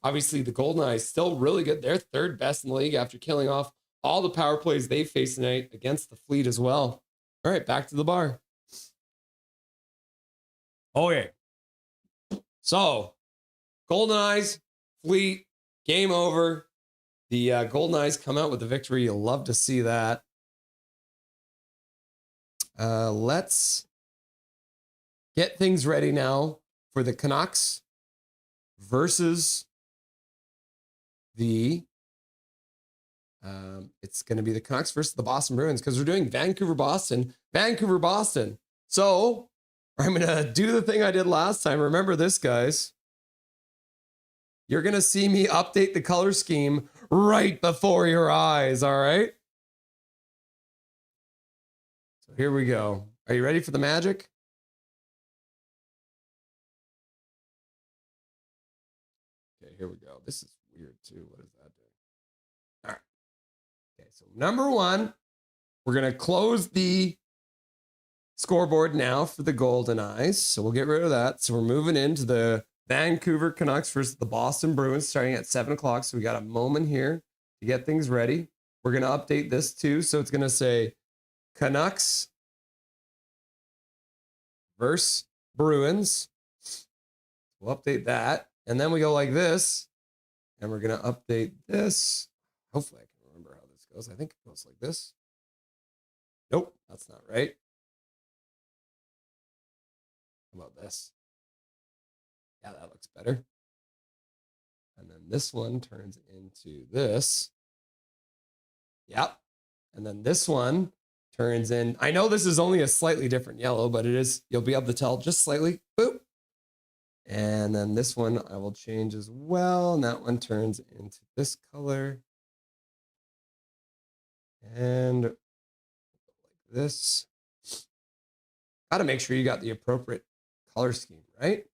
Obviously the Goldeneyes still really good. They're third best in the league after killing off all the power plays they faced tonight against the Fleet as well. All right, back to the bar. Okay. So, Goldeneyes, Fleet, game over. The Goldeneyes come out with the victory. You'll love to see that. Let's get things ready now for the Canucks versus the it's going to be the Canucks versus the Boston Bruins because we're doing Vancouver, Boston. So I'm going to do the thing I did last time. Remember this, guys. You're going to see me update the color scheme right before your eyes, all right? So here we go. Are you ready for the magic? Okay, here we go. This is weird too. What is that doing? All right. Okay, so number one, we're going to close the scoreboard now for the Goldeneyes. So we'll get rid of that. So we're moving into the Vancouver Canucks versus the Boston Bruins starting at 7 o'clock. So we got a moment here to get things ready. We're going to update this too. So it's going to say Canucks versus Bruins. We'll update that. And then we go like this. And we're going to update this. Hopefully I can remember how this goes. I think it goes like this. Nope, that's not right. How about this? Yeah, that looks better. And then this one turns into this. Yep. And then this one turns in. I know this is only a slightly different yellow, but it is. You'll be able to tell just slightly. Boop. And then this one I will change as well. And that one turns into this color. And like this. Got to make sure you got the appropriate color scheme, right?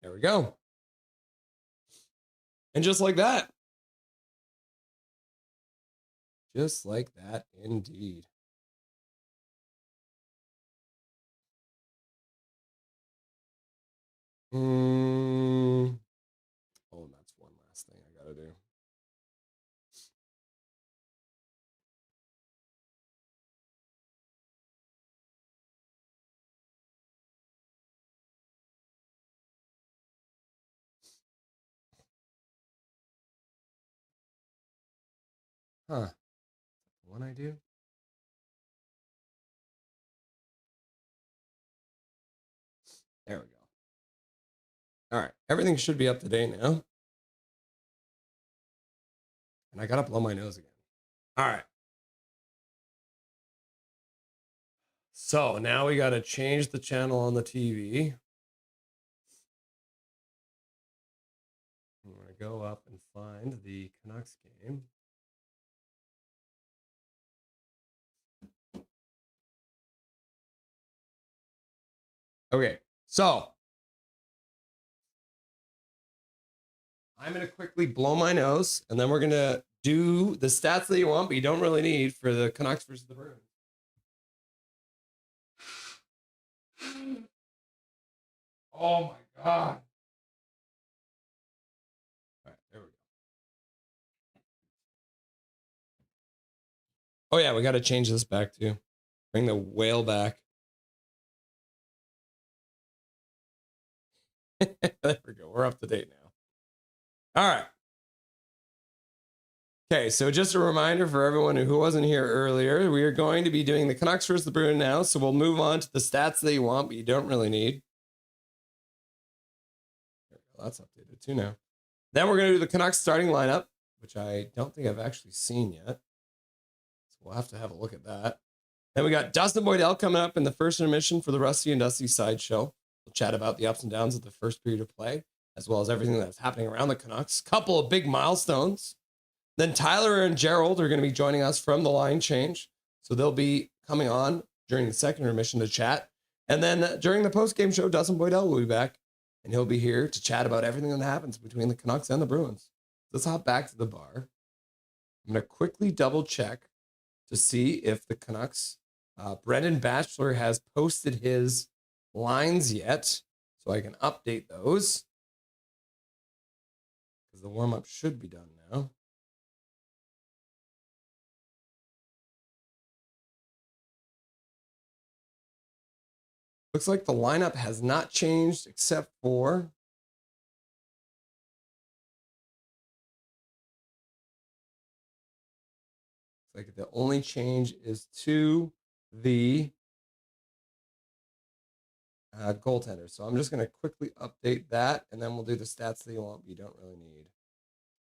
There we go. And just like that. Just like that, indeed. Oh, that's one last thing I gotta do. Huh. One I do? There we go. All right. Everything should be up to date now. And I got to blow my nose again. All right. So now we got to change the channel on the TV. I'm going to go up and find the Canucks game. Okay, so I'm going to quickly blow my nose, and then we're going to do the stats that you want, but you don't really need for the Canucks versus the Bruins. Oh my God. All right, there we go. Oh yeah, we got to change this back too. Bring the whale back. There we go. We're up to date now. All right. Okay, so just a reminder for everyone who wasn't here earlier, we are going to be doing the Canucks versus the Bruins now, so we'll move on to the stats that you want, but you don't really need. That's updated too now. Then we're going to do the Canucks starting lineup, which I don't think I've actually seen yet. So we'll have to have a look at that. Then we got Dustin Boydell coming up in the first intermission for the Rusty and Dusty sideshow. We'll chat about the ups and downs of the first period of play, as well as everything that's happening around the Canucks. Couple of big milestones. Then Tyler and Gerald are going to be joining us from the line change. So they'll be coming on during the second intermission to chat. And then during the post-game show, Dustin Boydell will be back. And he'll be here to chat about everything that happens between the Canucks and the Bruins. Let's hop back to the bar. I'm going to quickly double check to see if the Canucks, Brendan Batchelor has posted his lines yet, so I can update those. Because the warm-up should be done now. Looks like the lineup has not changed except for like the only change is to the goaltender. So I'm just going to quickly update that, and then we'll do the stats that you want, but you don't really need.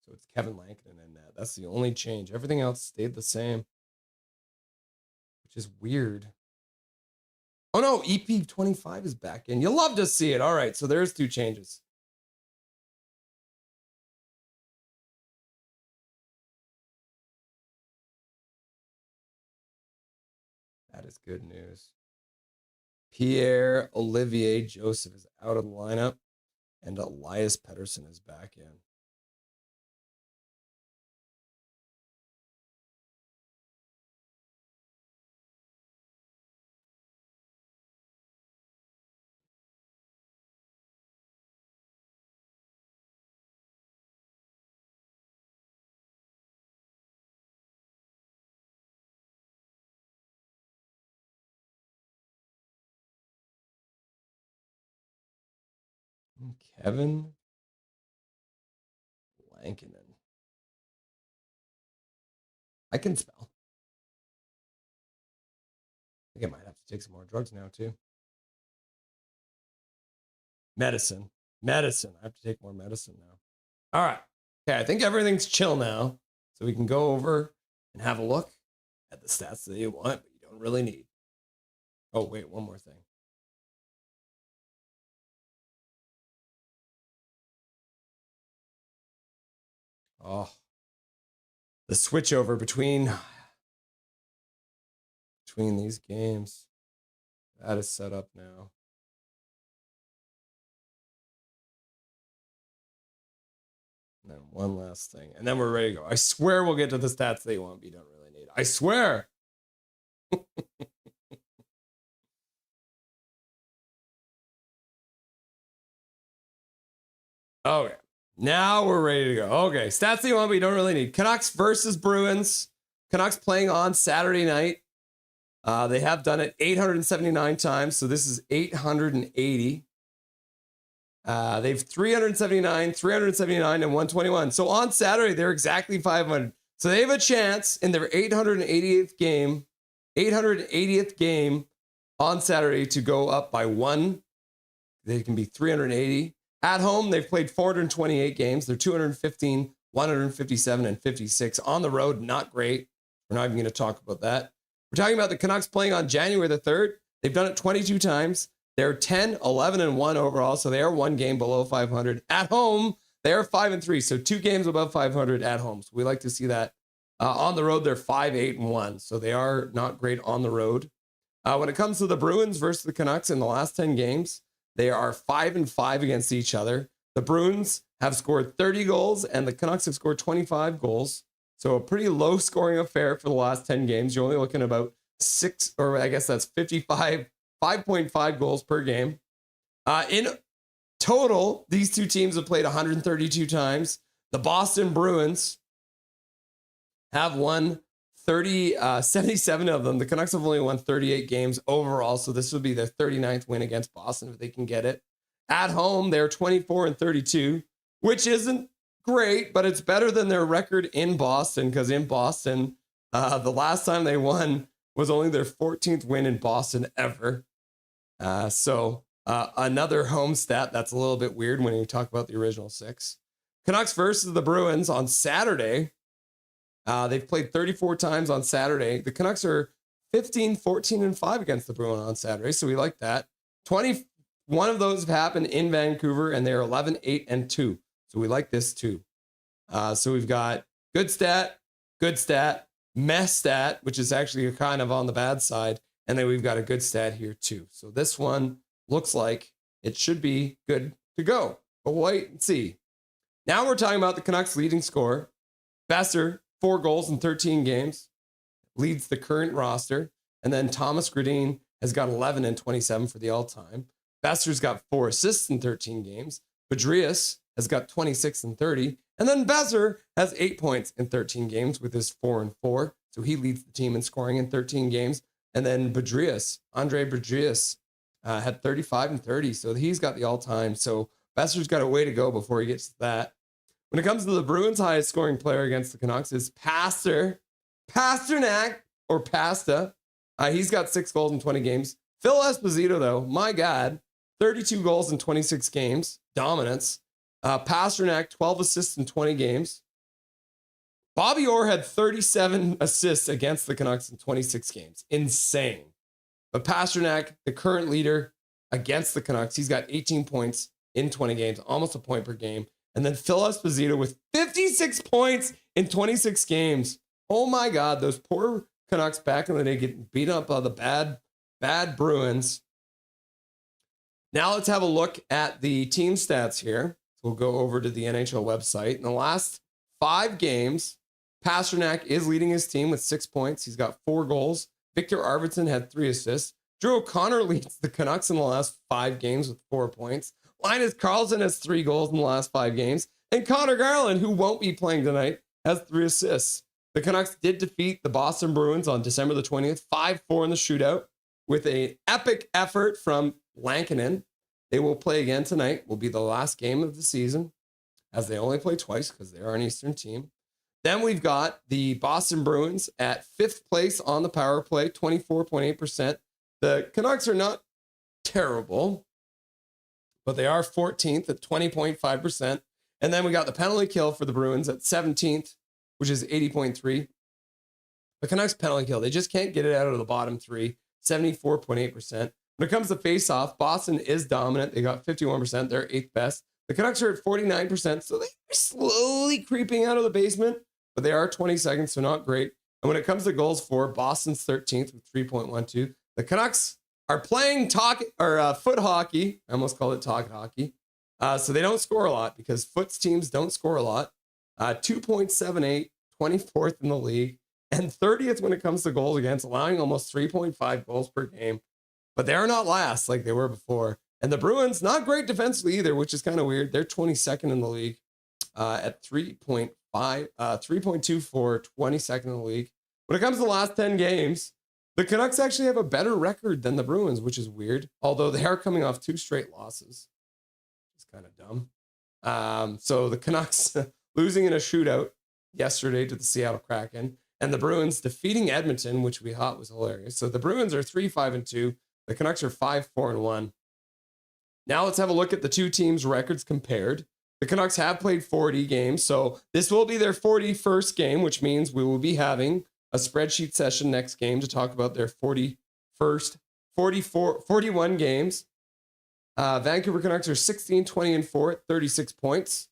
So it's Kevin Lankinen in that. That's the only change. Everything else stayed the same, which is weird. Oh no, EP25 is back in. You'll love to see it. All right, so there's two changes. That is good news. Pierre Olivier Joseph is out of the lineup, and Elias Pettersson is back in. Kevin Lankinen. I can spell. I think I might have to take some more drugs now, too. Medicine. Medicine. I have to take more medicine now. All right. Okay, I think everything's chill now. So we can go over and have a look at the stats that you want, but you don't really need. Oh, wait, one more thing. Oh, the switch over between these games. That is set up now. And then one last thing. And then we're ready to go. I swear we'll get to the stats that you want, but you don't really need. I swear. Okay. Now we're ready to go. Okay, stats that you want, but you don't really need. Canucks versus Bruins. Canucks playing on Saturday night. They have done it 879 times, so this is 880. They've 379, 379, and 121. So on Saturday, they're exactly 500. So they have a chance in their 880th game on Saturday to go up by one. They can be 380. At home, they've played 428 games. They're 215, 157, and 56. On the road, not great. We're not even going to talk about that. We're talking about the Canucks playing on January the 3rd. They've done it 22 times. They're 10, 11, and 1 overall, so they are one game below 500. At home, they are 5 and 3, so 2 games above 500 at home. So we like to see that. On the road, they're 5, 8, and 1, so they are not great on the road. When it comes to the Bruins versus the Canucks in the last 10 games, they are 5-5 against each other. The Bruins have scored 30 goals and the Canucks have scored 25 goals. So a pretty low scoring affair for the last 10 games. You're only looking at about 5.5 goals per game. In total, these two teams have played 132 times. The Boston Bruins have won 77 of them. The Canucks have only won 38 games overall, so this would be their 39th win against Boston if they can get it. At home, they're 24-32, which isn't great, but it's better than their record in Boston, because in Boston, the last time they won was only their 14th win in Boston ever. Another home stat that's a little bit weird when you talk about the original six. Canucks versus the Bruins on Saturday. They've played 34 times on Saturday. The Canucks are 15-14-5 against the Bruins on Saturday, so we like that. 21 of those have happened in Vancouver, and they're 11-8-2. So we like this too. So we've got good stat, mess stat, which is actually kind of on the bad side, and then we've got a good stat here too. So this one looks like it should be good to go, but we'll wait and see. Now we're talking about the Canucks leading scorer. Besser, 4 goals in 13 games, leads the current roster. And then Thomas Gradin has got 11 and 27 for the all-time. Besser's got 4 assists in 13 games. Badrias has got 26 and 30. And then Besser has 8 points in 13 games with his 4 and 4. So he leads the team in scoring in 13 games. And then Andre Badrias, had 35 and 30. So he's got the all-time. So Besser's got a way to go before he gets to that. When it comes to the Bruins' highest scoring player against the Canucks is Pasternak or Pasta. He's got 6 goals in 20 games. Phil Esposito, though, my God, 32 goals in 26 games. Dominance. Pasternak, 12 assists in 20 games. Bobby Orr had 37 assists against the Canucks in 26 games. Insane. But Pasternak, the current leader against the Canucks, he's got 18 points in 20 games, almost a point per game. And then Phil Esposito with 56 points in 26 games. Oh my God, those poor Canucks back in the day getting beat up by the bad Bruins. Now let's have a look at the team stats here. We'll go over to the NHL website. In the last 5 games, Pasternak is leading his team with 6 points. He's got 4 goals. Victor Arvidsson had 3 assists. Drew O'Connor leads the Canucks in the last 5 games with 4 points. Linus Karlsson has 3 goals in the last 5 games. And Connor Garland, who won't be playing tonight, has 3 assists. The Canucks did defeat the Boston Bruins on December the 20th, 5-4 in the shootout, with an epic effort from Lankinen. They will play again tonight. Will be the last game of the season, as they only play twice because they are an Eastern team. Then we've got the Boston Bruins at 5th place on the power play, 24.8%. The Canucks are not terrible, but they are 14th at 20.5%. And then we got the penalty kill for the Bruins at 17th, which is 80.3. The Canucks penalty kill, they just can't get it out of the bottom 3, 74.8%. When it comes to face-off, Boston is dominant. They got 51%. They're 8th best. The Canucks are at 49%, so they're slowly creeping out of the basement, but they are 22nd, so not great. And when it comes to goals for, Boston's 13th with 3.12. The Canucks are playing foot hockey. I almost called it talk hockey. So they don't score a lot because Foot's teams don't score a lot. 2.78, 24th in the league, and 30th when it comes to goals against, allowing almost 3.5 goals per game. But they are not last like they were before. And the Bruins, not great defensively either, which is kind of weird. They're 22nd in the league at 3.24, 22nd in the league. When it comes to the last 10 games, the Canucks actually have a better record than the Bruins, which is weird, although they are coming off 2 straight losses. It's kind of dumb. So the Canucks losing in a shootout yesterday to the Seattle Kraken, and the Bruins defeating Edmonton, which we thought was hilarious. So the Bruins are 3-5-2. The Canucks are 5-4-1. Now let's have a look at the two teams' records compared. The Canucks have played 40 games, so this will be their 41st game, which means we will be having a spreadsheet session next game to talk about their 41 games. Vancouver Canucks are 16-20-4 at 36 points.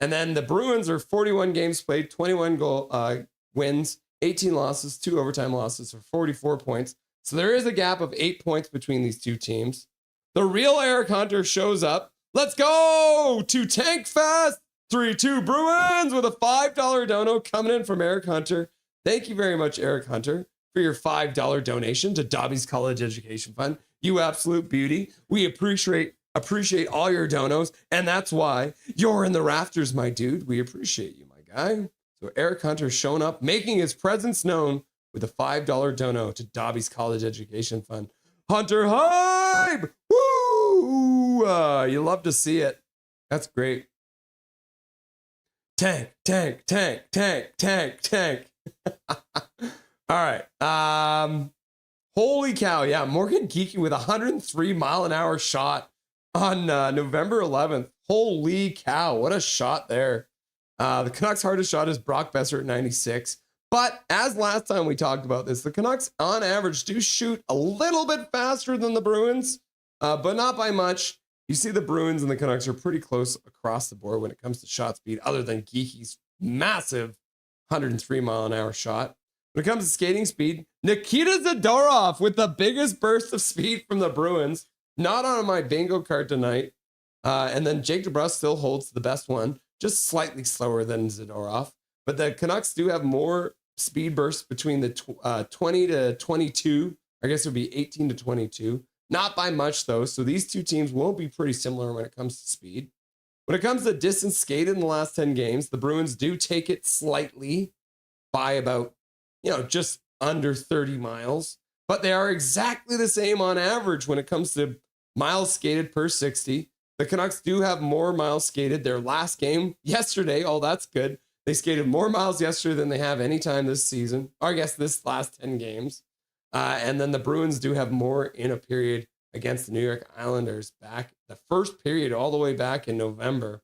And then the Bruins are 41 games played, 21 wins, 18 losses, 2 overtime losses for 44 points. So there is a gap of 8 points between these two teams. The real Eric Hunter shows up. Let's go to Tank Fest. 3-2 Bruins with a $5 dono coming in from Eric Hunter. Thank you very much, Eric Hunter, for your $5 donation to Dobby's College Education Fund. You absolute beauty. We appreciate all your donos, and that's why you're in the rafters, my dude. We appreciate you, my guy. So Eric Hunter showing up, making his presence known with a $5 dono to Dobby's College Education Fund. Hunter hype! Woo! You love to see it. That's great. Tank, tank, tank, tank, tank, tank. All right. Holy cow. Yeah, Morgan Geeky with a 103-mile-an-hour shot on November 11th. Holy cow. What a shot there. The Canucks' hardest shot is Brock Besser at 96. But as last time we talked about this, the Canucks, on average, do shoot a little bit faster than the Bruins, but not by much. You see the Bruins and the Canucks are pretty close across the board when it comes to shot speed, other than Geeky's massive 103-mile-an-hour shot. When it comes to skating speed, Nikita Zadorov with the biggest burst of speed from the Bruins. Not on my bingo card tonight. And then Jake DeBrusk still holds the best one, just slightly slower than Zadorov. But the Canucks do have more speed bursts between the 20 to 22. I guess it would be 18 to 22. Not by much, though. So these two teams will be pretty similar when it comes to speed. When it comes to distance skated in the last 10 games, the Bruins do take it slightly by about, just under 30 miles. But they are exactly the same on average when it comes to miles skated per 60. The Canucks do have more miles skated. Their last game yesterday, that's good. They skated more miles yesterday than they have any time this season, or I guess this last 10 games. And then the Bruins do have more in a period against the New York Islanders back the first period all the way back in November.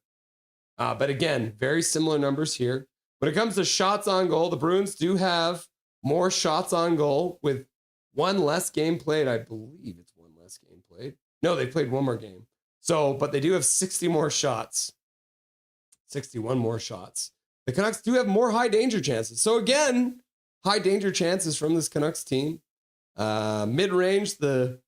But again, very similar numbers here. When it comes to shots on goal, the Bruins do have more shots on goal with one less game played. I believe it's one less game played. No, they played one more game. But they do have 60 more shots. 61 more shots. The Canucks do have more high danger chances. So again, high danger chances from this Canucks team. Mid-range, the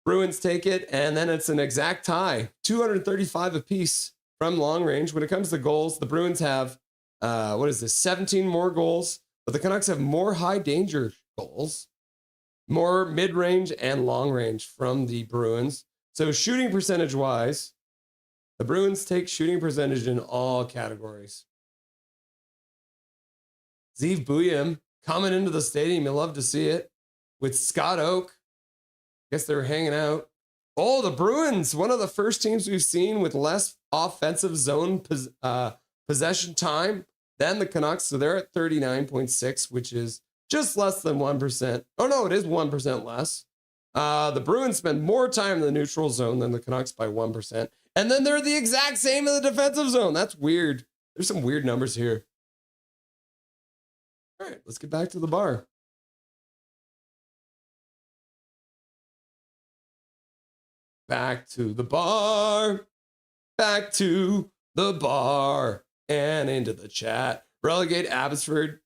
Bruins take it, and then it's an exact tie. 235 apiece from long range. When it comes to goals, the Bruins have, 17 more goals, but the Canucks have more high danger goals, more mid-range and long range from the Bruins. So shooting percentage-wise, the Bruins take shooting percentage in all categories. Zeev Buyam coming into the stadium. You love to see it. With Scott Oak. Guess they were hanging out. Oh, the Bruins, one of the first teams we've seen with less offensive zone possession time than the Canucks. So they're at 39.6, which is just less than 1%. Oh, no, it is 1% less. The Bruins spend more time in the neutral zone than the Canucks by 1%. And then they're the exact same in the defensive zone. That's weird. There's some weird numbers here. All right, let's get back to the bar. Back to the bar. Back to the bar. And into the chat. Relegate Abbotsford.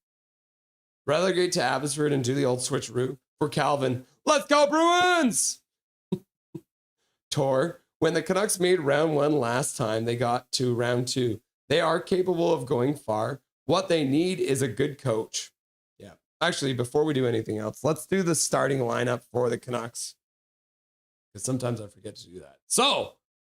Relegate to Abbotsford and do the old switcheroo for Calvin. Let's go, Bruins! Tor, when the Canucks made round one last time, they got to round two. They are capable of going far. What they need is a good coach. Yeah. Actually, before we do anything else, let's do the starting lineup for the Canucks. Because sometimes I forget to do that. So,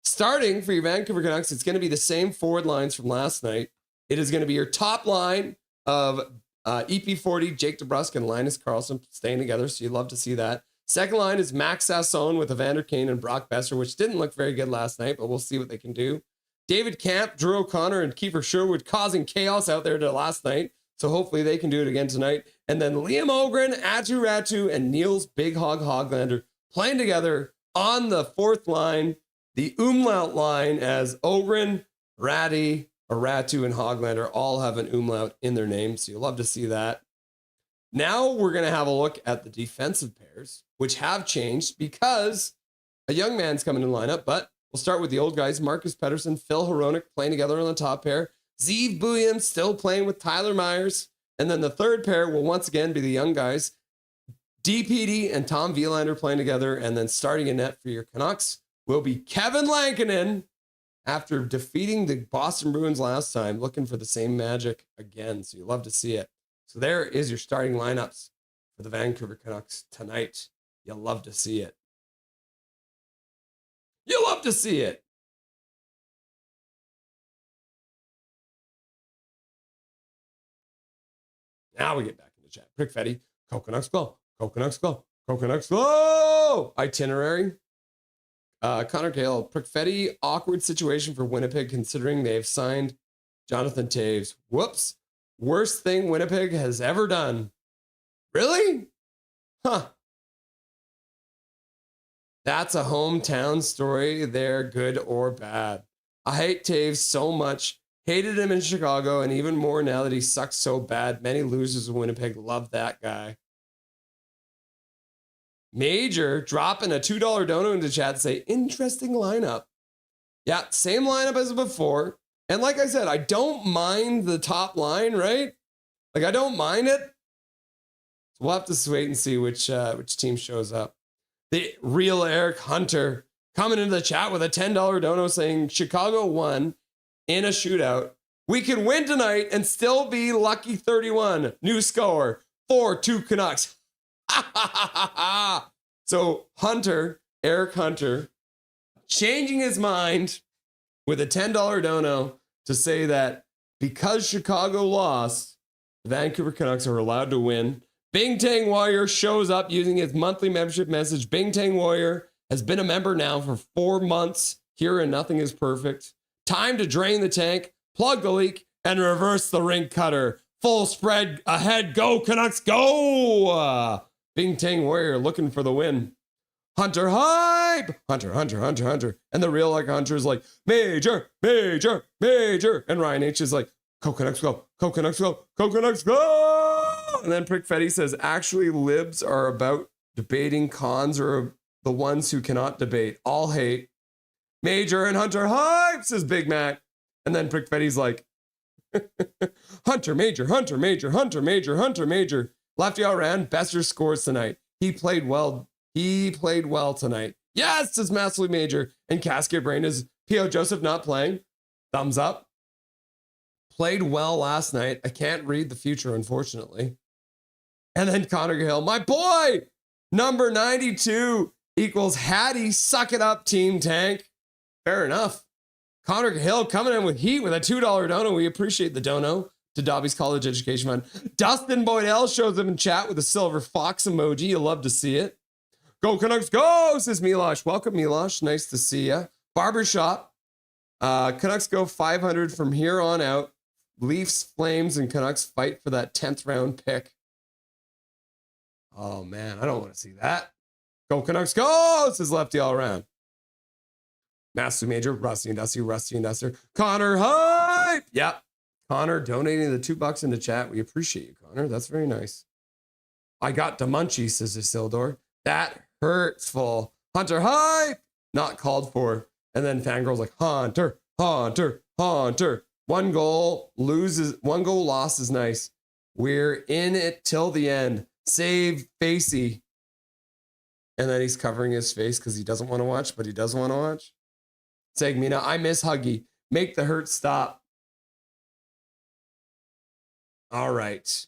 starting for your Vancouver Canucks, it's going to be the same forward lines from last night. It is going to be your top line of EP40, Jake DeBrusk, and Linus Karlsson staying together, so you love to see that. Second line is Max Sasson with Evander Kane and Brock Besser, which didn't look very good last night, but we'll see what they can do. David Camp, Drew O'Connor, and Kiefer Sherwood causing chaos out there to last night, so hopefully they can do it again tonight. And then Liam Ogren, Atu Ratu, and Niels Big Hog Hoglander playing together on the fourth line, the umlaut line, as Ogren, Ratu, and Hoglander all have an umlaut in their name, so you'll love to see that. Now we're going to have a look at the defensive pairs, which have changed because a young man's coming in lineup, but we'll start with the old guys, Marcus Pettersson, Phil Hronek playing together on the top pair, Zeev Buyam still playing with Tyler Myers, and then the third pair will once again be the young guys, DPD and Tom Vielander playing together, and then starting in net for your Canucks will be Kevin Lankinen after defeating the Boston Bruins last time, looking for the same magic again. So you love to see it. So there is your starting lineups for the Vancouver Canucks tonight. You'll love to see it. You love to see it. Now we get back into chat. Prick Fetty, Canucks go. Canucks go. Canucks go. Itinerary. Connor Gale, Prickfetti, awkward situation for Winnipeg considering they've signed Jonathan Taves. Whoops. Worst thing Winnipeg has ever done. Really? Huh. That's a hometown story there, good or bad. I hate Taves so much. Hated him in Chicago, and even more now that he sucks so bad. Many losers in Winnipeg love that guy. Major dropping a $2 dono into chat to say, interesting lineup. Yeah, same lineup as before. And like I said, I don't mind the top line, right? Like, I don't mind it. So we'll have to wait and see which team shows up. The real Eric Hunter coming into the chat with a $10 dono saying Chicago won in a shootout. We can win tonight and still be lucky 31. New score, 4-2 Canucks. So Hunter, Eric Hunter, changing his mind with a $10 dono to say that because Chicago lost, the Vancouver Canucks are allowed to win. Bing Tang Warrior shows up using his monthly membership message. Bing Tang Warrior has been a member now for 4 months here, and nothing is perfect. Time to drain the tank, plug the leak, and reverse the rink cutter. Full spread ahead. Go, Canucks, go! Bing Tang Warrior looking for the win. Hunter hype! Hunter. And the real like Hunter is like, major. And Ryan H is like, Canucks go. Canucks go. Canucks go! And then Prickfetti says, actually, libs are about debating. Cons are the ones who cannot debate. All hate. Major and Hunter hype, says Big Mac. And then Prickfetti's like, Hunter, major. Lefty all ran. Besser scores tonight. He played well tonight. Yes, says Massively Major. And Cascade Brain is P.O. Joseph not playing. Thumbs up. Played well last night. I can't read the future, unfortunately. And then Connor Hill, my boy, number 92 equals Hattie. Suck it up, Team Tank. Fair enough. Connor Hill coming in with heat with a $2 dono. We appreciate the dono to Dobby's College Education Fund. Dustin Boydell shows up in chat with a silver fox emoji. You love to see it. Go Canucks, go, says Milosh. Welcome, Milosh. Nice to see ya. Barbershop. Canucks go 500 from here on out. Leafs, Flames, and Canucks fight for that 10th round pick. Oh, man, I don't want to see that. Go Canucks, go, says Lefty all around. Master Major, Rusty and Duster. Connor hype. Yep. Connor donating the $2 in the chat. We appreciate you, Connor. That's very nice. I got the munchies, says Isildur. That hurts full. Hunter hype. Not called for. And then Fangirl's like, Hunter. One goal loss is nice. We're in it till the end. Save Facey. And then he's covering his face because he doesn't want to watch, but he does want to watch. Segmina, I miss Huggy. Make the hurt stop. All right.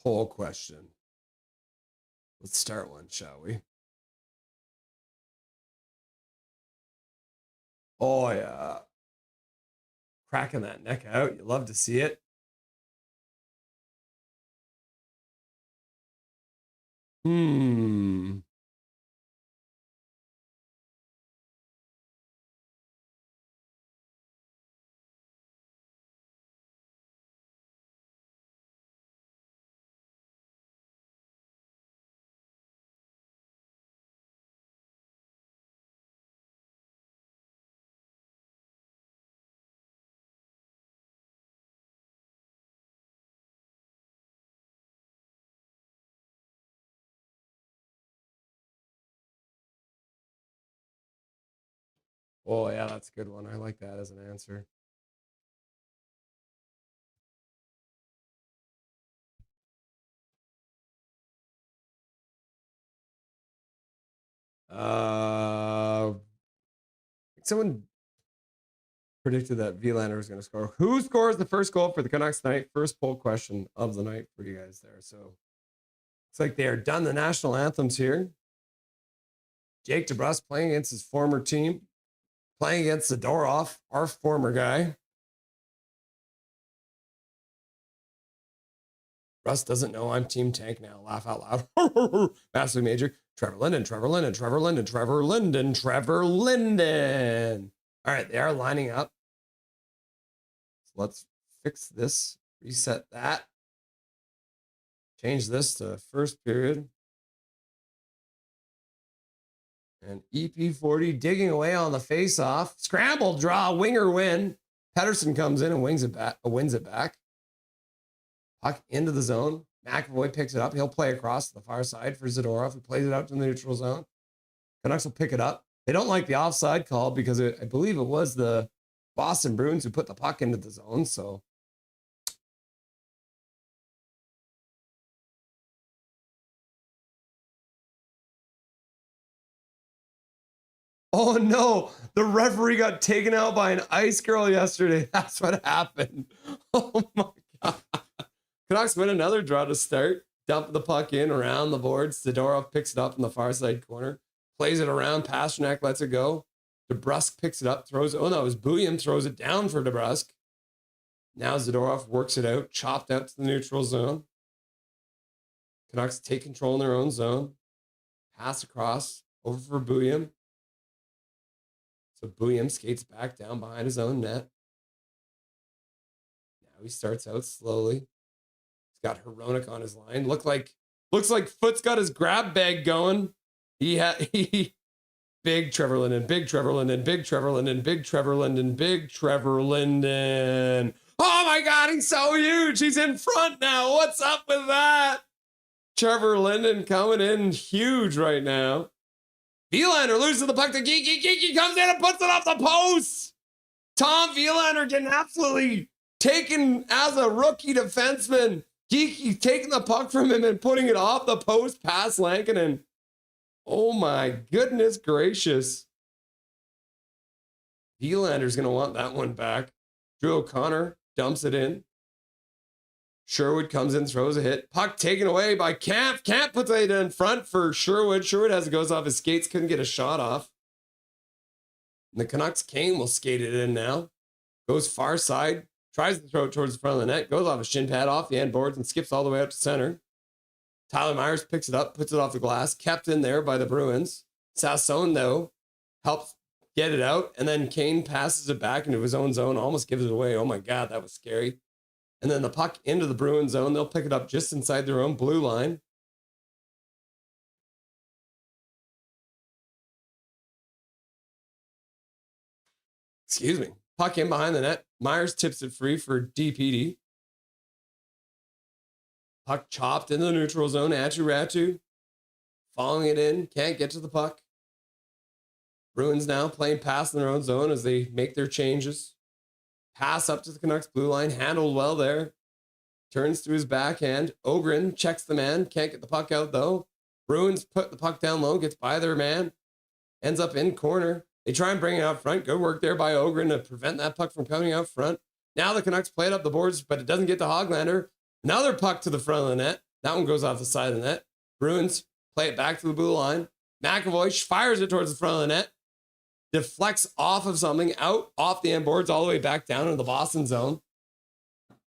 Poll question. Let's start one, shall we? Oh, yeah. Cracking that neck out. You love to see it. Oh, yeah, that's a good one. I like that as an answer. Someone predicted that Vilander was going to score. Who scores the first goal for the Canucks tonight? First poll question of the night for you guys there. So looks like they are done the national anthems here. Jake DeBrusk playing against his former team, playing against Zadorov, our former guy. Russ doesn't know I'm Team Tank now. Laugh out loud. Massive major. Trevor Linden. All right, they are lining up. So let's fix this, reset that. Change this to first period. And EP40 digging away on the face-off. Scramble, draw, winger win. Pettersson comes in and wins it back. Puck into the zone. McAvoy picks it up. He'll play across to the far side for Zadorov, who plays it out to the neutral zone. Canucks will pick it up. They don't like the offside call because I believe it was the Boston Bruins who put the puck into the zone. So oh no, the referee got taken out by an ice girl yesterday. That's what happened. Oh my God. Canucks win another draw to start. Dump the puck in around the boards. Zadorov picks it up in the far side corner. Plays it around. Pasternak lets it go. DeBrusk picks it up. Throws it. Oh no, it was Bouillon. Throws it down for DeBrusk. Now Zadorov works it out. Chopped out to the neutral zone. Canucks take control in their own zone. Pass across. Over for Bouillon. So Bouillon skates back down behind his own net. Now he starts out slowly. He's got Hronek on his line. Looks like Foot's got his grab bag going. Big Trevor Linden. Oh my God, he's so huge. He's in front now. What's up with that? Trevor Linden coming in huge right now. Vilander loses the puck to Geeky. Geeky comes in and puts it off the post. Tom Vilander getting absolutely taken as a rookie defenseman. Geeky taking the puck from him and putting it off the post past Lankinen. Oh my goodness gracious. Vilander's going to want that one back. Drew O'Connor dumps it in. Sherwood comes in, throws a hit. Puck taken away by Camp. Camp puts it in front for Sherwood. Sherwood as it goes off his skates, couldn't get a shot off. And the Canucks Kane will skate it in now. Goes far side. Tries to throw it towards the front of the net. Goes off a shin pad, off the end boards, and skips all the way out to center. Tyler Myers picks it up, puts it off the glass. Kept in there by the Bruins. Sassone, though, helps get it out. And then Kane passes it back into his own zone. Almost gives it away. Oh, my God, that was scary. And then the puck into the Bruins zone. They'll pick it up just inside their own blue line. Excuse me. Puck in behind the net. Myers tips it free for DPD. Puck chopped in the neutral zone. Ratu. Following it in. Can't get to the puck. Bruins now playing past in their own zone as they make their changes. Pass up to the Canucks blue line. Handled well there. Turns to his backhand. Ogren checks the man. Can't get the puck out though. Bruins put the puck down low. Gets by their man. Ends up in corner. They try and bring it out front. Good work there by Ogren to prevent that puck from coming out front. Now the Canucks play it up the boards, but it doesn't get to Hoglander. Another puck to the front of the net. That one goes off the side of the net. Bruins play it back to the blue line. McAvoy fires it towards the front of the net. Deflects off of something, out off the end boards, all the way back down into the Boston zone.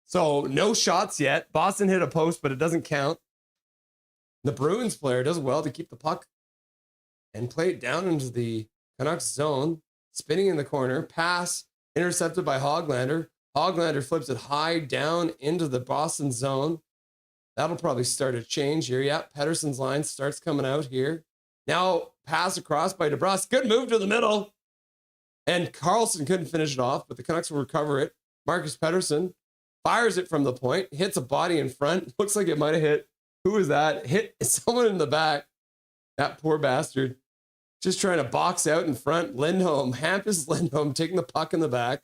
So no shots yet. Boston hit a post, but it doesn't count. The Bruins player does well to keep the puck and play it down into the Canucks zone. Spinning in the corner. Pass intercepted by Hoglander. Hoglander flips it high down into the Boston zone. That'll probably start a change here. Yeah, Pettersson's line starts coming out here. Now pass across by DeBrusk. Good move to the middle. And Carlson couldn't finish it off, but the Canucks will recover it. Marcus Pettersson fires it from the point. Hits a body in front. Looks like it might have hit. Who was that? Hit someone in the back. That poor bastard. Just trying to box out in front. Lindholm. Hampus Lindholm taking the puck in the back.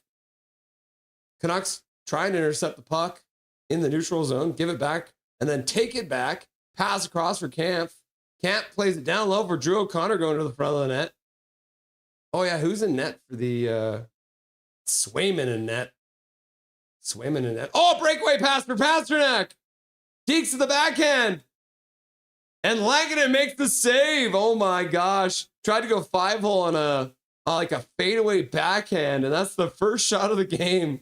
Canucks trying to intercept the puck in the neutral zone. Give it back. And then take it back. Pass across for Kampf. Camp plays it down low for Drew O'Connor going to the front of the net. Oh, yeah. Who's in net for the Swayman in net? Swayman in net. Oh, breakaway pass for Pasternak. Deeks to the backhand. And Langdon makes the save. Oh, my gosh. Tried to go 5-hole on a fadeaway backhand. And that's the first shot of the game.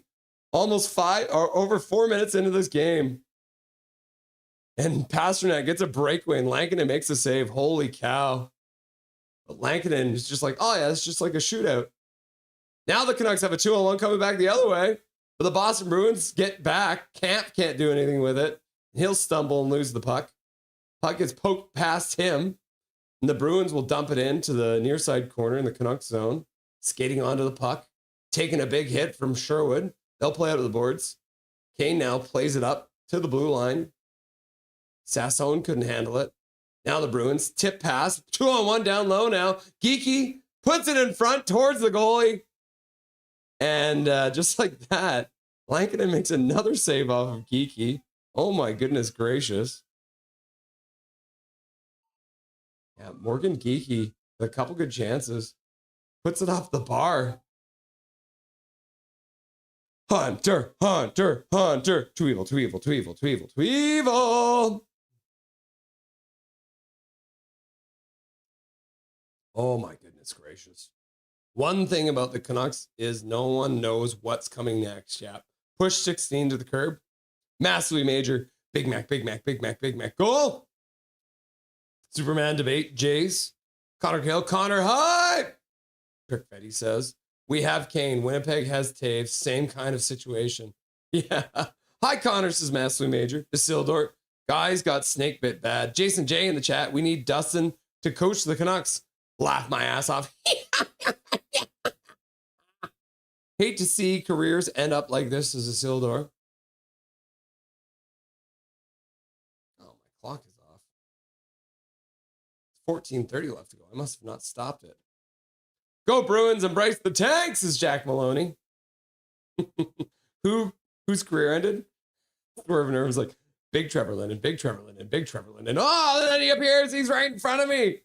Almost over 4 minutes into this game. And Pasternak gets a breakaway and Lankinen makes a save. Holy cow. But Lankinen is just like, oh yeah, it's just like a shootout. Now the Canucks have a 2-on-1 coming back the other way. But the Boston Bruins get back. Camp can't do anything with it. He'll stumble and lose the puck. Puck gets poked past him. And the Bruins will dump it into the near side corner in the Canucks zone. Skating onto the puck. Taking a big hit from Sherwood. They'll play out of the boards. Kane now plays it up to the blue line. Sassone couldn't handle it. Now the Bruins tip pass. 2-on-1 down low now. Geeky puts it in front towards the goalie. And just like that, Lankinen makes another save off of Geeky. Oh my goodness gracious. Yeah, Morgan Geeky with a couple good chances. Puts it off the bar. Hunter, Hunter, Hunter. Too evil, too evil, too evil, too evil, too evil. Oh my goodness gracious. One thing about the Canucks is no one knows what's coming next, chap. Push 16 to the curb. Massively major. Big Mac, Big Mac, Big Mac, Big Mac. Goal. Superman debate, Jays. Connor Hill, Connor high. Kirk Fetty says, we have Kane. Winnipeg has Taves. Same kind of situation. Yeah. Hi, Connor, says Massively major. Isildur. Guys got snake bit bad. Jason J in the chat. We need Dustin to coach the Canucks. Laugh my ass off. Hate to see careers end up like this as Isildur. Oh, my clock is off. 14:30 left to go. I must have not stopped it. Go Bruins, embrace the tanks, says Jack Maloney. Whose career ended? Swervener was like, Big Trevor Linden, Big Trevor Linden, Big Trevor Linden. Oh, and then he appears. He's right in front of me.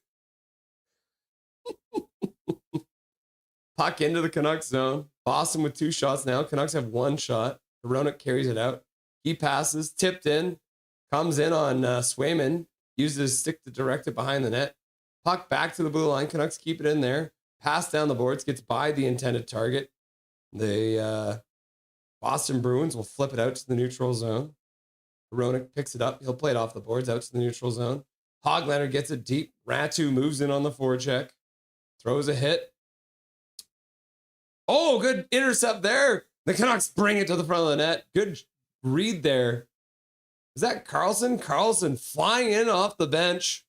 Puck into the Canucks zone. Boston with 2 shots now. Canucks have 1 shot. Hronek carries it out. He passes, tipped in, comes in on Swayman, uses his stick to direct it behind the net. Puck back to the blue line. Canucks keep it in there. Pass down the boards, gets by the intended target. The Boston Bruins will flip it out to the neutral zone. Hronek picks it up. He'll play it off the boards out to the neutral zone. Hoglander gets it deep. Ratu moves in on the forecheck. Throws a hit. Oh, good intercept there. The Canucks bring it to the front of the net. Good read there. Is that Carlson? Carlson flying in off the bench.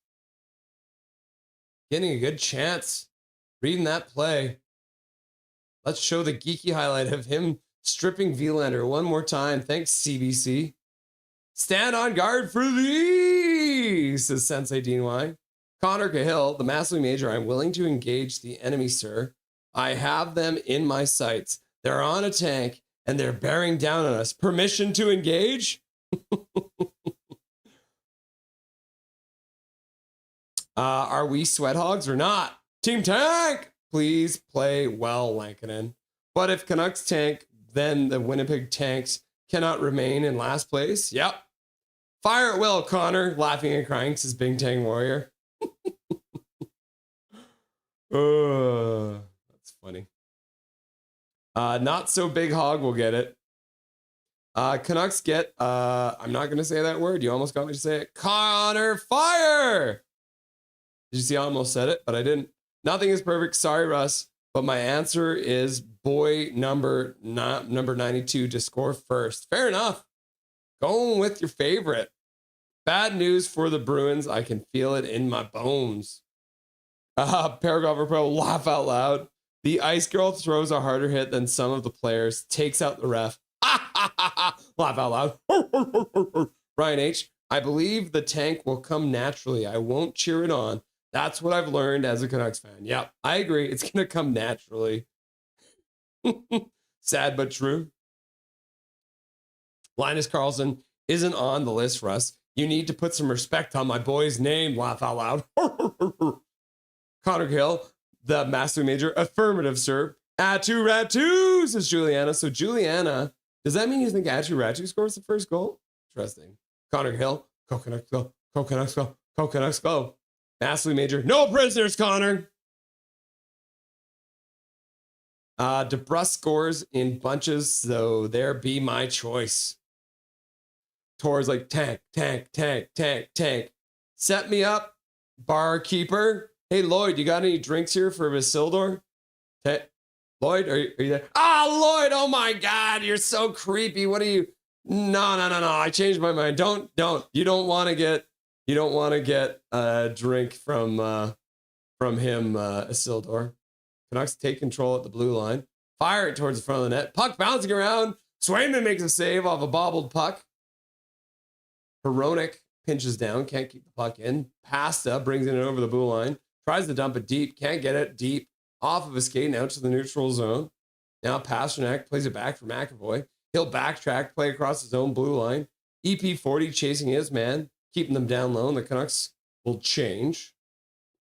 Getting a good chance. Reading that play. Let's show the geeky highlight of him stripping Vilander one more time. Thanks, CBC. Stand on guard for these, says Sensei Dean Y. Connor Cahill, the massively major. I'm willing to engage the enemy, sir. I have them in my sights. They're on a tank and they're bearing down on us. Permission to engage? Are we sweat hogs or not? Team Tank, please play well, Lankinen. But if Canucks tank, then the Winnipeg Tanks cannot remain in last place. Yep. Fire at will, Connor. Laughing and crying, says Big Tang Warrior. That's funny. Not so big hog will get it. Canucks get, I'm not going to say that word. You almost got me to say it. Connor fire. Did you see I almost said it, but I didn't. Nothing is perfect. Sorry, Russ. But my answer is boy number 92 to score first. Fair enough. Going with your favorite. Bad news for the Bruins. I can feel it in my bones. Paragrapher Pro, laugh out loud. The Ice Girl throws a harder hit than some of the players. Takes out the ref. Laugh out loud. Ryan H, I believe the tank will come naturally. I won't cheer it on. That's what I've learned as a Canucks fan. Yep, I agree. It's going to come naturally. Sad but true. Linus Karlsson isn't on the list for us. You need to put some respect on my boy's name. Laugh out loud. Connor Hill, the master major. Affirmative, sir. Atu Ratu, says Juliana. So Juliana, does that mean you think Atu Ratu scores the first goal? Interesting. Connor Hill, Coconuts go, Coconuts go, Coconuts go. Master major, no prisoners, Connor. DeBrusque scores in bunches, so there be my choice. Tor's like, tank, tank, tank, tank, tank. Set me up, barkeeper. Hey, Lloyd, you got any drinks here for Vasildor? Lloyd, are you there? Lloyd, oh my God, you're so creepy. What are you? No. I changed my mind. Don't. You don't want to get a drink from him, Isildur. Canucks take control at the blue line. Fire it towards the front of the net. Puck bouncing around. Swayman makes a save off a bobbled puck. Hronek pinches down. Can't keep the puck in. Pasta brings it over the blue line. Tries to dump it deep. Can't get it deep. Off of his skate and out to the neutral zone. Now Pasternak plays it back for McAvoy. He'll backtrack, play across his own blue line. EP40 chasing his man. Keeping them down low. And the Canucks will change.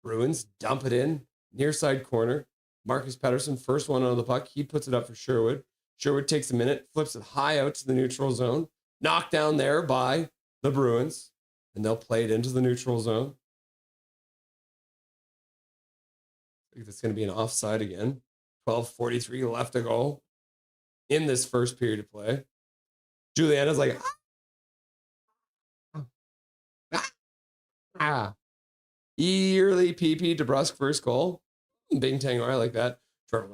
Bruins dump it in. Near side corner. Marcus Pettersson, first one on the puck. He puts it up for Sherwood. Sherwood takes a minute, flips it high out to the neutral zone. Knocked down there by the Bruins. And they'll play it into the neutral zone. I think it's going to be an offside again. 12:43 left to go in this first period of play. Juliana's like, Early PP DeBrusque first goal. Bing Tango, I like that. Trevor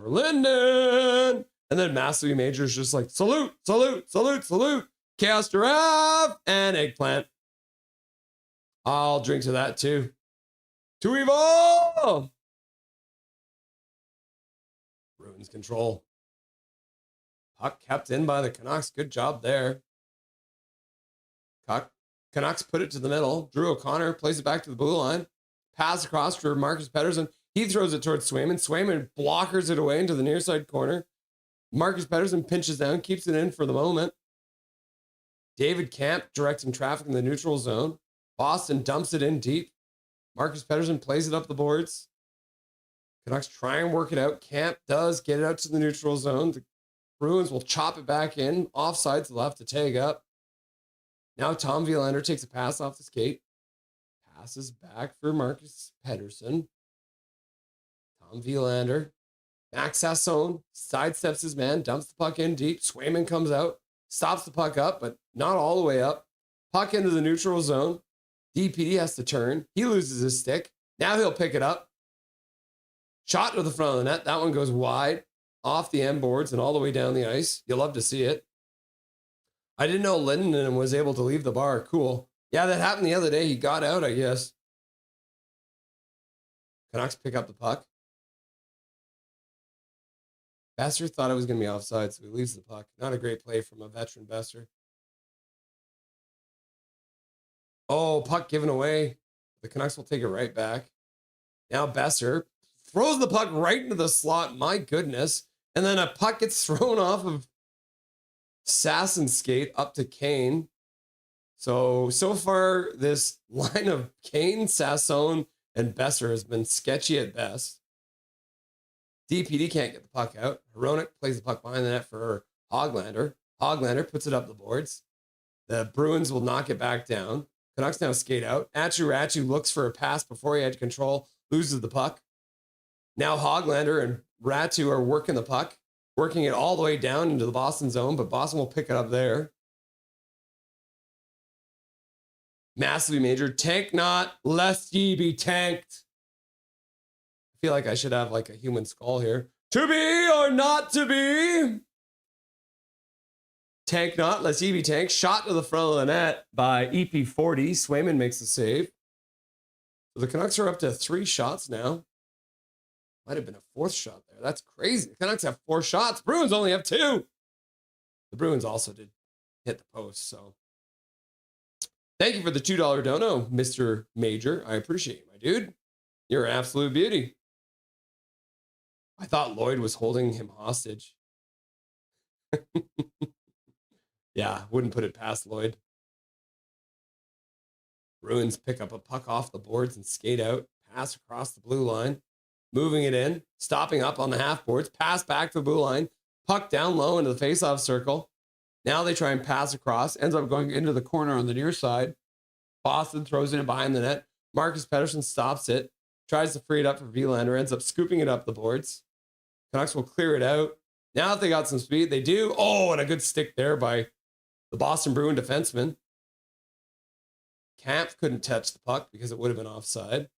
Linden. And then Massey Major's just like, salute. Chaos Giraffe and Eggplant. I'll drink to that too. To Evil! Bruins control. Puck kept in by the Canucks. Good job there. Canucks put it to the middle. Drew O'Connor plays it back to the blue line. Pass across for Marcus Pettersson. He throws it towards Swayman. Swayman blockers it away into the near side corner. Marcus Pettersson pinches down, keeps it in for the moment. David Camp directing traffic in the neutral zone. Boston dumps it in deep. Marcus Pettersson plays it up the boards. Canucks try and work it out. Camp does get it out to the neutral zone. The Bruins will chop it back in. Offside to the left to tag up. Now Tom Violander takes a pass off the skate. Passes back for Marcus Pettersson. Tom Violander. Max Sasson sidesteps his man. Dumps the puck in deep. Swayman comes out. Stops the puck up, but not all the way up. Puck into the neutral zone. DPD has to turn. He loses his stick. Now he'll pick it up. Shot to the front of the net. That one goes wide off the end boards and all the way down the ice. You'll love to see it. I didn't know Linden was able to leave the bar. Cool. Yeah, that happened the other day. He got out, I guess. Canucks pick up the puck. Besser thought it was going to be offside, so he leaves the puck. Not a great play from a veteran Besser. Oh, puck given away. The Canucks will take it right back. Now Besser throws the puck right into the slot. My goodness. And then a puck gets thrown off of Sasson's skate up to Kane. So far, this line of Kane, Sasson, and Besser has been sketchy at best. DPD can't get the puck out. Hronek plays the puck behind the net for Hoglander. Hoglander puts it up the boards. The Bruins will knock it back down. Canucks now skate out. Ratu looks for a pass before he had control, loses the puck. Now Hoglander and Ratu are working the puck, working it all the way down into the Boston zone, but Boston will pick it up there. Massively major. Tank not, lest ye be tanked. I feel like I should have like a human skull here. To be or not to be. Tank not, lest ye be tanked. Shot to the front of the net by EP40. Swayman makes the save. So the Canucks are up to 3 shots now. Might have been a 4th shot there. That's crazy. The Canucks have 4 shots. Bruins only have 2. The Bruins also did hit the post, so. Thank you for the $2 dono, Mr. Major. I appreciate you, my dude. You're an absolute beauty. I thought Lloyd was holding him hostage. Yeah, wouldn't put it past Lloyd. Bruins pick up a puck off the boards and skate out, pass across the blue line, moving it in, stopping up on the half boards, pass back to the blue line, puck down low into the faceoff circle. Now they try and pass across, ends up going into the corner on the near side. Boston throws it in behind the net. Marcus Pettersson stops it, tries to free it up for Vilander, ends up scooping it up the boards. Canucks will clear it out. Now that they got some speed, they do. Oh, and a good stick there by the Boston Bruin defenseman. Camp couldn't touch the puck because it would have been offside.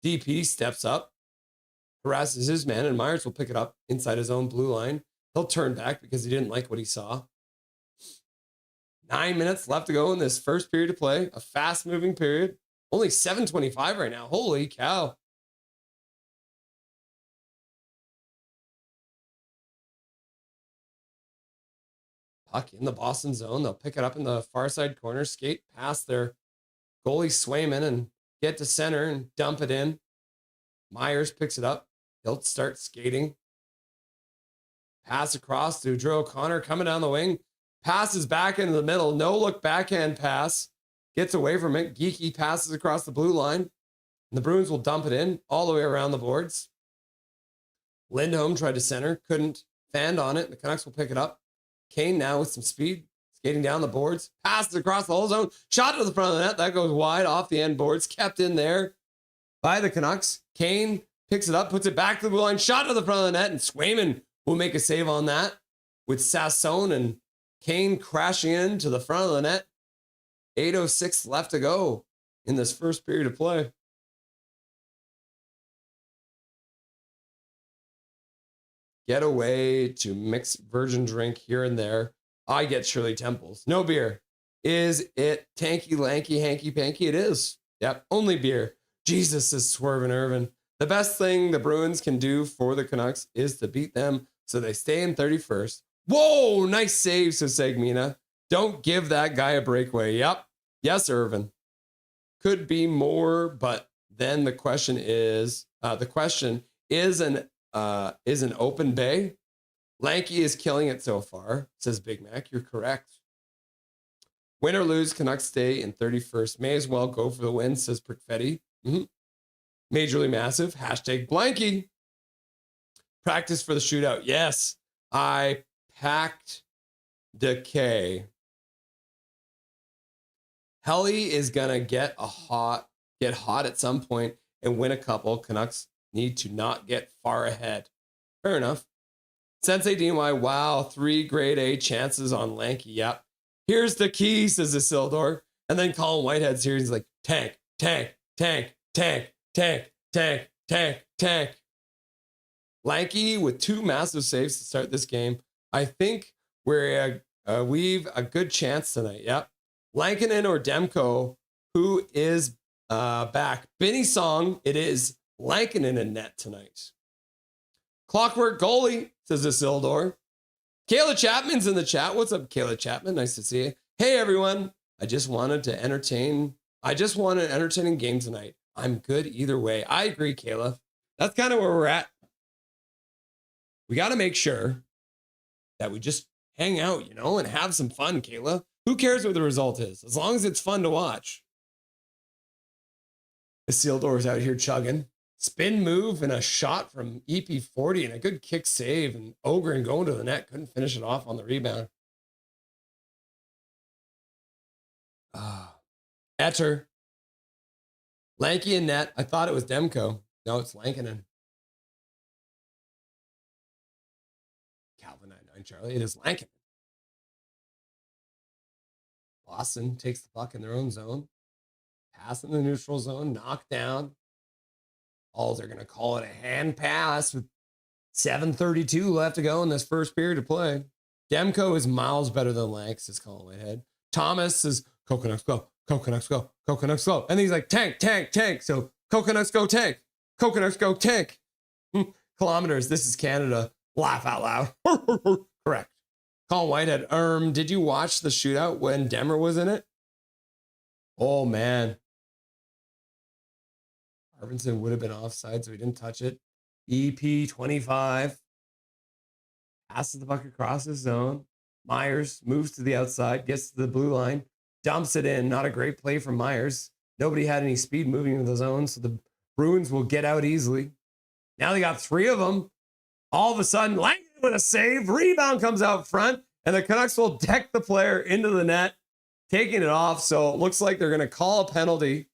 DP steps up, harasses his man, and Myers will pick it up inside his own blue line. He'll turn back because he didn't like what he saw. 9 minutes left to go in this first period of play. A fast-moving period. Only 7:25 right now. Holy cow. Puck in the Boston zone. They'll pick it up in the far side corner, skate past their goalie Swayman and get to center and dump it in. Myers picks it up. He'll start skating. Pass across to Drew O'Connor coming down the wing. Passes back into the middle. No look backhand pass. Gets away from it. Geeky passes across the blue line. And the Bruins will dump it in all the way around the boards. Lindholm tried to center. Couldn't. Fanned on it. The Canucks will pick it up. Kane now with some speed. Skating down the boards. Passes across the whole zone. Shot to the front of the net. That goes wide off the end boards. Kept in there by the Canucks. Kane picks it up. Puts it back to the blue line. Shot to the front of the net. And Swayman will make a save on that with Sassone and Kane crashing into the front of the net. 8:06 left to go in this first period of play. Get away to mix virgin drink here and there. I get Shirley Temples. No beer. Is it tanky, lanky, hanky, panky? It is. Yep, only beer. Jesus, says Swervin' Irvin. The best thing the Bruins can do for the Canucks is to beat them so they stay in 31st. Whoa, nice save, says Segmina. Don't give that guy a breakaway. Yep. Yes, Irvin. Could be more, but then the question is an open bay. Lanky is killing it so far, says Big Mac. You're correct. Win or lose, Canucks stay in 31st. May as well go for the win, says Perfetti. Majorly massive. Hashtag Blanky. Practice for the shootout. Yes, I packed decay. Helly is gonna get hot at some point and win a couple. Canucks need to not get far ahead. Fair enough. Sensei DY, wow, 3 grade A chances on Lanky. Yep. Here's the key, says Isildur. And then Colin Whitehead's here. He's like, tank, tank, tank, tank, tank, tank, tank, tank. Lanky with 2 massive saves to start this game. I think we've a good chance tonight. Yep. Lankinen or Demko, who is back? Benny Song, it is Lankinen in net tonight. Clockwork goalie, says Isildur. Kayla Chapman's in the chat. What's up, Kayla Chapman? Nice to see you. Hey, everyone. I just want an entertaining game tonight. I'm good either way. I agree, Kayla. That's kind of where we're at. We got to make sure that we just hang out, and have some fun, Kayla. Who cares what the result is? As long as it's fun to watch. Isildur's out here chugging. Spin move and a shot from EP40 and a good kick save. And Ogren going to the net. Couldn't finish it off on the rebound. Etter. Lanky in net. I thought it was Demko. No, it's Lankinen. Calvin 99 Charlie. It is Lankinen. Boston takes the puck in their own zone. Pass in the neutral zone. Knocked down. Alls are going to call it a hand pass with 7:32 left to go in this first period of play. Demko is miles better than Lank, says Colin Whitehead. Thomas says, Canucks go. Canucks go. Canucks go. And he's like, tank, tank, tank. So Canucks go tank. Canucks go tank. Kilometers. This is Canada. Laugh out loud. Correct. Colin Whitehead. Did you watch the shootout when Demmer was in it? Oh, man. Arvidsson would have been offside, so he didn't touch it. EP25. Passes the puck across his zone. Myers moves to the outside, gets to the blue line, dumps it in. Not a great play from Myers. Nobody had any speed moving into the zone, so the Bruins will get out easily. Now they got 3 of them. All of a sudden, Langdon with a save. Rebound comes out front, and the Canucks will deck the player into the net, taking it off. So it looks like they're going to call a penalty.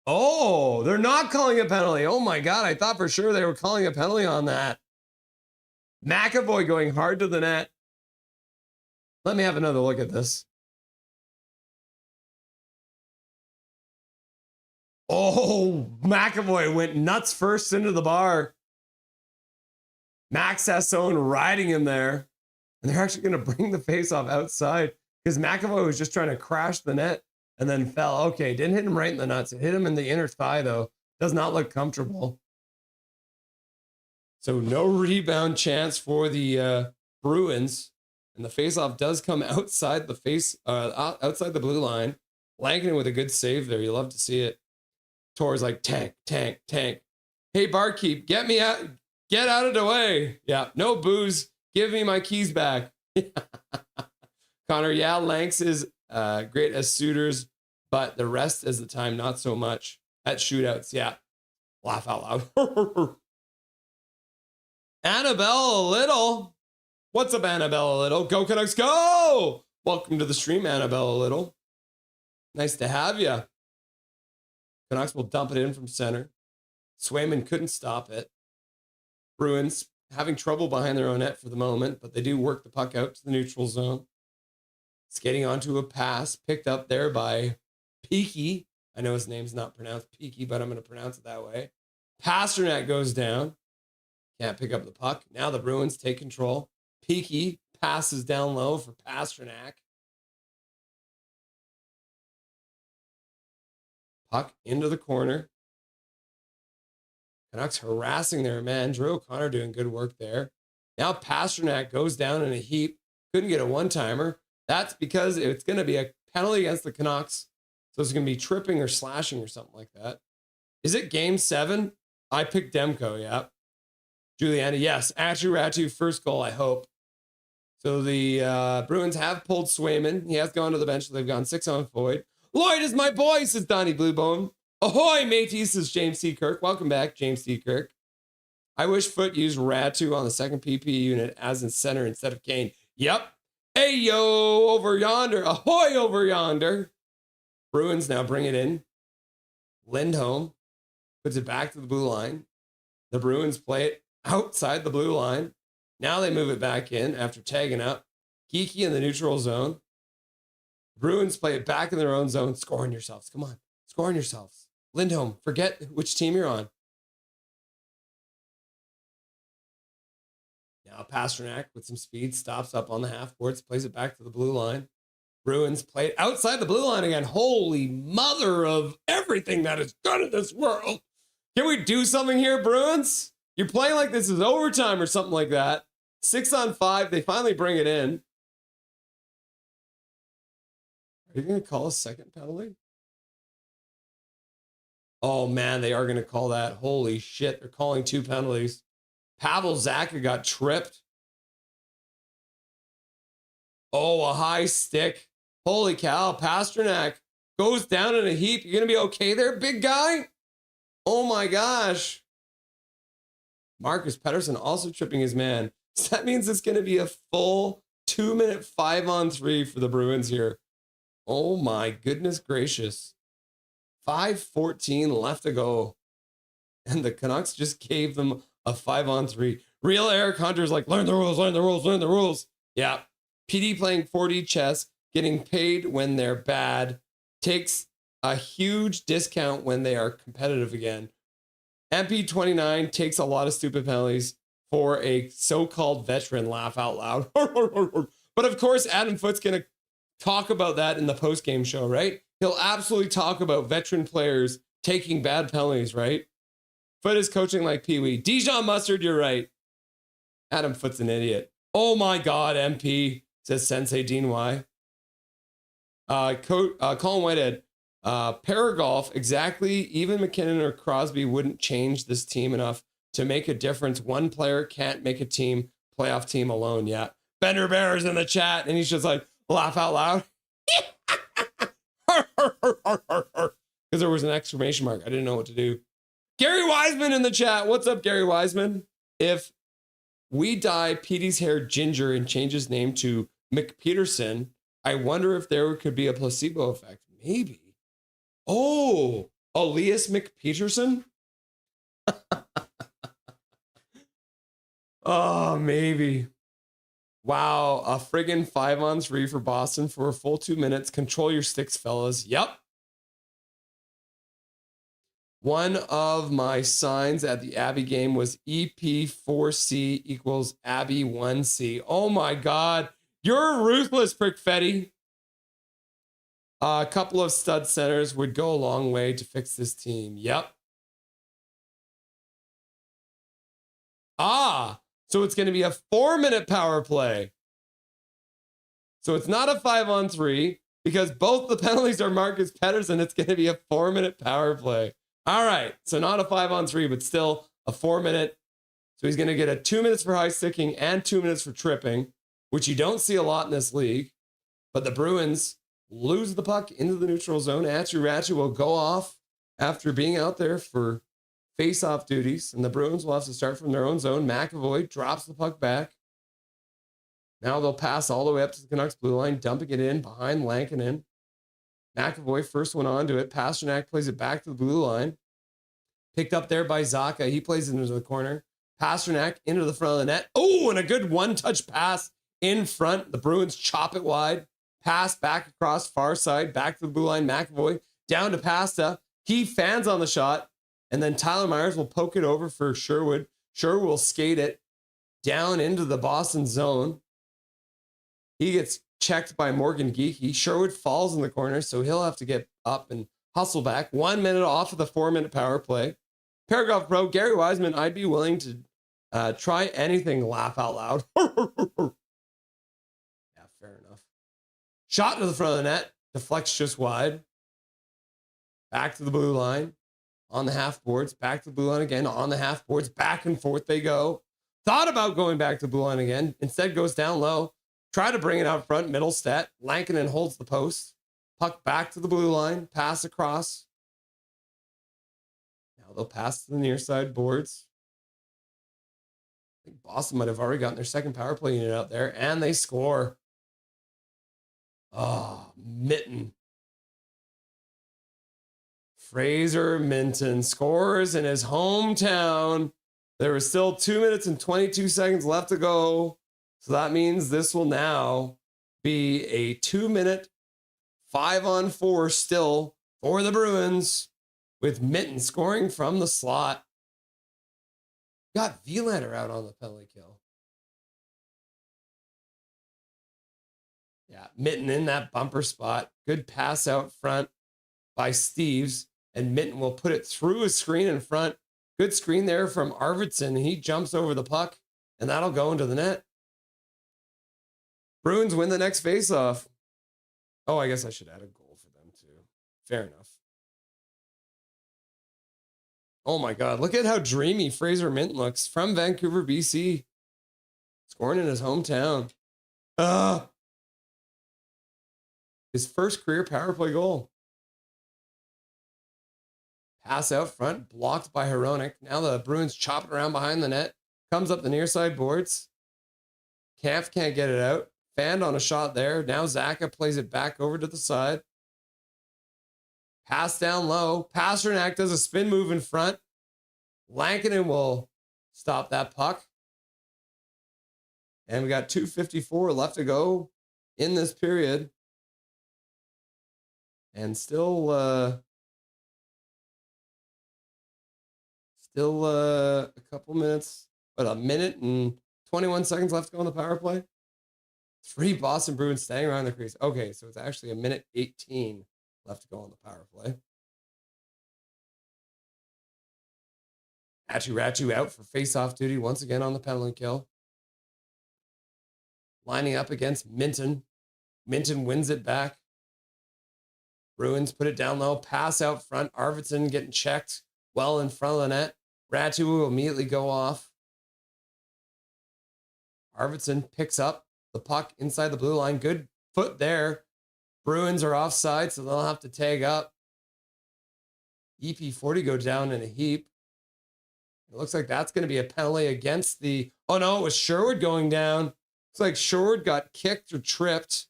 Oh, they're not calling a penalty. Oh my God, I thought for sure they were calling a penalty on that. McAvoy going hard to the net. Let me have another look at this. Oh, McAvoy went nuts first into the bar. Max Sassone riding him there. And they're actually going to bring the faceoff outside because McAvoy was just trying to crash the net and then fell. Okay, didn't hit him right in the nuts. It hit him in the inner thigh, though. Does not look comfortable. So no rebound chance for the Bruins. And the faceoff does come outside the outside the blue line. Langdon with a good save there. You love to see it. Tor's like, tank, tank, tank. Hey, barkeep, get me out. Get out of the way. Yeah, no booze. Give me my keys back. Connor, yeah, Lanks is great as suitors, but the rest is the time, not so much. At shootouts, yeah. Laugh out loud. Annabelle Little. What's up, Annabelle Little? Go Canucks, go! Welcome to the stream, Annabelle Little. Nice to have you. Canucks will dump it in from center. Swayman couldn't stop it. Bruins having trouble behind their own net for the moment, but they do work the puck out to the neutral zone. It's getting onto a pass picked up there by Peaky. I know his name's not pronounced Peaky, but I'm going to pronounce it that way. Pasternak goes down. Can't pick up the puck. Now the Bruins take control. Peaky passes down low for Pasternak. Puck into the corner. Canucks harassing their man. Drew O'Connor doing good work there. Now Pasternak goes down in a heap. Couldn't get a one-timer. That's because it's going to be a penalty against the Canucks. So it's going to be tripping or slashing or something like that. Is it game 7? I picked Demko, yeah. Juliana, yes. Ratu, first goal, I hope. So the Bruins have pulled Swayman. He has gone to the bench. So they've gone 6 on Floyd. Lloyd is my boy, says Donnie Bluebone. Ahoy, mateys, says James C. Kirk. Welcome back, James C. Kirk. I wish Foot used Ratu on the second PP unit as in center instead of Kane. Yep. Hey, yo, over yonder. Ahoy, over yonder. Bruins now bring it in. Lindholm puts it back to the blue line. The Bruins play it outside the blue line. Now they move it back in after tagging up. Geeky in the neutral zone. Bruins play it back in their own zone. Score on yourselves. Come on. Score on yourselves. Lindholm, forget which team you're on. Now Pasternak with some speed stops up on the half boards, plays it back to the blue line. Bruins play it outside the blue line again. Holy mother of everything that is good in this world. Can we do something here, Bruins? You're playing like this is overtime or something like that. 6 on 5. They finally bring it in. Are you going to call a second penalty? Oh, man, they are going to call that. Holy shit, they're calling 2 penalties. Pavel Zacha got tripped. Oh, a high stick. Holy cow, Pasternak goes down in a heap. You're going to be okay there, big guy? Oh, my gosh. Marcus Pettersson also tripping his man. So that means it's going to be a full 2-minute 5-on-3 for the Bruins here. Oh, my goodness gracious. 5:14 left to go. And the Canucks just gave them a 5-on-3. Real Eric Hunter's like, learn the rules, learn the rules, learn the rules. Yeah. PD playing 4D chess, getting paid when they're bad, takes a huge discount when they are competitive again. MP29 takes a lot of stupid penalties for a so-called veteran, laugh out loud. But of course, Adam Foote's going to talk about that in the post-game show, right? He'll absolutely talk about veteran players taking bad penalties, right? Foote is coaching like Pee Wee. Dijon Mustard, you're right. Adam Foote's an idiot. Oh my God, MP, says Sensei Dean Y. Colin Whitehead. Paragolf, exactly. Even McKinnon or Crosby wouldn't change this team enough to make a difference. One player can't make a playoff team alone yet. Bender Bear is in the chat, and he's just like, laugh out loud. because there was an exclamation mark. I didn't know what to do. Gary Wiseman in the chat. What's up, Gary Wiseman? If we dye Petey's hair ginger and change his name to McPeterson, I wonder if there could be a placebo effect. Maybe. Oh, Elias McPeterson? Oh, maybe. Wow, a friggin' 5-on-3 for Boston for a full 2 minutes. Control your sticks, fellas. Yep. One of my signs at the Abbey game was EP4C equals Abbey 1C. Oh my God. You're ruthless, Prickfetti. A couple of stud centers would go a long way to fix this team. Yep. Ah, so it's going to be a 4-minute power play. So it's not a 5-on-3 because both the penalties are Marcus Pettersson. It's going to be a 4-minute power play. All right. So not a 5-on-3, but still a 4-minute. So he's going to get a 2 minutes for high sticking and 2 minutes for tripping, which you don't see a lot in this league. But the Bruins lose the puck into the neutral zone. Atchu will go off after being out there for face-off duties, and the Bruins will have to start from their own zone. McAvoy drops the puck back. Now they'll pass all the way up to the Canucks blue line, dumping it in behind Lankinen. McAvoy first one onto it. Pasternak plays it back to the blue line. Picked up there by Zacha. He plays it into the corner. Pasternak into the front of the net. Oh, and a good one-touch pass in front. The Bruins chop it wide. Pass back across far side, back to the blue line. McAvoy down to Pasta. He fans on the shot. And then Tyler Myers will poke it over for Sherwood. Sherwood will skate it down into the Boston zone. He gets checked by Morgan Geekie. Sherwood falls in the corner, so he'll have to get up and hustle back. 1 minute off of the 4-minute power play. Paragraph Pro, Gary Wiseman, I'd be willing to try anything, laugh out loud. Yeah, fair enough. Shot to the front of the net. Deflects just wide. Back to the blue line. On the half boards, back to the blue line again, on the half boards, back and forth they go. Thought about going back to the blue line again, instead goes down low. Try to bring it out front, middle stat. Lankinen holds the post. Puck back to the blue line, pass across. Now they'll pass to the near side boards. I think Boston might have already gotten their second power play unit out there, and they score. Oh, Mitten. Fraser Minton scores in his hometown. There was still 2 minutes and 22 seconds left to go. So that means this will now be a 2-minute 5-on-4 still for the Bruins with Minton scoring from the slot. Got Vilander out on the penalty kill. Yeah, Minton in that bumper spot. Good pass out front by Steves. And Minton will put it through a screen in front. Good screen there from Arvidsson. He jumps over the puck, and that'll go into the net. Bruins win the next faceoff. Oh, I guess I should add a goal for them too. Fair enough. Oh my God, look at how dreamy Fraser Minton looks from Vancouver, BC. Scoring in his hometown. His first career power play goal. Pass out front, blocked by Hronek. Now the Bruins chop it around behind the net. Comes up the near side boards. Kampf can't get it out. Fanned on a shot there. Now Zacha plays it back over to the side. Pass down low. Pasternak does a spin move in front. Lankinen will stop that puck. And we got 2:54 left to go in this period. And still a couple minutes, but a minute and 21 seconds left to go on the power play. 3 Boston Bruins staying around the crease. Okay, so it's actually a minute 18 left to go on the power play. Ratu out for face-off duty once again on the penalty kill. Lining up against Minton. Minton wins it back. Bruins put it down low. Pass out front. Arvidsson getting checked well in front of the net. Ratu will immediately go off. Arvidsson picks up the puck inside the blue line. Good foot there. Bruins are offside, so they'll have to tag up. EP40 go down in a heap. It looks like that's going to be a penalty against the... Oh, no, it was Sherwood going down. Looks like Sherwood got kicked or tripped.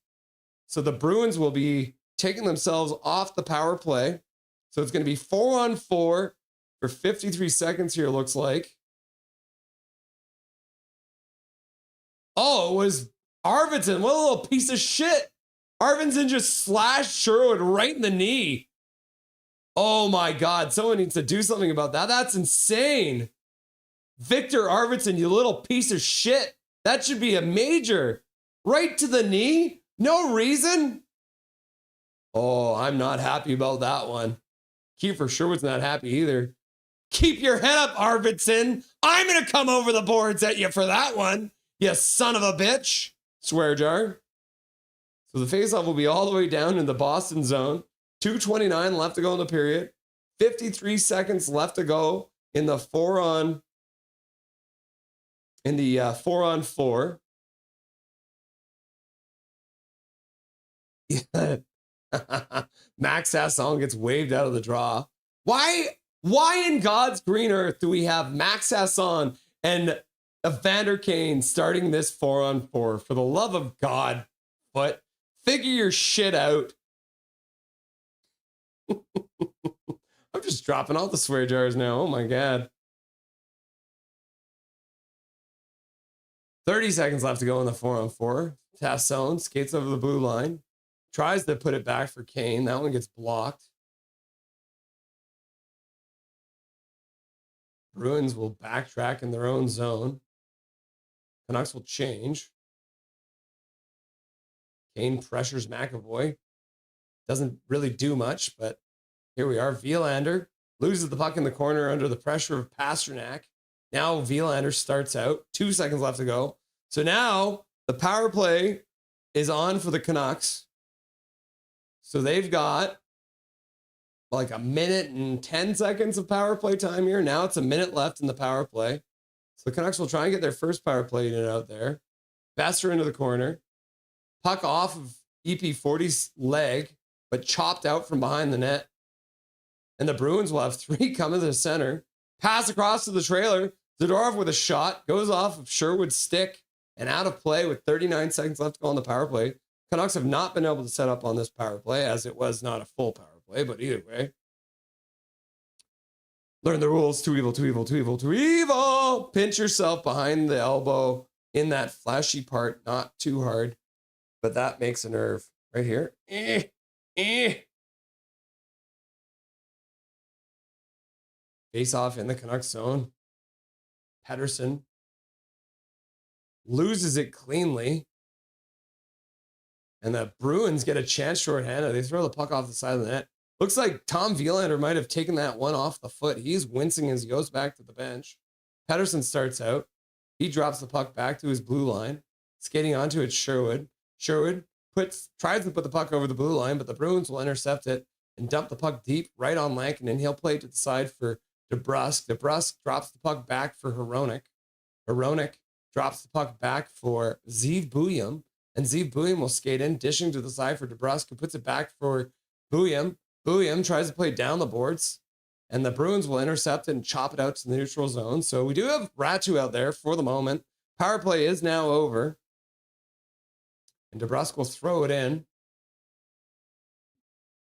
So the Bruins will be taking themselves off the power play. So it's going to be 4-on-4 for 53 seconds here, looks like. Oh, it was Arvidsson. What a little piece of shit. Arvidsson just slashed Sherwood right in the knee. Oh my God. Someone needs to do something about that. That's insane. Victor Arvidsson, you little piece of shit. That should be a major. Right to the knee? No reason? Oh, I'm not happy about that one. Kiefer Sherwood's not happy either. Keep your head up, Arvidsson. I'm going to come over the boards at you for that one. You son of a bitch. Swear jar. So the faceoff will be all the way down in the Boston zone. 2:29 left to go in the period. 53 seconds left to go in the 4-on-4. Max Sasson gets waved out of the draw. Why in God's green earth do we have Max Sasson and Evander Kane starting this 4-on-4? For the love of God, but figure your shit out. I'm just dropping all the swear jars now. Oh my God. 30 seconds left to go in the 4-on-4. Sasson skates over the blue line. Tries to put it back for Kane. That one gets blocked. Bruins will backtrack in their own zone. Canucks will change. Kane pressures McAvoy. Doesn't really do much, but here we are. Wielander loses the puck in the corner under the pressure of Pasternak. Now Wielander starts out. 2 seconds left to go. So now the power play is on for the Canucks. So they've got like a minute and 10 seconds of power play time here. Now it's a minute left in the power play. So the Canucks will try and get their first power play unit out there. Besser into the corner. Puck off of EP40's leg, but chopped out from behind the net. And the Bruins will have 3 coming to the center. Pass across to the trailer. Zadorov with a shot. Goes off of Sherwood's stick and out of play with 39 seconds left to go on the power play. Canucks have not been able to set up on this power play, as it was not a full power play, but either way. Learn the rules. Too evil, too evil, too evil, too evil. Pinch yourself behind the elbow in that flashy part. Not too hard, but that makes a nerve. Right here. Face off in the Canucks zone. Pettersson loses it cleanly. And the Bruins get a chance shorthanded. They throw the puck off the side of the net. Looks like Tom Wielander might have taken that one off the foot. He's wincing as he goes back to the bench. Pettersson starts out. He drops the puck back to his blue line. Skating onto it, Sherwood. Sherwood tries to put the puck over the blue line, but the Bruins will intercept it and dump the puck deep right on Lankin, and he'll play it to the side for DeBrusk. DeBrusk drops the puck back for Hronek. Hronek drops the puck back for Zeev Bouillon, and Zeev Bouillon will skate in, dishing to the side for DeBrusk, who puts it back for Bouillon. Bouillon tries to play down the boards, and the Bruins will intercept it and chop it out to the neutral zone. So we do have Ratu out there for the moment. Power play is now over. And DeBrusk will throw it in.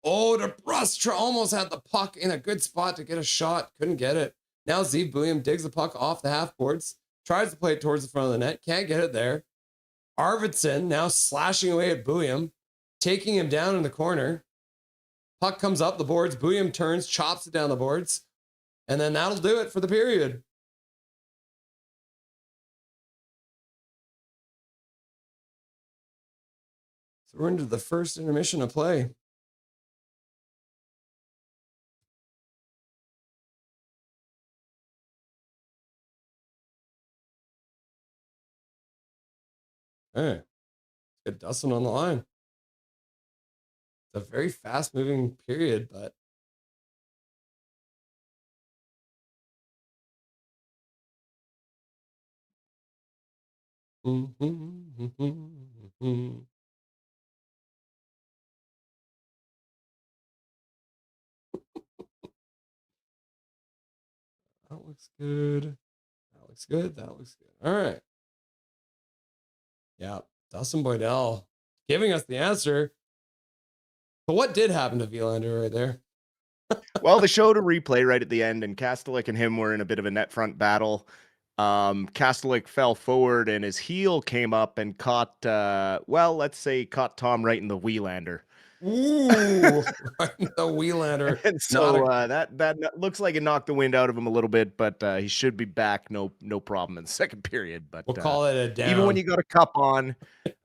Oh, DeBrusk almost had the puck in a good spot to get a shot. Couldn't get it. Now Zeev Bouillon digs the puck off the half boards. Tries to play it towards the front of the net. Can't get it there. Arvidsson now slashing away at Bouillon. Taking him down in the corner. Puck comes up the boards. Bouillon turns, chops it down the boards. And then that'll do it for the period. So we're into the first intermission of play. Hey, let's get Dustin on the line. It's a very fast moving period, but looks good. That looks good. That looks good. All right. Yeah, Dustin Boydell giving us the answer. So what did happen to Vilander right there? Well, they showed a replay right at the end, and Kastelik and him were in a bit of a net front battle. Kastelik fell forward, and his heel came up and caught, let's say caught Tom right in the Wielander. Ooh, right in the Wielander. And so that looks like it knocked the wind out of him a little bit, but he should be back, no problem in the second period. But we'll call it a down. Even when you got a cup on,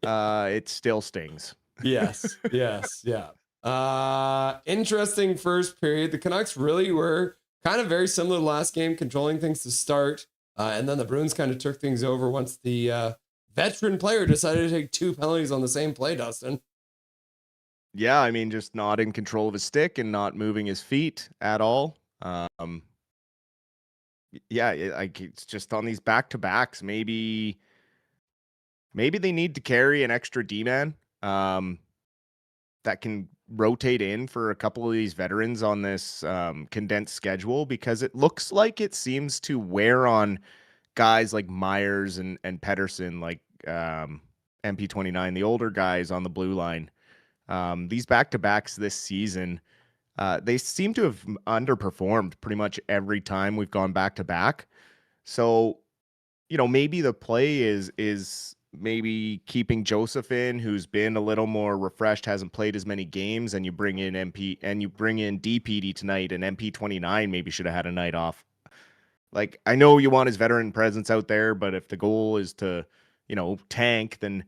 it still stings. Yes, yeah. Interesting first period. The Canucks really were kind of very similar to last game, controlling things to start. And then the Bruins kind of took things over once the veteran player decided to take 2 penalties on the same play, Dustin. Yeah, I mean, just not in control of his stick and not moving his feet at all. It's just on these back-to-backs. Maybe they need to carry an extra D-man that can rotate in for a couple of these veterans on this condensed schedule, because it looks like it seems to wear on guys like Myers and Pedersen, like MP29, the older guys on the blue line. These back-to-backs this season, they seem to have underperformed pretty much every time we've gone back-to-back. So, maybe the play is maybe keeping Joseph in, who's been a little more refreshed, hasn't played as many games, and you bring in DPD tonight, and MP29 maybe should have had a night off. Like, I know you want his veteran presence out there, but if the goal is to, tank, then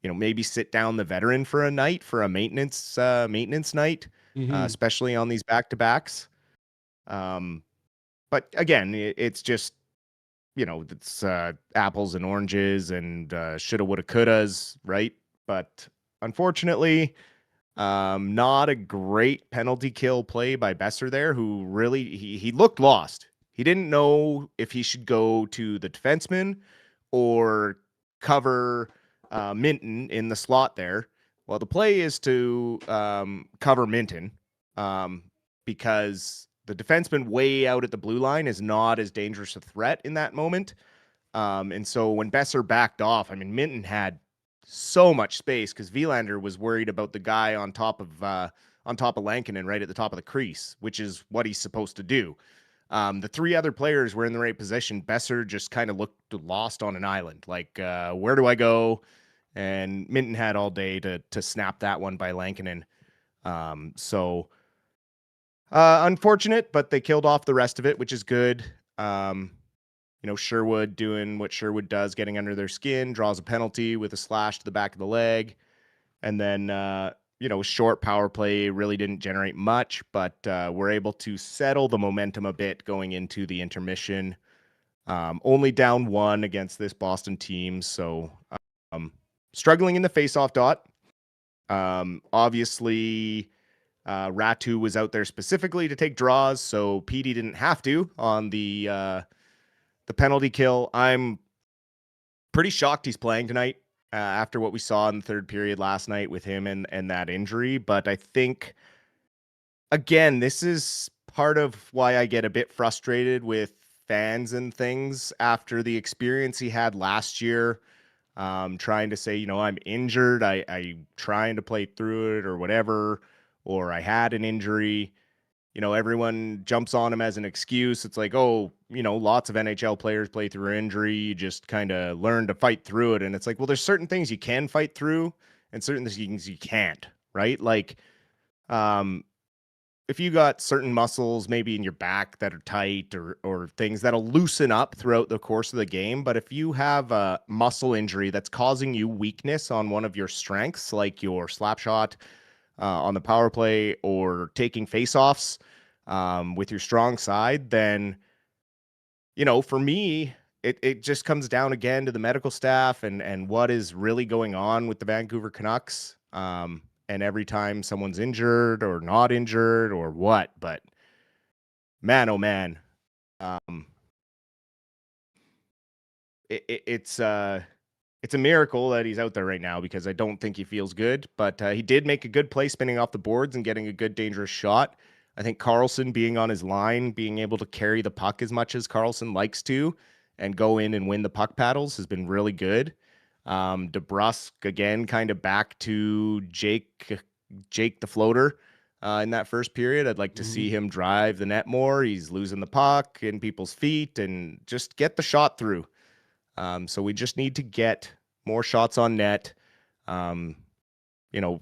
maybe sit down the veteran for a night, for a maintenance night, especially on these back-to-backs. But again, it's just, it's apples and oranges and shoulda, woulda, couldas, right? But unfortunately, not a great penalty kill play by Besser there, who really, he looked lost. He didn't know if he should go to the defenseman or cover Minton in the slot there. Well, the play is to cover Minton because the defenseman way out at the blue line is not as dangerous a threat in that moment. And so when Besser backed off, I mean, Minton had so much space because Vilander was worried about the guy on top of Lankinen right at the top of the crease, which is what he's supposed to do. The 3 other players were in the right position. Besser just kind of looked lost on an island. Like, where do I go? And Minton had all day to snap that one by Lankinen. Unfortunate, but they killed off the rest of it, which is good. Sherwood doing what Sherwood does, getting under their skin, draws a penalty with a slash to the back of the leg. And then, short power play really didn't generate much, but we're able to settle the momentum a bit going into the intermission. Only down 1 against this Boston team. So struggling in the faceoff dot. Obviously, Ratu was out there specifically to take draws, so PD didn't have to on the penalty kill. I'm pretty shocked he's playing tonight after what we saw in the third period last night with him and that injury. But I think, again, this is part of why I get a bit frustrated with fans and things after the experience he had last year. Trying to say, I'm injured, I'm trying to play through it or whatever, or I had an injury. Everyone jumps on him as an excuse. It's like, lots of NHL players play through an injury. You just kind of learn to fight through it. And it's like, well, there's certain things you can fight through and certain things you can't, right? Like, if you got certain muscles maybe in your back that are tight or things that'll loosen up throughout the course of the game. But if you have a muscle injury that's causing you weakness on one of your strengths, like your slap shot on the power play or taking faceoffs with your strong side, then, for me, it just comes down again to the medical staff and what is really going on with the Vancouver Canucks. And every time someone's injured or not injured or what, but man, oh man, it's a miracle that he's out there right now because I don't think he feels good, but he did make a good play spinning off the boards and getting a good dangerous shot. I think Carlson being on his line, being able to carry the puck as much as Carlson likes to and go in and win the puck paddles has been really good. DeBrusque, again, kind of back to Jake the floater in that first period. I'd like to see him drive the net more. He's losing the puck in people's feet and just get the shot through. So we just need to get more shots on net,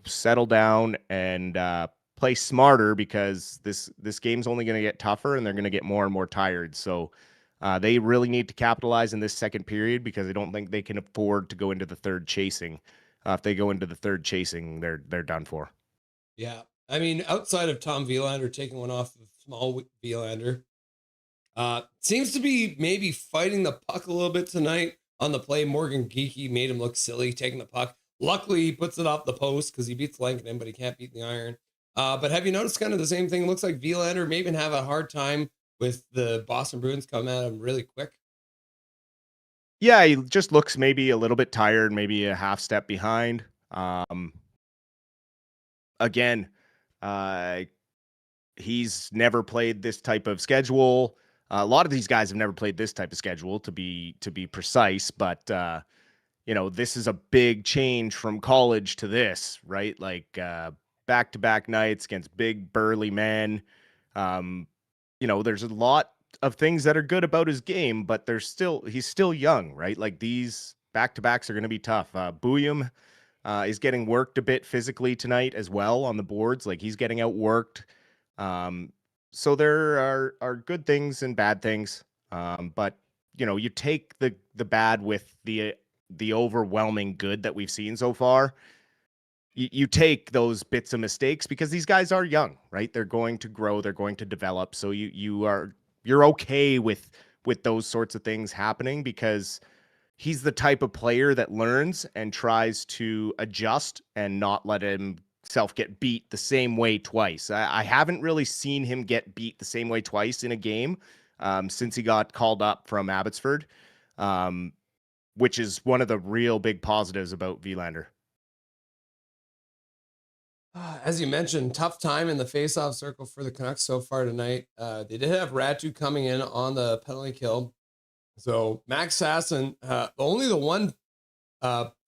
settle down and play smarter, because this game's only going to get tougher and they're going to get more and more tired. So they really need to capitalize in this second period, because I don't think they can afford to go into the third chasing. If they go into the third chasing, they're done for. Yeah. I mean, outside of Tom Wielander taking one off of small Wielander, seems to be maybe fighting the puck a little bit tonight on the play. Morgan Geekie made him look silly taking the puck. Luckily, he puts it off the post because he beats Lankinen, but he can't beat the iron. But have you noticed kind of the same thing? It looks like Wielander may even have a hard time with the Boston Bruins coming at him really quick. Yeah, he just looks maybe a little bit tired, maybe a half step behind. Again, he's never played this type of schedule. A lot of these guys have never played this type of schedule, to be precise, but this is a big change from college to this, right? Like back-to-back nights against big burly men. There's a lot of things that are good about his game, but he's still young, right? Like these back-to-backs are going to be tough. Bouillon is getting worked a bit physically tonight as well on the boards. Like he's getting outworked. So there are good things and bad things. But you take the bad with the overwhelming good that we've seen so far. You take those bits of mistakes because these guys are young, right? They're going to grow, they're going to develop. So you're okay with those sorts of things happening, because he's the type of player that learns and tries to adjust and not let himself get beat the same way twice. I haven't really seen him get beat the same way twice in a game since he got called up from Abbotsford, which is one of the real big positives about Wielander. As you mentioned, tough time in the face-off circle for the Canucks so far tonight. They did have Ratu coming in on the penalty kill. So Max Sasson, only the one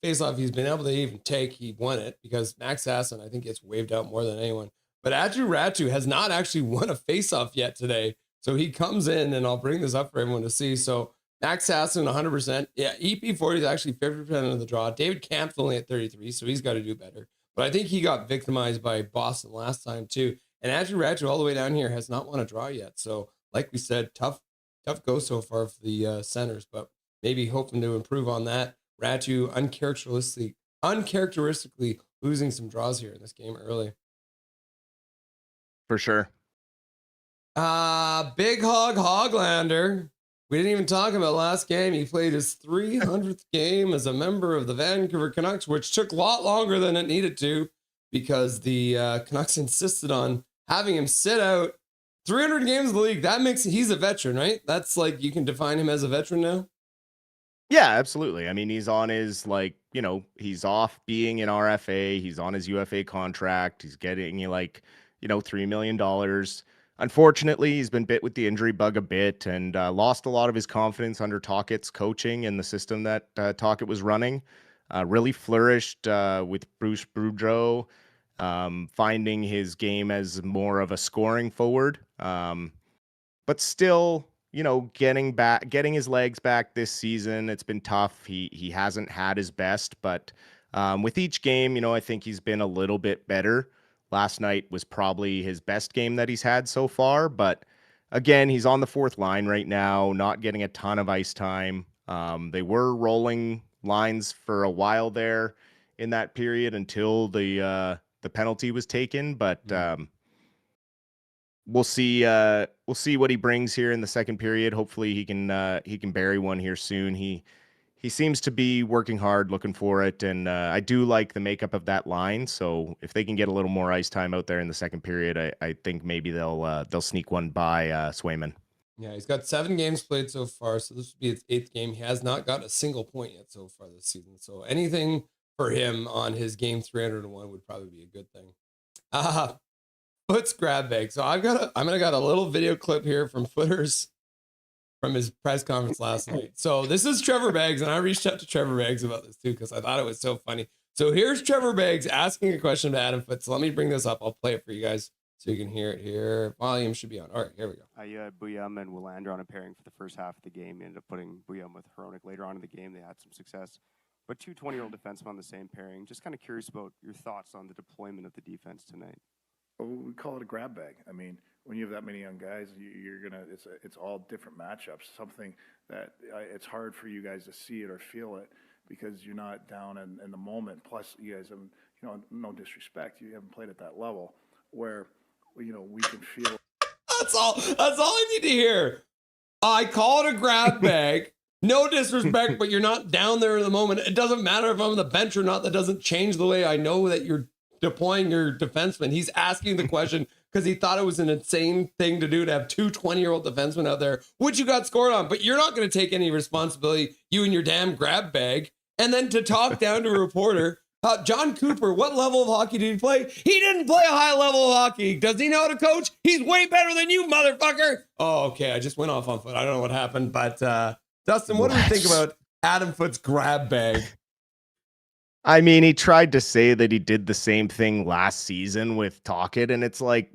face-off he's been able to even take, he won it, because Max Sasson, I think, gets waved out more than anyone. But Andrew Ratu has not actually won a face-off yet today. So he comes in, and I'll bring this up for everyone to see. So Max Sasson, 100%. Yeah, EP40 is actually 50% of the draw. David Kamp's only at 33, so he's got to do better. But I think he got victimized by Boston last time too. And Andrew Ratu all the way down here has not won a draw yet. So like we said, tough go so far for the centers, but maybe hoping to improve on that. Ratu uncharacteristically losing some draws here in this game early. For sure. Big Hoglander. We didn't even talk about last game. He played his 300th game as a member of the Vancouver Canucks, which took a lot longer than it needed to, because the Canucks insisted on having him sit out 300 games in the league. That makes he's a veteran, right? That's like, you can define him as a veteran now. Yeah, absolutely. I mean, he's on his, he's off being an RFA. He's on his UFA contract. He's getting $3 million. Unfortunately, he's been bit with the injury bug a bit and lost a lot of his confidence under Tockett's coaching and the system that Tocchet was running. Really flourished with Bruce Boudreau, finding his game as more of a scoring forward. But still, getting his legs back this season, it's been tough. He hasn't had his best, but with each game, I think he's been a little bit better. Last night was probably his best game that he's had so far, but again, he's on the fourth line right now, not getting a ton of ice time. They were rolling lines for a while there in that period until the penalty was taken, but we'll see what he brings here in the second period. Hopefully he can bury one here soon. He seems to be working hard, looking for it, and I do like the makeup of that line. So if they can get a little more ice time out there in the second period, I think maybe they'll sneak one by Swayman. Yeah, he's got 7 games played so far, so this would be his 8th game. He has not got a single point yet so far this season. So anything for him on his game 301 would probably be a good thing. Foots grab bag. So I'm gonna got a little video clip here from Footers from his press conference last night. So this is Trevor Beggs, and I reached out to Trevor Beggs about this too because I thought it was so funny. So here's Trevor Beggs asking a question to Adam Foots. So let me bring this up. I'll play it for you guys so you can hear it here. Volume should be on. All right, here we go. You had Buyum and Willander on a pairing for the first half of the game. You ended up putting Buyum with Hronik later on in the game. They had some success. But two 20-year-old defensemen on the same pairing. Just kind of curious about your thoughts on the deployment of the defense tonight. Well, we call it a grab bag. I mean, when you have that many young guys, it's all different matchups. Something that it's hard for you guys to see it or feel it because you're not down in the moment. Plus, you guys have, no disrespect, you haven't played at that level where, we can feel. That's all I need to hear. I call it a grab bag. No disrespect, but you're not down there in the moment. It doesn't matter if I'm on the bench or not. That doesn't change the way I know that you're deploying your defenseman. He's asking the question because he thought it was an insane thing to do to have two 20-year-old defensemen out there, which you got scored on, but you're not going to take any responsibility, you and your damn grab bag. And then to talk down to a reporter, John Cooper, what level of hockey did he play? He didn't play a high level of hockey. Does he know how to coach? He's way better than you, motherfucker. Oh, okay. I just went off on Foot. I don't know what happened, but Dustin, what do we think about Adam Foot's grab bag? I mean, he tried to say that he did the same thing last season with Tocchet, and it's like,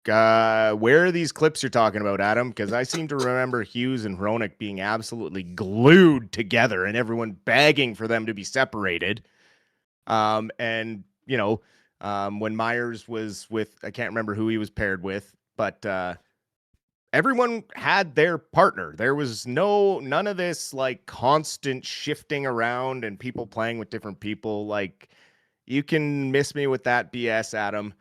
where are these clips you're talking about, Adam? Because I seem to remember Hughes and Hronik being absolutely glued together and everyone begging for them to be separated. When Myers was with, I can't remember who he was paired with, but everyone had their partner. There was none of this like constant shifting around and people playing with different people. Like, you can miss me with that BS, Adam.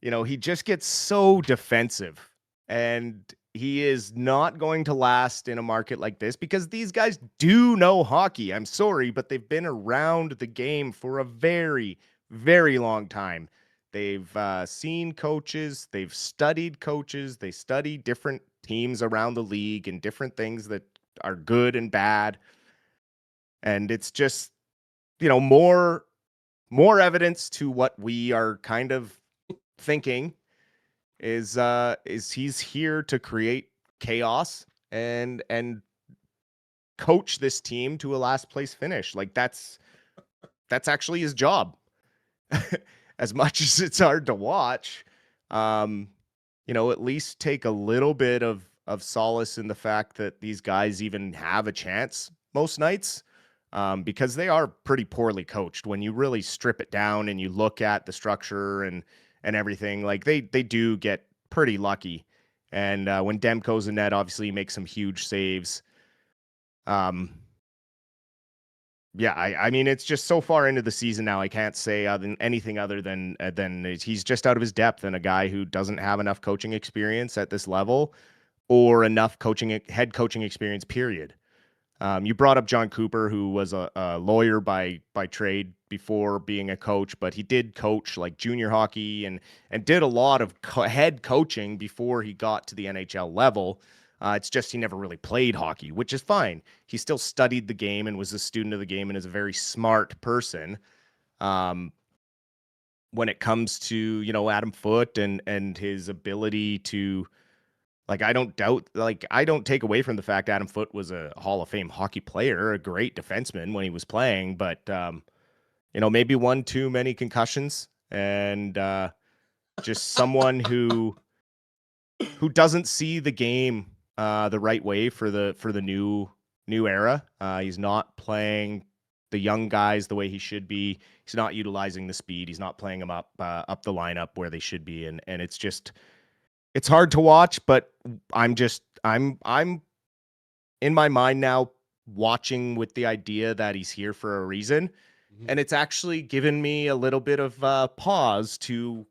He just gets so defensive, and he is not going to last in a market like this because these guys do know hockey. I'm sorry, but they've been around the game for a very, very long time. They've seen coaches, they've studied coaches, they study different teams around the league and different things that are good and bad. And it's just, more evidence to what we are kind of thinking is he's here to create chaos and coach this team to a last place finish. Like that's actually his job. As much as it's hard to watch, at least take a little bit of solace in the fact that these guys even have a chance most nights, because they are pretty poorly coached. When you really strip it down and you look at the structure and everything, like they do get pretty lucky. And when Demko's in net, obviously he makes some huge saves. Yeah, I mean, it's just so far into the season now. I can't say anything other than he's just out of his depth, and a guy who doesn't have enough coaching experience at this level, or enough head coaching experience. Period. You brought up John Cooper, who was a lawyer by trade before being a coach, but he did coach like junior hockey and did a lot of head coaching before he got to the NHL level. It's just he never really played hockey, which is fine. He still studied the game and was a student of the game and is a very smart person. When it comes to, Adam Foote and his ability to, I don't take away from the fact Adam Foote was a Hall of Fame hockey player, a great defenseman when he was playing, but, maybe one too many concussions and just someone who doesn't see the game the right way for the new era. He's not playing the young guys the way he should be. He's not utilizing the speed. He's not playing them up the lineup where they should be. And it's hard to watch, but I'm in my mind now watching with the idea that he's here for a reason. Mm-hmm. And it's actually given me a little bit of pause to,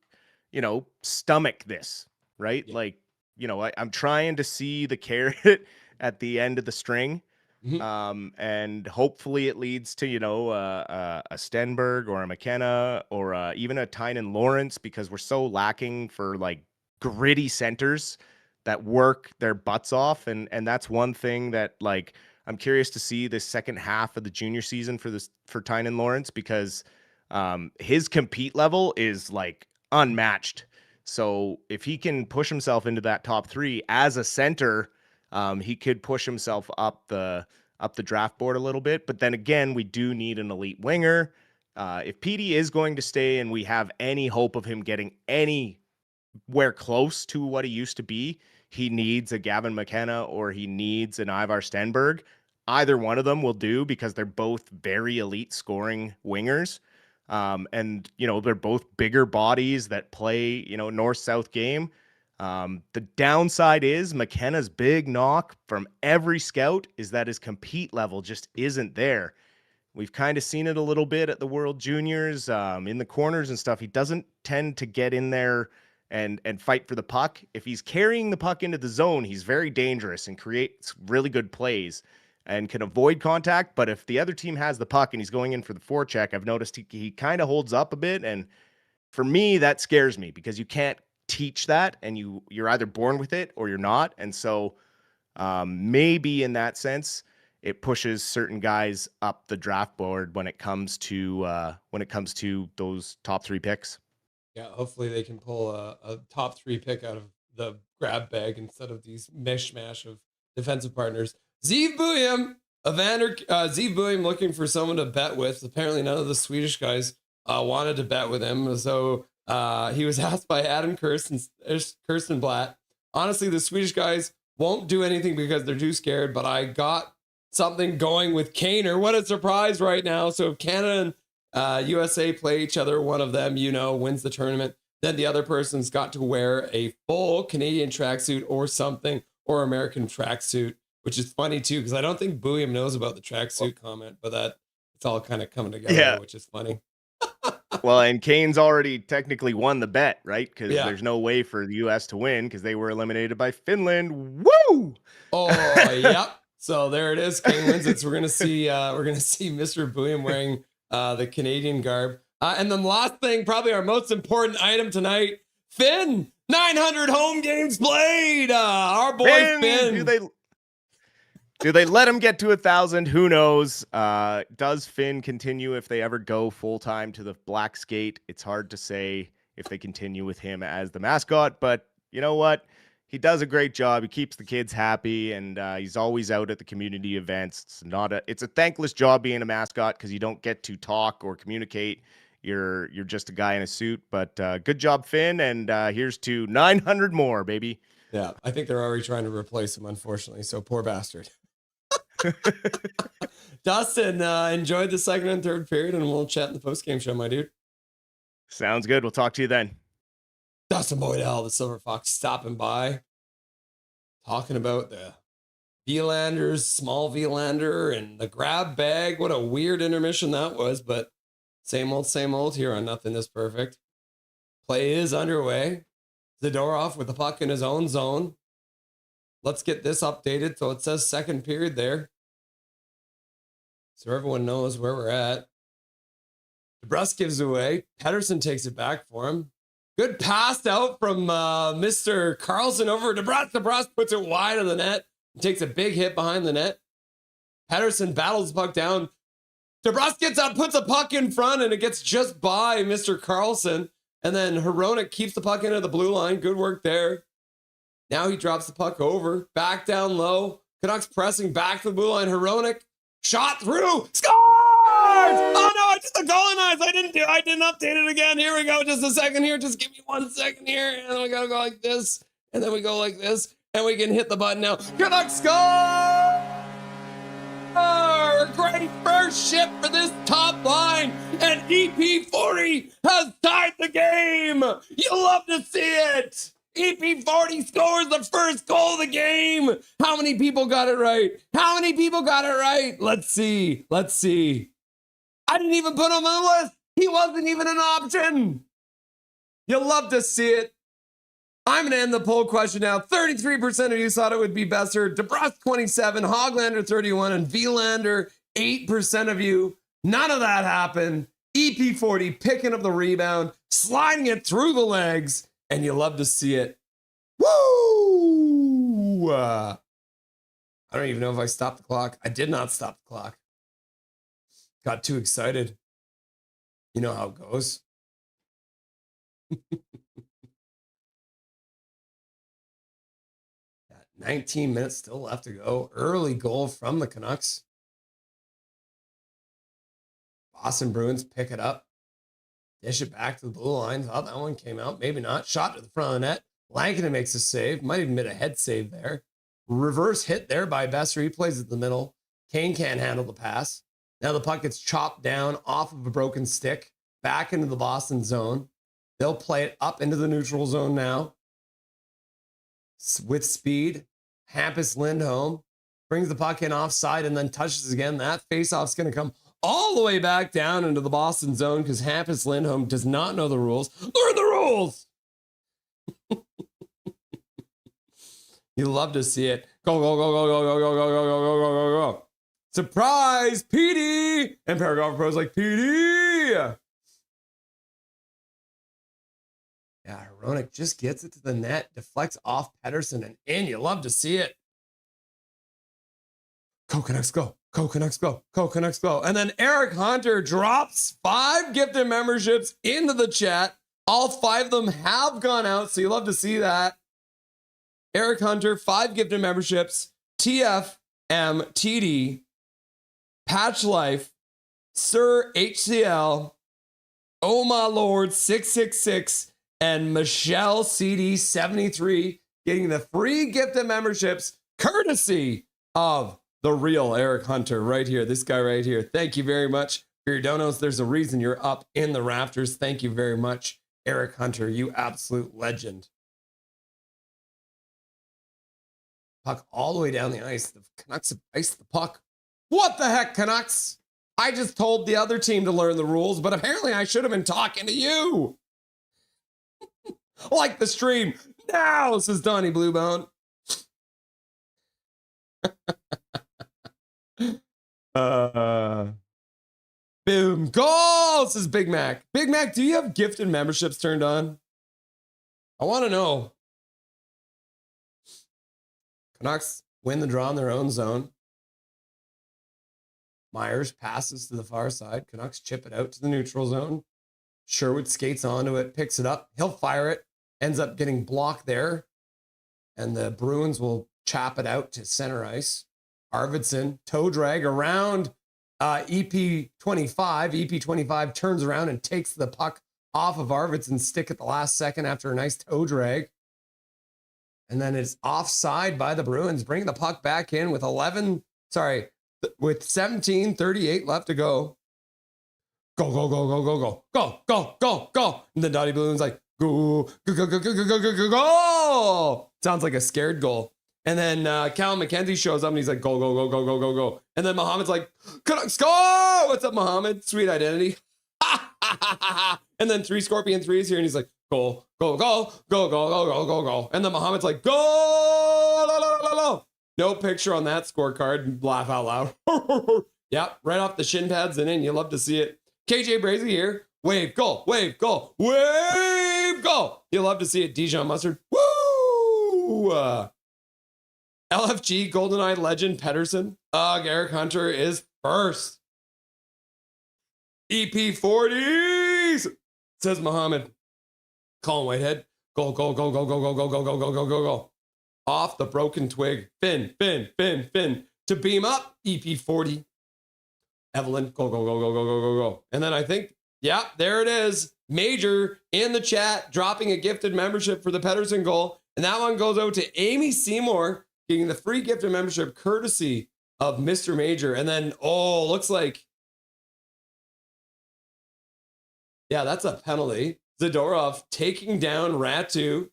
stomach this, right? Yeah. I'm trying to see the carrot at the end of the string. Mm-hmm. And hopefully it leads to, a Stenberg or a McKenna or even a Tynan Lawrence, because we're so lacking for gritty centers that work their butts off. And that's one thing that I'm curious to see this second half of the junior season for Tynan Lawrence, because his compete level is unmatched. So if he can push himself into that top 3 as a center, he could push himself up the draft board a little bit. But then again, we do need an elite winger. If PD is going to stay and we have any hope of him getting anywhere close to what he used to be, he needs a Gavin McKenna or he needs an Ivar Stenberg. Either one of them will do because they're both very elite scoring wingers. And, they're both bigger bodies that play, north-south game. The downside is McKenna's big knock from every scout is that his compete level just isn't there. We've kind of seen it a little bit at the World Juniors, in the corners and stuff. He doesn't tend to get in there and fight for the puck. If he's carrying the puck into the zone, he's very dangerous and creates really good plays and can avoid contact. But if the other team has the puck and he's going in for the forecheck, I've noticed he kind of holds up a bit. And for me, that scares me because you can't teach that, and you're either born with it or you're not. And so maybe in that sense, it pushes certain guys up the draft board when it comes to those top 3 picks. Yeah, hopefully they can pull a top 3 pick out of the grab bag instead of these mishmash of defensive partners. Zeev Buium, Zeev Buium looking for someone to bet with. Apparently none of the Swedish guys wanted to bet with him. So he was asked by Adam Kirstenblatt. Honestly, the Swedish guys won't do anything because they're too scared, but I got something going with Kaner. What a surprise right now. So if Canada and USA play each other, one of them, wins the tournament, then the other person's got to wear a full Canadian tracksuit or something, or American tracksuit, which is funny too, because I don't think Buium knows about the tracksuit comment, but it's all kind of coming together, which is funny. Well, and Kane's already technically won the bet, right? Because there's no way for the U.S. to win because they were eliminated by Finland. Woo! Oh, yep. So there it is. Kane wins it. So we're gonna see Mr. Buium wearing the Canadian garb. And then last thing, probably our most important item tonight, Finn. 900 home games played. Our boy Finn. Do they let him get to 1,000? Who knows? Does Finn continue if they ever go full-time to the Black Skate? It's hard to say if they continue with him as the mascot, but you know what? He does a great job. He keeps the kids happy, and he's always out at the community events. It's a thankless job being a mascot because you don't get to talk or communicate. You're just a guy in a suit, but good job, Finn, and here's to 900 more, baby. Yeah, I think they're already trying to replace him, unfortunately, so poor bastard. Dustin, enjoyed the second and third period, and we'll chat in the post-game show, my dude. Sounds good. We'll talk to you then. Dustin Boydell, the Silver Fox, stopping by, talking about the Vlanders, small Vlander, and the grab bag. What a weird intermission that was, but same old here on Nothing Is Perfect. Play is underway. Zadorov with the puck in his own zone. Let's get this updated. So it says second period there, so everyone knows where we're at. DeBrusque gives away. Pedersen takes it back for him. Good pass out from Mr. Carlson over DeBrusque. DeBrusque puts it wide of the net and takes a big hit behind the net. Pedersen battles the puck down. DeBrusque gets up, puts the puck in front, and it gets just by Mr. Carlson. And then Hronek keeps the puck into the blue line. Good work there. Now he drops the puck over, back down low. Canucks pressing back to the blue line. Hronek shot through, scores! Oh no, I did the Goldeneyes. I didn't update it again. Here we go. Just a second here. Just give me 1 second here. And then we gotta go like this. And then we go like this. And we can hit the button now. Canucks score! Great first shift for this top line. And EP40 has tied the game. You love to see it. EP40 scores the first goal of the game. How many people got it right? Let's see. I didn't even put him on the list. He wasn't even an option. You'll love to see it. I'm going to end the poll question now. 33% of you thought it would be Besser. DeBrusque 27, Hoglander 31, and Vlander 8% of you. None of that happened. EP40 picking up the rebound, sliding it through the legs, and you love to see it. Woo! I don't even know if I stopped the clock. I did not stop the clock. Got too excited. You know how it goes. Got 19 minutes still left to go. Early goal from the Canucks. Boston Bruins pick it up. Dish it back to the blue line. Thought that one came out. Maybe not. Shot to the front of the net. Lankinen makes a save. Might even been a head save there. Reverse hit there by Besser. He plays at the middle. Kane can't handle the pass. Now the puck gets chopped down off of a broken stick. Back into the Boston zone. They'll play it up into the neutral zone now. With speed. Hampus Lindholm brings the puck in offside and then touches again. That faceoff's going to come all the way back down into the Boston zone because Hampus Lindholm does not know the rules. Learn the rules! You love to see it. Go, go, go, go, go, go, go, go, go, go, go, go, go, go. Surprise, PD! And Paragraph Pro's like, PD! Yeah, Hronek just gets it to the net, deflects off Pettersson, and in. You love to see it. Go Canucks, go. Go Canucks, go. Go Canucks, go. And then Eric Hunter drops 5 gifted memberships into the chat. All 5 of them have gone out, so you love to see that. Eric Hunter, 5 gifted memberships. TFMTD, Patch Life, Sir HCL, Oh My Lord 666, and Michelle CD73 getting the free gifted memberships courtesy of the real Eric Hunter right here. This guy right here. Thank you very much for your donos. There's a reason you're up in the rafters. Thank you very much, Eric Hunter. You absolute legend. Puck all the way down the ice. The Canucks have iced the puck. What the heck, Canucks? I just told the other team to learn the rules, but apparently I should have been talking to you. Like the stream now, says Donnie Bluebone. Boom. Goal, says Big Mac. Big Mac, do you have gifted memberships turned on? I want to know. Canucks win the draw in their own zone. Myers passes to the far side. Canucks chip it out to the neutral zone. Sherwood skates onto it, picks it up. He'll fire it. Ends up getting blocked there. And the Bruins will chop it out to center ice. Arvidsson, toe drag around EP25. EP25 turns around and takes the puck off of Arvidsson's stick at the last second after a nice toe drag. And then it's offside by the Bruins, bringing the puck back in with 17:38 left to go. Go, go, go, go, go, go, go, go, go, go. And then Dottie Balloon's like, go, go, go, go, go, go, go, go, go, go. Sounds like a scared goal. And then Callum McKenzie shows up and he's like, go, go, go, go, go, go, go. And then Mohammed's like, Canucks go! What's up, Mohammed? Sweet identity. And then 3 Scorpion 3 is here and he's like, go, go, go, go, go, go, go, go, go. And then Mohammed's like, go! La, la, la, la. No picture on that scorecard. Laugh out loud. Yep, right off the shin pads and in. You love to see it. KJ Brazy here. Wave, go, wave, go, wave, go. You love to see it. Dijon Mustard. Woo! LFG, Goldeneye legend, Pettersson. Eric Hunter is first. EP40s, says Mohammed. Colin Whitehead. Go, go, go, go, go, go, go, go, go, go, go, go, go. Off the broken twig. Fin, fin, fin, fin. To beam up, EP40. Evelyn, go, go, go, go, go, go, go, go. And then I think, yeah, there it is. Major in the chat, dropping a gifted membership for the Pettersson goal. And that one goes out to Amy Seymour, getting the free gifted membership courtesy of Mr. Major. And then, looks like, yeah, that's a penalty. Zadorov taking down Ratu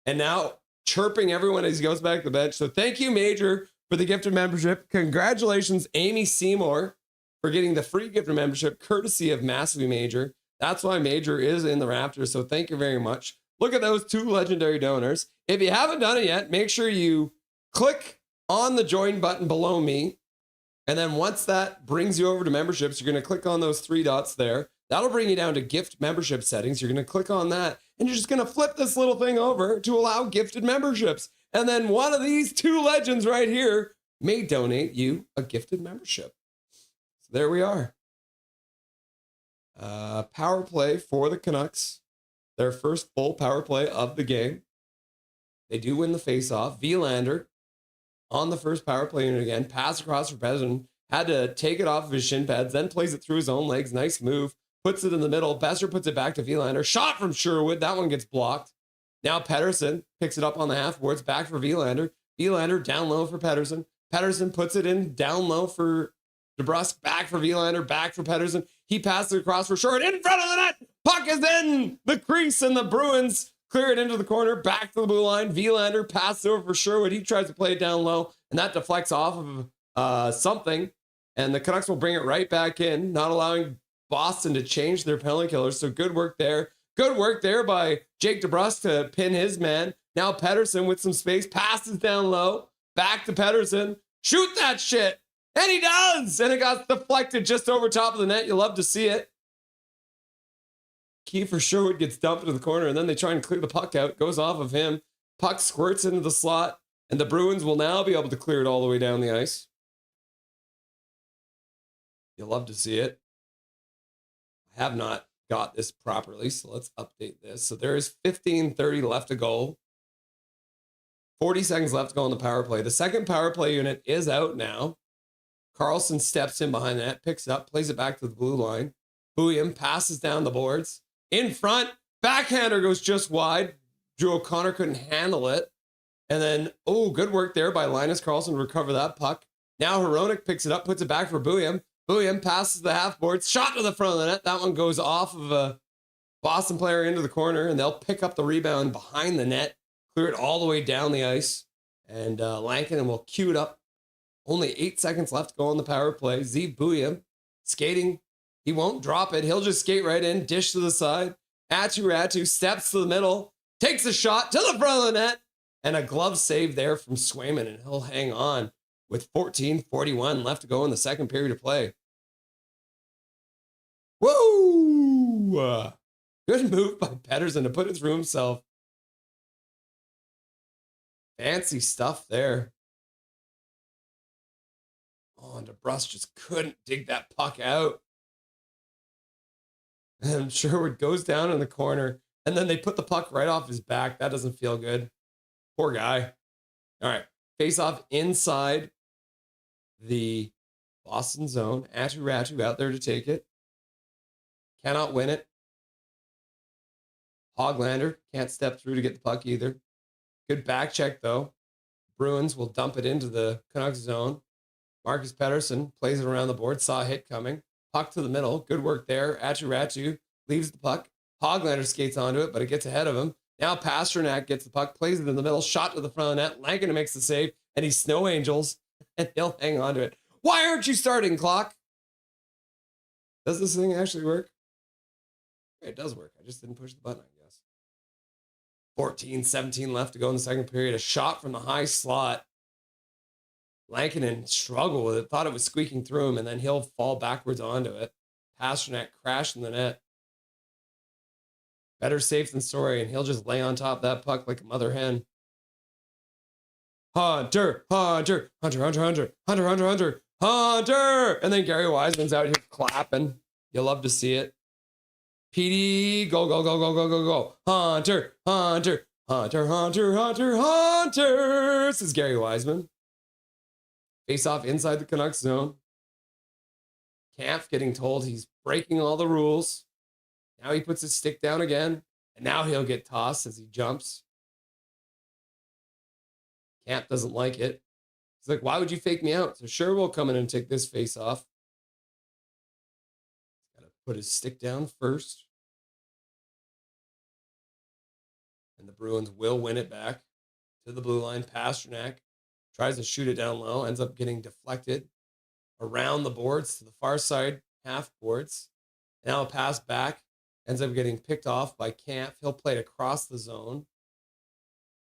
and now chirping everyone as he goes back to the bench. So thank you, Major, for the gifted membership. Congratulations, Amy Seymour, for getting the free gifted membership courtesy of Massively Major. That's why Major is in the Raptors. So thank you very much. Look at those 2 legendary donors. If you haven't done it yet, make sure you click on the join button below me. And then once that brings you over to memberships, you're going to click on those 3 dots there. That'll bring you down to gift membership settings. You're going to click on that and you're just going to flip this little thing over to allow gifted memberships. And then one of these 2 legends right here may donate you a gifted membership. So there we are. Power play for the Canucks. their first full power play of the game. They do win the faceoff. Vilander on the first power play unit again. Pass across for Pedersen. Had to take it off of his shin pads, then plays it through his own legs. Nice move. Puts it in the middle. Besser puts it back to Vilander. Shot from Sherwood. That one gets blocked. Now Pedersen picks it up on the half boards. Back for Vilander. Vilander down low for Pedersen. Pedersen puts it in down low for DeBrusque. Back for Vilander. Back for Pedersen. He passes it across for Sherwood. In front of the net. Puck is in the crease, and the Bruins clear it into the corner. Back to the blue line. Vilander passes over for Sherwood. He tries to play it down low, and that deflects off of something. And the Canucks will bring it right back in, not allowing Boston to change their penalty killers. So good work there. Good work there by Jake DeBrusque to pin his man. Now Pedersen with some space, passes down low, back to Pedersen. Shoot that shit. And he does. And it got deflected just over top of the net. You love to see it. Kiefer Sherwood gets dumped into the corner, and then they try and clear the puck out. Goes off of him. Puck squirts into the slot, and the Bruins will now be able to clear it all the way down the ice. You'll love to see it. I have not got this properly, so let's update this. So there is 15:30 left to go. 40 seconds left to go on the power play. The second power play unit is out now. Carlson steps in behind that, picks it up, plays it back to the blue line. William passes down the boards. In front, backhander goes just wide. Drew O'Connor couldn't handle it. And then, good work there by Linus Carlson to recover that puck. Now Hronek picks it up, puts it back for William. William passes the half boards, shot to the front of the net. That one goes off of a Boston player into the corner, and they'll pick up the rebound behind the net, clear it all the way down the ice, and Lankinen will cue it up. Only 8 seconds left to go on the power play. Zeev Buium skating. He won't drop it. He'll just skate right in, dish to the side. Ratu steps to the middle, takes a shot to the front of the net, and a glove save there from Swayman, and he'll hang on with 14:41 left to go in the second period of play. Woo! Good move by Pedersen to put it through himself. Fancy stuff there. Oh, and DeBrusque just couldn't dig that puck out. And Sherwood goes down in the corner, and then they put the puck right off his back. That doesn't feel good. Poor guy. All right, face off inside the Boston zone. Ratu out there to take it. Cannot win it. Hoglander can't step through to get the puck either. Good back check, though. Bruins will dump it into the Canucks zone. Marcus Pedersen plays it around the board. Saw a hit coming. Puck to the middle. Good work there. Ratu leaves the puck. Hoglander skates onto it, but it gets ahead of him. Now Pasternak gets the puck, plays it in the middle, shot to the front of the net. Lankinen makes the save, and he snow angels, and he'll hang on to it. Why aren't you starting, clock? Does this thing actually work? It does work. I just didn't push the button, I guess. 14:17 left to go in the second period. A shot from the high slot. Lankinen struggled with it, thought it was squeaking through him, and then he'll fall backwards onto it. Pasternak crashed in the net. Better safe than sorry, and he'll just lay on top of that puck like a mother hen. Hunter. And then Gary Wiseman's out here clapping. You'll love to see it. PD, go. Hunter. This is Gary Wiseman. Face off inside the Canucks zone. Kampf getting told he's breaking all the rules. Now he puts his stick down again, and now he'll get tossed as he jumps. Kampf doesn't like it. He's like, why would you fake me out? So sure, we'll come in and take this face off. Got to put his stick down first. And the Bruins will win it back to the blue line. Pasternak tries to shoot it down low, ends up getting deflected around the boards to the far side half boards. Now a pass back, ends up getting picked off by Kampf. He'll play it across the zone.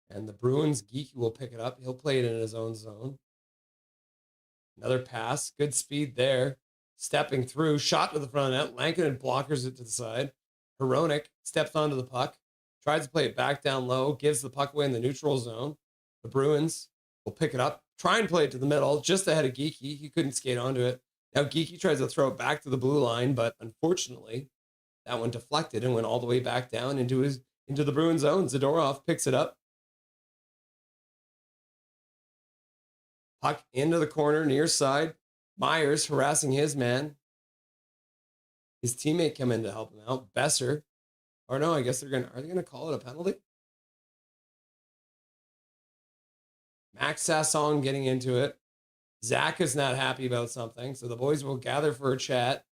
And the Bruins, Geekie will pick it up. He'll play it in his own zone. Another pass, good speed there. Stepping through, shot to the front of the net. Lankinen blockers it to the side. Hronek steps onto the puck, tries to play it back down low, gives the puck away in the neutral zone. The Bruins will pick it up, try and play it to the middle, just ahead of Geekie. He couldn't skate onto it. Now Geekie tries to throw it back to the blue line, but unfortunately, That one deflected and went all the way back down into the Bruins zone. Zadorov picks it up. Puck into the corner, near side. Myers harassing his man. His teammate come in to help him out. Besser. Or no, I guess are they gonna call it a penalty? Max Sasson getting into it. Zach is not happy about something, so the boys will gather for a chat.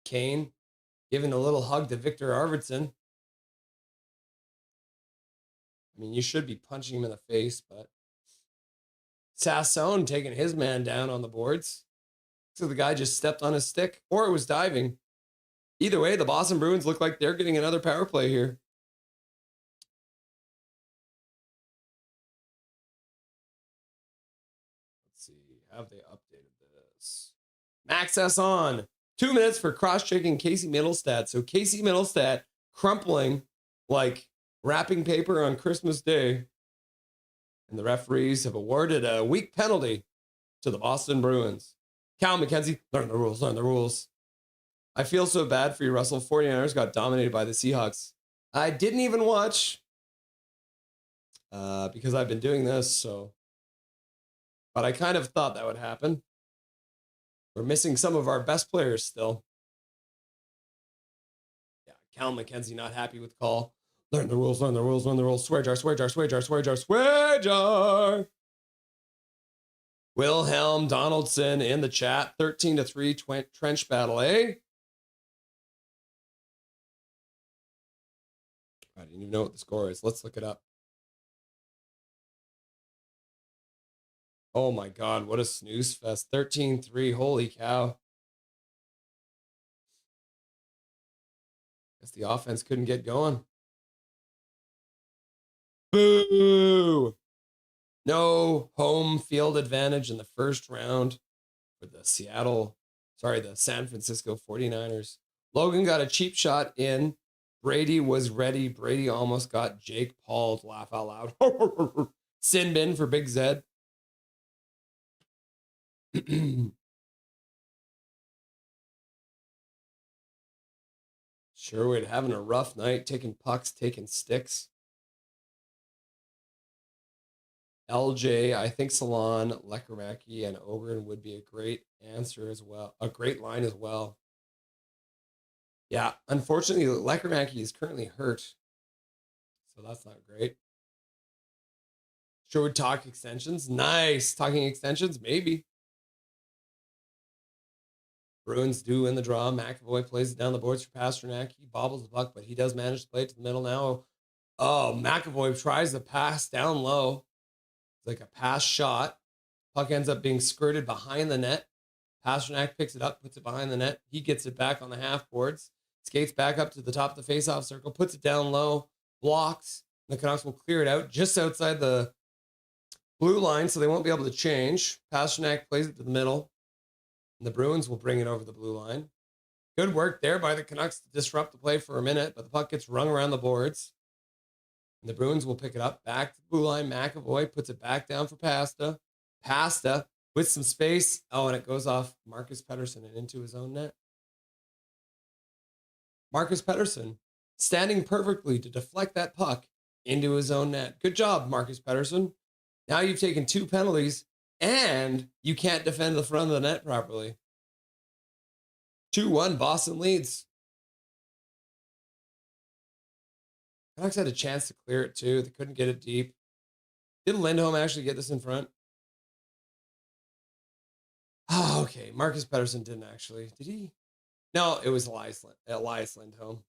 Kane giving a little hug to Victor Arvidsson. I mean, you should be punching him in the face, but Sasson taking his man down on the boards. So the guy just stepped on his stick, or it was diving. Either way, the Boston Bruins look like they're getting another power play here. Let's see, have they updated this? Max Sasson, 2 minutes for cross-checking Casey Middlestat. So Casey Middlestat crumpling like wrapping paper on Christmas Day. And the referees have awarded a weak penalty to the Boston Bruins. Cal McKenzie, learn the rules, learn the rules. I feel so bad for you, Russell. 49ers got dominated by the Seahawks. I didn't even watch because I've been doing this, so. But I kind of thought that would happen. We're missing some of our best players still. Yeah, Cal McKenzie not happy with call. Learn the rules, learn the rules, learn the rules. Swear jar, swear jar, swear jar, swear jar, swear jar. Wilhelm Donaldson in the chat. 13-3 trench battle, eh? I didn't even know what the score is. Let's look it up. Oh my God, what a snooze fest. 13-3, holy cow. Guess the offense couldn't get going. Boo! No home field advantage in the first round for the San Francisco 49ers. Logan got a cheap shot in. Brady was ready. Brady almost got Jake Paul to laugh out loud. Sin bin for Big Zed. Sherwood having a rough night, taking pucks, taking sticks. LJ, I think Salon, Lekarmaki, and Ogren would be a great answer as well. A great line as well. Yeah, unfortunately, Lekarmaki is currently hurt. So that's not great. Sure would talk extensions. Nice. Talking extensions, maybe. Bruins do win the draw. McAvoy plays it down the boards for Pasternak. He bobbles the puck, but he does manage to play it to the middle now. Oh, McAvoy tries the pass down low. It's like a pass shot. Puck ends up being skirted behind the net. Pasternak picks it up, puts it behind the net. He gets it back on the half boards. Skates back up to the top of the faceoff circle, puts it down low, blocks. The Canucks will clear it out just outside the blue line, so they won't be able to change. Pasternak plays it to the middle. And the Bruins will bring it over the blue line. Good work there by the Canucks to disrupt the play for a minute, but the puck gets rung around the boards. And the Bruins will pick it up back to the blue line. McAvoy puts it back down for Pasta. Pasta with some space. Oh, and it goes off Marcus Pettersson and into his own net. Marcus Pettersson standing perfectly to deflect that puck into his own net. Good job, Marcus Pettersson. Now you've taken 2 penalties and you can't defend the front of the net properly. 2-1, Boston leads. Canucks had a chance to clear it too. They couldn't get it deep. Did Lindholm actually get this in front? Oh, okay. Marcus Pettersson didn't actually. Did he? No, it was Elias Lindholm.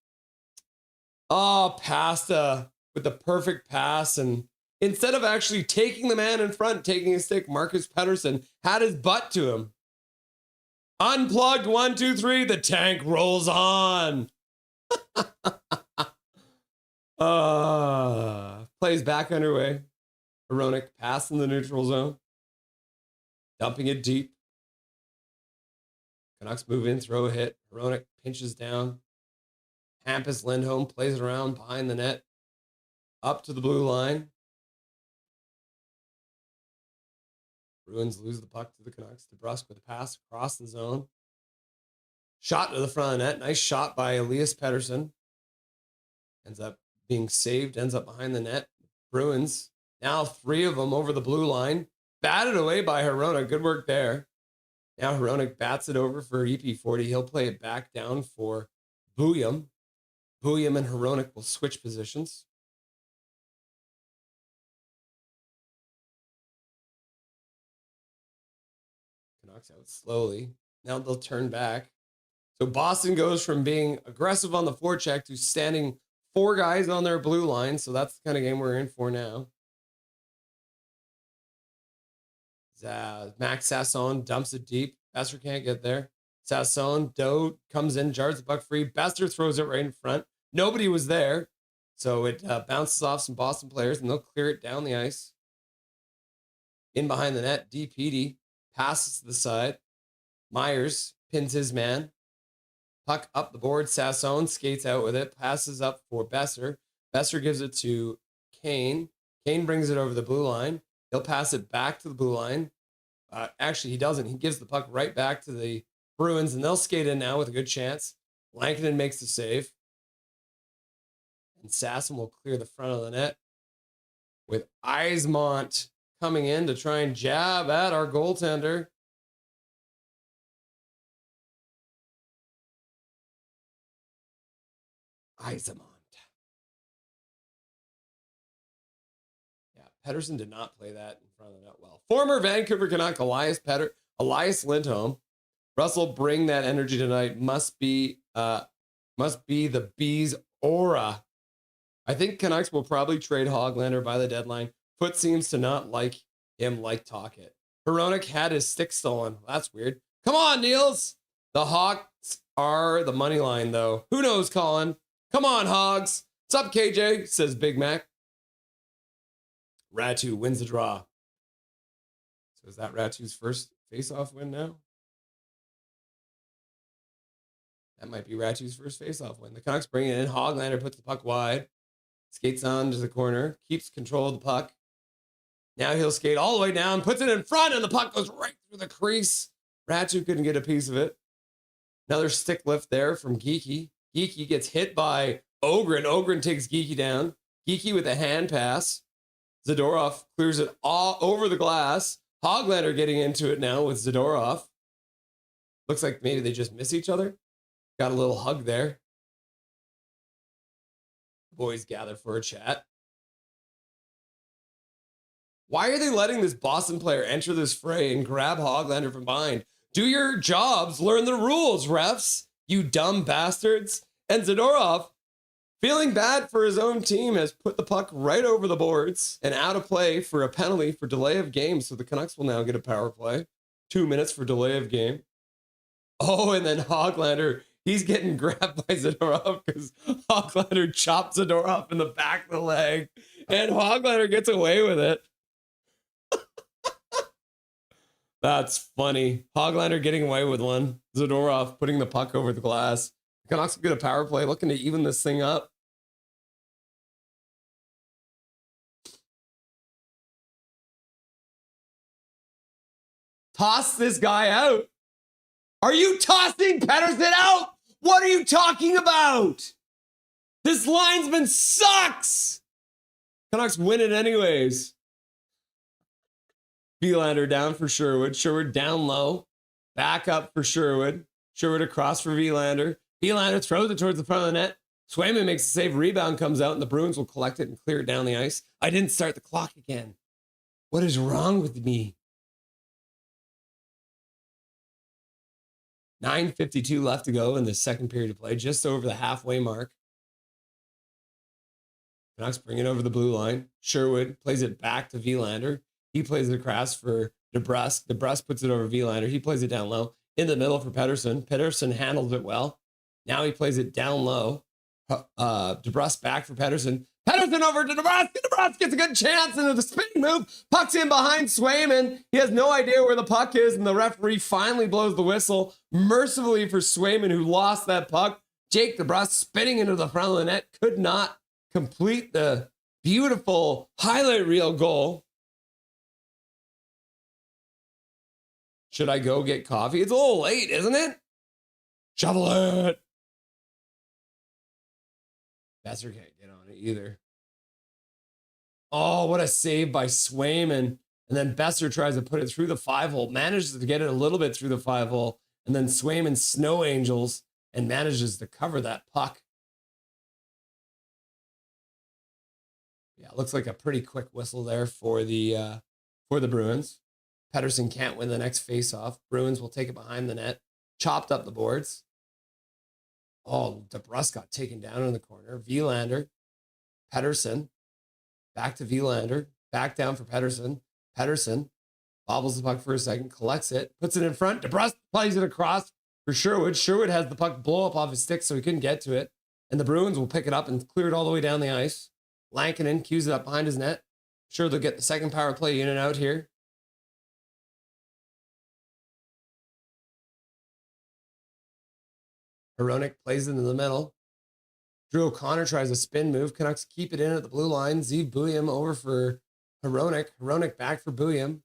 Oh, Pasta with the perfect pass. And instead of actually taking the man in front, taking a stick, Marcus Pettersson had his butt to him. Unplugged, 1, 2, 3. The tank rolls on. Plays back underway. Hronek pass in the neutral zone. Dumping it deep. Canucks move in, throw a hit. Hronek pinches down. Hampus Lindholm plays it around behind the net. Up to the blue line. Bruins lose the puck to the Canucks. DeBrusk with a pass across the zone. Shot to the front of the net. Nice shot by Elias Pettersson. Ends up being saved. Ends up behind the net. Bruins. Now 3 of them over the blue line. Batted away by Hronek. Good work there. Now Hronek bats it over for EP40. He'll play it back down for Bouillon. Bouillon and Hronek will switch positions. Canucks out slowly. Now they'll turn back. So Boston goes from being aggressive on the forecheck to standing 4 guys on their blue line. So that's the kind of game we're in for now. Max Sasson dumps it deep. Besser can't get there. Sasson, Doe comes in, jars the puck free. Besser throws it right in front. Nobody was there. So it bounces off some Boston players, and they'll clear it down the ice. In behind the net, DPD passes to the side. Myers pins his man. Puck up the board. Sasson skates out with it. Passes up for Besser. Besser gives it to Kane. Kane brings it over the blue line. He'll pass it back to the blue line. Actually, he doesn't. He gives the puck right back to the Bruins, and they'll skate in now with a good chance. Lankinen makes the save. And Sasson will clear the front of the net with Eismont coming in to try and jab at our goaltender. Eismont. Pettersson did not play that in front of the net well. Former Vancouver Canuck Elias Lindholm. Russell, bring that energy tonight. Must be the Bees' aura. I think Canucks will probably trade Hoglander by the deadline. Foot seems to not like him like Tocchet. Hronek had his stick stolen. That's weird. Come on, Niels. The Hawks are the money line, though. Who knows, Colin? Come on, Hogs. What's up, KJ? Says Big Mac. Ratu wins the draw. So is that Ratu's first face-off win now? That might be Ratu's first face-off win. The Canucks bring it in. Hoglander puts the puck wide. Skates on to the corner. Keeps control of the puck. Now he'll skate all the way down. Puts it in front, and the puck goes right through the crease. Ratu couldn't get a piece of it. Another stick lift there from Geeky. Geeky gets hit by Ogren. Ogren takes Geeky down. Geeky with a hand pass. Zadorov clears it all over the glass. Hoglander getting into it now with Zadorov. Looks like maybe they just miss each other. Got a little hug there. Boys gather for a chat. Why are they letting this Boston player enter this fray and grab Hoglander from behind? Do your jobs, learn the rules, refs, you dumb bastards. And Zadorov, feeling bad for his own team, has put the puck right over the boards and out of play for a penalty for delay of game. So the Canucks will now get a power play. 2 minutes for delay of game. Oh, and then Hoglander, he's getting grabbed by Zadorov because Hoglander chops Zadorov in the back of the leg. And Hoglander gets away with it. That's funny. Hoglander getting away with one. Zadorov putting the puck over the glass. The Canucks get a power play, looking to even this thing up. Toss this guy out. Are you tossing Pettersson out? What are you talking about? This linesman sucks. Canucks win it anyways. Vilander down for Sherwood. Sherwood down low. Back up for Sherwood. Sherwood across for Vilander. Vilander throws it towards the front of the net. Swayman makes a save. Rebound comes out, and the Bruins will collect it and clear it down the ice. I didn't start the clock again. What is wrong with me? 9:52 left to go in the second period of play, just over the halfway mark. Canucks bring it over the blue line. Sherwood plays it back to Vilander. He plays it across for DeBrusk. DeBrusk puts it over Vilander. He plays it down low. In the middle for Pettersson. Pettersson handles it well. Now he plays it down low. DeBrusk back for Pettersson. Pettersson over to DeBrusk. DeBrusk gets a good chance into the spinning move. Puck's in behind Swayman. He has no idea where the puck is, and the referee finally blows the whistle. Mercifully for Swayman, who lost that puck. Jake DeBrusk spinning into the front of the net. Could not complete the beautiful highlight reel goal. Should I go get coffee? It's a little late, isn't it? Shovel it. Besser can't get on it either. Oh, what a save by Swayman. And then Besser tries to put it through the 5-hole, manages to get it a little bit through the 5-hole. And then Swayman snow angels and manages to cover that puck. Yeah, it looks like a pretty quick whistle there for the Bruins. Pettersson can't win the next faceoff. Bruins will take it behind the net. Chopped up the boards. Oh, DeBrus got taken down in the corner. Vilander, Pettersson, back to Vilander, back down for Pettersson. Pettersson bobbles the puck for a second, collects it, puts it in front. DeBrus plays it across for Sherwood. Sherwood has the puck blow up off his stick, so he couldn't get to it. And the Bruins will pick it up and clear it all the way down the ice. Lankinen cues it up behind his net. Sure, they'll get the second power play in and out here. Hronek plays it in the middle. Drew O'Connor tries a spin move. Canucks keep it in at the blue line. Zeev Buium over for Hronek. Hronek back for Buium.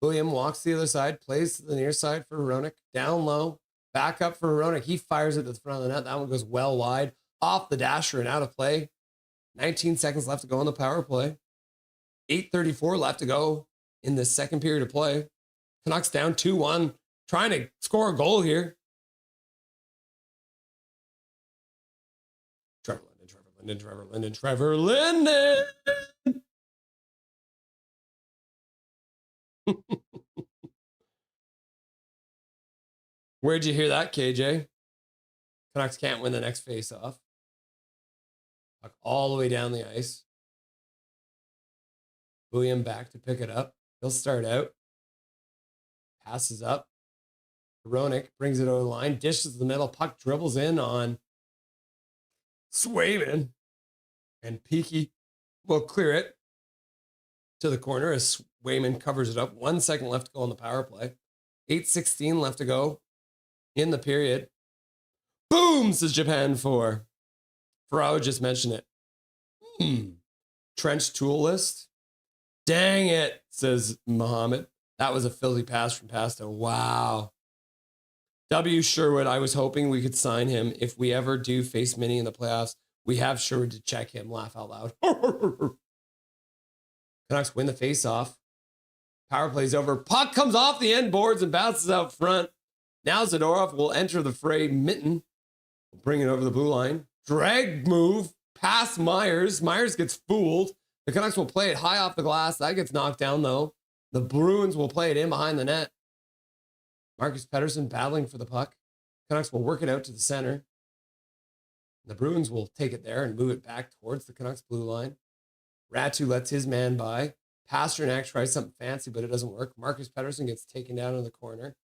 Buium walks to the other side, plays to the near side for Hronek. Down low, back up for Hronek. He fires it to the front of the net. That one goes well wide. Off the dasher and out of play. 19 seconds left to go on the power play. 8:34 left to go in the second period of play. Canucks down 2-1. Trying to score a goal here. Trevor Linden. Where'd you hear that, KJ? Canucks can't win the next face-off. Puck all the way down the ice. William back to pick it up. He'll start out. Passes up. Hronek brings it over the line. Dishes the middle. Puck dribbles in on Swayman. And Peaky will clear it to the corner as Swayman covers it up. 1 second left to go on the power play. 8:16 left to go in the period. Boom, says Japan 4. Farao just mentioned it. Trench tool list. Dang it, says Muhammad. That was a filthy pass from Pasto. Wow. W. Sherwood, I was hoping we could sign him. If we ever do face Mini in the playoffs, we have Sherwood to check him. Laugh out loud. Canucks win the face-off. Power play's over. Puck comes off the end boards and bounces out front. Now Zadorov will enter the fray. Mitten will bring it over the blue line. Drag move past Myers. Myers gets fooled. The Canucks will play it high off the glass. That gets knocked down, though. The Bruins will play it in behind the net. Marcus Pettersson battling for the puck. Canucks will work it out to the center. The Bruins will take it there and move it back towards the Canucks blue line. Ratu lets his man by. Pasternak tries something fancy, but it doesn't work. Marcus Pettersson gets taken down in the corner.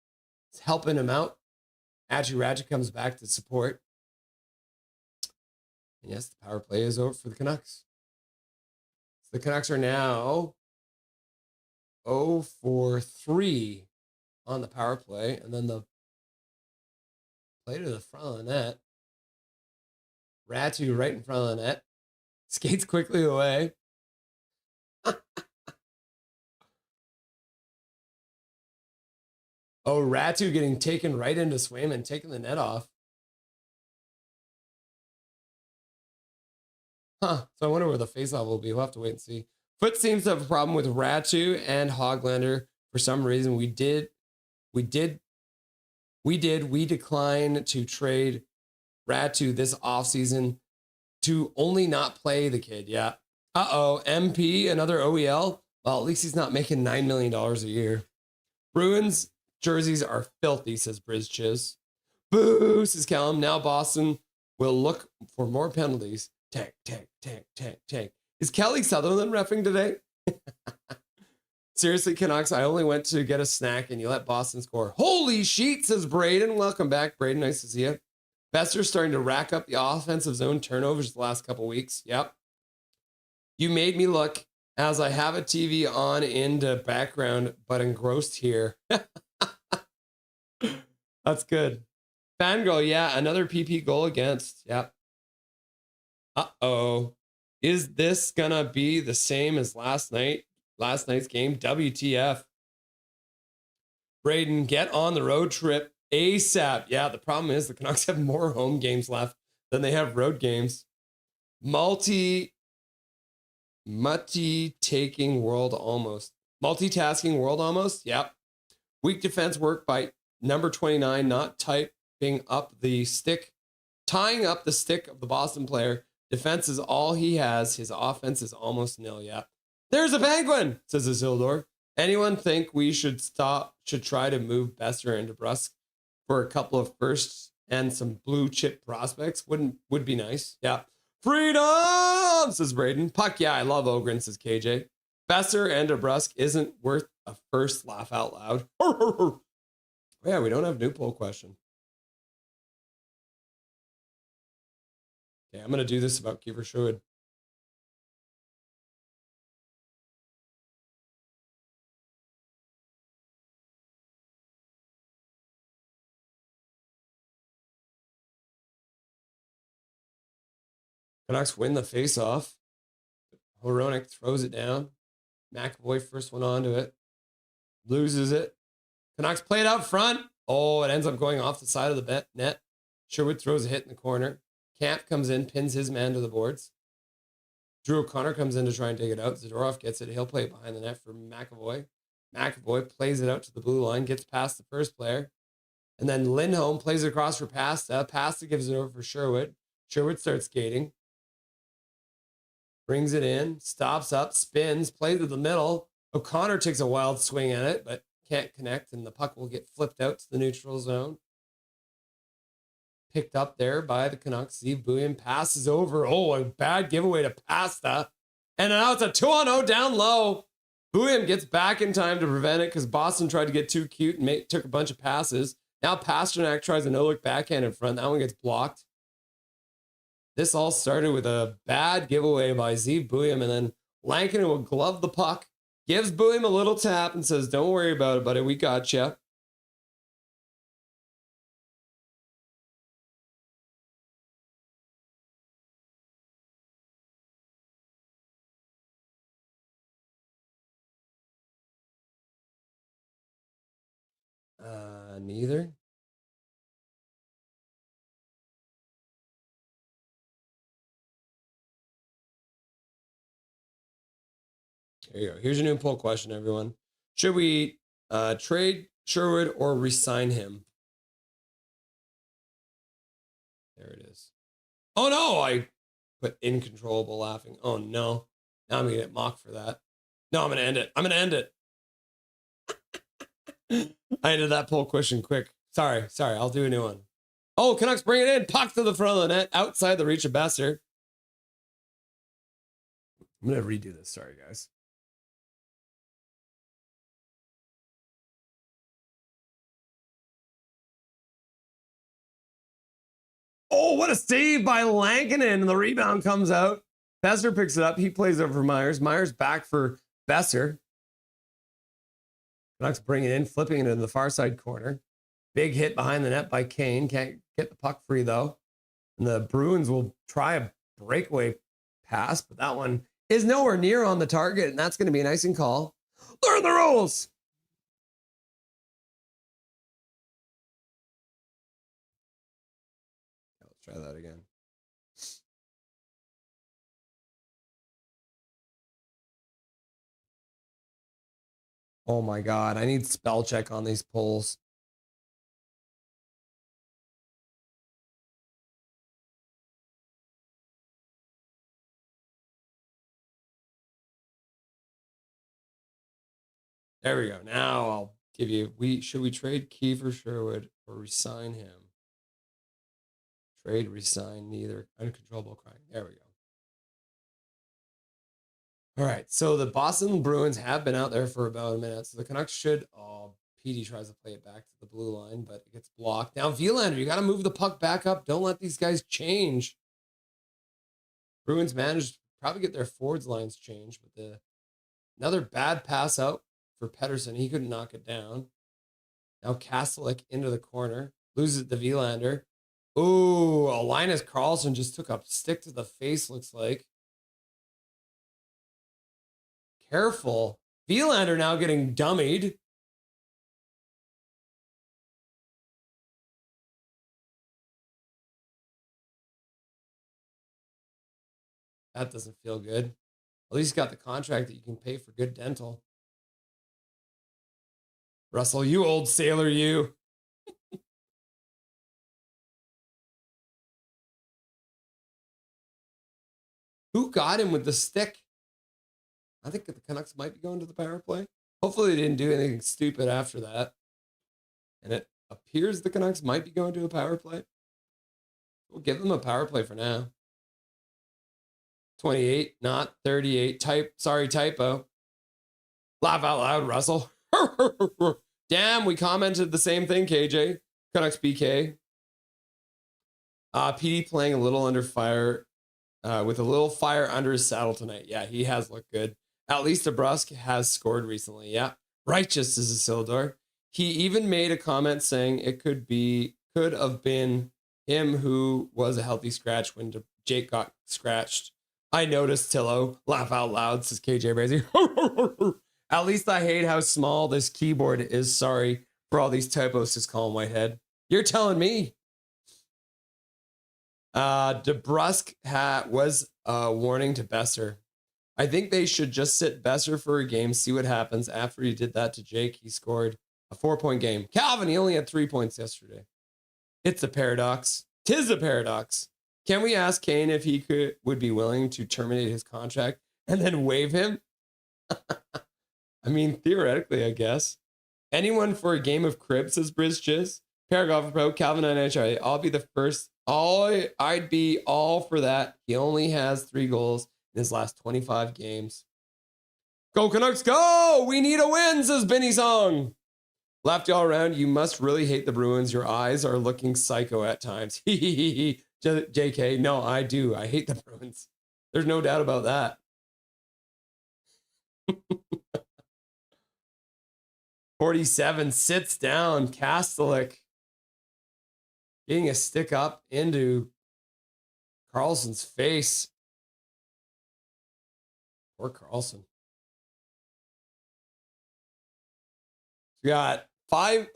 It's helping him out. Raja comes back to support. And yes, the power play is over for the Canucks. So the Canucks are now 0-for-3 on the power play. And then the play to the front of the net. Ratu right in front of the net. Skates quickly away. Oh, Ratu getting taken right into Swayman, taking the net off. So I wonder where the faceoff will be. We'll have to wait and see. Foot seems to have a problem with Ratu and Hoglander. For some reason, we declined to trade Ratu this offseason to only not play the kid. Yeah. MP, another OEL. Well, at least he's not making $9 million a year. Bruins jerseys are filthy, says Briz Chiz. Boo, says Callum. Now Boston will look for more penalties. Tank, tank, tank, tank, tank. Is Kelly Sutherland reffing today? Seriously, Canucks, I only went to get a snack and you let Boston score. Holy sheet, says Braden. Welcome back, Braden. Nice to see you. Besser's starting to rack up the offensive zone turnovers the last couple weeks. Yep. You made me look as I have a TV on in the background, but engrossed here. That's good. Fangirl, yeah, another PP goal against. Yep. Uh-oh. Is this gonna be the same as last night's game? WTF. Braden, get on the road trip ASAP. Yeah, the problem is the Canucks have more home games left than they have road games. Multitasking world almost. Multitasking world almost. Yep. Weak defense work by number 29, not tying up the stick of the Boston player. Defense is all he has. His offense is almost nil. Yeah. There's a penguin, says Isildur. Anyone think we should try to move Besser and DeBrusk for a couple of firsts and some blue chip prospects? Would be nice. Yeah. Freedom, says Braden. Puck, yeah, I love Ogren, says KJ. Besser and DeBrusk isn't worth a first, laugh out loud. Yeah, we don't have a new poll question. Okay, I'm going to do this about Kiefer Sherwood. Canucks win the face-off. Hronek throws it down. McAvoy first one onto it. Loses it. Canucks play it out front. Oh, it ends up going off the side of the net. Sherwood throws a hit in the corner. Camp comes in, pins his man to the boards. Drew O'Connor comes in to try and take it out. Zadorov gets it. He'll play it behind the net for McAvoy. McAvoy plays it out to the blue line, gets past the first player. And then Lindholm plays it across for Pasta. Pasta gives it over for Sherwood. Sherwood starts skating. Brings it in, stops up, spins, plays to the middle. O'Connor takes a wild swing at it, but can't connect, and the puck will get flipped out to the neutral zone. Picked up there by the Canucks. Steve Buiam passes over. Oh, a bad giveaway to Pasta. And now it's a 2-on-0 down low. Buiam gets back in time to prevent it because Boston tried to get too cute and took a bunch of passes. Now Pasternak tries a no-look backhand in front. That one gets blocked. This all started with a bad giveaway by Steve Buiam, and then Lankinen will glove the puck, gives Buiam a little tap, and says, "Don't worry about it, buddy. We got you." Neither. There you go. Here's your new poll question, everyone. Should we trade Sherwood or resign him? There it is. Oh, no. I put incontrollable laughing. Oh, no. Now I'm going to get mocked for that. No, I'm going to end it. I'm going to end it. I ended that poll question quick. Sorry. I'll do a new one. Oh, Canucks bring it in. Puck to the front of the net. Outside the reach of Besser. I'm going to redo this. Sorry, guys. Oh, what a save by Lankinen. And the rebound comes out. Besser picks it up. He plays over Myers. Myers back for Besser. Canucks bring it in, flipping it in the far side corner. Big hit behind the net by Kane. Can't get the puck free, though. And the Bruins will try a breakaway pass, but that one is nowhere near on the target, and that's going to be an icing call. Learn the rules. Let's try that again. Oh my God, I need spell check on these polls. There we go. Now I'll give you, should we trade Kiefer Sherwood or resign him? Trade, resign, neither. Uncontrollable crying. There we go. All right, so the Boston Bruins have been out there for about a minute. So the Canucks should, PD tries to play it back to the blue line, but it gets blocked. Now, Vilander, you got to move the puck back up. Don't let these guys change. Bruins managed to probably get their forwards lines changed, but another bad pass out for Pettersson. He couldn't knock it down. Now Kastelik into the corner. Loses it to Vilander. Ooh, Linus Karlsson just took a stick to the face, looks like. Careful. Vilander now getting dummied. That doesn't feel good. At least got the contract that you can pay for good dental. Russell, you old sailor, you. Who got him with the stick? I think the Canucks might be going to the power play. Hopefully they didn't do anything stupid after that. And it appears the Canucks might be going to a power play. We'll give them a power play for now. 28, not 38. Typo. Laugh out loud, Russell. Damn, we commented the same thing, KJ. Canucks BK. PD playing a little under fire, with a little fire under his saddle tonight. Yeah, he has looked good. At least DeBrusk has scored recently. Yeah, righteous is Isildur. He even made a comment saying it could have been him who was a healthy scratch when Jake got scratched. I noticed, Tillo. Laugh out loud, says KJ Brazy. At least I hate how small this keyboard is. Sorry for all these typos, says Colin Whitehead. You're telling me. DeBrusk was a warning to Besser. I think they should just sit Besser for a game, see what happens. After he did that to Jake, he scored a 4-point game. Calvin, he only had 3 points yesterday. It's a paradox. 'Tis a paradox. Can we ask Kane if he would be willing to terminate his contract and then waive him? I mean, theoretically, I guess. Anyone for a game of crib, says Briz Chiz. Paragraph Pro, Calvin NHI. I'll be the first. I'd be all for that. He only has 3 goals in his last 25 games. Go Canucks, go! We need a win, says Benny Song. Left all around, you must really hate the Bruins. Your eyes are looking psycho at times. JK, no, I do. I hate the Bruins. There's no doubt about that. 47 sits down. Kastelik getting a stick up into Carlson's face. Poor Carlson. We got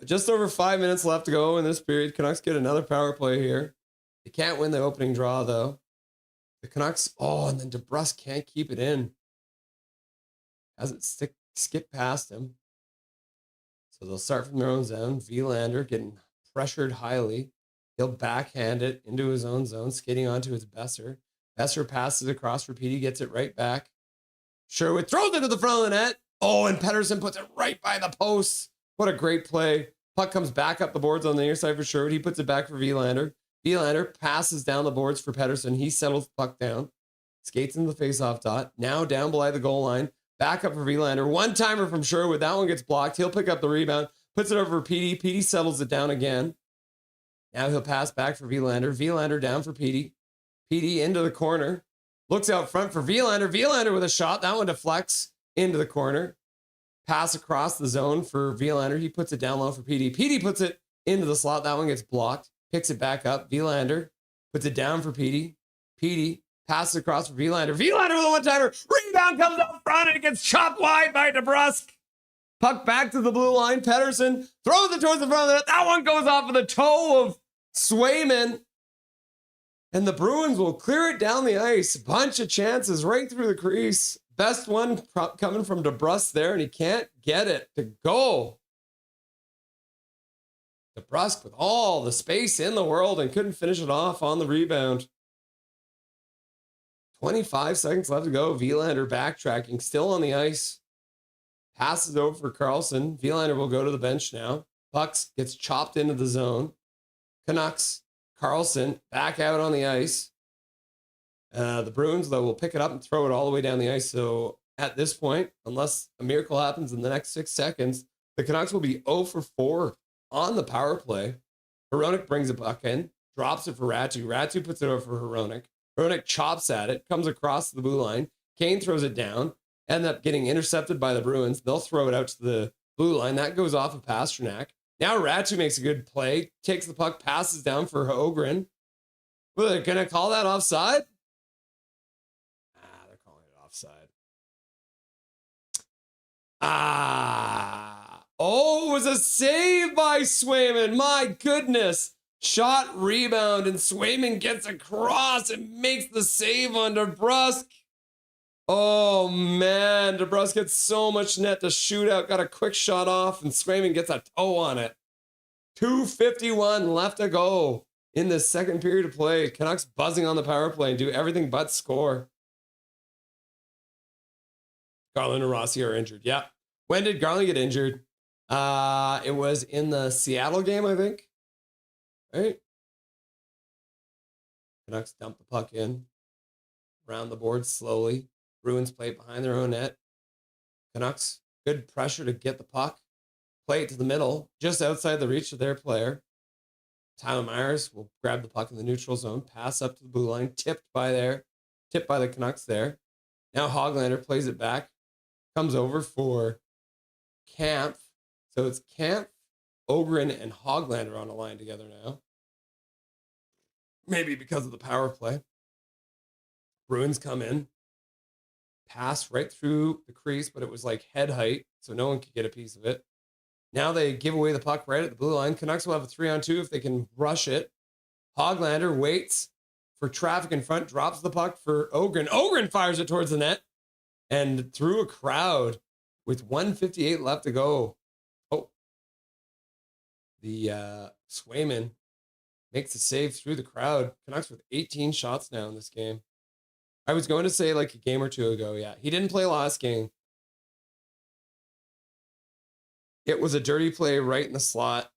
just over 5 minutes left to go in this period. Canucks get another power play here. They can't win the opening draw, though. The Canucks, and then DeBrusk can't keep it in. Has it skip past him. So they'll start from their own zone. Vilander getting pressured highly. He'll backhand it into his own zone, skating onto his Besser. Besser passes across for Petey, gets it right back. Sherwood throws it to the front of the net. Oh, and Pettersson puts it right by the post. What a great play. Puck comes back up the boards on the near side for Sherwood. He puts it back for Vilander. Vilander passes down the boards for Pettersson. He settles the puck down. Skates into the faceoff dot. Now down below the goal line. Back up for Vilander. One-timer from Sherwood. That one gets blocked. He'll pick up the rebound. Puts it over for Petey. Petey settles it down again. Now he'll pass back for Vilander. Vilander down for Petey. Petey into the corner. Looks out front for Vilander. Vilander with a shot. That one deflects into the corner. Pass across the zone for Vilander. He puts it down low for Petey. Petey puts it into the slot. That one gets blocked. Picks it back up. Vilander puts it down for Petey. Petey passes across for Vilander. Vilander with a one-timer. Rebound comes up front and it gets chopped wide by DeBrusk. Puck back to the blue line. Pettersson throws it towards the front of the net. That one goes off of the toe of Swayman. And the Bruins will clear it down the ice. Bunch of chances right through the crease. Best one coming from DeBrusk there, and he can't get it to go. DeBrusk with all the space in the world and couldn't finish it off on the rebound. 25 seconds left to go. Vilander backtracking, still on the ice. Passes over for Carlson. Vilander will go to the bench now. Pucks gets chopped into the zone. Canucks, Carlson back out on the ice. The Bruins, though, will pick it up and throw it all the way down the ice. So at this point, unless a miracle happens in the next 6 seconds, the Canucks will be 0 for 4 on the power play. Hronek brings a puck in, drops it for Ratu. Ratu puts it over for Hronek. Hronek chops at it, comes across the blue line. Kane throws it down, end up getting intercepted by the Bruins. They'll throw it out to the blue line. That goes off of Pasternak. Now Ratu makes a good play, takes the puck, passes down for Hogren. Well, they're going to call that offside? They're calling it offside. It was a save by Swayman. My goodness. Shot, rebound, and Swayman gets across and makes the save on DeBrusk. Oh, man. DeBrusk gets so much net to shoot out. Got a quick shot off, and Swayman gets a toe on it. 2:51 left to go in the second period of play. Canucks buzzing on the power play and do everything but score. Garland and Rossi are injured. Yeah. When did Garland get injured? It was in the Seattle game, I think. Right? Canucks dump the puck in. Around the board slowly. Bruins play it behind their own net. Canucks, good pressure to get the puck. Play it to the middle, just outside the reach of their player. Tyler Myers will grab the puck in the neutral zone, pass up to the blue line, tipped by the Canucks there. Now Hoglander plays it back, comes over for Kampf. So it's Kampf, Ogren, and Hoglander on a line together now. Maybe because of the power play. Bruins come in, pass right through the crease, but it was like head height, so no one could get a piece of it. Now they give away the puck right at the blue line. Canucks will have a 3-on-2 if they can rush it. Hoglander waits for traffic in front, drops the puck for Ogren. Ogren fires it towards the net and through a crowd with 1:58 left to go. Oh, the Swayman makes a save through the crowd. Canucks with 18 shots now in this game. I was going to say like a game or two ago. Yeah, he didn't play last game. It was a dirty play right in the slot.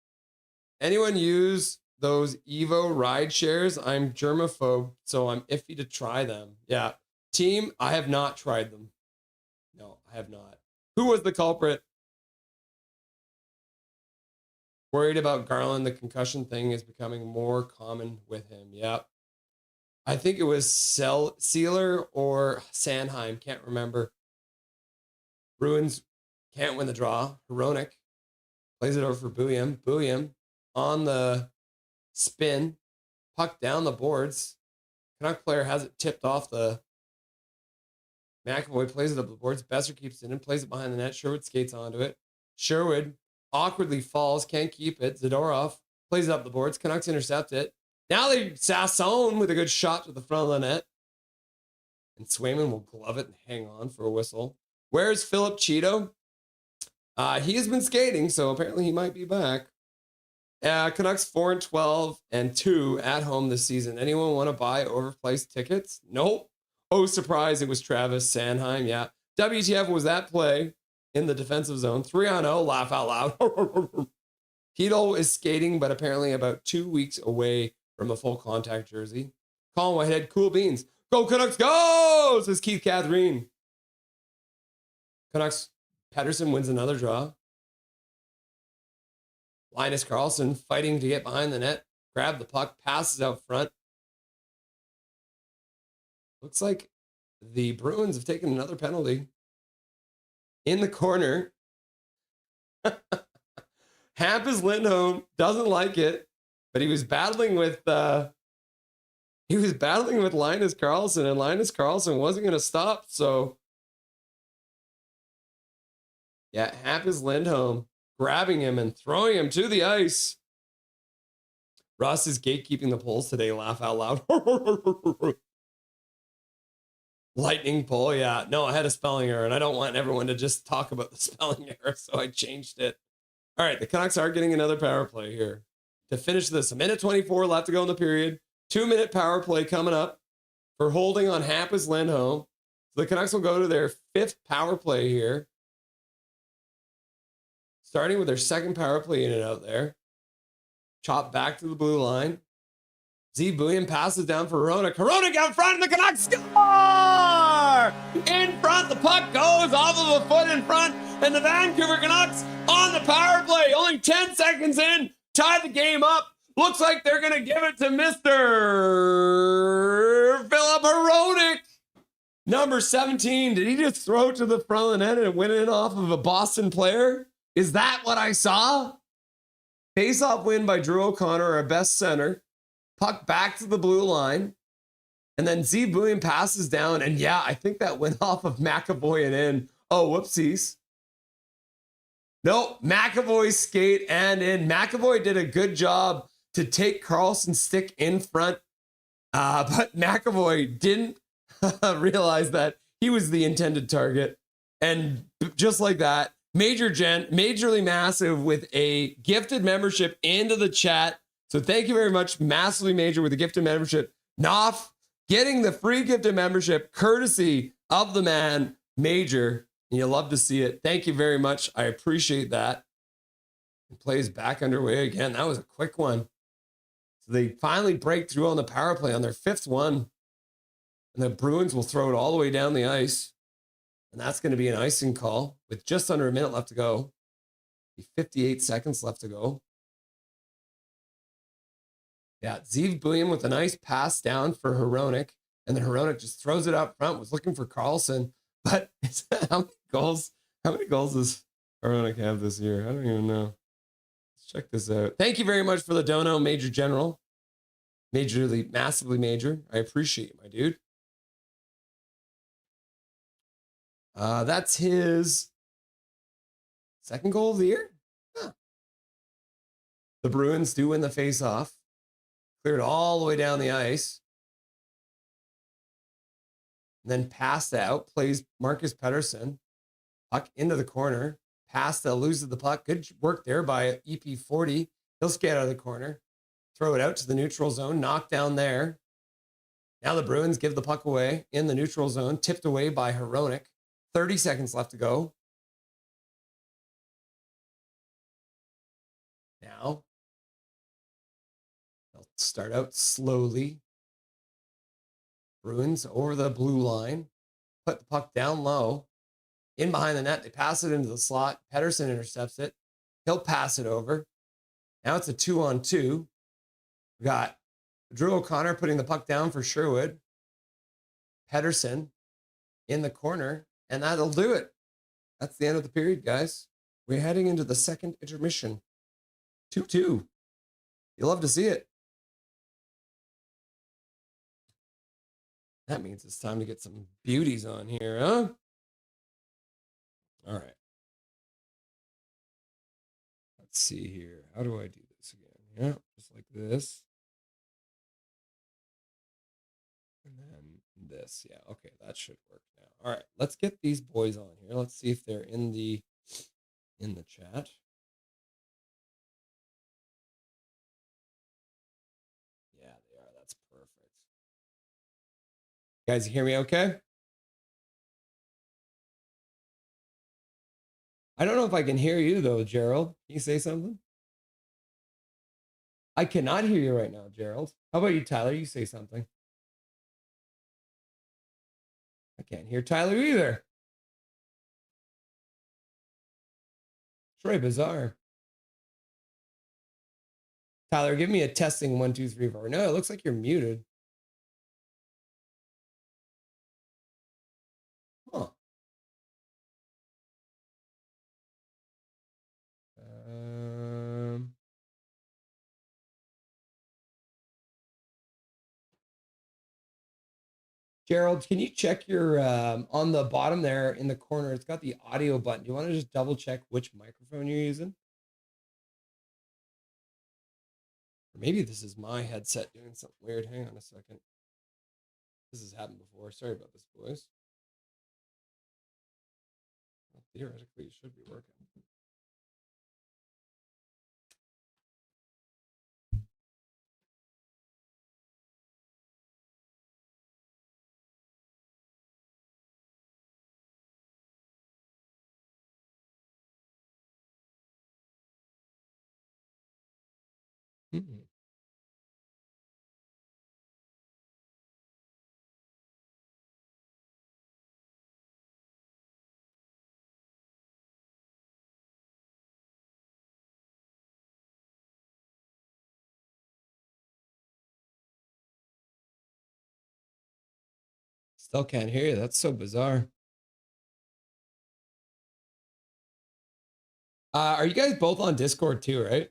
Anyone use those Evo ride shares? I'm germaphobe, so I'm iffy to try them. Yeah. Team, I have not tried them. No, I have not. Who was the culprit? Worried about Garland. The concussion thing is becoming more common with him. Yep. I think it was Sealer or Sanheim. Can't remember. Bruins can't win the draw. Hronik plays it over for Bouillon. Bouillon on the spin. Puck down the boards. Canuck player has it tipped off the... McAvoy plays it up the boards. Besser keeps it in, plays it behind the net. Sherwood skates onto it. Sherwood awkwardly falls, can't keep it. Zadorov plays it up the boards. Canucks intercept it. Now they Sasson with a good shot to the front of the net. And Swayman will glove it and hang on for a whistle. Where's Philip Cheeto? He has been skating, so apparently he might be back. Canucks 4-12 and 2 at home this season. Anyone want to buy overpriced tickets? Nope. Oh, surprise, it was Travis Sanheim. Yeah. WTF was that play in the defensive zone. 3-on-0, laugh out loud. Keto is skating, but apparently about 2 weeks away from a full contact jersey. Colin Whitehead, cool beans. Go Canucks, go! Says Keith Catherine. Canucks, Pedersen wins another draw. Linus Karlsson fighting to get behind the net. Grab the puck, passes out front. Looks like the Bruins have taken another penalty. In the corner. Hampus Lindholm doesn't like it, but he was battling with Linus Karlsson, and Linus Karlsson wasn't going to stop. So, yeah, Hampus Lindholm grabbing him and throwing him to the ice. Russ is gatekeeping the polls today. Laugh out loud. Lightning pole, yeah. No, I had a spelling error, and I don't want everyone to just talk about the spelling error, so I changed it. All right, the Canucks are getting another power play here. To finish this, 1:24 left to go in the period. 2-minute power play coming up for holding on Hampus Lindholm. So the Canucks will go to their 5th power play here. Starting with their 2nd power play in and out there. Chop back to the blue line. Z Bouillon passes down for Hronik. Hronik out front, and the Canucks score! In front, the puck goes off of a foot in front, and the Vancouver Canucks on the power play. Only 10 seconds in, tie the game up. Looks like they're going to give it to Mr. Philip Hronik. Number 17. Did he just throw it to the front of the net and win it off of a Boston player? Is that what I saw? Face-off win by Drew O'Connor, our best center. Puck back to the blue line. And then Z Bouillon passes down. And yeah, I think that went off of McAvoy and in. Oh, whoopsies. No, McAvoy skate and in. McAvoy did a good job to take Carlson's stick in front, but McAvoy didn't realize that he was the intended target. And just like that, Majorly Massive with a gifted membership into the chat. So thank you very much, Massively Major, with a gifted membership. Knopf getting the free gifted membership courtesy of the man, Major. And you love to see it. Thank you very much. I appreciate that. And plays back underway again. That was a quick one. So they finally break through on the power play on their 5th one. And the Bruins will throw it all the way down the ice. And that's going to be an icing call with just under a minute left to go. 58 seconds left to go. Yeah, Zeev Buium with a nice pass down for Hronek. And then Hronek just throws it up front, was looking for Carlson. But how many goals does Hronek have this year? I don't even know. Let's check this out. Thank you very much for the dono, Major General. Massively Major. I appreciate it, my dude. That's his 2nd goal of the year. Huh. The Bruins do win the face-off. Cleared all the way down the ice. And then passed out. Plays Marcus Pettersson. Puck into the corner. Pasta loses the puck. Good work there by EP40. He'll skate out of the corner. Throw it out to the neutral zone. Knocked down there. Now the Bruins give the puck away in the neutral zone. Tipped away by Hronek. 30 seconds left to go. Now, they'll start out slowly. Bruins over the blue line. Put the puck down low. In behind the net. They pass it into the slot. Pettersson intercepts it. He'll pass it over. Now it's a 2-on-2. We got Drew O'Connor putting the puck down for Sherwood. Pettersson in the corner. And that'll do it. That's the end of the period, guys. We're heading into the 2nd intermission. 2-2. You love to see it. That means it's time to get some beauties on here, huh? All right. Let's see here. How do I do this again? Yeah, just like this. And then this. Yeah, okay, that should work now. All right, let's get these boys on here. Let's see if they're in the chat. Yeah, they are. That's perfect. You guys hear me okay? I don't know if I can hear you though, Gerald. Can you say something? I cannot hear you right now, Gerald. How about you, Tyler? You say something. I can't hear Tyler either. It's very bizarre. Tyler, give me a testing 1, 2, 3, 4. No, it looks like you're muted. Huh. Gerald, can you check your on the bottom there in the corner? It's got the audio button. Do you want to just double check which microphone you're using? Or maybe this is my headset doing something weird. Hang on a second. This has happened before. Sorry about this, boys. Well, theoretically, it should be working. Mm-mm. Still can't hear you. That's so bizarre. Are you guys both on Discord too, right?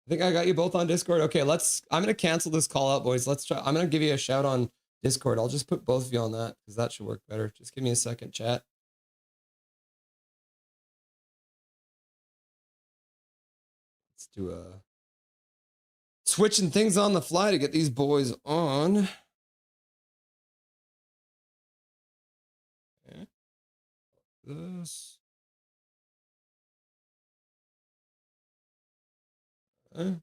I think I got you both on Discord. Okay, I'm going to cancel this call out, boys. Let's try. I'm going to give you a shout on Discord. I'll just put both of you on that because that should work better. Just give me a second, chat. Let's do a switching things on the fly to get these boys on. Okay. This. Okay.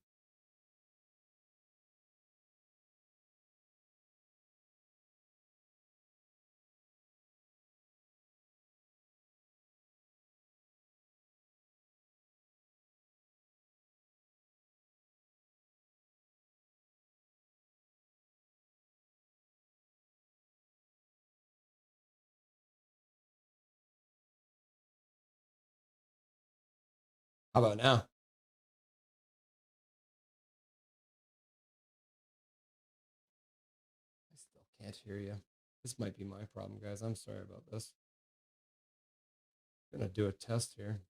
How about now? I still can't hear you. This might be my problem, guys. I'm sorry about this. I'm gonna do a test here.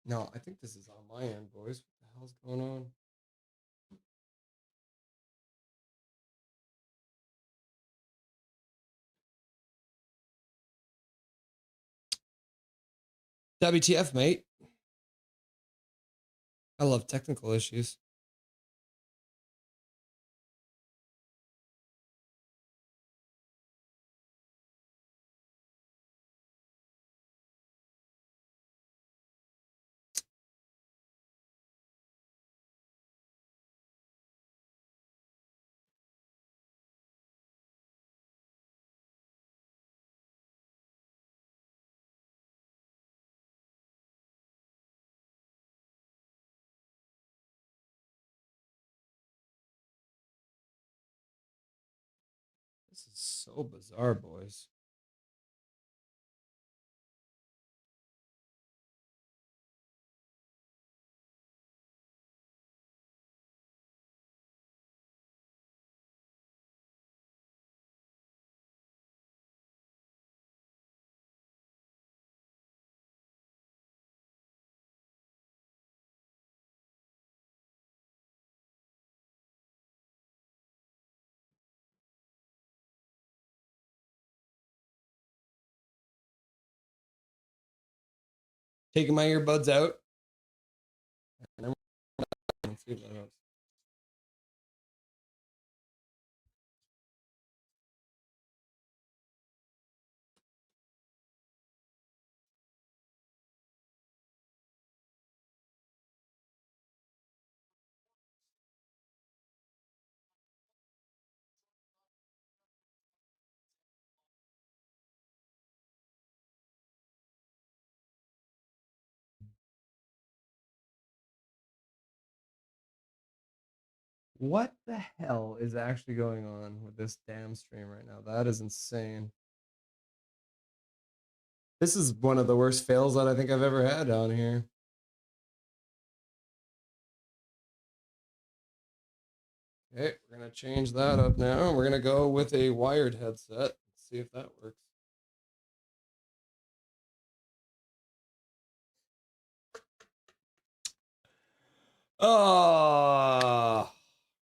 No, I think this is on my end, boys. What the hell's going on? WTF, mate. I love technical issues. This is so bizarre, boys. Taking my earbuds out. Let's see if that helps. What the hell is actually going on with this damn stream right now? That is insane. This is one of the worst fails that I think I've ever had on here. Okay, we're going to change that up now. We're going to go with a wired headset. Let's see if that works. Oh,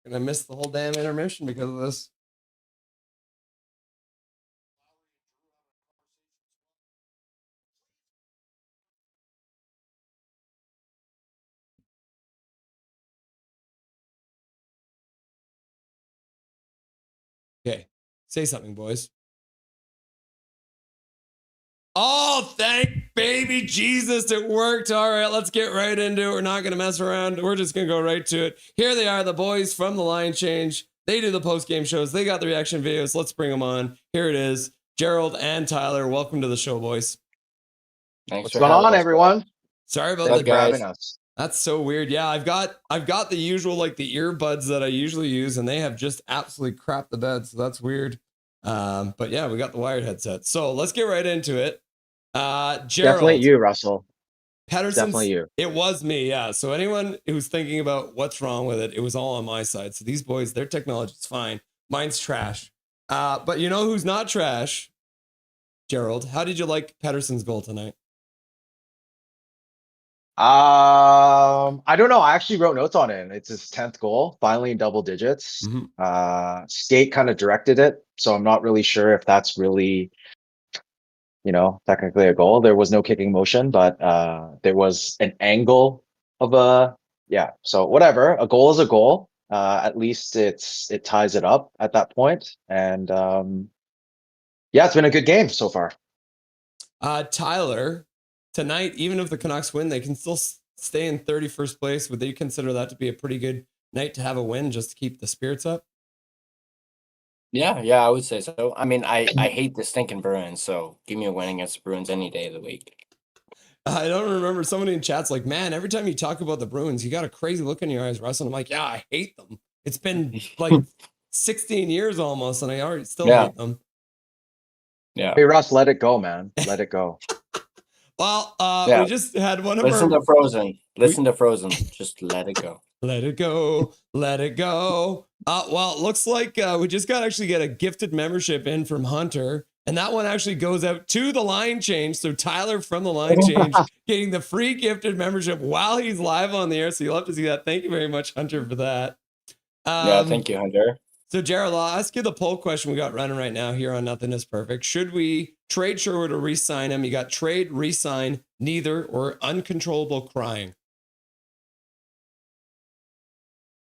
gonna miss the whole damn intermission because of this. Okay, say something, boys. Oh, thank baby Jesus, it worked. All right, let's get right into it. We're not going to mess around. We're just going to go right to it. Here they are, the boys from the Line Change. They do the post-game shows. They got the reaction videos. Let's bring them on. Here it is. Gerald and Tyler, welcome to the show, boys. What's going on, everyone? Sorry about Thanks the for having us. That's so weird. Yeah, I've got the usual, like the earbuds that I usually use, and they have just absolutely crapped the bed, so that's weird. But yeah, we got the wired headset. So let's get right into it. Gerald, Definitely you, Russell. Patterson's, Definitely you. It was me, yeah. So anyone who's thinking about what's wrong with it, it was all on my side. So these boys, their technology's fine. Mine's trash. But you know who's not trash? Gerald, how did you like Patterson's goal tonight? I don't know. I actually wrote notes on it. It's his 10th goal, finally in double digits. Skate kind of directed it, so I'm not really sure if that's really technically a goal. There was no kicking motion, but there was an angle of so whatever. A goal is a goal. At least it ties it up at that point. And it's been a good game so far. Tyler, tonight, even if the Canucks win, they can still stay in 31st place. Would they consider that to be a pretty good night to have a win just to keep the spirits up? Yeah, I would say so. I mean, I hate the stinking Bruins, so give me a win against the Bruins any day of the week. I don't remember, somebody in chat's like, man, every time you talk about the Bruins, you got a crazy look in your eyes, Russ. And I'm like, yeah, I hate them. It's been like 16 years almost, and I already still hate them. Yeah. Hey, Russ, let it go, man. Let it go. Well, Yeah. we just had one of Listen our... to Frozen. Listen to Frozen. Just let it go. Let it go. Let it go. Well, it looks like we just actually get a gifted membership in from Hunter. And that one actually goes out to the Line Change. So Tyler from the Line Change getting the free gifted membership while he's live on the air. So you'll have to see that. Thank you very much, Hunter, for that. Yeah, thank you, Hunter. So Gerald, I'll ask you the poll question we got running right now here on Nothing is Perfect. Should we trade Sherwood or re-sign him? You got trade, re-sign, neither, or uncontrollable crying.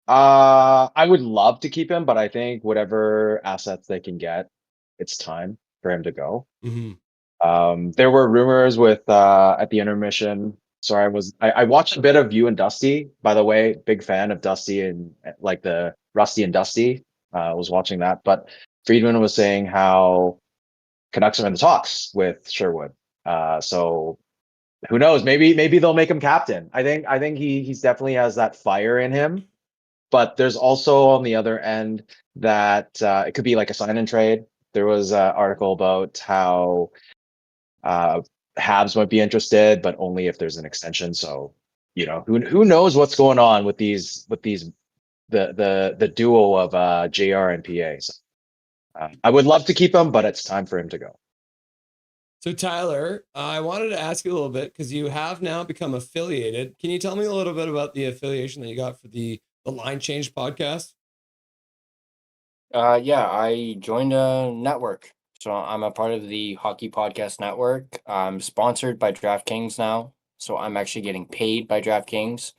I would love to keep him, but I think whatever assets they can get, it's time for him to go. There were rumors with at the intermission. Sorry, I watched a bit of you and Dusty. By the way, big fan of Dusty and like the Rusty and Dusty. Was watching that, but Friedman was saying how Canucks are in the talks with Sherwood. So who knows? Maybe they'll make him captain. I think he's definitely has that fire in him. But there's also on the other end that it could be like a sign and trade. There was an article about how Habs might be interested, but only if there's an extension. So who knows what's going on with these the duo of JR and PA. So, I would love to keep him, but it's time for him to go. So Tyler, I wanted to ask you a little bit because you have now become affiliated. Can you tell me a little bit about the affiliation that you got for the Line Change podcast? Yeah, I joined a network. So I'm a part of the Hockey Podcast Network. I'm sponsored by DraftKings now. So I'm actually getting paid by DraftKings.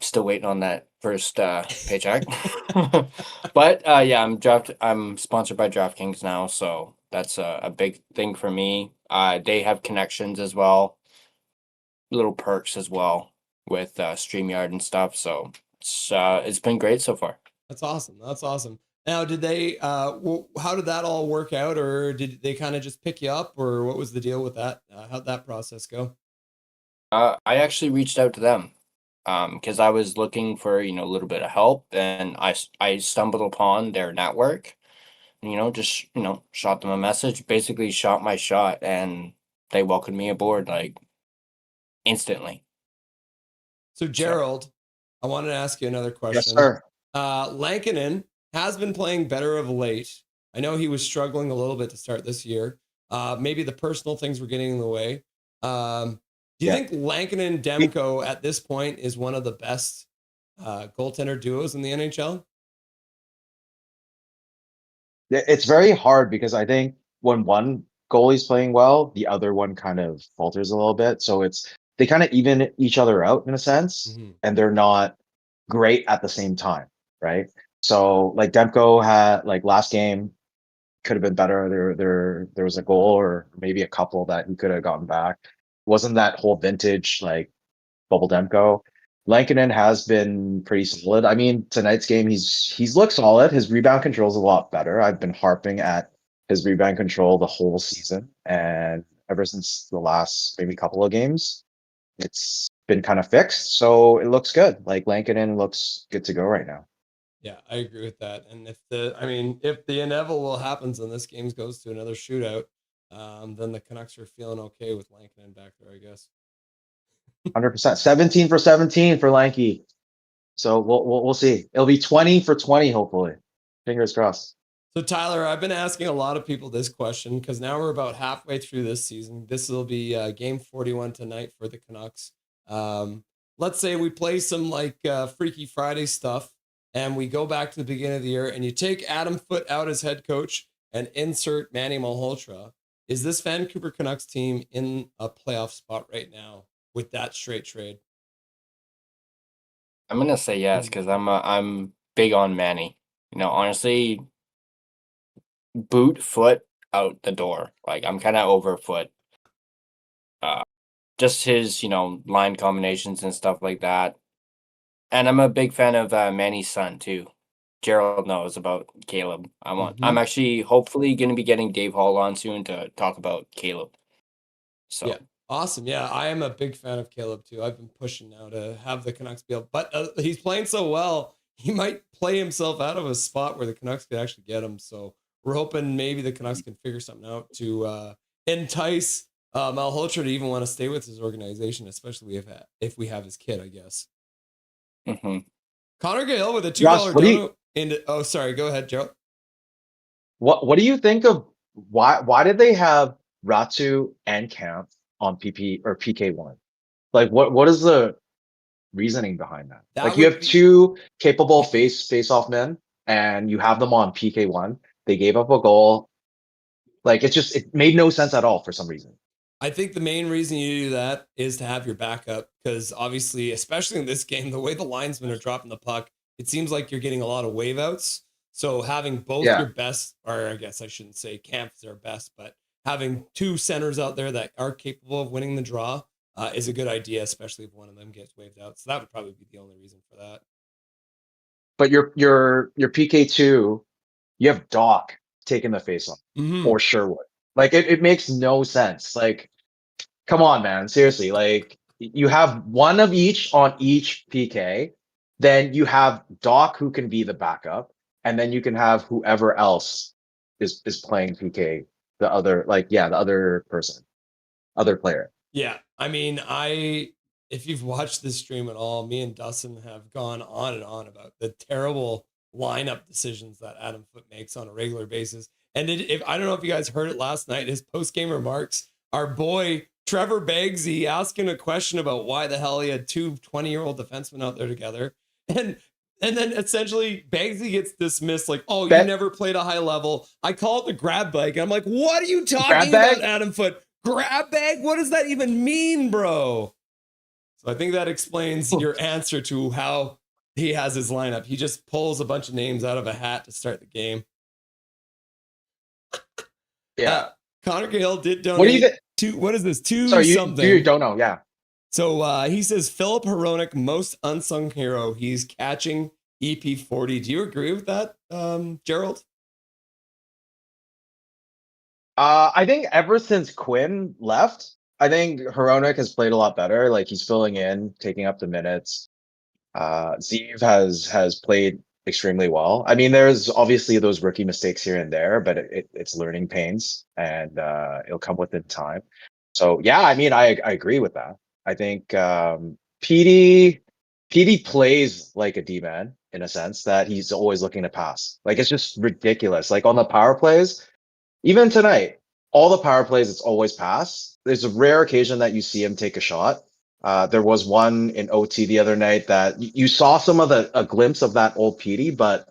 Still waiting on that first paycheck. But yeah, I'm sponsored by DraftKings now. So that's a big thing for me. They have connections as well. Little perks as well with StreamYard and stuff. So it's been great so far. That's awesome. That's awesome. Now, did they? How did that all work out, or did they kind of just pick you up, or what was the deal with that? How'd that process go? I actually reached out to them because I was looking for a little bit of help, and I stumbled upon their network. Just shot them a message, basically shot my shot, and they welcomed me aboard like instantly. So Gerald, I wanted to ask you another question. Yes, sir. Lankinen has been playing better of late. I know he was struggling a little bit to start this year. Maybe the personal things were getting in the way. Do you think Lankinen Demko at this point is one of the best goaltender duos in the NHL? It's very hard because I think when one goalie's playing well, the other one kind of falters a little bit. So they kind of even each other out in a sense, and they're not great at the same time, right? So like Demko had like last game could have been better. There was a goal or maybe a couple that he could have gotten back. Wasn't that whole vintage like bubble Demko? Lankinen has been pretty solid. I mean, tonight's game he's looked solid. His rebound control is a lot better. I've been harping at his rebound control the whole season, and ever since the last maybe couple of games, it's been kind of fixed. So it looks good. Like Lankinen looks good to go right now. Yeah, I agree with that. And if the inevitable happens and this game goes to another shootout, then the Canucks are feeling okay with Lankinen back there, I guess. 100%. 17 for 17 for Lanky. So we'll see. It'll be 20 for 20, hopefully. Fingers crossed. So Tyler, I've been asking a lot of people this question because now we're about halfway through this season. This will be game 41 tonight for the Canucks. Let's say we play some like Freaky Friday stuff and we go back to the beginning of the year and you take Adam Foote out as head coach and insert Manny Malhotra. Is this Vancouver Canucks team in a playoff spot right now with that straight trade? I'm gonna say yes because I'm big on Manny. Honestly, boot Foot out the door. Like I'm kind of over Foot. Just his line combinations and stuff like that. And I'm a big fan of Manny's son too. Gerald knows about Caleb. I'm actually hopefully going to be getting Dave Hall on soon to talk about Caleb. So yeah, awesome. Yeah, I am a big fan of Caleb too. I've been pushing now to have the Canucks be able, but he's playing so well, he might play himself out of a spot where the Canucks could actually get him. So we're hoping maybe the Canucks can figure something out to entice Malhotra to even want to stay with his organization, especially if we have his kid, I guess. Connor Gale with a $2 dono. Oh, sorry. Go ahead, Gerald. What do you think of why did they have Ratu and Camp on PP or PK1? Like what is the reasoning behind that? Like you have two capable face-off men and you have them on PK1. They gave up a goal. Like it made no sense at all for some reason. I think the main reason you do that is to have your backup because obviously, especially in this game, the way the linesmen are dropping the puck, it seems like you're getting a lot of wave outs. So having both your best, or I guess I shouldn't say Camp's their best, but having two centers out there that are capable of winning the draw is a good idea, especially if one of them gets waved out. So that would probably be the only reason for that. But your PK2, you have Doc taking the face off or Sherwood. Like it makes no sense. Like, come on, man. Seriously. Like you have one of each on each PK. Then you have Doc who can be the backup. And then you can have whoever else is playing PK, the other person, other player. Yeah. I mean, if you've watched this stream at all, me and Dustin have gone on and on about the terrible lineup decisions that Adam Foote makes on a regular basis. And if I don't know if you guys heard it last night, his post-game remarks, our boy Trevor Baggsy asking a question about why the hell he had two 20-year-old defensemen out there together. And then essentially Baggsy gets dismissed like, oh, you never played a high level. I call it the grab bag. And I'm like, what are you talking about, Adam Foote? Grab bag? What does that even mean, bro? So I think that explains your answer to how he has his lineup. He just pulls a bunch of names out of a hat to start the game. Yeah. Connor Gale did donate what is this? Something. You don't know, yeah. So he says Philip Hronek, most unsung hero. He's catching EP40. Do you agree with that, Gerald? I think ever since Quinn left, I think Hronek has played a lot better. Like he's filling in, taking up the minutes. Zeev has played extremely well. I mean, there's obviously those rookie mistakes here and there, but it's learning pains and it'll come within time. So yeah, I mean, I agree with that. I think PD plays like a D-man in a sense that he's always looking to pass. Like it's just ridiculous. Like on the power plays, even tonight, all the power plays, it's always pass. There's a rare occasion that you see him take a shot. There was one in OT the other night that you saw a glimpse of that old PD, but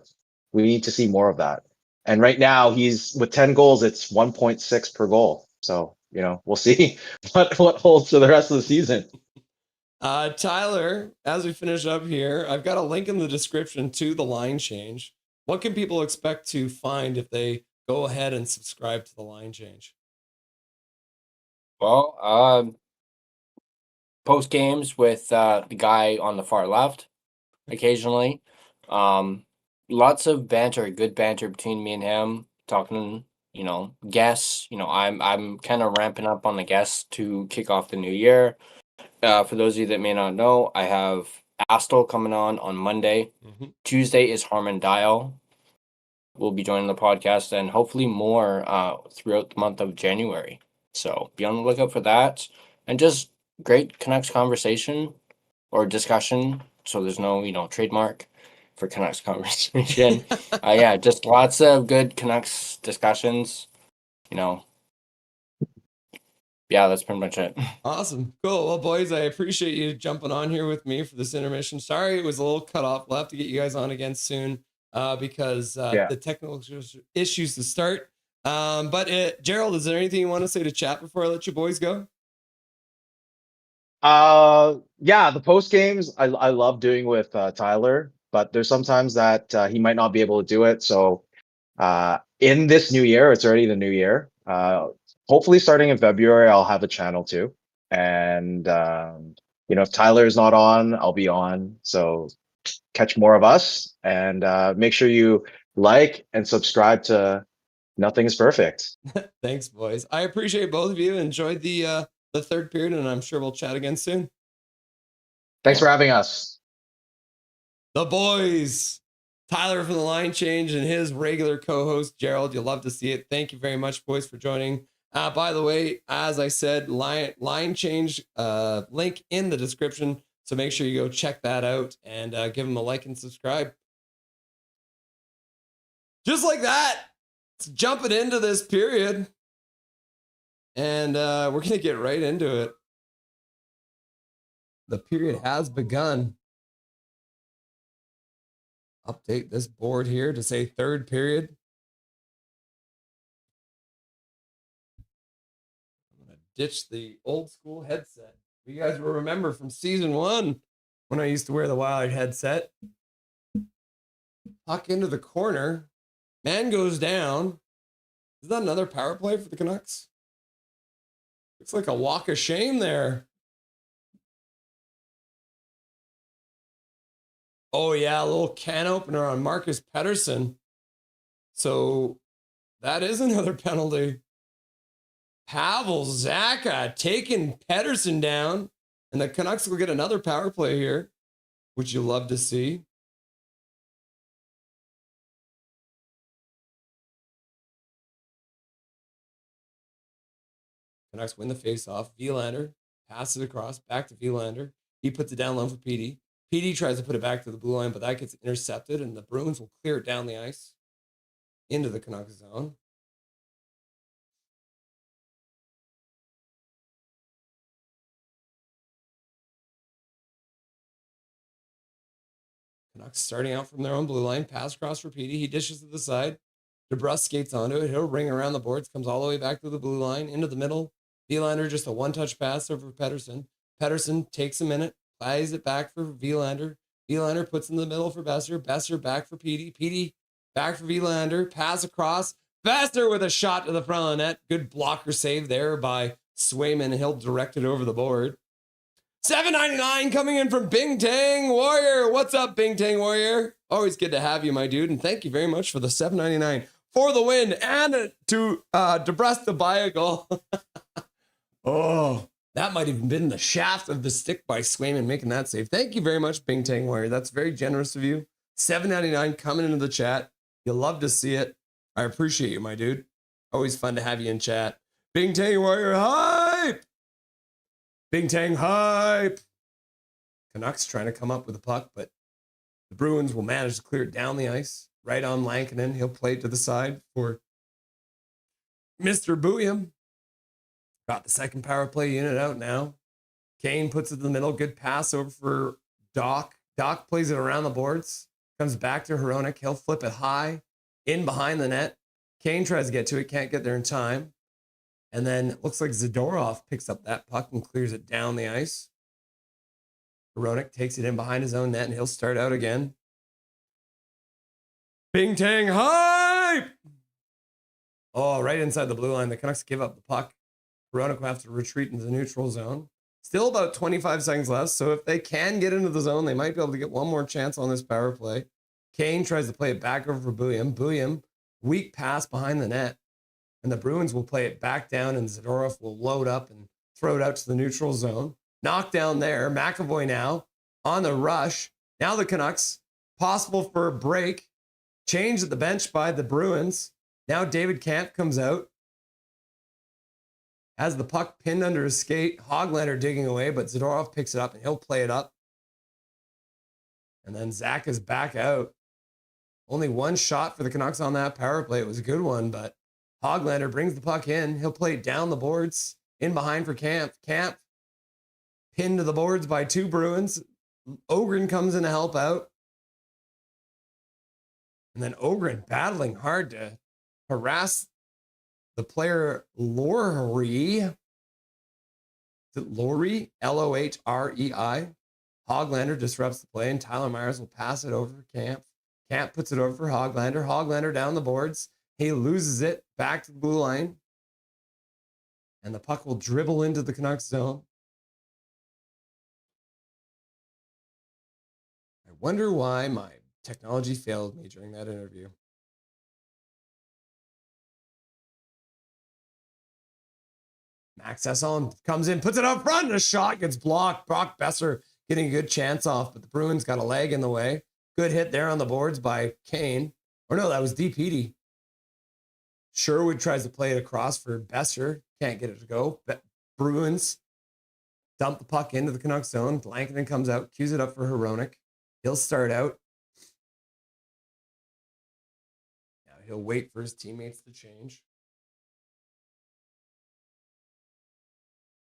we need to see more of that. And right now he's with 10 goals, it's 1.6 per goal. So, we'll see what holds for the rest of the season. Tyler, as we finish up here, I've got a link in the description to the line change. What can people expect to find if they go ahead and subscribe to the line change? Well, post games with the guy on the far left occasionally. Lots of banter, good banter between me and him, talking, guests. I'm kind of ramping up on the guests to kick off the new year. For those of you that may not know, I have Astle coming on Monday. Tuesday is Harmon Dial. Will be joining the podcast and hopefully more throughout the month of January. So be on the lookout for that. And just great Canucks conversation or discussion. So there's no, trademark for Canucks conversation. Yeah, just lots of good Canucks discussions. Yeah, that's pretty much it. Awesome. Cool. Well, boys, I appreciate you jumping on here with me for this intermission. Sorry it was a little cut off. We'll have to get you guys on again soon because the technical issues to start. But Gerald, is there anything you want to say to chat before I let you boys go? Yeah, the post games I love doing with Tyler, but there's sometimes that he might not be able to do it. So in this new year, it's already the new year. Hopefully starting in February, I'll have a channel too. And if Tyler's not on, I'll be on. So catch more of us and make sure you like and subscribe to Nothing is Perfect. Thanks, boys. I appreciate both of you. Enjoyed the third period, and I'm sure we'll chat again soon. Thanks for having us. The boys, Tyler from the Line Change and his regular co-host, Gerald. You'll love to see it. Thank you very much, boys, for joining. By the way, as I said, Line Change link in the description. So make sure you go check that out and give them a like and subscribe. Just like that, let's jump it into this period. And we're going to get right into it. The period has begun. Update this board here to say third period. I'm going to ditch the old school headset. You guys will remember from season 1 when I used to wear the Wild headset. Puck into the corner. Man goes down. Is that another power play for the Canucks? Looks like a walk of shame there. Oh, yeah, a little can opener on Marcus Pettersson. So that is another penalty. Pavel Zacha taking Pettersson down. And the Canucks will get another power play here, which you'll love to see. Canucks win the faceoff. Vilander passes across, back to Vilander. He puts it down low for PD. PD tries to put it back to the blue line, but that gets intercepted, and the Bruins will clear it down the ice into the Canucks zone. Canucks starting out from their own blue line. Pass across for PD. He dishes to the side. DeBrus skates onto it. He'll ring around the boards, comes all the way back to the blue line, into the middle. Vilander, just a one-touch pass over Pettersson. Pettersson takes a minute, plays it back for Vilander. Vilander puts in the middle for Besser. Besser back for PD. PD back for Vilander. Pass across. Besser with a shot to the front of the net. Good blocker save there by Swayman. He'll direct it over the board. $7.99 coming in from Bing Tang Warrior. What's up, Bing Tang Warrior? Always good to have you, my dude. And thank you very much for the $7.99 for the win and to DeBrus to buy a goal. Oh, that might have been the shaft of the stick by Swayman making that save. Thank you very much, Bing Tang Warrior. That's very generous of you. $7.99 coming into the chat. You'll love to see it. I appreciate you, my dude. Always fun to have you in chat. Bing Tang Warrior, hype! Bing Tang hype! Canucks trying to come up with a puck, but the Bruins will manage to clear it down the ice. Right on Lankinen. He'll play it to the side for Mr. Booyam. Got the second power play unit out now. Kane puts it in the middle. Good pass over for Doc. Doc plays it around the boards. Comes back to Hronek. He'll flip it high in behind the net. Kane tries to get to it. Can't get there in time. And then it looks like Zadorov picks up that puck and clears it down the ice. Hronek takes it in behind his own net and he'll start out again. Bing Tang hype! Oh, right inside the blue line. The Canucks give up the puck. Hronek will have to retreat into the neutral zone. Still about 25 seconds left, so if they can get into the zone, they might be able to get one more chance on this power play. Kane tries to play it back over for Booyam. Booyam, weak pass behind the net. And the Bruins will play it back down, and Zadorov will load up and throw it out to the neutral zone. Knocked down there. McAvoy now on the rush. Now the Canucks, possible for a break. Change at the bench by the Bruins. Now David Kampf comes out. Has the puck pinned under his skate. Hoglander digging away, but Zadorov picks it up and he'll play it up. And then Zach is back out. Only one shot for the Canucks on that power play. It was a good one, but Hoglander brings the puck in. He'll play it down the boards. In behind for Kampf. Kampf pinned to the boards by two Bruins. Ogren comes in to help out. And then Ogren battling hard to harass the player Lowry. Is it Lowry? Lohrei. Hoglander disrupts the play, and Tyler Myers will pass it over for Camp. Camp puts it over for Hoglander. Hoglander down the boards. He loses it back to the blue line. And the puck will dribble into the Canucks zone. I wonder why my technology failed me during that interview. Max Esson comes in, puts it up front, and a shot gets blocked. Brock Besser getting a good chance off, but the Bruins got a leg in the way. Good hit there on the boards by Kane. Or no, that was DPD. Sherwood tries to play it across for Besser. Can't get it to go. Bruins dump the puck into the Canucks zone. Lankinen comes out, cues it up for Hronek. He'll start out. Now he'll wait for his teammates to change.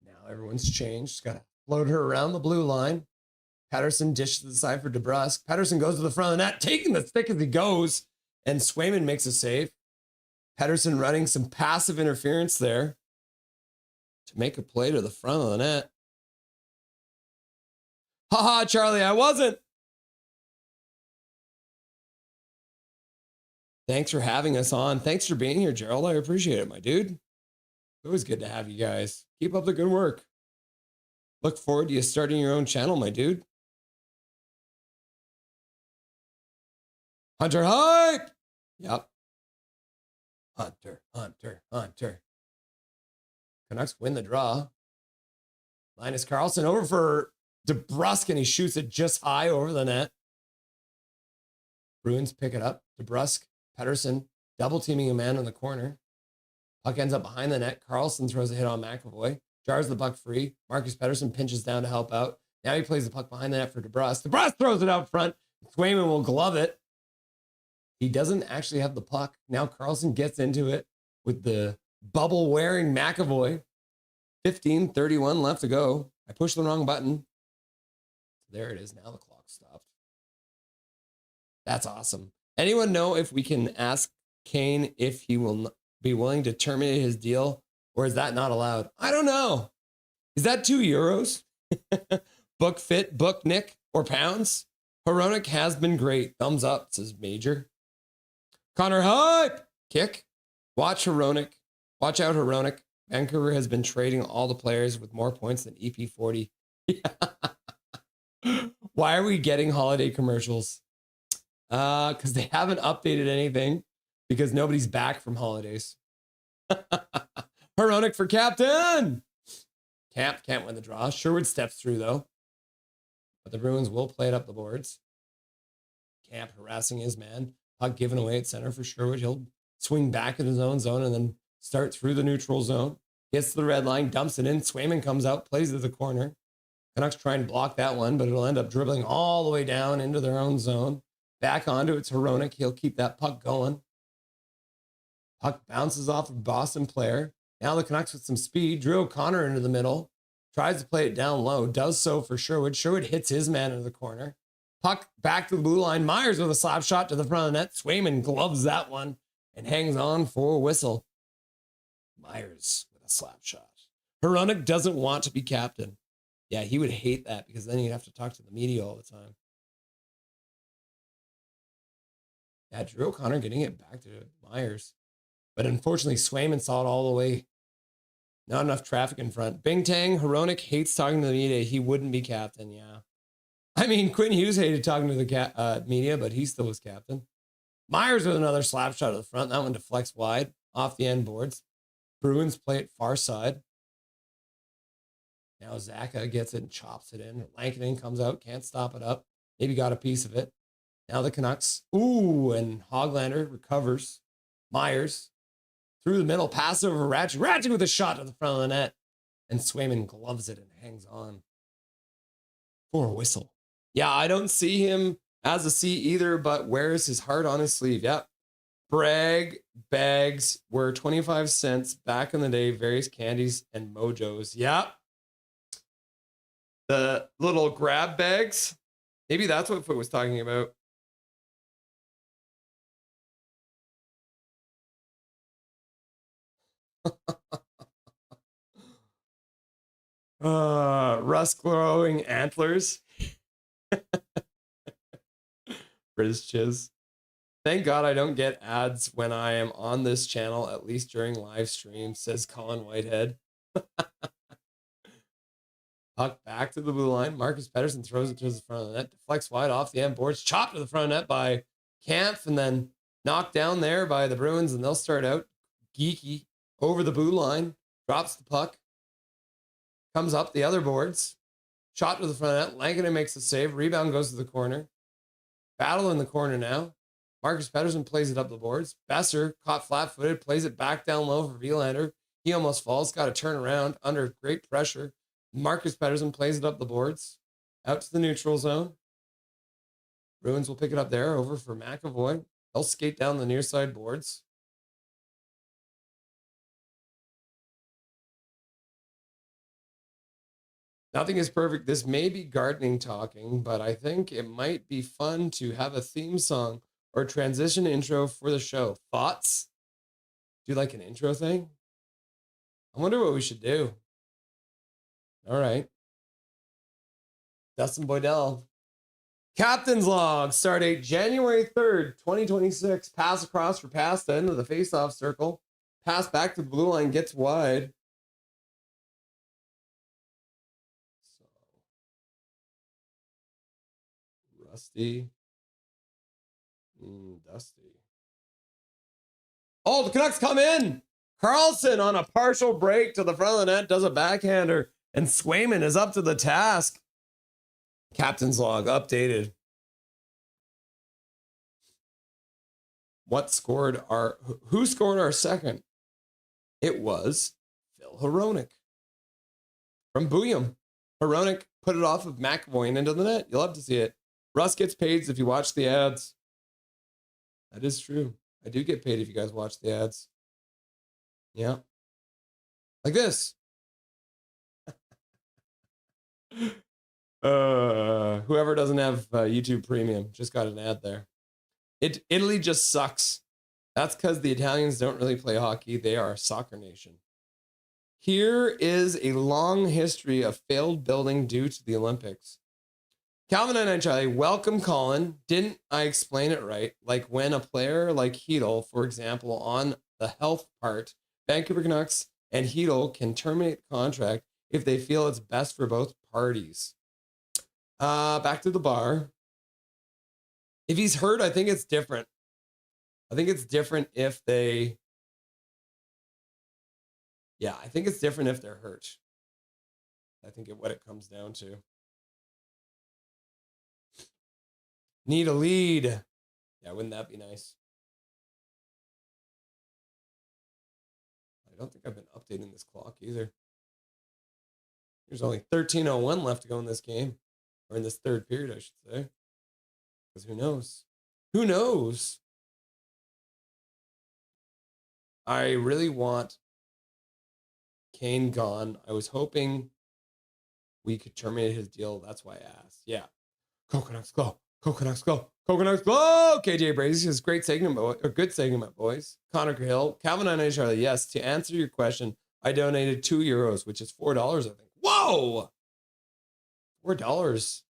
Now everyone's changed. Just got to float her around the blue line. Pettersson dishes to the side for DeBrusk. Pettersson goes to the front of the net, taking the stick as he goes, and Swayman makes a save. Pettersson running some passive interference there to make a play to the front of the net. Haha, Charlie, I wasn't. Thanks for having us on. Thanks for being here, Gerald. I appreciate it, my dude. Always good to have you guys. Keep up the good work. Look forward to you starting your own channel, my dude. Hunter Hype! Yep. Hunter. Canucks win the draw. Linus Karlsson over for DeBrusk, and he shoots it just high over the net. Bruins pick it up. DeBrusk, Pettersson, double teaming a man in the corner. Puck ends up behind the net. Karlsson throws a hit on McAvoy. Jars the puck free. Marcus Pettersson pinches down to help out. Now he plays the puck behind the net for DeBrusk. DeBrusk throws it out front. Swayman will glove it. He doesn't actually have the puck. Now Karlsson gets into it with the bubble-wearing McAvoy. 15:31 left to go. I pushed the wrong button. There it is. Now the clock stopped. That's awesome. Anyone know if we can ask Kane if he will be willing to terminate his deal, or is that not allowed? I don't know. Is that €2? Book fit, book Nick, or pounds? Hronek has been great. Thumbs up, says Major. Connor Hype! Kick. Watch Hronek. Watch out, Hronek. Vancouver has been trading all the players with more points than EP40. Why are we getting holiday commercials? Because they haven't updated anything because nobody's back from holidays. Hronek for captain. Camp can't win the draw. Sherwood steps through, though. But the Bruins will play it up the boards. Camp harassing his man. Puck given away at center for Sherwood. He'll swing back in his own zone and then start through the neutral zone. Gets to the red line, dumps it in. Swayman comes out, plays it to the corner. Canucks try and block that one, but it'll end up dribbling all the way down into their own zone. Back onto it's Hronek. He'll keep that puck going. Puck bounces off a Boston player. Now the Canucks with some speed. Drew O'Connor into the middle. Tries to play it down low. Does so for Sherwood. Sherwood hits his man into the corner. Puck back to the blue line. Myers with a slap shot to the front of the net. Swayman gloves that one and hangs on for a whistle. Myers with a slap shot. Hronek doesn't want to be captain. Yeah, he would hate that because then he'd have to talk to the media all the time. Yeah, Drew O'Connor getting it back to Myers. But unfortunately, Swayman saw it all the way. Not enough traffic in front. Bing Tang, Hronek hates talking to the media. He wouldn't be captain, yeah. I mean, Quinn Hughes hated talking to the media, but he still was captain. Myers with another slap shot at the front. That one deflects wide off the end boards. Bruins play it far side. Now Zaka gets it and chops it in. Lankinen comes out, can't stop it up. Maybe got a piece of it. Now the Canucks. Ooh, and Hoglander recovers. Myers through the middle, pass over Ratchet. Ratchet with a shot to the front of the net. And Swayman gloves it and hangs on for a whistle. Yeah, I don't see him as a C either, but wears his heart on his sleeve. Yep. Bragg bags were 25 cents back in the day. Various candies and mojos. Yep. The little grab bags. Maybe that's what Foot was talking about. Russ glowing antlers. For his chiz. Thank God I don't get ads when I am on this channel, at least during live stream, says Colin Whitehead. Puck back to the blue line. Marcus Pettersson throws it to the front of the net. Deflects wide off the end boards. Chopped to the front of the net by Kampf and then knocked down there by the Bruins, and they'll start out. Geeky over the blue line. Drops the puck. Comes up the other boards. Shot to the front of the net. Lankinen makes the save. Rebound goes to the corner. Battle in the corner now. Marcus Pettersson plays it up the boards. Besser, caught flat-footed, plays it back down low for Vilander. He almost falls. Got to turn around under great pressure. Marcus Pettersson plays it up the boards. Out to the neutral zone. Bruins will pick it up there. Over for McAvoy. They'll skate down the near side boards. Nothing is perfect. This may be gardening talking, but I think it might be fun to have a theme song or transition intro for the show. Thoughts? Do like an intro thing? I wonder what we should do. All right. Dustin Boydell. Captain's log. Start date January 3rd, 2026. Pass across for pass to end of the face-off circle. Pass back to the blue line. Gets wide. Rusty. Dusty. Oh, the Canucks come in. Carlson on a partial break to the front of the net does a backhander, and Swayman is up to the task. Captain's log updated. Who scored our second? It was Phil Hronek from Booyam. Hronek put it off of McAvoy and into the net. You'll love to see it. Russ gets paid if you watch the ads. That is true. I do get paid if you guys watch the ads. Yeah. Like this. Whoever doesn't have YouTube Premium just got an ad there. Italy just sucks. That's because the Italians don't really play hockey. They are a soccer nation. Here is a long history of failed building due to the Olympics. Calvin and Charlie, welcome, Colin. Didn't I explain it right? Like when a player like Hedel, for example, on the health part, Vancouver Canucks and Hedel can terminate the contract if they feel it's best for both parties. Back to the bar. If he's hurt, I think it's different. I think it's different if they... Yeah, I think it's different if they're hurt. I think what it comes down to. Need a lead. Yeah, wouldn't that be nice? I don't think I've been updating this clock either. There's only 13:01 left to go in this game. Or in this third period, I should say. Because who knows? Who knows? I really want Kane gone. I was hoping we could terminate his deal. That's why I asked. Yeah. Go Canucks, go. Go Canucks, go. Go Canucks, go. KJ Brazy says, great segment, a good segment, boys. Connor Cahill, Calvin and Charlie. Yes, to answer your question, I donated €2, which is $4, I think. Whoa! $4.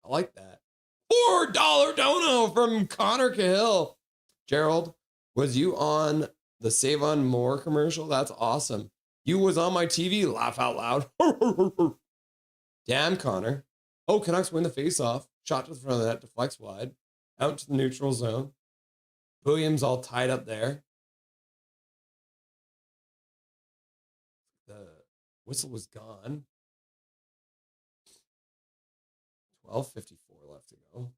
I like that. $4 dono from Connor Cahill. Gerald, was you on the Save On More commercial? That's awesome. You was on my TV. Laugh out loud. Damn, Connor. Oh, Canucks win the faceoff. Shot to the front of the net, deflects wide. Out to the neutral zone. Williams all tied up there. The whistle was gone. 12:54 left to go.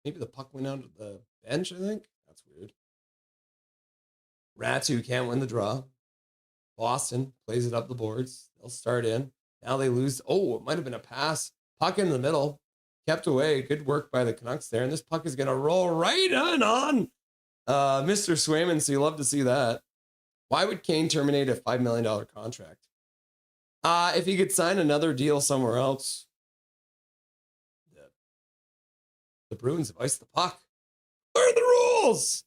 Maybe the puck went out of the bench, I think. That's weird. Ratu can't win the draw. Boston plays it up the boards. They'll start in. Now they lose. Oh, it might have been a pass. Puck in the middle. Kept away. Good work by the Canucks there. And this puck is going to roll right on Mr. Swayman, so you love to see that. Why would Kane terminate a $5 million contract? If he could sign another deal somewhere else. The Bruins have iced the puck. Learn the rules.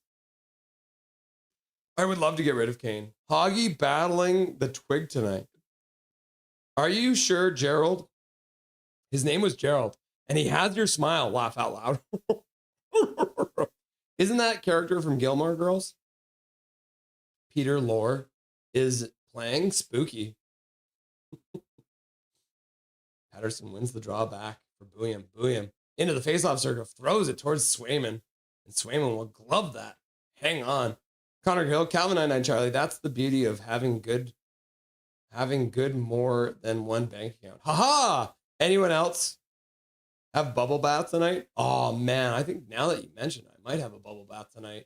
I would love to get rid of Kane. Hoggy battling the twig tonight. Are you sure, Gerald? His name was Gerald, and he has your smile. Laugh out loud. Isn't that character from Gilmore Girls? Peter Lorre is playing spooky. Patterson wins the draw back for Bouillon. Bouillon into the faceoff circle, throws it towards Swayman, and Swayman will glove that. Hang on. Connor Hill, Calvin 99 Charlie. That's the beauty of having good more than one bank account. Haha! Anyone else have bubble bath tonight? Oh man, I think now that you mention it, I might have a bubble bath tonight.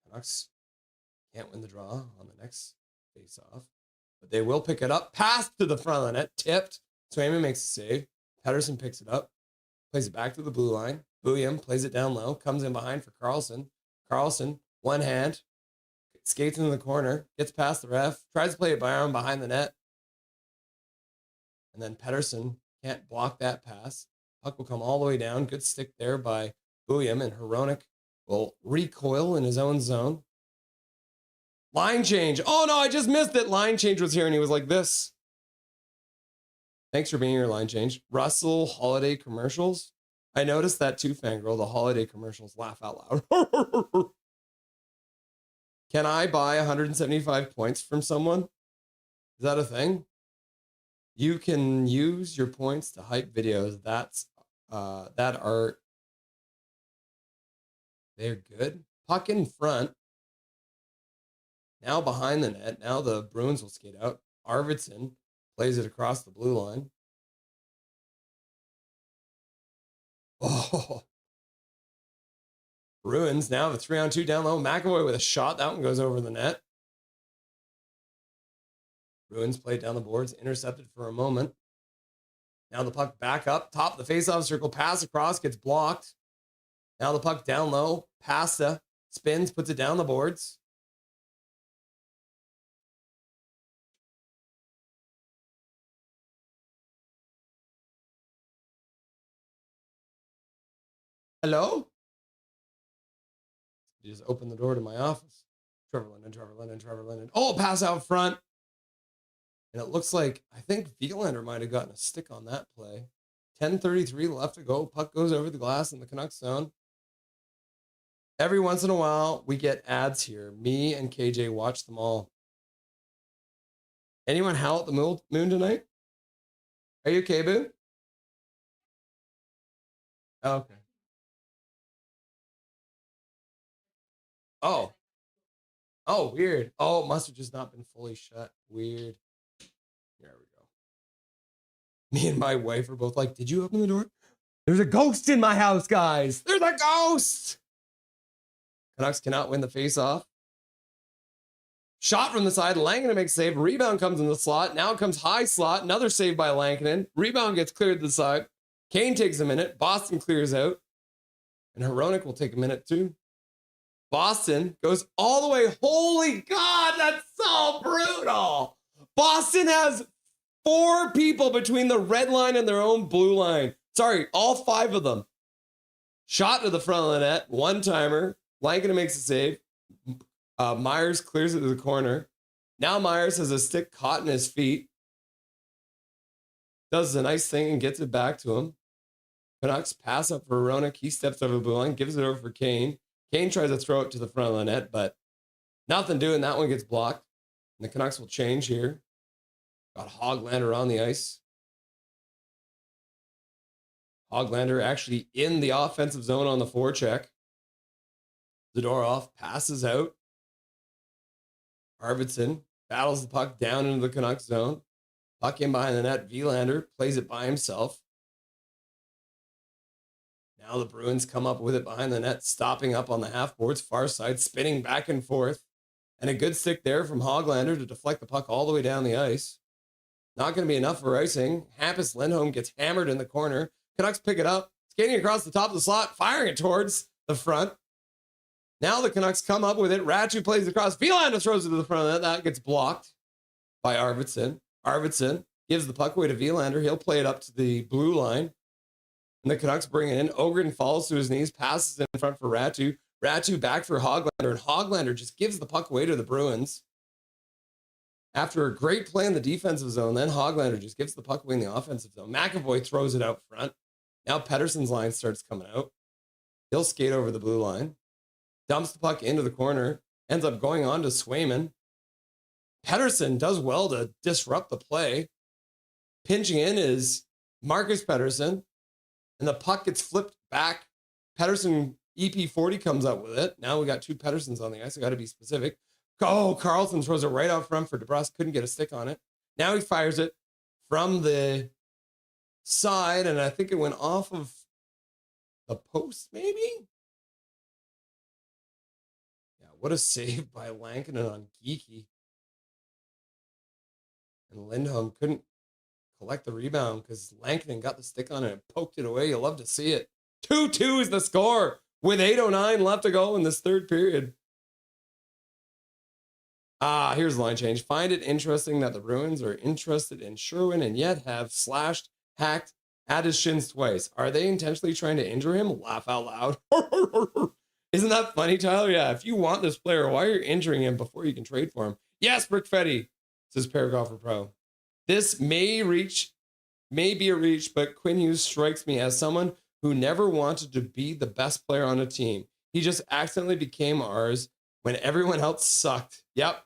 Canucks can't win the draw on the next face-off, but they will pick it up. Pass to the front of the net, tipped. Swayman makes a save. Pettersson picks it up, plays it back to the blue line. Bouillon plays it down low, comes in behind for Carlson. Carlson, one hand, skates into the corner, gets past the ref, tries to play it by arm behind the net. And then Pettersson can't block that pass. Puck will come all the way down. Good stick there by Bouillon, and Hronek will recoil in his own zone. Line change. Oh no, I just missed it. Line change was here and he was like this. Thanks for being here, line change. Russell holiday commercials. I noticed that too, Fangirl. The holiday commercials. Laugh out loud. Can I buy 175 points from someone? Is that a thing? You can use your points to hype videos. They're good. Puck in front. Now behind the net. Now the Bruins will skate out. Arvidsson plays it across the blue line. Oh. Bruins now have a 3-on-2 down low. McAvoy with a shot. That one goes over the net. Bruins played down the boards. Intercepted for a moment. Now the puck back up. Top of the faceoff circle. Pass across. Gets blocked. Now the puck down low. Pasta spins. Puts it down the boards. Hello? You just open the door to my office. Trevor Linden. Oh, pass out front. And it looks like, I think Vielander might have gotten a stick on that play. 10:33 left to go. Puck goes over the glass in the Canucks zone. Every once in a while, we get ads here. Me and KJ watch them all. Anyone howl at the moon tonight? Are you okay, Boo? Oh, okay. Oh. Oh, weird. Oh, it must have just not been fully shut. Weird. There we go. Me and my wife are both like, did you open the door? There's a ghost in my house, guys. There's a ghost. Canucks cannot win the face-off. Shot from the side. Lankinen makes a save. Rebound comes in the slot. Now it comes high slot. Another save by Lankinen. Rebound gets cleared to the side. Kane takes a minute. Boston clears out. And Hronek will take a minute too. Boston goes all the way. Holy God, that's so brutal. Boston has 4 people between the red line and their own blue line. Sorry, all 5 of them. Shot to the front of the net. One-timer. Lankinen makes a save. Myers clears it to the corner. Now Myers has a stick caught in his feet. Does a nice thing and gets it back to him. Canucks pass up for Hronek. He steps over the blue line, gives it over for Kane. Kane tries to throw it to the front of the net, but nothing doing. That one gets blocked. And the Canucks will change here. Got Hoglander on the ice. Hoglander actually in the offensive zone on the forecheck. Zadorov passes out. Arvidsson battles the puck down into the Canucks zone. Puck in behind the net. Vielander plays it by himself. Now the Bruins come up with it behind the net, stopping up on the half boards, far side, spinning back and forth. And a good stick there from Hoglander to deflect the puck all the way down the ice. Not going to be enough for icing. Hampus Lindholm gets hammered in the corner. Canucks pick it up, skating across the top of the slot, firing it towards the front. Now the Canucks come up with it. Ratu plays across. Wielander throws it to the front of the net. That gets blocked by Arvidsson. Arvidsson gives the puck away to Wielander. He'll play it up to the blue line. And the Canucks bring it in. Ogren falls to his knees, passes in front for Ratu. Ratu back for Hoglander, and Hoglander just gives the puck away to the Bruins. After a great play in the defensive zone, then Hoglander just gives the puck away in the offensive zone. McAvoy throws it out front. Now Pettersson's line starts coming out. He'll skate over the blue line. Dumps the puck into the corner. Ends up going on to Swayman. Pettersson does well to disrupt the play. Pinching in is Marcus Pettersson. And the puck gets flipped back. Pettersson EP40 comes up with it. Now we got two Petterssons on the ice. I got to be specific. Oh, Carlson throws it right out front for DeBrusque. Couldn't get a stick on it. Now he fires it from the side, and I think it went off of the post, maybe? Yeah, what a save by Lankinen on Geeky. And Lindholm couldn't collect the rebound because Lankinen got the stick on it and poked it away. You love to see it. 2-2 is the score with 8:09 left to go in this third period. Here's the line change. Find it interesting that the Bruins are interested in Sherwin and yet have slashed, hacked at his shins twice. Are they intentionally trying to injure him? Laugh out loud. Isn't that funny, Tyler? Yeah, if you want this player, why are you injuring him before you can trade for him? Yes, Brick Fetty, says Paragolfer Pro. This may be a reach, but Quinn Hughes strikes me as someone who never wanted to be the best player on a team. He just accidentally became ours when everyone else sucked. Yep.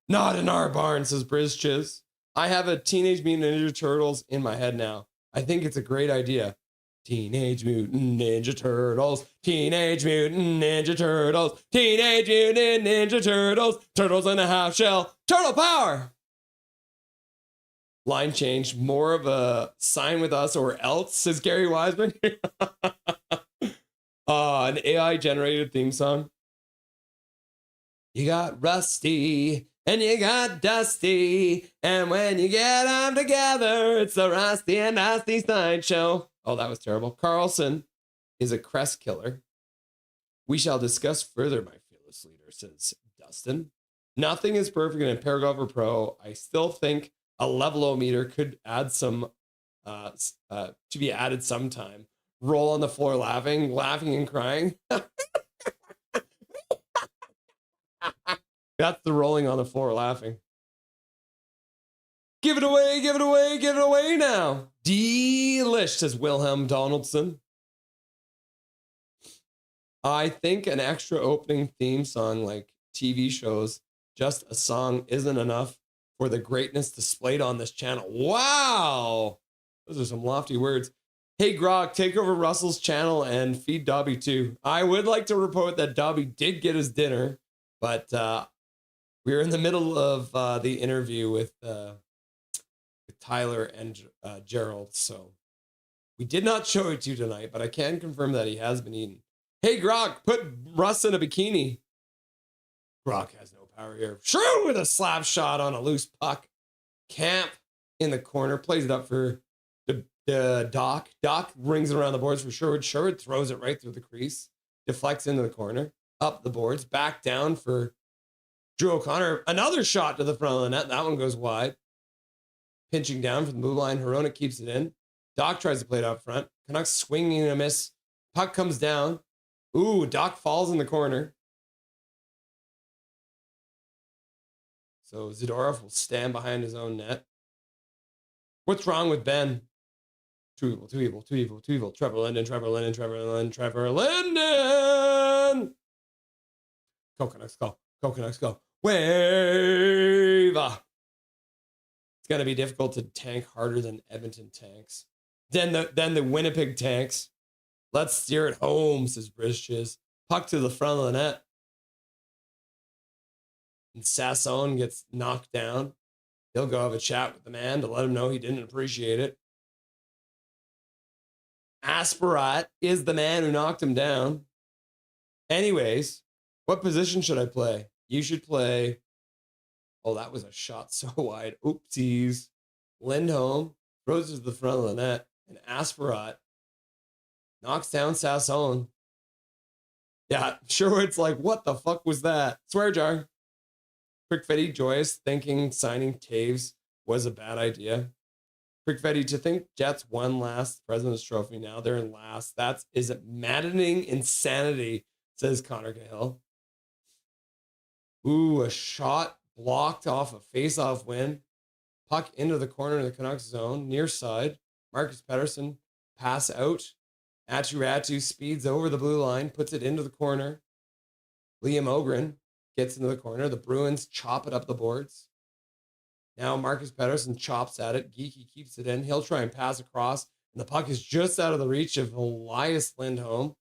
Not in our barn, says Briz Chiz. I have a Teenage Mutant Ninja Turtles in my head now. I think it's a great idea. Teenage Mutant Ninja Turtles. Teenage Mutant Ninja Turtles. Teenage Mutant Ninja Turtles. Turtles in a half shell. Turtle power. Line change. More of a sign with us or else, says Gary Wiseman. An AI generated theme song. You got Rusty and you got Dusty, and when you get them together, it's the Rusty and Dusty sideshow. Oh, that was terrible. Carlson is a crest killer. We shall discuss further, my fearless leader, says Dustin. Nothing is perfect in Paragolfer Pro. I still think a level-o-meter could add some, to be added sometime. Roll on the floor laughing and crying. That's the rolling on the floor laughing. Give it away, give it away, give it away now. Delish, says Wilhelm Donaldson. I think an extra opening theme song like TV shows, just a song isn't enough for the greatness displayed on this channel. Wow. Those are some lofty words. Hey, Grog, take over Russell's channel and feed Dobby too. I would like to report that Dobby did get his dinner, but we're in the middle of the interview with Tyler and Gerald, so we did not show it to you tonight, but I can confirm that he has been eaten. Hey, Grog, put Russ in a bikini. Grog has no power here. Sure, with a slap shot on a loose puck. Camp in the corner, plays it up for Doc. Doc rings it around the boards for Sherwood. Sherwood throws it right through the crease, deflects into the corner, up the boards, back down for Drew O'Connor. Another shot to the front of the net. That one goes wide. Pinching down from the blue line. Hronek keeps it in. Doc tries to play it up front. Canucks swinging and a miss. Puck comes down. Ooh, Doc falls in the corner. So Zadorov will stand behind his own net. What's wrong with Ben? Too evil, too evil, too evil, too evil. Trevor Linden, Trevor Linden, Trevor Linden, Trevor Linden. Go Canucks, go. Go Canucks, go. Wave. It's going to be difficult to tank harder than Edmonton tanks. Then the Winnipeg tanks. Let's steer it home, says Brisches. Puck to the front of the net. And Sasson gets knocked down. He'll go have a chat with the man to let him know he didn't appreciate it. Asparat is the man who knocked him down. Anyways, what position should I play? You should play. Oh, that was a shot so wide. Oopsies. Lindholm throws it to the front of the net. And Asparat knocks down Sasson. Yeah, Sherwood's like, what the fuck was that? Swear jar. Crickfetti joyous, thinking signing Taves was a bad idea. Crickfetti, to think Jets won last President's Trophy, now they're in last. That is maddening insanity, says Connor Cahill. Ooh, a shot blocked off a face-off win. Puck into the corner of the Canucks zone, near side. Marcus Pettersson, pass out. Ratu speeds over the blue line, puts it into the corner. Liam Ogren gets into the corner. The Bruins chop it up the boards. Now Marcus Pettersson chops at it. Geeky keeps it in. He'll try and pass across, and the puck is just out of the reach of Elias Lindholm.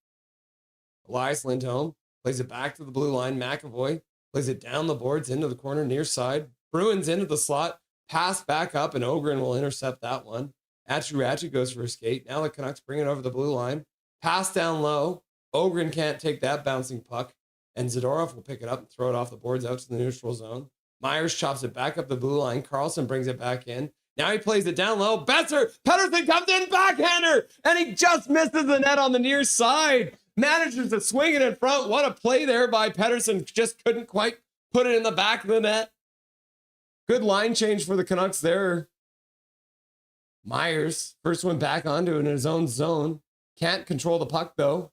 Elias Lindholm plays it back to the blue line. McAvoy plays it down the boards into the corner, near side. Bruins into the slot. Pass back up, and Ogren will intercept that one. Ratu goes for a skate. Now the Canucks bring it over the blue line. Pass down low. Ogren can't take that bouncing puck, and Zadorov will pick it up and throw it off the boards out to the neutral zone. Myers chops it back up the blue line. Carlson brings it back in. Now he plays it down low. Pettersson comes in, backhander, and he just misses the net on the near side. Manages to swing it in front. What a play there by Pettersson. Just couldn't quite put it in the back of the net. Good line change for the Canucks there. Myers, first one back onto it in his own zone. Can't control the puck, though.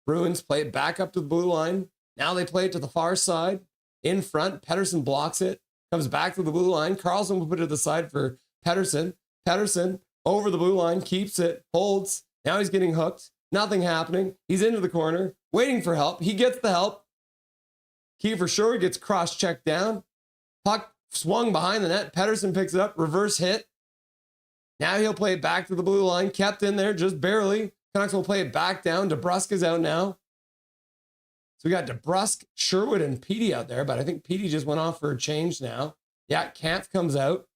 Bruins play it back up to the blue line. Now they play it to the far side. In front, Pettersson blocks it. Comes back to the blue line. Carlson will put it to the side for Pettersson. Pettersson over the blue line, keeps it, holds. Now he's getting hooked. Nothing happening. He's into the corner, waiting for help. He gets the help. Kiefer Sherwood gets cross-checked down. Puck swung behind the net. Pettersson picks it up, reverse hit. Now he'll play it back to the blue line. Kept in there just barely. Canucks will play it back down. DeBrusk is out now. So we got DeBrusk, Sherwood, and Petey out there, but I think Petey just went off for a change now. Yeah, Kampf comes out.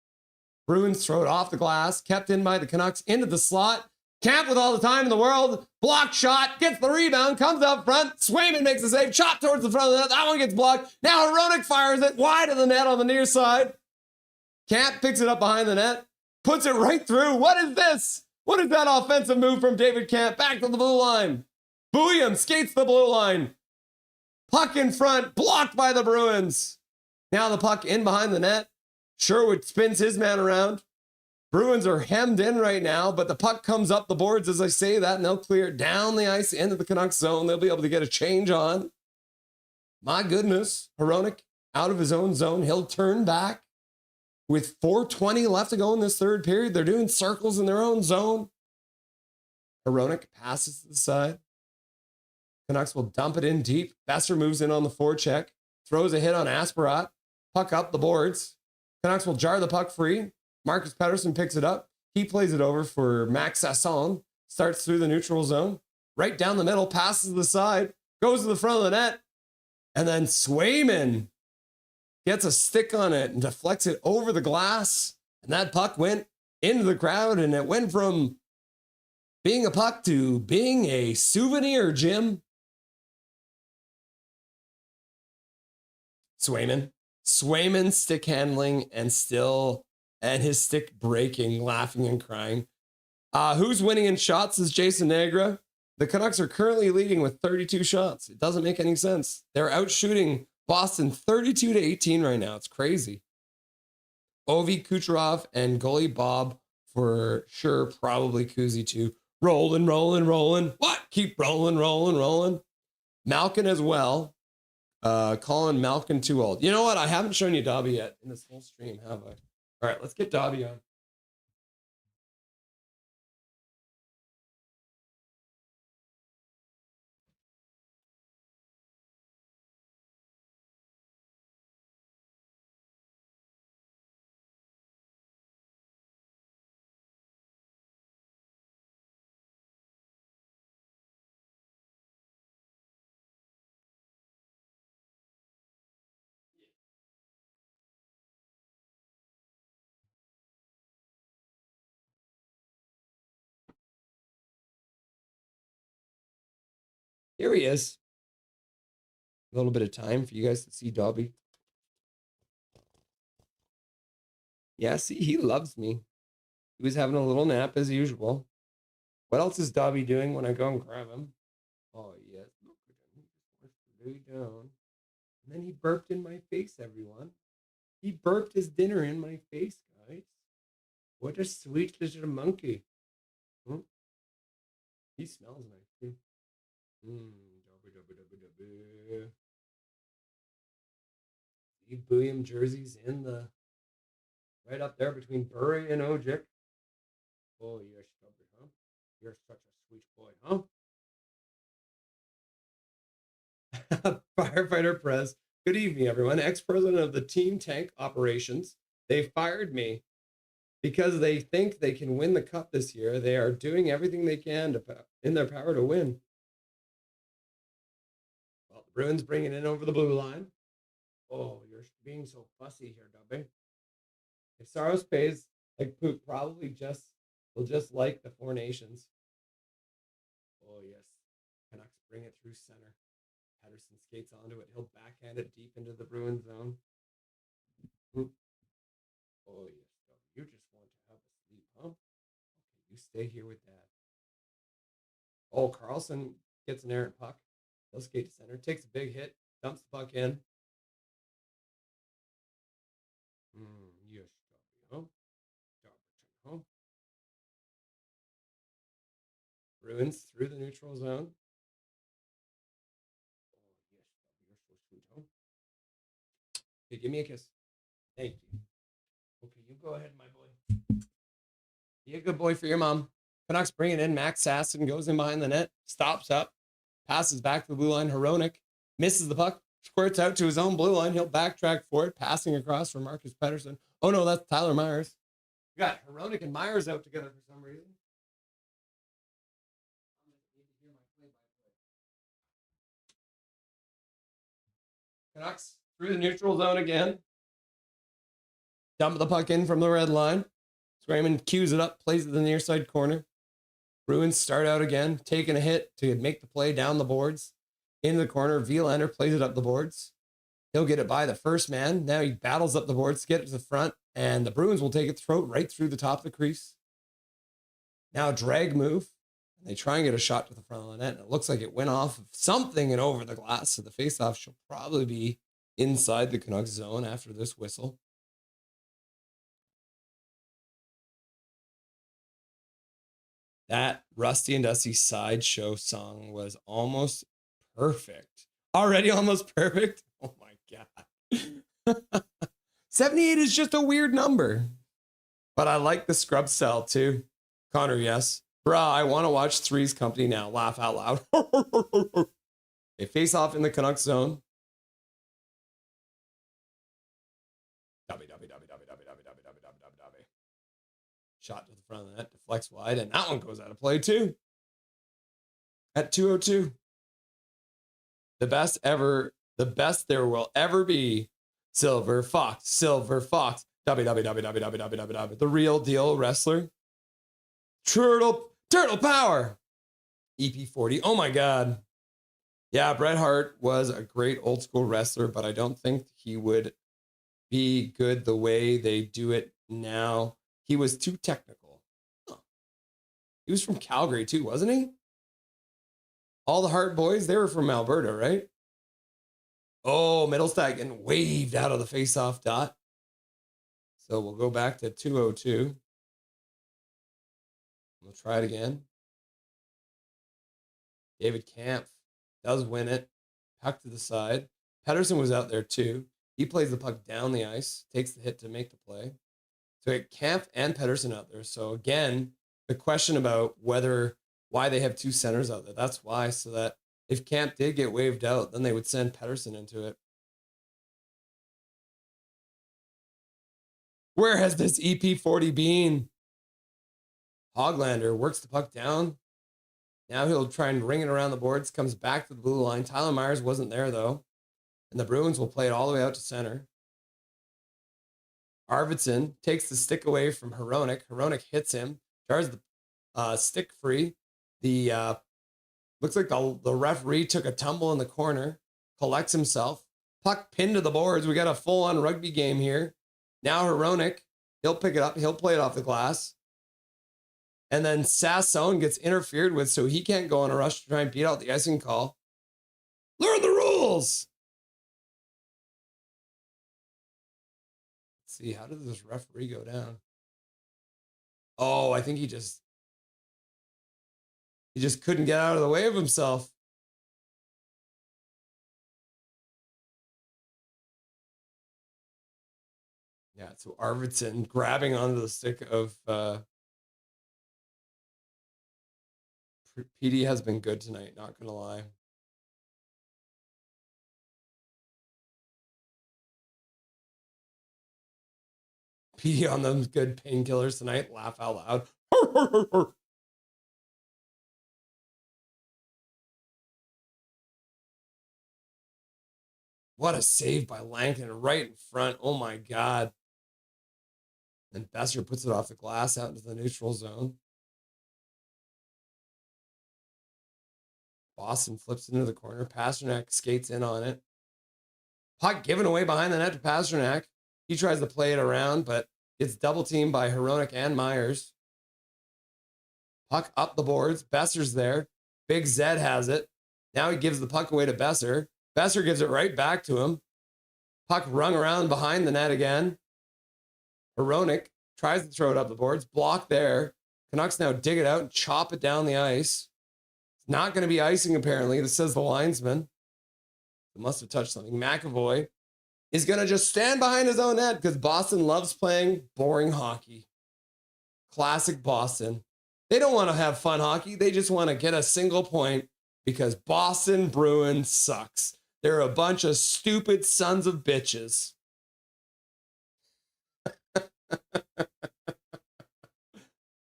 Bruins throw it off the glass. Kept in by the Canucks into the slot. Kampf with all the time in the world. Block shot. Gets the rebound. Comes up front. Swayman makes the save. Shot towards the front of the net. That one gets blocked. Now Hronek fires it wide of the net on the near side. Kampf picks it up behind the net. Puts it right through. What is this? What is that offensive move from David Kampf? Back to the blue line. Booyam skates the blue line. Puck in front. Blocked by the Bruins. Now the puck in behind the net. Sherwood spins his man around. Bruins are hemmed in right now, but the puck comes up the boards as I say that, and they'll clear it down the ice into the Canucks zone. They'll be able to get a change on. My goodness. Hronek out of his own zone. He'll turn back. With 4:20 left to go in this third period, they're doing circles in their own zone. Hronek passes to the side. Canucks will dump it in deep. Besser moves in on the forecheck. Throws a hit on Asparat. Puck up the boards. Canucks will jar the puck free. Marcus Pettersson picks it up. He plays it over for Max Sasson. Starts through the neutral zone. Right down the middle. Passes to the side. Goes to the front of the net. And then Swayman gets a stick on it and deflects it over the glass. And that puck went into the crowd. And it went from being a puck to being a souvenir, Jim. Swayman stick handling and his stick breaking, laughing and crying. Who's winning in shots is Jason Negra. The Canucks are currently leading with 32 shots. It doesn't make any sense. They're out shooting Boston 32-18 right now. It's crazy. Ovi, Kucherov, and goalie Bob for sure. Probably Kuzi too. Rolling. What? Keep rolling. Malkin as well. Calling Malkin too old. You know what? I haven't shown you Dobby yet in this whole stream, have I? All right, let's get Dobby on. Here he is. A little bit of time for you guys to see Dobby. Yeah, see, he loves me. He was having a little nap as usual. What else is Dobby doing when I go and grab him? Oh, yes. way down. And then he burped in my face, everyone. He burped his dinner in my face, guys. What a sweet little monkey. Hmm? He smells nice, too. The William jerseys in the right up there between Bury and Ojic. Oh, you're stubborn, huh? You're such a sweet boy, huh? Firefighter Press. Good evening, everyone. Ex-president of the Team Tank Operations. They fired me because they think they can win the cup this year. They are doing everything they can in their power to win. Well, the Bruins bringing it in over the blue line. Oh, you're being so fussy here, Dubby. If Saros pays like poop, probably will just like the Four Nations. Oh, yes. Canucks bring it through center. Patterson skates onto it. He'll backhand it deep into the Bruins zone. Oh, yes. You just want to have a sleep, huh? Okay, you stay here with Dad. Oh, Carlson gets an errant puck. He'll skate to center. Takes a big hit. Dumps the puck in. Yes, huh? Huh? Bruins through the neutral zone. Oh, yes, you're so sweet, huh? Okay, give me a kiss. Thank you. Okay, you go ahead, my boy. Be a good boy for your mom. Canucks bring it in. Max Sasson goes in behind the net, stops up, passes back to the blue line. Hronek misses the puck, squirts out to his own blue line. He'll backtrack for it, passing across for Marcus Pettersson. Oh no, that's Tyler Myers. We got Hronek and Myers out together for some reason. Canucks through the neutral zone again. Dump the puck in from the red line. Swayman cues it up, plays it to the near side corner. Bruins start out again, taking a hit to make the play down the boards. Into the corner, Villander plays it up the boards. He'll get it by the first man. Now he battles up the boards to get it to the front, and the Bruins will take it right through the top of the crease. Now a drag move. They try and get a shot to the front of the net, and it looks like it went off of something and over the glass, so the faceoff should probably be inside the Canucks zone after this whistle. That Rusty and Dusty sideshow song was almost perfect. Already almost perfect? Oh my God. 78 is just a weird number. But I like the scrub style too. Connor, yes. Bruh, I want to watch Three's Company now. Laugh out loud. They face off in the Canucks zone. Shot to the front of the net, deflects wide, and that one goes out of play too. At 2:02. The best there will ever be. Silver Fox. The real deal wrestler. Turtle Power. EP40. Oh my God. Yeah, Bret Hart was a great old school wrestler, but I don't think he would be good the way they do it now. He was too technical. Huh. He was from Calgary too, wasn't he? All the Hart boys, they were from Alberta, right? Oh, Middlestat getting waved out of the face-off dot. So we'll go back to 2:02. We'll try it again. David Kampf does win it. Puck to the side. Pettersson was out there too. He plays the puck down the ice, takes the hit to make the play. So Kampf and Pettersson out there. So again, the question about why they have two centers out there. That's why, so that if Kampf did get waved out, then they would send Pettersson into it. Where has this EP40 been? Hoglander works the puck down. Now he'll try and ring it around the boards, comes back to the blue line. Tyler Myers wasn't there though. And the Bruins will play it all the way out to center. Arvidsson takes the stick away from Hronek. Hronek hits him, jars the stick free. Looks like the referee took a tumble in the corner, collects himself, puck pinned to the boards. We got a full-on rugby game here. Now Hronek, he'll pick it up, he'll play it off the glass. And then Sasson gets interfered with, so he can't go on a rush to try and beat out the icing call. Learn the rules! whistles. Let's see, how did this referee go down? Oh, I think he just couldn't get out of the way of himself. Yeah, so Arvidsson grabbing onto the stick of PD has been good tonight, not gonna lie. PD on them good painkillers tonight. Laugh out loud. What a save by Langton right in front. Oh my God. And Besser puts it off the glass out into the neutral zone. Boston flips into the corner. Pasternak skates in on it. Puck given away behind the net to Pasternak. He tries to play it around, but gets double teamed by Hronek and Myers. Puck up the boards. Besser's there. Big Zed has it. Now he gives the puck away to Besser. Besser gives it right back to him. Puck rung around behind the net again. Hronek tries to throw it up the boards. Blocked there. Canucks now dig it out and chop it down the ice. It's not going to be icing, apparently. This says the linesman. It must have touched something. McAvoy is going to just stand behind his own net because Boston loves playing boring hockey. Classic Boston. They don't want to have fun hockey. They just want to get a single point because Boston Bruins sucks. They're a bunch of stupid sons of bitches.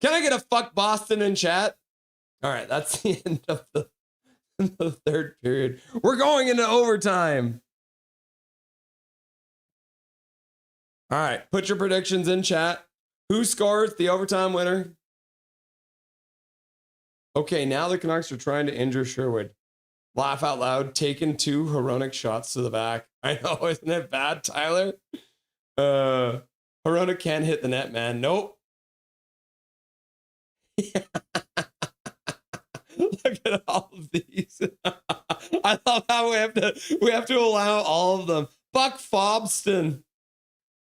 Can I get a fuck Boston in chat? All right, that's the end of the third period. We're going into overtime. All right, put your predictions in chat. Who scores the overtime winner? Okay, now the Canucks are trying to injure Sherwood. Laugh out loud, taking 2 Hronek shots to the back. I know, isn't it bad, Tyler? Hronek can't hit the net, man. Nope. Look at all of these. I love how we have to allow all of them. Fuck Fobston.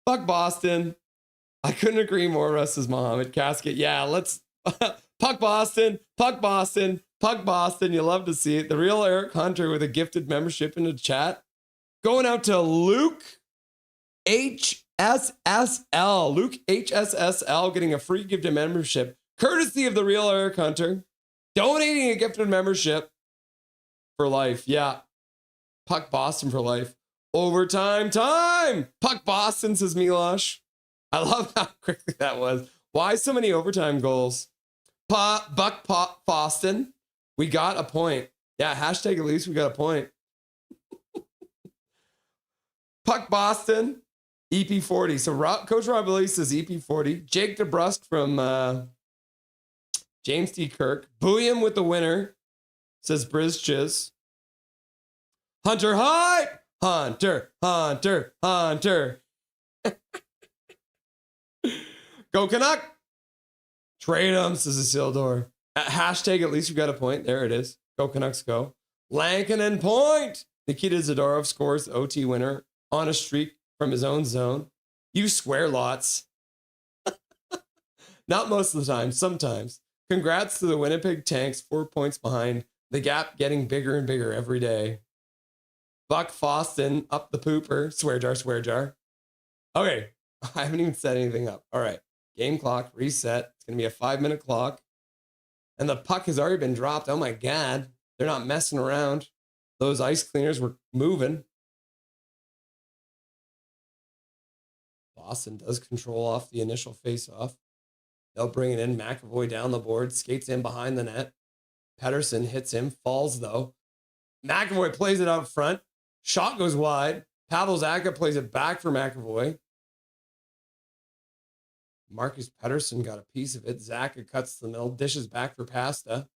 Fuck Boston. I couldn't agree more, Russ, as Mohammed Casket. Yeah, let's puck Boston, puck Boston, puck Boston. You love to see it. The real Eric Hunter with a gifted membership in the chat. Going out to Luke HSSL. Luke HSSL getting a free gifted membership, courtesy of the real Eric Hunter. Donating a gifted membership for life. Yeah. Puck Boston for life. Overtime time. Puck Boston, says Milosh. I love how quickly that was. Why so many overtime goals? Buck Boston. We got a point. Yeah, hashtag at least we got a point. Puck Boston. EP40. So Coach Rob Billy says EP40. Jake DeBrusque from James D. Kirk. Booyam with the winner, says Briz Chiz. Hunter high. Hunter, Hunter, Hunter. Go Canuck. Trade him, says Isildur. Hashtag at least we got a point. There it is. Go Canucks, go. Lankinen point. Nikita Zadorov scores the OT winner on a streak from his own zone. You swear lots. Not most of the time, sometimes. Congrats to the Winnipeg Tanks, 4 points behind. The gap getting bigger and bigger every day. Buck Foston up the pooper. Swear jar, swear jar. Okay, I haven't even set anything up. All right, game clock, reset. It's going to be a 5-minute clock. And the puck has already been dropped. Oh my God, they're not messing around. Those ice cleaners were moving. Boston does control off the initial face-off. They'll bring it in. McAvoy down the board, skates in behind the net. Pettersson hits him, falls though. McAvoy plays it out front. Shot goes wide. Pavel Zacha plays it back for McAvoy. Marcus Pettersson got a piece of it. Zacha cuts the middle, dishes back for Pasta.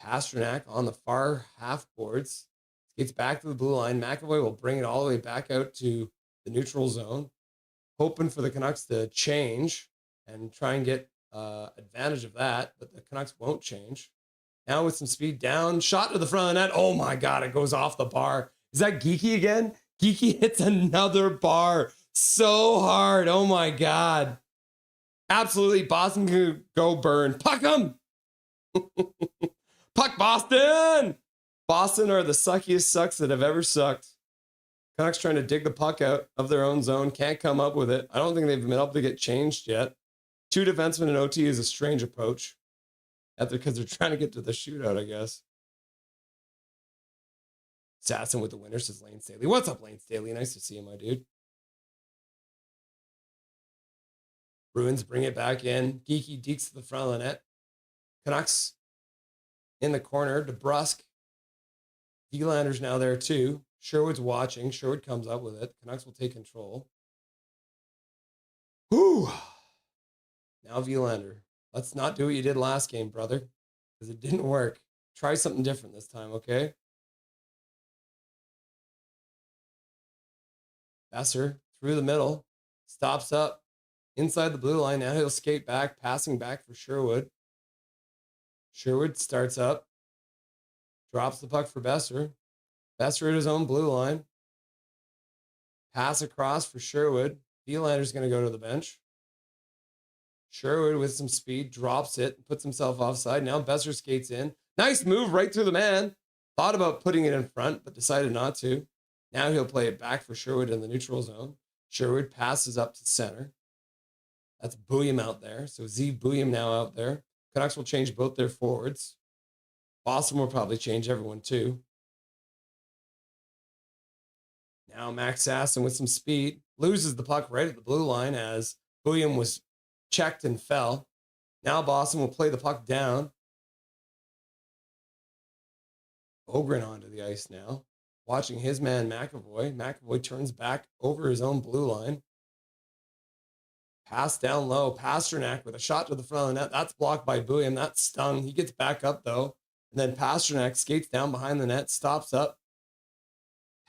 Pasternak on the far half boards. Gets back to the blue line. McAvoy will bring it all the way back out to the neutral zone. Hoping for the Canucks to change and try and get advantage of that, but the Canucks won't change. Now with some speed down, shot to the front of the net. Oh my God, it goes off the bar. Is that Geeky again? Geeky hits another bar so hard. Oh my God. Absolutely, Boston can go burn. Puck them! Puck Boston! Boston are the suckiest sucks that have ever sucked. Canucks trying to dig the puck out of their own zone. Can't come up with it. I don't think they've been able to get changed yet. 2 defensemen in OT is a strange approach. Because they're trying to get to the shootout, I guess. Assassin with the winner, says Lane Staley. What's up, Lane Staley? Nice to see you, my dude. Bruins bring it back in. Geeky deeks to the front of the net. Canucks in the corner. DeBrusque. Verlander's now there too. Sherwood's watching. Sherwood comes up with it. Canucks will take control. Whew. Now Verlander. Let's not do what you did last game, brother, because it didn't work. Try something different this time, okay? Besser through the middle. Stops up. Inside the blue line. Now he'll skate back. Passing back for Sherwood. Sherwood starts up. Drops the puck for Besser. Besser at his own blue line. Pass across for Sherwood. Verlander's going to go to the bench. Sherwood with some speed drops it, puts himself offside. Now Besser skates in. Nice move right through the man. Thought about putting it in front, but decided not to. Now he'll play it back for Sherwood in the neutral zone. Sherwood passes up to center. That's Bouillon out there. So Z Bouillon now out there. Canucks will change both their forwards. Boston will probably change everyone too. Now Max Sasson with some speed. Loses the puck right at the blue line as Bouillon was checked and fell. Now Boston will play the puck down. Ogren onto the ice now. Watching his man McAvoy. McAvoy turns back over his own blue line. Pass down low. Pasternak with a shot to the front of the net. That's blocked by Bouillon. That stung. He gets back up though. And then Pasternak skates down behind the net. Stops up.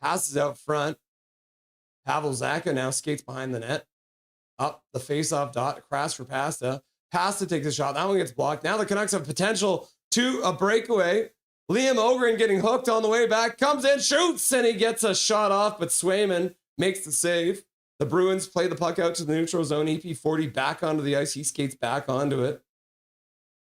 Passes out front. Pavel Zacha now skates behind the net. Up the face-off dot. Across for Pasta. Pasta takes a shot. That one gets blocked. Now the Canucks have potential to a breakaway. Liam Ogren getting hooked on the way back. Comes in, shoots, and he gets a shot off, but Swayman makes the save. The Bruins play the puck out to the neutral zone. EP40 back onto the ice. He skates back onto it.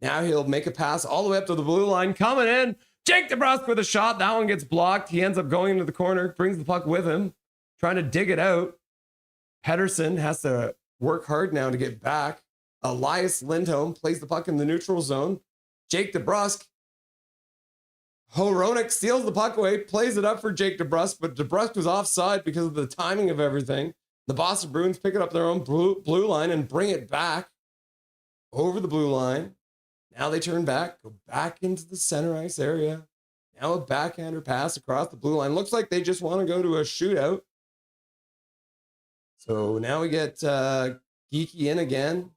Now he'll make a pass all the way up to the blue line. Coming in. Jake DeBrusque with a shot. That one gets blocked. He ends up going into the corner. Brings the puck with him. Trying to dig it out. Pedersen has to work hard now to get back. Elias Lindholm plays the puck in the neutral zone. Jake DeBrusque. Hronek steals the puck away, plays it up for Jake DeBrusque, but DeBrusque was offside because of the timing of everything. The Boston Bruins pick it up their own blue line and bring it back over the blue line. Now they turn back, go back into the center ice area. Now a backhander pass across the blue line. Looks like they just want to go to a shootout. So now we get Geeky in again.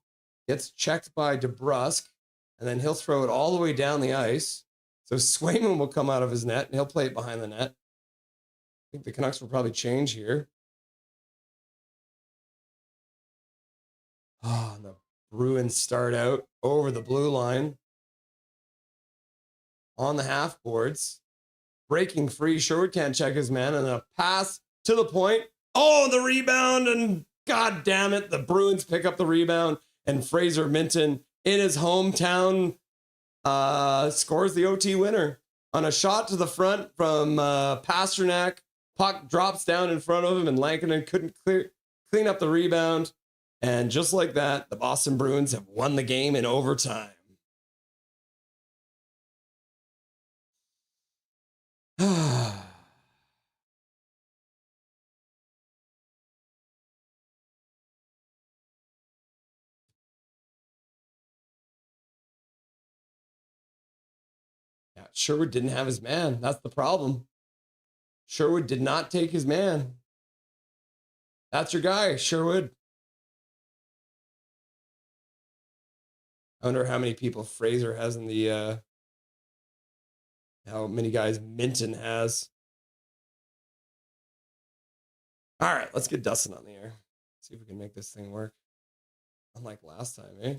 Gets checked by DeBrusque, and then he'll throw it all the way down the ice. So Swayman will come out of his net, and he'll play it behind the net. I think the Canucks will probably change here. Oh, and the Bruins start out over the blue line. On the half boards. Breaking free. Sherwood can't check his man, and a pass to the point. Oh, the rebound, and God damn it, the Bruins pick up the rebound, and Fraser Minton in his hometown scores the OT winner on a shot to the front from Pasternak. Puck drops down in front of him, and Lankinen couldn't clean up the rebound. And just like that, the Boston Bruins have won the game in overtime. Sherwood didn't have his man. That's the problem. Sherwood did not take his man. That's your guy, Sherwood. I wonder how many people Fraser has in the, how many guys Minton has. All right, let's get Dustin on the air. See if we can make this thing work. Unlike last time, eh?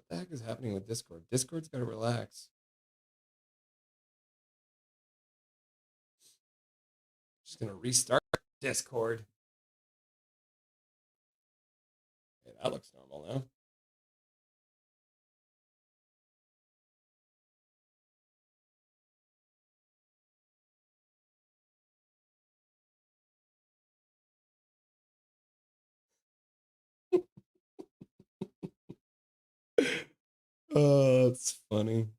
the heck is happening with Discord? Discord's got to relax. Just going to restart Discord. Okay, that looks normal now. Oh, that's funny.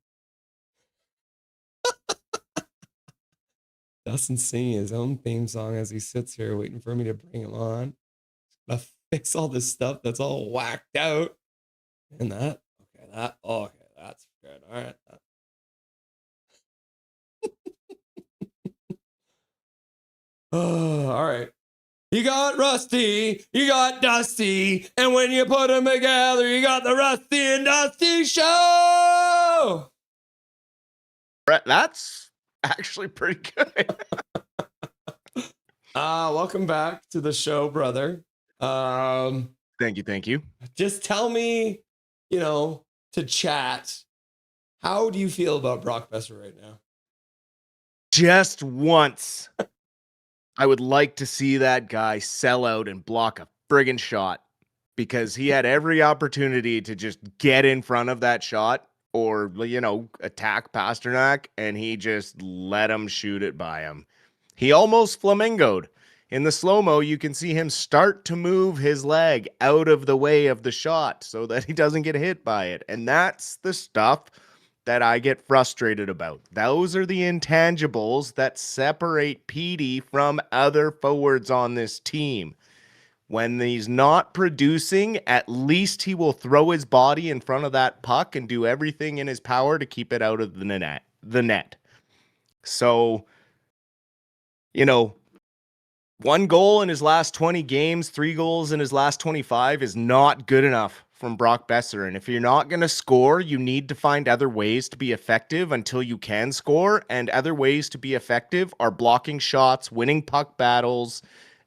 Dustin singing his own theme song as he sits here waiting for me to bring him on. Gotta fix all this stuff that's all whacked out. And that, okay, that's good. All right. Oh, all right. You got Rusty, you got Dusty, and when you put them together, you got the Rusty and Dusty Show. That's actually pretty good. Welcome back to the show, brother. Thank you. Just tell me, to chat. How do you feel about Brock Besser right now? Just once. I would like to see that guy sell out and block a friggin' shot, because he had every opportunity to just get in front of that shot or, attack Pasternak, and he just let him shoot it by him. He almost flamingoed. In the slow-mo, you can see him start to move his leg out of the way of the shot so that he doesn't get hit by it. And that's the stuff that I get frustrated about. Those are the intangibles that separate Petey from other forwards on this team. When he's not producing, at least he will throw his body in front of that puck and do everything in his power to keep it out of the net. So, 1 goal in his last 20 games, 3 goals in his last 25 is not good enough from Brock Besser. And if you're not going to score, you need to find other ways to be effective until you can score. And other ways to be effective are blocking shots, winning puck battles,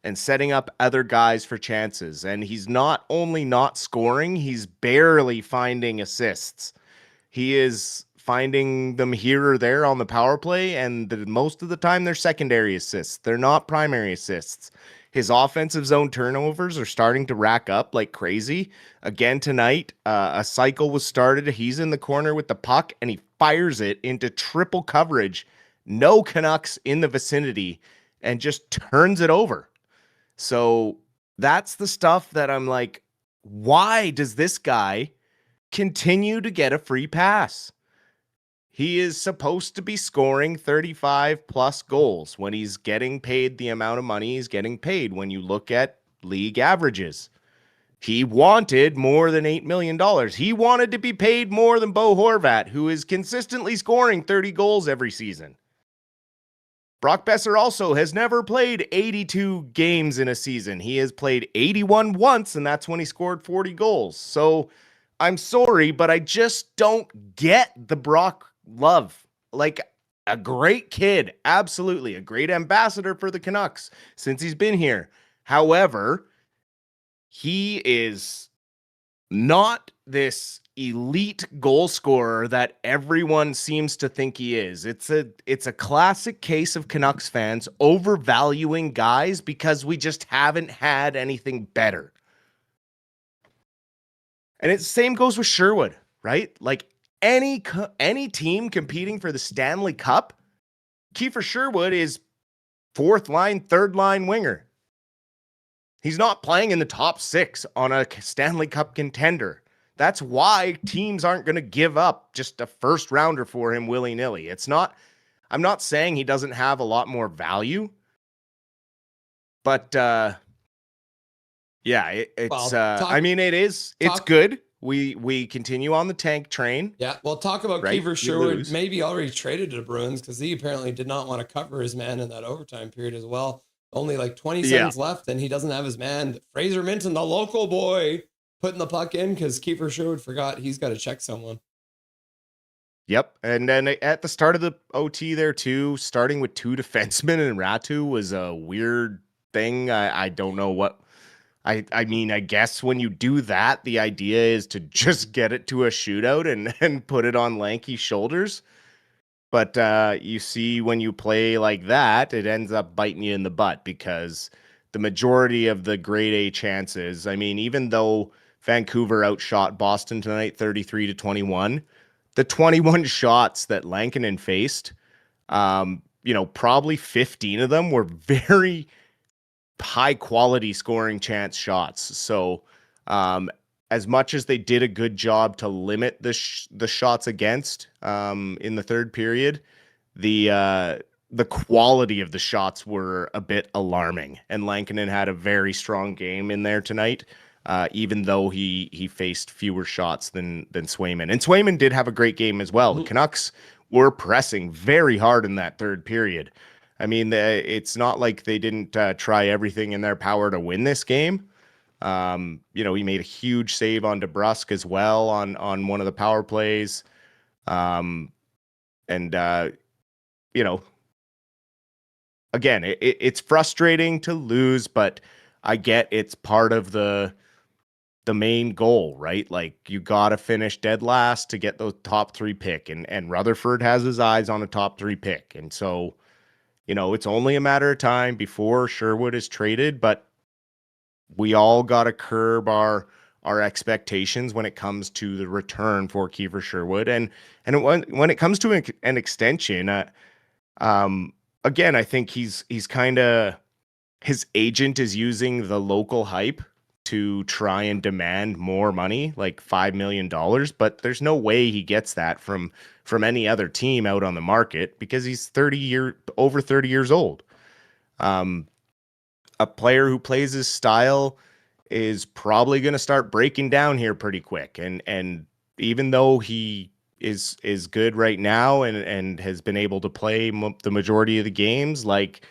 and setting up other guys for chances. And he's not only not scoring, he's barely finding assists. He is finding them here or there on the power play, and most of the time they're secondary assists. They're not primary assists. His offensive zone turnovers are starting to rack up like crazy. Again tonight, a cycle was started. He's in the corner with the puck, and he fires it into triple coverage. No Canucks in the vicinity, and just turns it over. So that's the stuff that I'm like, why does this guy continue to get a free pass? He is supposed to be scoring 35 plus goals when he's getting paid the amount of money he's getting paid when you look at league averages. He wanted more than $8 million. He wanted to be paid more than Bo Horvat, who is consistently scoring 30 goals every season. Brock Besser also has never played 82 games in a season. He has played 81 once, and that's when he scored 40 goals. So I'm sorry, but I just don't get the Brock love. Like, a great kid, absolutely, a great ambassador for the Canucks since he's been here. However, he is not this elite goal scorer that everyone seems to think he is. It's a classic case of Canucks fans overvaluing guys because we just haven't had anything better. And the same goes with Sherwood, right? Like, any team competing for the Stanley Cup, Kiefer Sherwood is 4th line, 3rd line winger. He's not playing in the top 6 on a Stanley Cup contender. That's why teams aren't going to give up just a first rounder for him willy-nilly. I'm not saying he doesn't have a lot more value, but it's good. We continue on the tank train. Yeah, well, talk about right? Kiefer Sherwood maybe already traded to the Bruins because he apparently did not want to cover his man in that overtime period as well. Only like 20 seconds left, and he doesn't have his man. Fraser Minton, the local boy, putting the puck in because Kiefer Sherwood forgot he's got to check someone. Yep, and then at the start of the OT there too, starting with 2 defensemen and Ratu was a weird thing. I don't know what I mean, I guess when you do that, the idea is to just get it to a shootout and put it on Lanky's shoulders. But you see, when you play like that, it ends up biting you in the butt because the majority of the grade A chances, I mean, even though Vancouver outshot Boston tonight 33-21, the 21 shots that Lankinen faced, probably 15 of them were very high quality scoring chance shots. So as much as they did a good job to limit the shots against in the third period, the quality of the shots were a bit alarming. And Lankinen had a very strong game in there tonight, even though he faced fewer shots than Swayman. And Swayman did have a great game as well. The Canucks were pressing very hard in that third period. I mean, it's not like they didn't try everything in their power to win this game. He made a huge save on DeBrusk as well on one of the power plays. Again, it's frustrating to lose, but I get it's part of the main goal, right? Like, you got to finish dead last to get those top 3 pick, and Rutherford has his eyes on a top 3 pick. And so, it's only a matter of time before Sherwood is traded, but we all got to curb our expectations when it comes to the return for Kiefer Sherwood. And when it comes to an extension, again, I think he's kind of, his agent is using the local hype to try and demand more money, like $5 million, but there's no way he gets that from any other team out on the market because he's over 30 years old. A player who plays his style is probably going to start breaking down here pretty quick. And even though he is good right now and has been able to play the majority of the games, like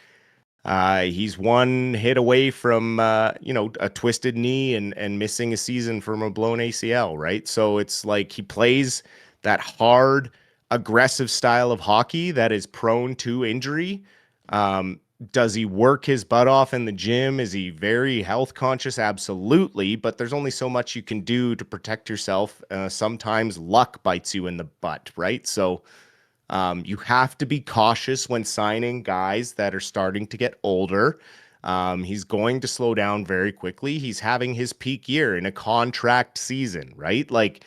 he's one hit away from, a twisted knee and missing a season from a blown ACL, right? So it's like he plays that hard, aggressive style of hockey that is prone to injury. Does he work his butt off in the gym? Is he very health conscious? Absolutely. But there's only so much you can do to protect yourself. Sometimes luck bites you in the butt, right? So you have to be cautious when signing guys that are starting to get older. He's going to slow down very quickly. He's having his peak year in a contract season, right? Like,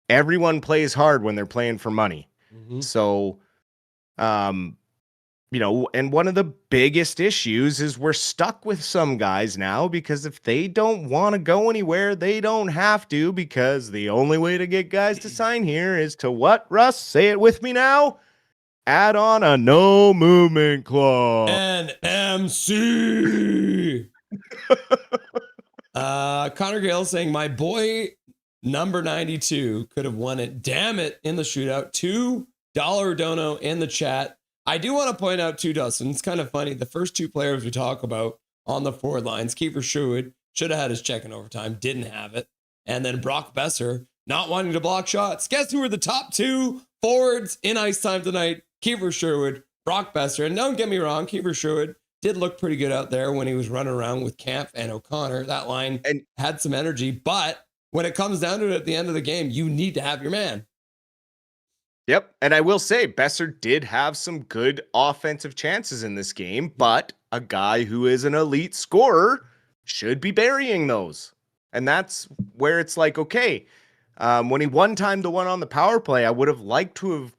everyone plays hard when they're playing for money. Mm-hmm. So, and one of the biggest issues is we're stuck with some guys now because if they don't want to go anywhere, they don't have to, because the only way to get guys to sign here is to what, Russ? Say it with me now. Add on a no movement clause. NMC. Connor Gale saying, my boy number 92 could have won it. Damn it, in the shootout. $2 dono in the chat. I do want to point out too, Dustin, it's kind of funny. The first 2 players we talk about on the forward lines, Kiefer Sherwood should have had his check in overtime, didn't have it. And then Brock Besser not wanting to block shots. Guess who were the top 2 forwards in ice time tonight? Kiefer Sherwood, Brock Besser. And don't get me wrong, Kiefer Sherwood did look pretty good out there when he was running around with Kampf and O'Connor. That line had some energy, but when it comes down to it at the end of the game, you need to have your man. Yep. And I will say, Besser did have some good offensive chances in this game, but a guy who is an elite scorer should be burying those. And that's where it's like, okay, when he one-timed the one on the power play, I would have liked to have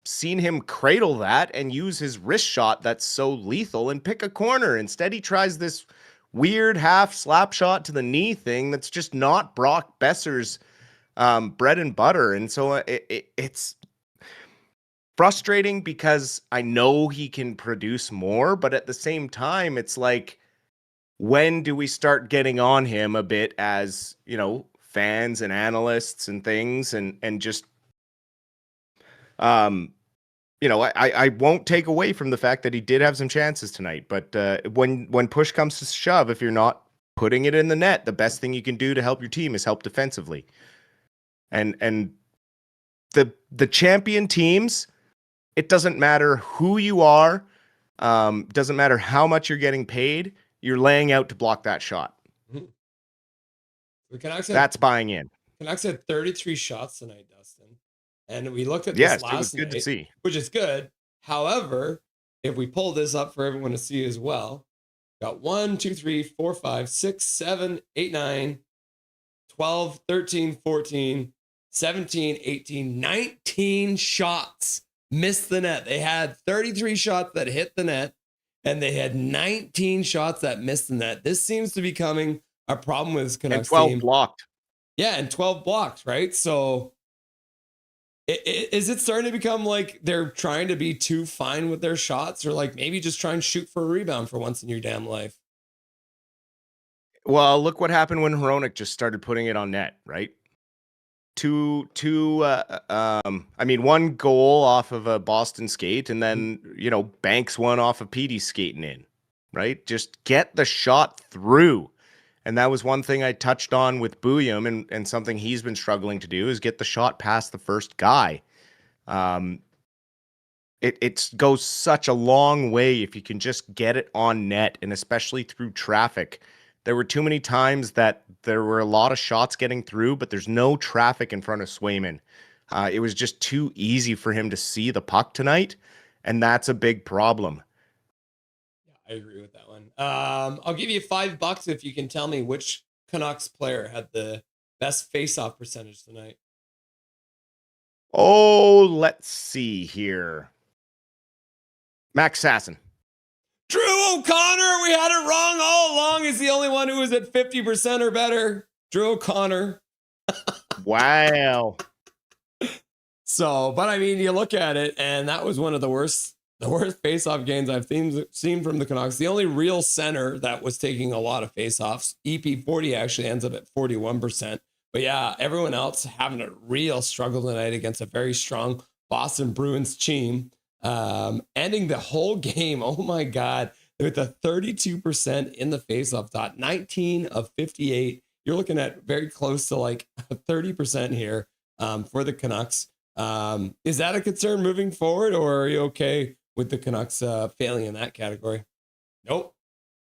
seen him cradle that and use his wrist shot that's so lethal and pick a corner. Instead, he tries this weird half slap shot to the knee thing that's just not Brock Besser's bread and butter. And so it's frustrating because I know he can produce more, but at the same time, it's like, when do we start getting on him a bit as, fans and analysts and things, and just, I won't take away from the fact that he did have some chances tonight, but when push comes to shove, if you're not putting it in the net, the best thing you can do to help your team is help defensively. And the champion teams, it doesn't matter who you are, doesn't matter how much you're getting paid, you're laying out to block that shot. The Canucks That's buying in. Canucks had 33 shots tonight, Dustin. And we looked at Yes, this it was last good to night, see. which is good. However, if we pull this up for everyone to see as well, got 1, 2, 3, 4, 5, 6, 7, 8, 9, 12, 13, 14, 17, 18, 19 shots missed the net. They had 33 shots that hit the net, and they had 19 shots that missed the net. This seems to be becoming a problem with this Canucks and 12 team. blocked. Yeah, and 12 blocks, right? So is it starting to become like they're trying to be too fine with their shots, or like maybe just try and shoot for a rebound for once in your damn life? Well, look what happened when Hronek just started putting it on net, right? One goal off of a Boston skate, and then, Banks one off of Petey skating in, right? Just get the shot through. And that was one thing I touched on with Bouillon, and something he's been struggling to do is get the shot past the first guy. It goes such a long way if you can just get it on net, and especially through traffic. There were too many times that there were a lot of shots getting through, but there's no traffic in front of Swayman. It was just too easy for him to see the puck tonight, and that's a big problem. I agree with that one. I'll give you $5 if you can tell me which Canucks player had the best face-off percentage tonight. Oh, let's see here. Max Sasson. Drew O'Connor. We had it wrong all along. He's the only one who was at 50% or better. Drew O'Connor. Wow. So, but I mean, you look at it, and that was one of the worst face-off games I've seen from the Canucks. The only real center that was taking a lot of face-offs, EP40 actually ends up at 41%. But yeah, everyone else having a real struggle tonight against a very strong Boston Bruins team. Ending the whole game, oh my God, with a 32% in the face-off dot, 19 of 58. You're looking at very close to like 30% here for the Canucks. Is that a concern moving forward, or are you okay with the Canucks failing in that category? Nope.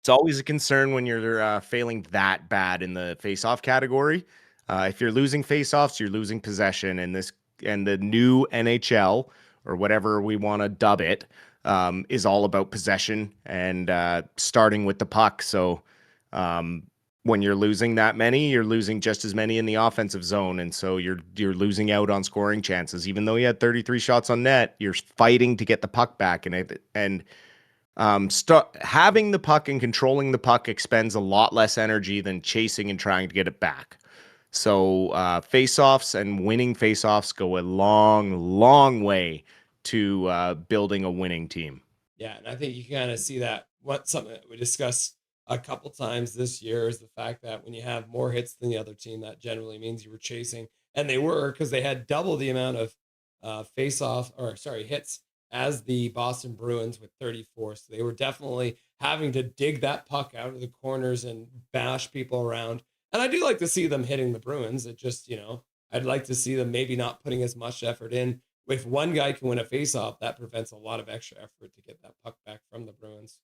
It's always a concern when you're failing that bad in the face-off category. If you're losing face-offs, you're losing possession, and the new NHL, or whatever we want to dub it, is all about possession and starting with the puck. So when you're losing that many, you're losing just as many in the offensive zone, and so you're losing out on scoring chances. Even though you had 33 shots on net, you're fighting to get the puck back, and having the puck and controlling the puck expends a lot less energy than chasing and trying to get it back. So face-offs and winning face-offs go a long, long way to building a winning team. Yeah, and I think you kind of see that. Something that we discussed a couple times this year is the fact that when you have more hits than the other team, that generally means you were chasing, and they were, because they had double the amount of hits as the Boston Bruins with 34. So they were definitely having to dig that puck out of the corners and bash people around. And I do like to see them hitting the Bruins. It just, I'd like to see them maybe not putting as much effort in. If one guy can win a faceoff, that prevents a lot of extra effort to get that puck back from the Bruins.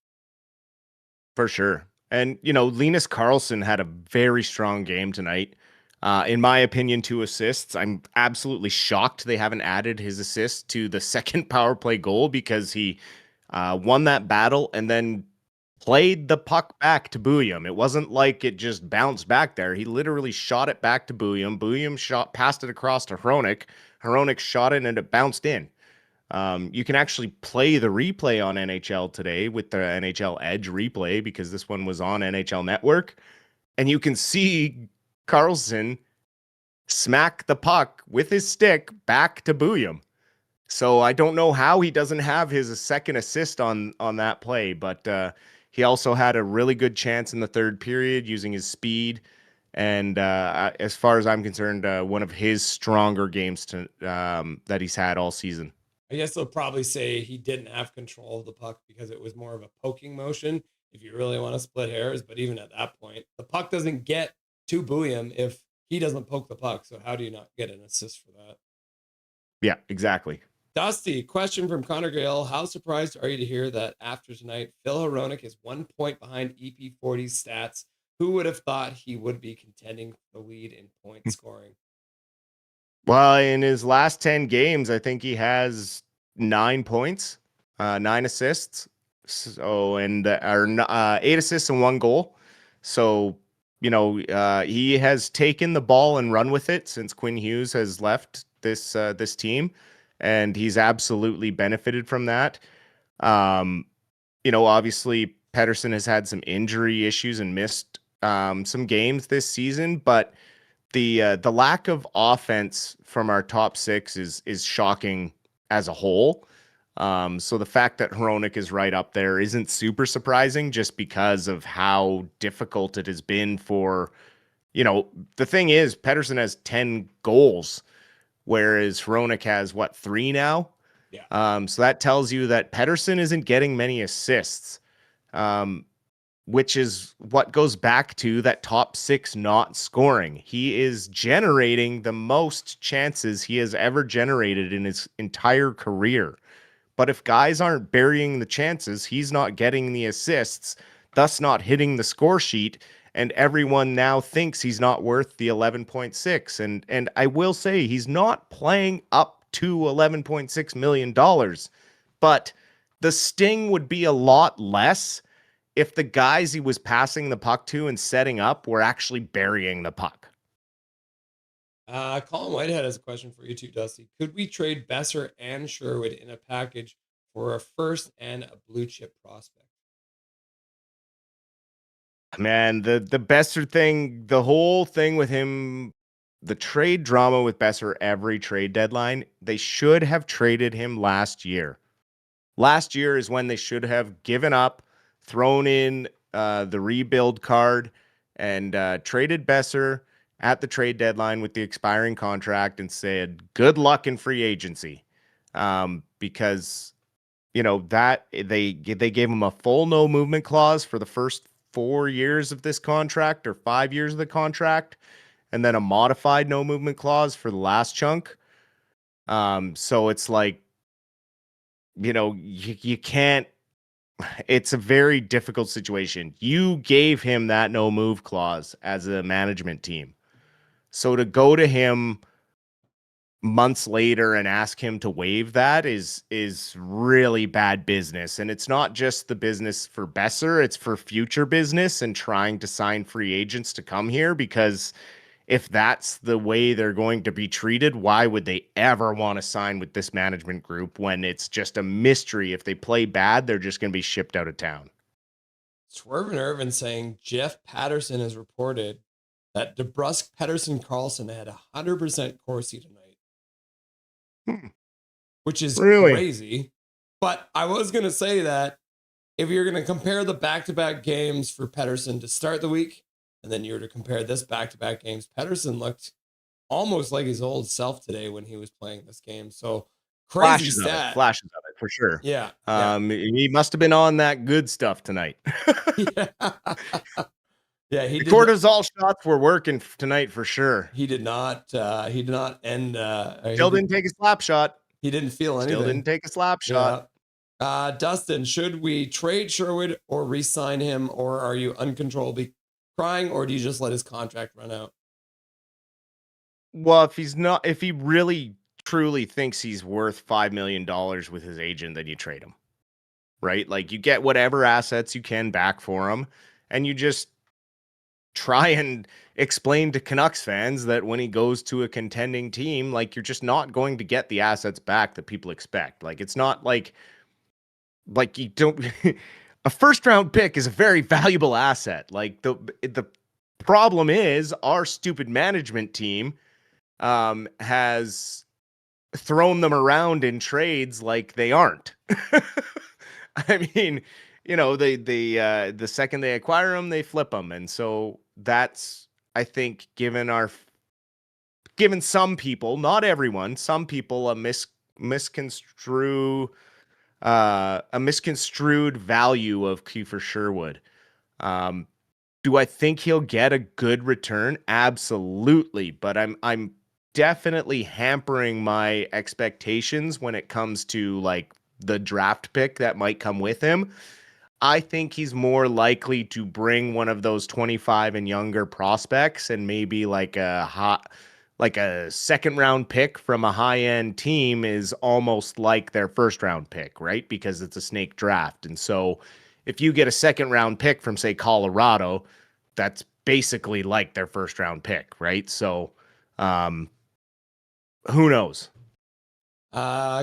For sure. And, Linus Karlsson had a very strong game tonight. In my opinion, 2 assists. I'm absolutely shocked they haven't added his assist to the second power play goal, because he won that battle and then played the puck back to Bouillon. It wasn't like it just bounced back there. He literally shot it back to Bouillon. Bouillon passed it across to Hronek. Hronek shot it and it bounced in. You can actually play the replay on NHL today with the NHL Edge replay, because this one was on NHL Network. And you can see Karlsson smack the puck with his stick back to Bouillon. So I don't know how he doesn't have his second assist on that play, but he also had a really good chance in the third period using his speed. And as far as I'm concerned, one of his stronger games that he's had all season. I guess they'll probably say he didn't have control of the puck because it was more of a poking motion, if you really want to split hairs. But even at that point, the puck doesn't get to Bouillon if he doesn't poke the puck. So how do you not get an assist for that? Yeah, exactly. Dusty, question from Connor Gale. How surprised are you to hear that after tonight, Phil Hronek is 1 point behind EP40's stats who would have thought he would be contending for the lead in point scoring? Well, in his last 10 games, I think he has 9 points, 9 assists. So, and 8 assists and 1 goal. So, he has taken the ball and run with it since Quinn Hughes has left this team, and he's absolutely benefited from that. Obviously Pettersson has had some injury issues and missed some games this season, but the lack of offense from our top 6 is shocking as a whole. So the fact that Hronek is right up there isn't super surprising, just because of how difficult it has been for, the thing is, Pettersson has 10 goals, whereas Hronek has 3 now. Yeah. So that tells you that Pettersson isn't getting many assists, which is what goes back to that top 6 not scoring. He is generating the most chances he has ever generated in his entire career. But if guys aren't burying the chances, he's not getting the assists, thus not hitting the score sheet, and everyone now thinks he's not worth the 11.6. And I will say, he's not playing up to $11.6 million, but the sting would be a lot less if the guys he was passing the puck to and setting up were actually burying the puck. Colin Whitehead has a question for you too, Dusty. Could we trade Besser and Sherwood in a package for a first and a blue chip prospect? Man, the Besser thing, the whole thing with him, the trade drama with Besser every trade deadline, they should have traded him last year. Last year is when they should have given up, thrown in the rebuild card, and traded Besser at the trade deadline with the expiring contract and said, good luck in free agency. Because, that they gave him a full no movement clause for the first 4 years of this contract, or 5 years of the contract, and then a modified no movement clause for the last chunk. So it's like, you can't, it's a very difficult situation. You gave him that no move clause as a management team. So to go to him months later and ask him to waive that is really bad business. And it's not just the business for Besser, it's for future business and trying to sign free agents to come here, because if that's the way they're going to be treated, why would they ever want to sign with this management group when it's just a mystery? If they play bad, they're just going to be shipped out of town. Swervin Irvin saying Jeff Patterson has reported that DeBrusk, Pettersson, Carlson had 100% Corsi tonight, which is really crazy. But I was going to say that if you're going to compare the back-to-back games for Pettersson to start the week, and then you were to compare this back-to-back games, Pettersson looked almost like his old self today when he was playing this game. So crazy stat. Flashes of it, for sure. Yeah. He must have been on that good stuff tonight. Yeah, he the did cortisol shots were working tonight for sure. He did not end. Still didn't take a slap shot. He didn't feel anything. Still didn't take a slap shot. Dustin, should we trade Sherwood or re-sign him, or are you uncontrollably crying, or do you just let his contract run out? Well, if he really truly thinks he's worth $5 million with his agent, then you trade him, right? Like, you get whatever assets you can back for him, and you just try and explain to Canucks fans that when he goes to a contending team, like, you're just not going to get the assets back that people expect. Like, it's not like you don't a first round pick is a very valuable asset. Like, the problem is our stupid management team has thrown them around in trades like they aren't. I mean, the second they acquire them, they flip them. And so that's, I think, given some people, not everyone, some people, a misconstrued value of Kiefer Sherwood. Do I think he'll get a good return? Absolutely. But I'm definitely hampering my expectations when it comes to, like, the draft pick that might come with him. I think he's more likely to bring one of those 25 and younger prospects, and maybe like a second round pick from a high end team is almost like their first round pick, right? Because it's a snake draft. And so if you get a second round pick from, say, Colorado, that's basically like their first round pick, right? So who knows?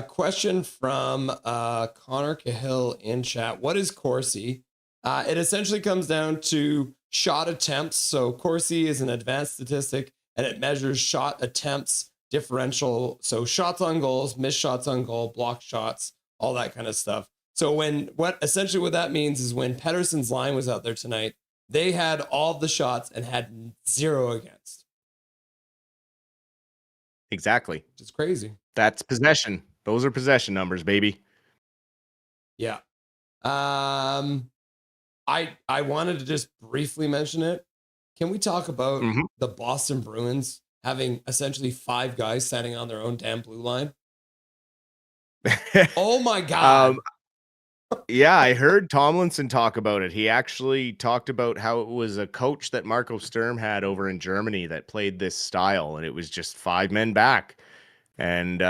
Question from Connor Cahill in chat. What is Corsi? It essentially comes down to shot attempts. So Corsi is an advanced statistic, and it measures shot attempts differential. So shots on goals, missed shots on goal, blocked shots, all that kind of stuff. So what that means is when Pettersson's line was out there tonight, they had all the shots and had 0 against. Exactly. Which is crazy. That's possession. Those are possession numbers, baby. Yeah. I wanted to just briefly mention it. Can we talk about the Boston Bruins having essentially 5 guys standing on their own damn blue line? Oh my God. Yeah, I heard Tomlinson talk about it. He actually talked about how it was a coach that Marco Sturm had over in Germany that played this style, and it was just 5 men back. And,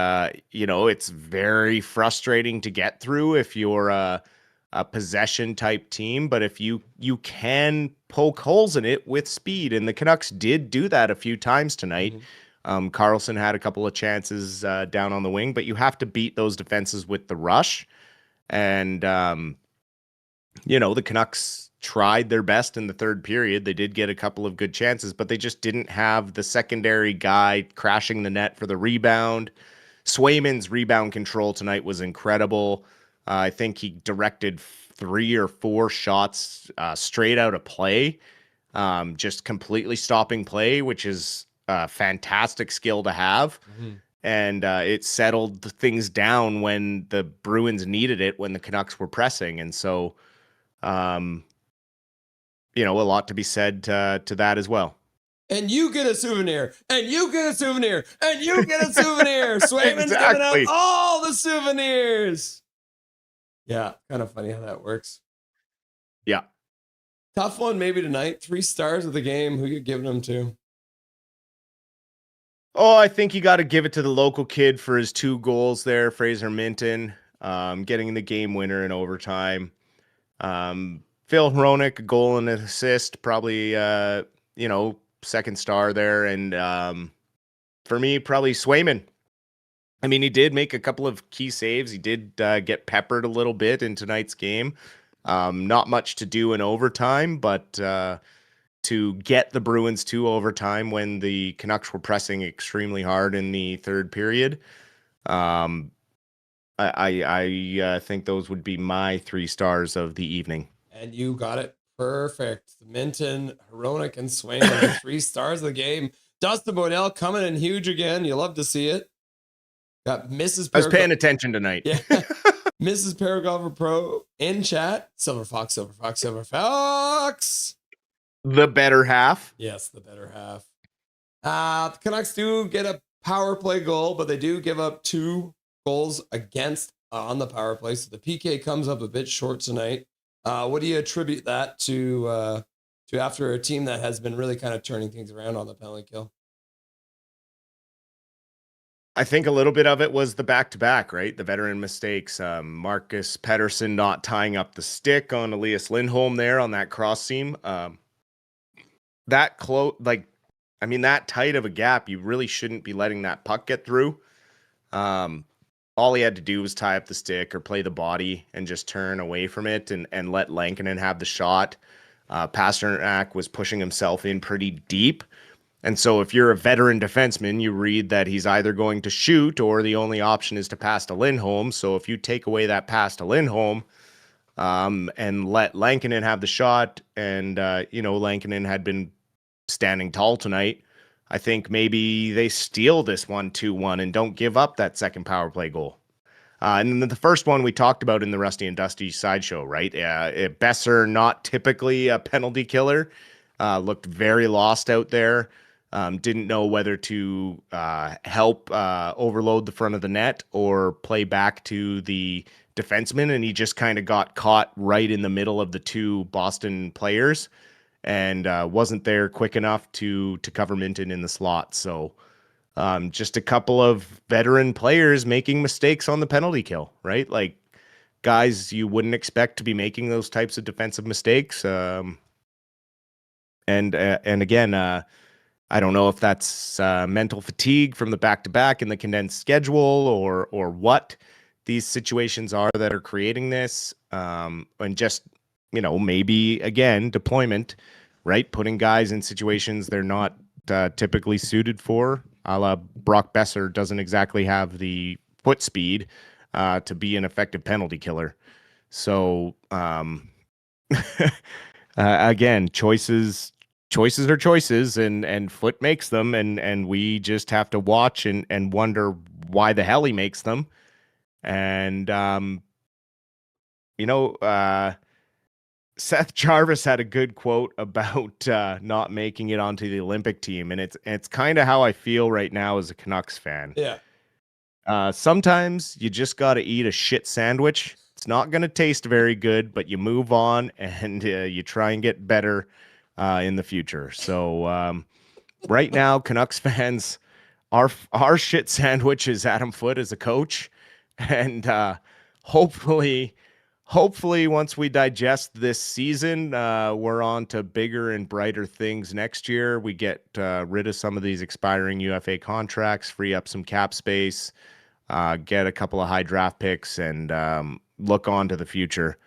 it's very frustrating to get through if you're a possession type team, but if you can poke holes in it with speed, and the Canucks did do that a few times tonight. Carlson had a couple of chances down on the wing, but you have to beat those defenses with the rush. And, the Canucks tried their best in the third period. They did get a couple of good chances, but they just didn't have the secondary guy crashing the net for the rebound. Swayman's rebound control tonight was incredible. I think he directed 3 or 4 shots straight out of play, just completely stopping play, which is a fantastic skill to have. And it settled things down when the Bruins needed it, when the Canucks were pressing. And so, a lot to be said to that as well. And you get a souvenir, and you get a souvenir, and you get a souvenir. Swayman's giving out all the souvenirs. Yeah, kind of funny how that works. Yeah. Tough one maybe tonight. 3 stars of the game. Who you giving them to? Oh, I think you got to give it to the local kid for his 2 goals there, Fraser Minton, getting the game winner in overtime. Phil Hronik, a goal and an assist, probably, second star there. And for me, probably Swayman. I mean, he did make a couple of key saves. He did get peppered a little bit in tonight's game. Not much to do in overtime, but to get the Bruins to overtime when the Canucks were pressing extremely hard in the third period, I think those would be my 3 stars of the evening. And you got it perfect. Minton, Hronik, and Swayman, the 3 stars of the game. Dustin Bodell coming in huge again. You love to see it. Got Mrs. I was paying attention tonight. Yeah. Mrs. Paragolfer Pro in chat. Silver Fox, Silver Fox, Silver Fox. The better half. Yes, the better half. The Canucks do get a power play goal, but they do give up 2 goals against on the power play. So the PK comes up a bit short tonight. What do you attribute that to after a team that has been really kind of turning things around on the penalty kill? I think a little bit of it was the back-to-back, right? The veteran mistakes. Marcus Pettersson not tying up the stick on Elias Lindholm there on that cross seam. That tight of a gap, you really shouldn't be letting that puck get through. All he had to do was tie up the stick or play the body and just turn away from it and let Lankinen have the shot. Pasternak was pushing himself in pretty deep. And so if you're a veteran defenseman, you read that he's either going to shoot or the only option is to pass to Lindholm. So if you take away that pass to Lindholm and let Lankinen have the shot, and, Lankinen had been standing tall tonight, I think maybe they steal this 1-2-1 and don't give up that second power play goal. And then the first one we talked about in the Rusty and Dusty sideshow, right? Besser, not typically a penalty killer, looked very lost out there. Didn't know whether to help overload the front of the net or play back to the defenseman, and he just kind of got caught right in the middle of the two Boston players and wasn't there quick enough to cover Minton in the slot. So just a couple of veteran players making mistakes on the penalty kill, right? Like guys you wouldn't expect to be making those types of defensive mistakes. And again, I don't know if that's mental fatigue from the back-to-back in the condensed schedule or what these situations are that are creating this. And just, maybe, again, deployment, right? Putting guys in situations they're not typically suited for. A la Brock Besser doesn't exactly have the foot speed to be an effective penalty killer. So, again, choices are choices, and Foot makes them, and we just have to watch and wonder why the hell he makes them. And Seth Jarvis had a good quote about not making it onto the Olympic team, and it's kind of how I feel right now as a Canucks fan. Yeah. Sometimes you just got to eat a shit sandwich. It's not going to taste very good, but you move on and you try and get better in the future. So right now, Canucks fans, our shit sandwich is Adam Foote as a coach, and hopefully once we digest this season, we're on to bigger and brighter things next year. We get rid of some of these expiring UFA contracts, free up some cap space, get a couple of high draft picks, and look on to the future.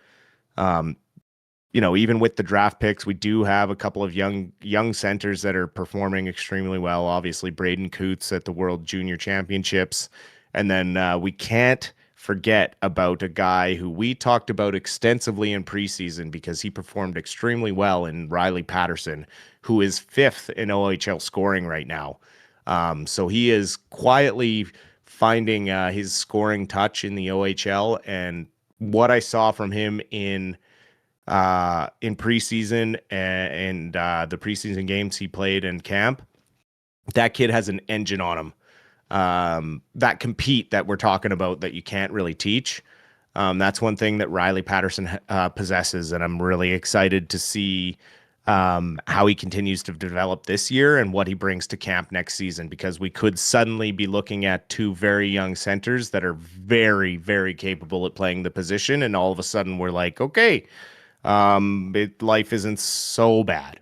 Even with the draft picks, we do have a couple of young centers that are performing extremely well. Obviously, Braden Coots at the World Junior Championships. And then we can't forget about a guy who we talked about extensively in preseason because he performed extremely well in Riley Patterson, who is 5th in OHL scoring right now. So he is quietly finding his scoring touch in the OHL. And what I saw from him in preseason and the preseason games he played in camp, that kid has an engine on him. That compete that we're talking about that you can't really teach. That's one thing that Riley Patterson possesses, and I'm really excited to see how he continues to develop this year and what he brings to camp next season, because we could suddenly be looking at two very young centers that are very, very capable at playing the position, and all of a sudden we're like, okay, life isn't so bad.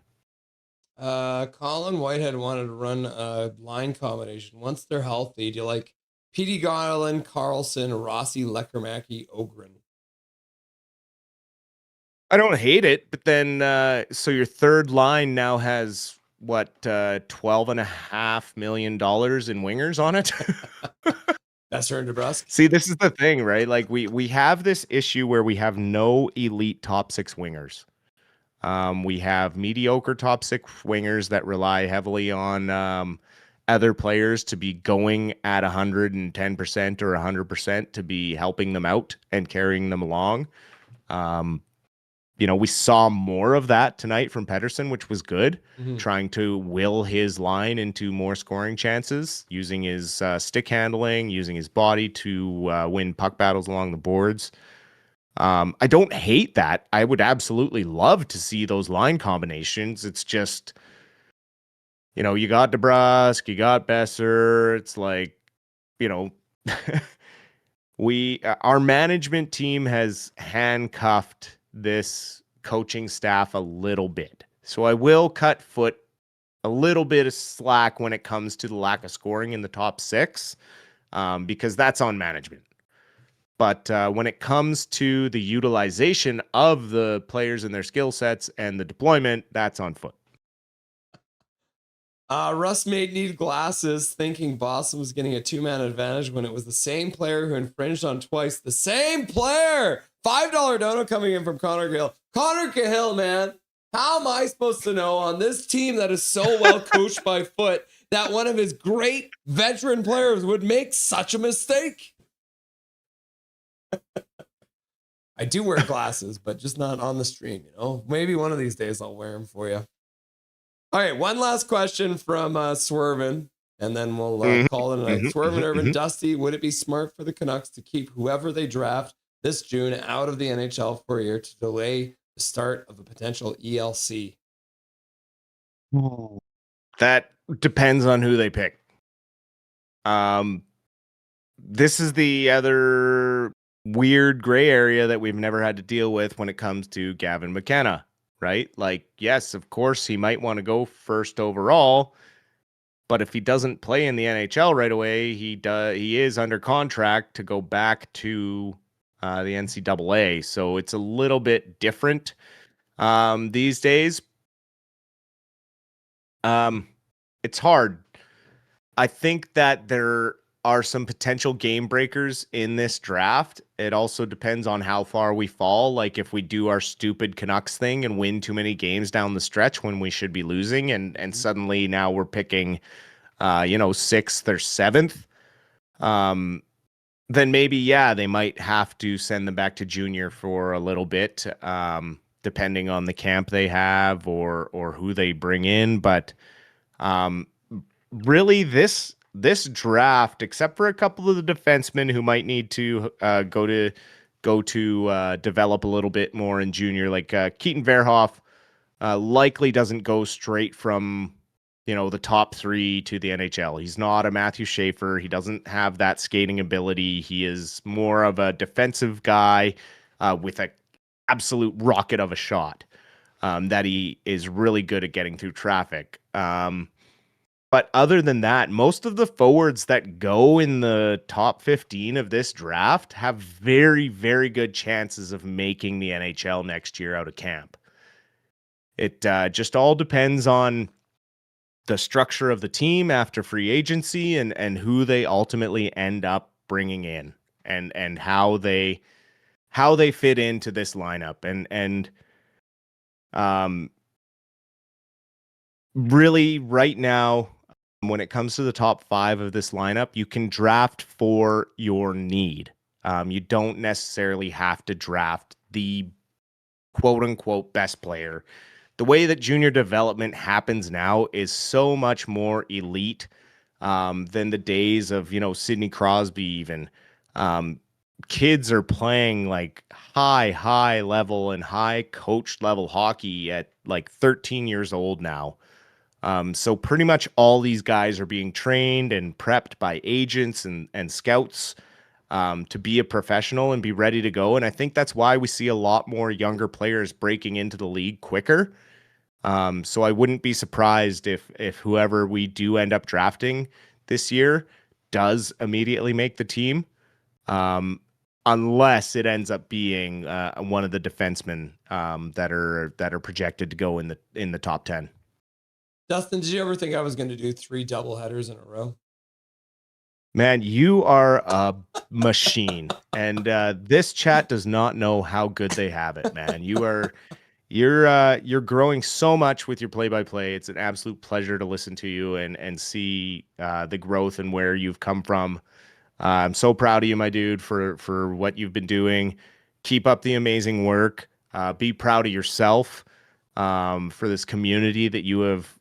Colin Whitehead wanted to run a line combination. Once they're healthy, do you like Petey Garland, Carlson, Rossi, Lekermacki, Ogren? I don't hate it, but then so your third line now has what, $12.5 million in wingers on it. Besser and DeBrusque. See, this is the thing, right? Like we have this issue where we have no elite top 6 wingers. We have mediocre top 6 wingers that rely heavily on other players to be going at 110% or 100% to be helping them out and carrying them along. We saw more of that tonight from Pettersson, which was good, trying to will his line into more scoring chances, using his stick handling, using his body to win puck battles along the boards. I don't hate that. I would absolutely love to see those line combinations. It's just, you got DeBrusque, you got Besser. It's like, our management team has handcuffed this coaching staff a little bit. So I will cut Foot a little bit of slack when it comes to the lack of scoring in the top 6, because that's on management. But when it comes to the utilization of the players and their skill sets and the deployment, that's on Foot. Russ made need glasses, thinking Boston was getting a 2-man advantage when it was the same player who infringed on twice. The same player! $5 dono coming in from Connor Cahill. Connor Cahill, man. How am I supposed to know on this team that is so well coached by Foot that one of his great veteran players would make such a mistake? I do wear glasses, but just not on the stream, Maybe one of these days I'll wear them for you. All right, one last question from Swervin, and then we'll call it a night. Swervin, Urban, Dusty, would it be smart for the Canucks to keep whoever they draft this June out of the NHL for a year to delay the start of a potential ELC? That depends on who they pick. This is the other weird gray area that we've never had to deal with when it comes to Gavin McKenna, right? Like, yes, of course, he might want to go first overall, but if he doesn't play in the NHL right away, he is under contract to go back to the NCAA. So it's a little bit different these days. It's hard. I think that there are some potential game breakers in this draft. It also depends on how far we fall. Like if we do our stupid Canucks thing and win too many games down the stretch when we should be losing, and suddenly now we're picking, 6th or 7th, then maybe, they might have to send them back to junior for a little bit, depending on the camp they have or who they bring in. But really, this draft, except for a couple of the defensemen who might need to go to develop a little bit more in junior, like Keaton Verhoff, likely doesn't go straight from the top 3 to the NHL. He's not a Matthew Schaefer. He doesn't have that skating ability. He is more of a defensive guy with an absolute rocket of a shot that he is really good at getting through traffic. But other than that, most of the forwards that go in the top 15 of this draft have very, very good chances of making the NHL next year out of camp. It just all depends on the structure of the team after free agency and who they ultimately end up bringing in and how they fit into this lineup. And really right now, when it comes to the top 5 of this lineup, you can draft for your need. You don't necessarily have to draft the quote unquote best player. The way that junior development happens now is so much more elite than the days of, Sidney Crosby even. Kids are playing like high level and high coached level hockey at like 13 years old now. So pretty much all these guys are being trained and prepped by agents and scouts to be a professional and be ready to go. And I think that's why we see a lot more younger players breaking into the league quicker. So I wouldn't be surprised if whoever we do end up drafting this year does immediately make the team, unless it ends up being one of the defensemen that are projected to go in the top 10. Dustin, did you ever think I was going to do 3 doubleheaders in a row? Man, you are a machine, and this chat does not know how good they have it, man. You're growing so much with your play-by-play. It's an absolute pleasure to listen to you and see the growth and where you've come from. I'm so proud of you, my dude, for what you've been doing. Keep up the amazing work. Be proud of yourself for this community that you have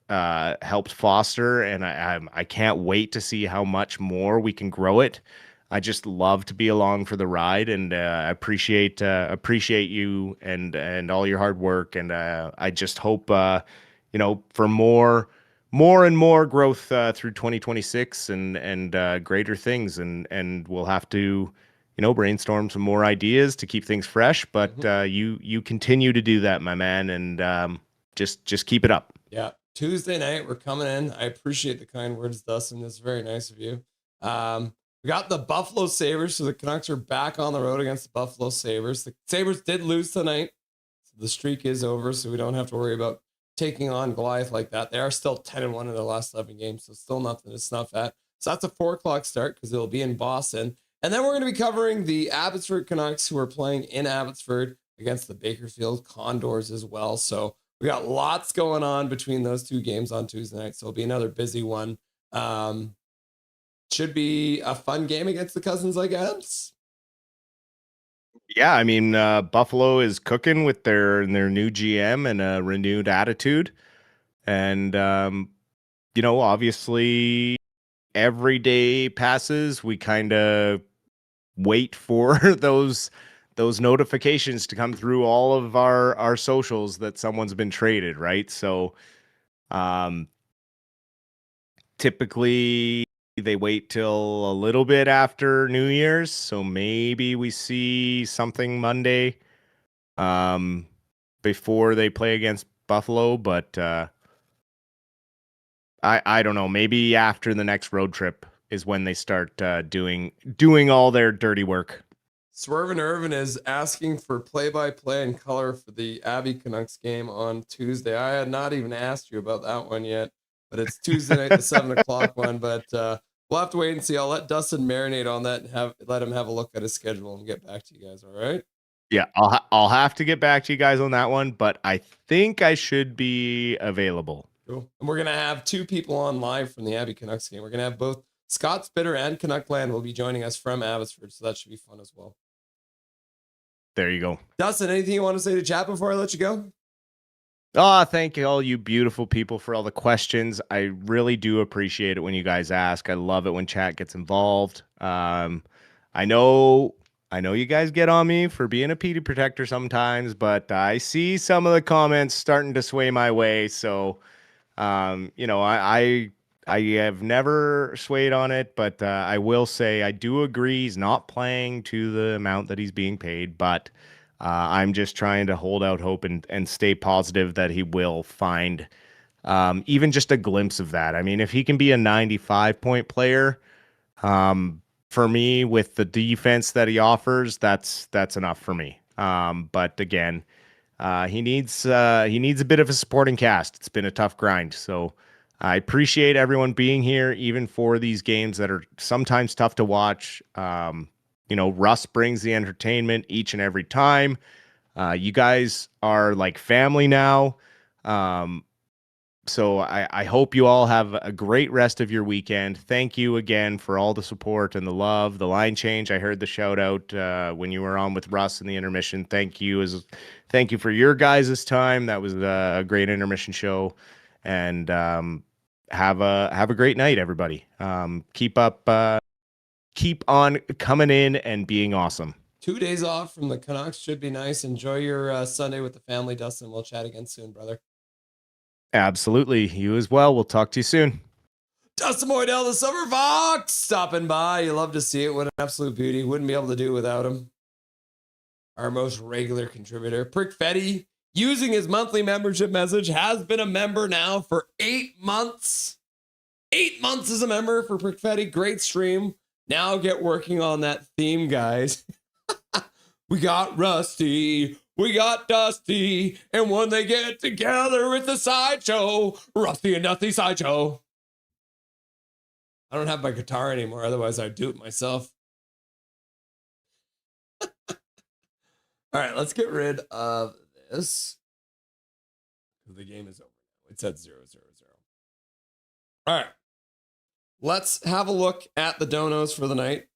helped foster, and I can't wait to see how much more we can grow it. I just love to be along for the ride, and I appreciate you and all your hard work, and I just hope for more and more growth through 2026 and greater things, and we'll have to brainstorm some more ideas to keep things fresh, but you continue to do that, my man, and just keep it up. Yeah. Tuesday night, we're coming in. I appreciate the kind words, Dustin. That's very nice of you. We got the Buffalo Sabres, so the Canucks are back on the road against the Buffalo Sabres. The Sabres did lose tonight, so the streak is over, so we don't have to worry about taking on Goliath like that. They are still 10-1 in their last 11 games, so still nothing to snuff at. So that's a 4:00 start because it'll be in Boston. And then we're going to be covering the Abbotsford Canucks, who are playing in Abbotsford against the Bakersfield Condors as well. So we got lots going on between those 2 games on Tuesday night. So it'll be another busy one. Should be a fun game against the Cousins, I guess. Yeah, I mean, Buffalo is cooking with their new GM and a renewed attitude. And, obviously every day passes, we kind of wait for those notifications to come through all of our socials that someone's been traded, right? So typically they wait till a little bit after New Year's, so maybe we see something Monday before they play against Buffalo, but I don't know, maybe after the next road trip is when they start doing all their dirty work. Swervin' Irvin is asking for play-by-play and color for the Abbey Canucks game on Tuesday. I had not even asked you about that one yet, but it's Tuesday night, the 7 o'clock one. But we'll have to wait and see. I'll let Dustin marinate on that and let him have a look at his schedule and get back to you guys. All right? Yeah, I'll have to get back to you guys on that one, but I think I should be available. Cool. And we're gonna have 2 people on live from the Abbey Canucks game. We're gonna have both Scott Spitter and Canuckland will be joining us from Abbotsford, so that should be fun as well. There you go. Dustin, anything you want to say to chat before I let you go? Thank you, all you beautiful people, for all the questions. I really do appreciate it when you guys ask. I love it when chat gets involved. I know you guys get on me for being a PD protector sometimes, but I see some of the comments starting to sway my way. So, I have never swayed on it, but I will say I do agree he's not playing to the amount that he's being paid, but I'm just trying to hold out hope and stay positive that he will find even just a glimpse of that. I mean, if he can be a 95-point player, for me, with the defense that he offers, that's enough for me. But again, he needs a bit of a supporting cast. It's been a tough grind, so I appreciate everyone being here, even for these games that are sometimes tough to watch. Russ brings the entertainment each and every time. You guys are like family now. So I hope you all have a great rest of your weekend. Thank you again for all the support and the love. The line change, I heard the shout out when you were on with Russ in the intermission. Thank you for your guys' time. That was a great intermission show. And have a great night, everybody. Keep on coming in and being awesome. 2 days off from the Canucks should be nice. Enjoy your Sunday with the family, Dustin. We'll chat again soon, brother. Absolutely. You as well. We'll talk to you soon. Dustin Moydell, the Summer Fox, stopping by. You love to see it. What an absolute beauty. Wouldn't be able to do without him. Our most regular contributor. Prick Fetty, using his monthly membership message, has been a member now for 8 months. 8 months as a member for Prick Fetty. Great stream. Now get working on that theme, guys. We got Rusty. We got Dusty, and when they get together, it's a sideshow. Rusty and Dusty sideshow. I don't have my guitar anymore, otherwise I'd do it myself. All right, let's get rid of this. The game is over. It's at 0-0-0. All right, let's have a look at the donos for the night.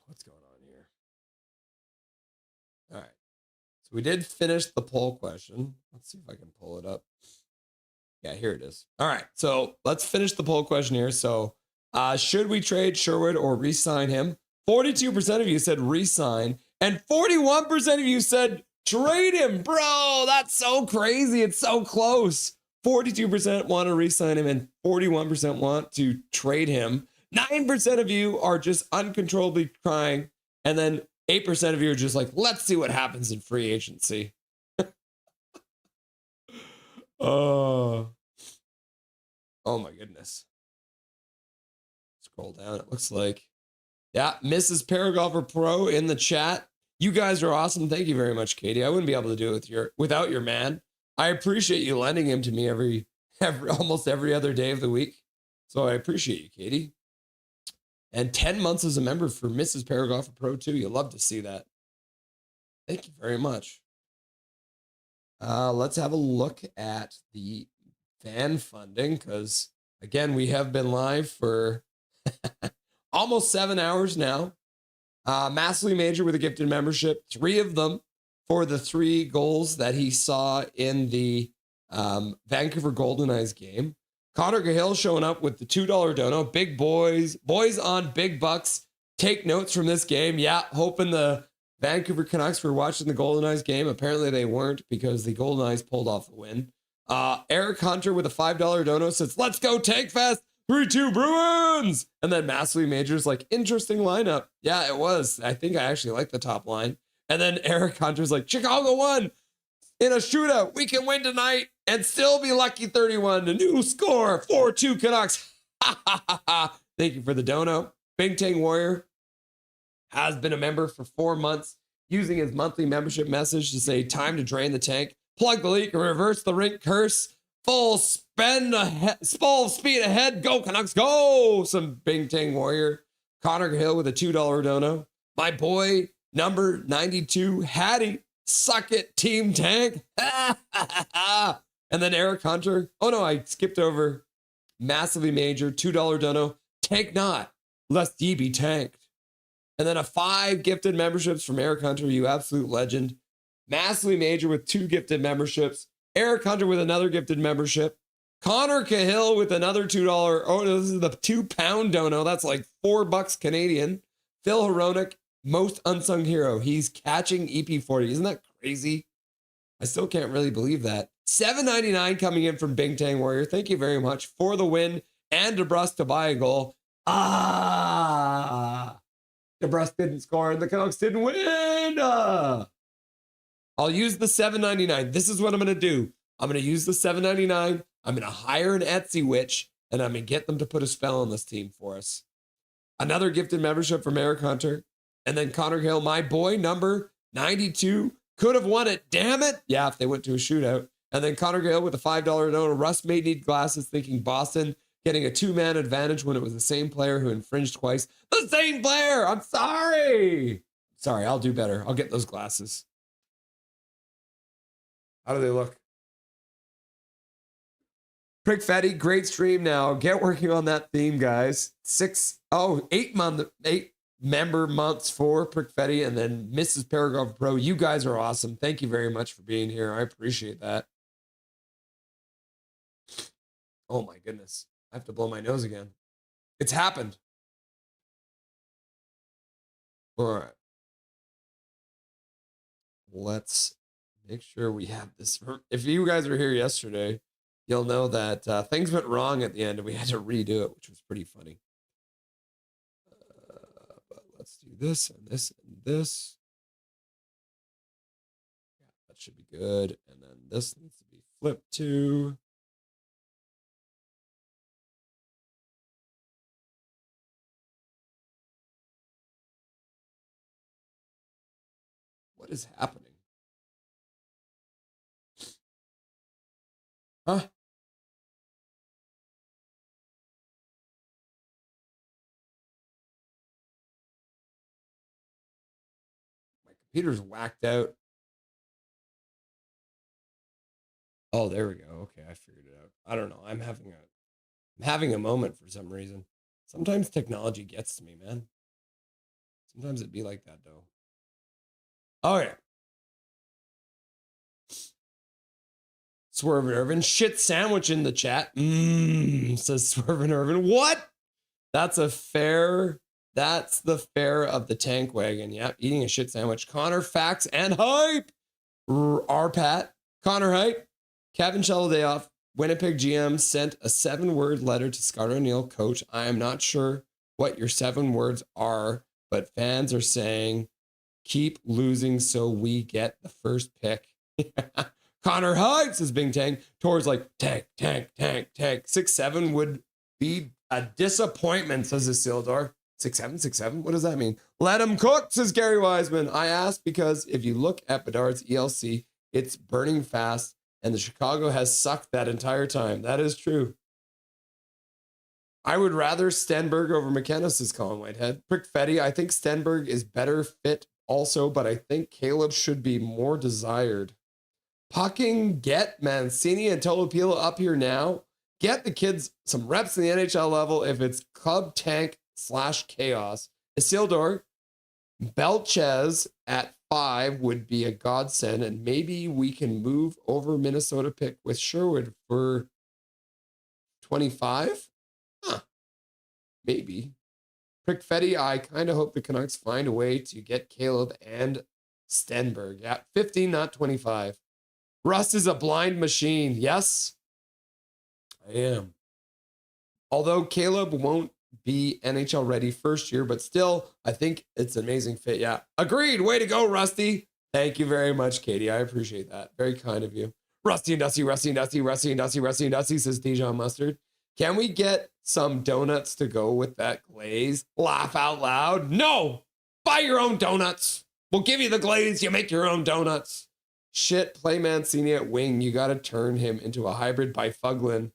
What's going on here? All right. So we did finish the poll question. Let's see if I can pull it up. Yeah, here it is. All right. So let's finish the poll question here. So should we trade Sherwood or re-sign him? 42% of you said re-sign, and 41% of you said trade him. Bro, that's so crazy. It's so close. 42% want to re-sign him, and 41% want to trade him. 9% of you are just uncontrollably crying, and then 8% of you are just like, let's see what happens in free agency. Oh my goodness. Scroll down. It looks like, yeah, Mrs. Paragolfer Pro in the chat. You guys are awesome. Thank you very much, Katie. I wouldn't be able to do it without your man. I appreciate you lending him to me almost every other day of the week. So I appreciate you, Katie. And 10 months as a member for Mrs. Paragolfer Pro too. You'll love to see that. Thank you very much. Let's have a look at the fan funding, because again, we have been live for almost 7 hours now. Massively Major with a gifted membership, 3 of them for the 3 goals that he saw in the Vancouver Goldeneyes game. Connor Cahill showing up with the $2 dono. Big boys on big bucks. Take notes from this game. Yeah, hoping the Vancouver Canucks were watching the Goldeneyes game. Apparently they weren't because the Goldeneyes pulled off the win. Eric Hunter with a $5 dono says, let's go Tank Fest. 3-2 Bruins. And then Massively Major's like, interesting lineup. Yeah, it was. I think I actually like the top line. And then Eric Hunter's like, Chicago won in a shootout. We can win tonight and still be lucky 31. A new score, 4-2 Canucks. Thank you for the dono. Bing Tang Warrior has been a member for 4 months, using his monthly membership message to say, time to drain the tank, plug the leak, and reverse the rink curse. Full speed ahead. Go Canucks, go. Some Bing Tang Warrior. Connor Hill with a $2 dono. My boy, number 92, Hattie. Suck it, Team Tank. And then Eric Hunter. Oh no, I skipped over. Massively Major, $2 dono. Tank not, lest ye be tanked. And then a 5 gifted memberships from Eric Hunter, you absolute legend. Massively Major with 2 gifted memberships. Eric Hunter with another gifted membership. Connor Cahill with another $2. Oh, no, this is the £2 dono. That's like $4 Canadian. Phil Hronik, most unsung hero. He's catching EP40. Isn't that crazy? I still can't really believe that. $7.99 coming in from Bing Tang Warrior. Thank you very much for the win and DeBrusque to buy a goal. DeBrusque didn't score and the Canucks didn't win. I'll use the $7.99. This is what I'm going to do. I'm going to use the $7.99. I'm going to hire an Etsy witch, and I'm going to get them to put a spell on this team for us. Another gifted membership from Eric Hunter. And then Connor Hill, my boy, number 92, could have won it. Damn it. Yeah, if they went to a shootout. And then Connor Hill with a $5 dono. Russ may need glasses, thinking Boston getting a 2-man advantage when it was the same player who infringed twice. The same player. I'm sorry. Sorry, I'll do better. I'll get those glasses. How do they look? Prick Fetty, great stream now. Get working on that theme, guys. 8 member months for Prick Fetty and then Mrs. Paragraph Pro. You guys are awesome. Thank you very much for being here. I appreciate that. Oh my goodness. I have to blow my nose again. It's happened. All right. Let's make sure we have this. If you guys were here yesterday, you'll know that things went wrong at the end and we had to redo it, which was pretty funny. But let's do this and this and this. Yeah, that should be good. And then this needs to be flipped to. What is happening? Huh? My computer's whacked out. Oh, there we go. Okay, I figured it out. I don't know. I'm having a moment for some reason. Sometimes technology gets to me, man. Sometimes it'd be like that though. Oh yeah. Swerve and Irvin, shit sandwich in the chat. Says Swerve and Irvin. What? That's the fare of the tank wagon. Yep, eating a shit sandwich. Connor, facts, and hype. Pat, Connor, hype. Kevin Shelldayoff, Winnipeg GM, sent a 7-word letter to Scott O'Neill, coach. I am not sure what your 7 words are, but fans are saying, keep losing so we get the first pick. Connor hype, says Bing Tang. Tor's like, tank. 6-7 would be a disappointment, says Isildur. 6-7. What does that mean? Let him cook, says Gary Wiseman. I ask because if you look at Bedard's ELC, it's burning fast, and the Chicago has sucked that entire time. That is true. I would rather Stenberg over McKenna, says Colin Whitehead. Prick Fetty, I think Stenberg is better fit also, but I think Caleb should be more desired. Pucking, get Mancini and Tolopila up here now. Get the kids some reps in the NHL level if it's club tank /chaos. Isildur, Belchez at 5 would be a godsend, and maybe we can move over Minnesota pick with Sherwood for 25? Huh. Maybe. Prickfetti, I kind of hope the Canucks find a way to get Caleb and Stenberg at 15, not 25. Russ is a blind machine. Yes, I am. Although Caleb won't be NHL ready first year, but still, I think it's an amazing fit. Yeah, agreed. Way to go, Rusty. Thank you very much, Katie. I appreciate that. Very kind of you. Rusty and Dusty, Rusty and Dusty, Rusty and Dusty, Rusty and Dusty, says Dijon Mustard. Can we get some donuts to go with that glaze? Laugh out loud. No! Buy your own donuts. We'll give you the glaze. You make your own donuts. Shit, play Mancini at wing. You got to turn him into a hybrid Byfuglin.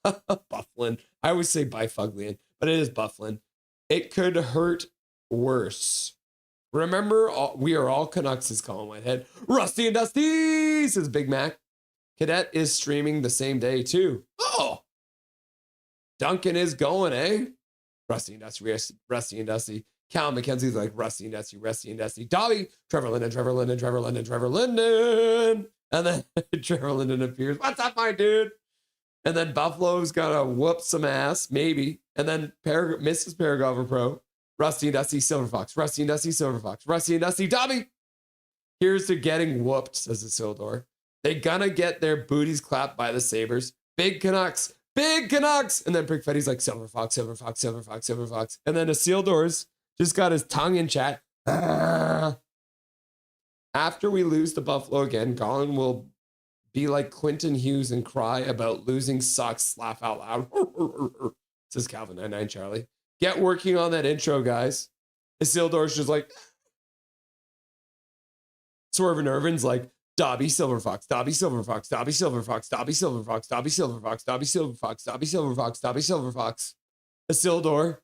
Bufflin. I always say Byfuglian, but it is Bufflin. It could hurt worse. Remember, we are all Canucks, is Colin Whitehead. Rusty and Dusty, says Big Mac. Cadet is streaming the same day, too. Oh! Duncan is going, eh? Rusty and Dusty, Rusty and Dusty. Cal McKenzie's like Rusty and Dusty, Rusty and Dusty. Dobby, Trevor Linden, Trevor Linden, Trevor Linden, Trevor Linden. And then Trevor Linden appears. What's up, my dude? And then Buffalo's gonna whoop some ass, maybe. And then Mrs. Paragover Pro. Rusty and Dusty, Silver Fox. Rusty and Dusty, Silver Fox. Rusty and Dusty, Dobby. Here's to getting whooped, says the Sildor. They gonna get their booties clapped by the Sabres. Big Canucks. Big Canucks. And then Prickfetti's like Silver Fox, Silver Fox, Silver Fox, Silver Fox. And then Isildor's just got his tongue in chat. After we lose to Buffalo again, Colin will be like Quentin Hughes and cry about losing sucks. Laugh out loud. Says Calvin 99 Charlie. Get working on that intro, guys. Isildor's just like Swervin Irvin's like Dobby Silver Fox, Dobby Silver Fox, Dobby Silver Fox, Dobby Silver Fox, Dobby Silver Fox, Dobby Silver Fox, Dobby Silver Fox, Dobby Silver Fox. Isildor.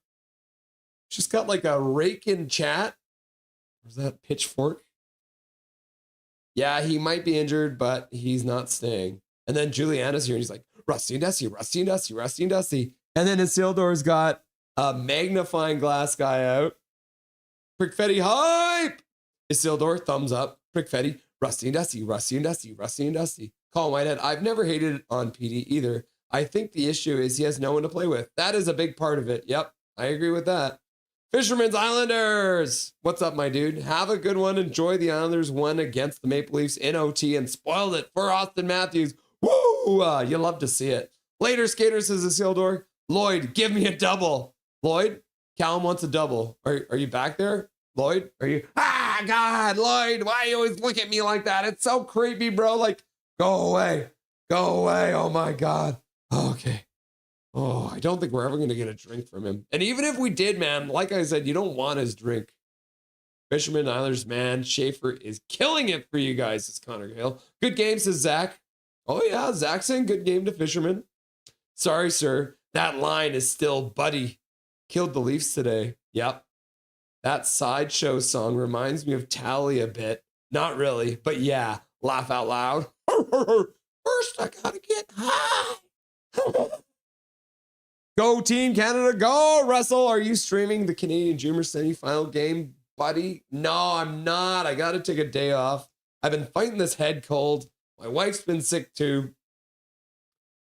She's got like a rake in chat. Where's that pitchfork? Yeah, he might be injured, but he's not staying. And then Juliana's here and he's like, Rusty and Dusty, Rusty and Dusty, Rusty and Dusty. And then Isildor's got a magnifying glass guy out. Prickfetti hype. Isildur, thumbs up. Prickfetti, Rusty and Dusty, Rusty and Dusty, Rusty and Dusty. Colin Whitehead, I've never hated on PD either. I think the issue is he has no one to play with. That is a big part of it. Yep, I agree with that. Fisherman's Islanders. What's up, my dude? Have a good one. Enjoy the Islanders won against the Maple Leafs in OT and spoiled it for Austin Matthews. Woo! You love to see it. Later, Skater, says Isildur. Lloyd, give me a double. Lloyd, Callum wants a double. Are you back there? Lloyd, are you? Ah, God, Lloyd, why you always look at me like that? It's so creepy, bro. Like, go away. Go away. Oh, my God. Okay. Oh, I don't think we're ever going to get a drink from him. And even if we did, man, like I said, you don't want his drink. Fisherman Islanders, man. Schaefer is killing it for you guys, says Connor Hill. Good game, says Zach. Oh, yeah, Zach saying good game to Fisherman. Sorry, sir. That line is still Buddy. Killed the Leafs today. Yep. That Sideshow song reminds me of Tally a bit. Not really, but yeah. Laugh out loud. First, I gotta get high. Go Team Canada, go! Russell, are you streaming the Canadian Junior semifinal game, buddy? No, I'm not. I got to take a day off. I've been fighting this head cold. My wife's been sick too.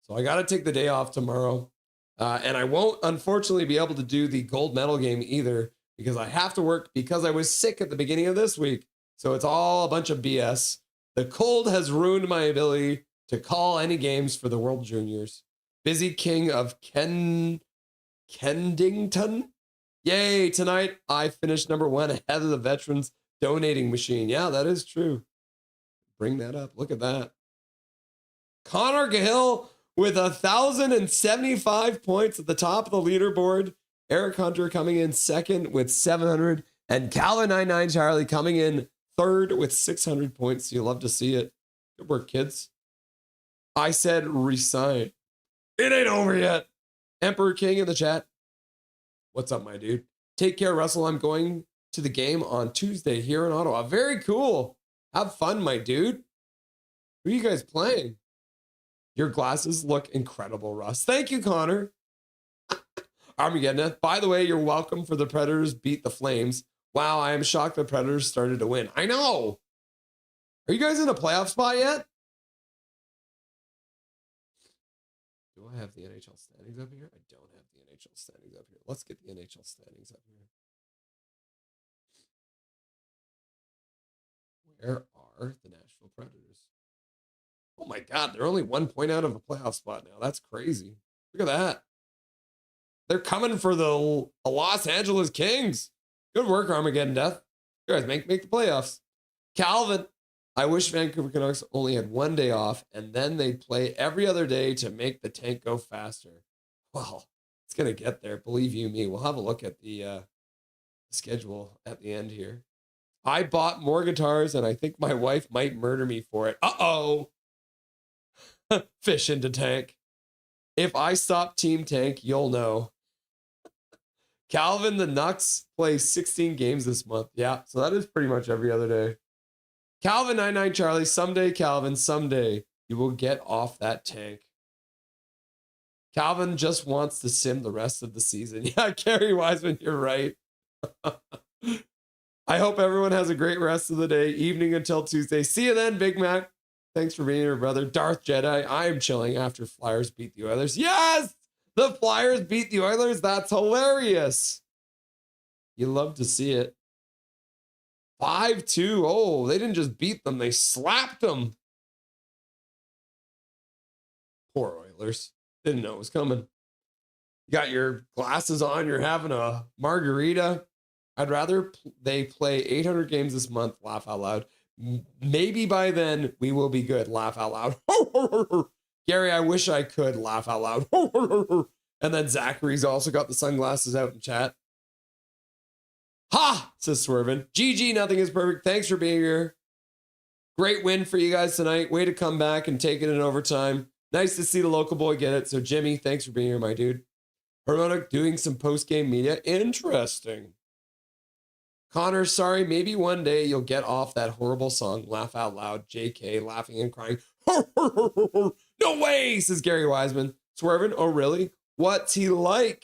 So I got to take the day off tomorrow. And I won't, unfortunately, be able to do the gold medal game either because I have to work because I was sick at the beginning of this week. So it's all a bunch of BS. The cold has ruined my ability to call any games for the World Juniors. Busy King of Kendington. Yay, tonight I finished number 1 ahead of the veterans donating machine. Yeah, that is true. Bring that up. Look at that. Connor Cahill with 1,075 points at the top of the leaderboard. Eric Hunter coming in second with 700. And Calvin 99 Charlie coming in third with 600 points. You love to see it. Good work, kids. I said resign. It ain't over yet. Emperor King in the chat. What's up, my dude? Take care, Russell. I'm going to the game on Tuesday here in Ottawa. Very cool. Have fun, my dude. Who are you guys playing? Your glasses look incredible, Russ. Thank you, Connor. Armageddon. By the way, you're welcome for the Predators beat the Flames. Wow, I am shocked the Predators started to win. I know. Are you guys in a playoff spot yet? Do I have the NHL standings up here? I don't have the NHL standings up here. Let's get the NHL standings up here. Where are the Nashville Predators? Oh my God, they're only 1 point out of a playoff spot now. That's crazy. Look at that. They're coming for the Los Angeles Kings. Good work, Armageddon Death. You guys make the playoffs. Calvin, I wish Vancouver Canucks only had 1 day off and then they'd play every other day to make the tank go faster. Well, it's going to get there. Believe you me. We'll have a look at the schedule at the end here. I bought more guitars and I think my wife might murder me for it. Uh-oh. Fish into tank. If I stop Team Tank, you'll know. Calvin, the Nucks play 16 games this month. Yeah, so that is pretty much every other day. Calvin 99 Charlie, someday, Calvin, someday you will get off that tank. Calvin just wants to sim the rest of the season. Yeah, Kerry Wiseman, you're right. I hope everyone has a great rest of the day, evening until Tuesday. See you then, Big Mac. Thanks for being here, brother. Darth Jedi, I am chilling after Flyers beat the Oilers. Yes! The Flyers beat the Oilers. That's hilarious. You love to see it. 5-2. Oh, they didn't just beat them. They slapped them. Poor Oilers. Didn't know it was coming. You got your glasses on. You're having a margarita. I'd rather they play 800 games this month. Laugh out loud. Maybe by then we will be good. Laugh out loud. Gary, I wish I could laugh out loud. And then Zachary's also got the sunglasses out in chat. Ha! Says Swervin. GG, nothing is perfect. Thanks for being here. Great win for you guys tonight. Way to come back and take it in overtime. Nice to see the local boy get it. So Jimmy, thanks for being here, my dude. Harmonic doing some post-game media. Interesting. Connor, sorry, maybe one day you'll get off that horrible song, Laugh Out Loud, JK, laughing and crying. No way, says Gary Wiseman. Swervin, oh really? What's he like?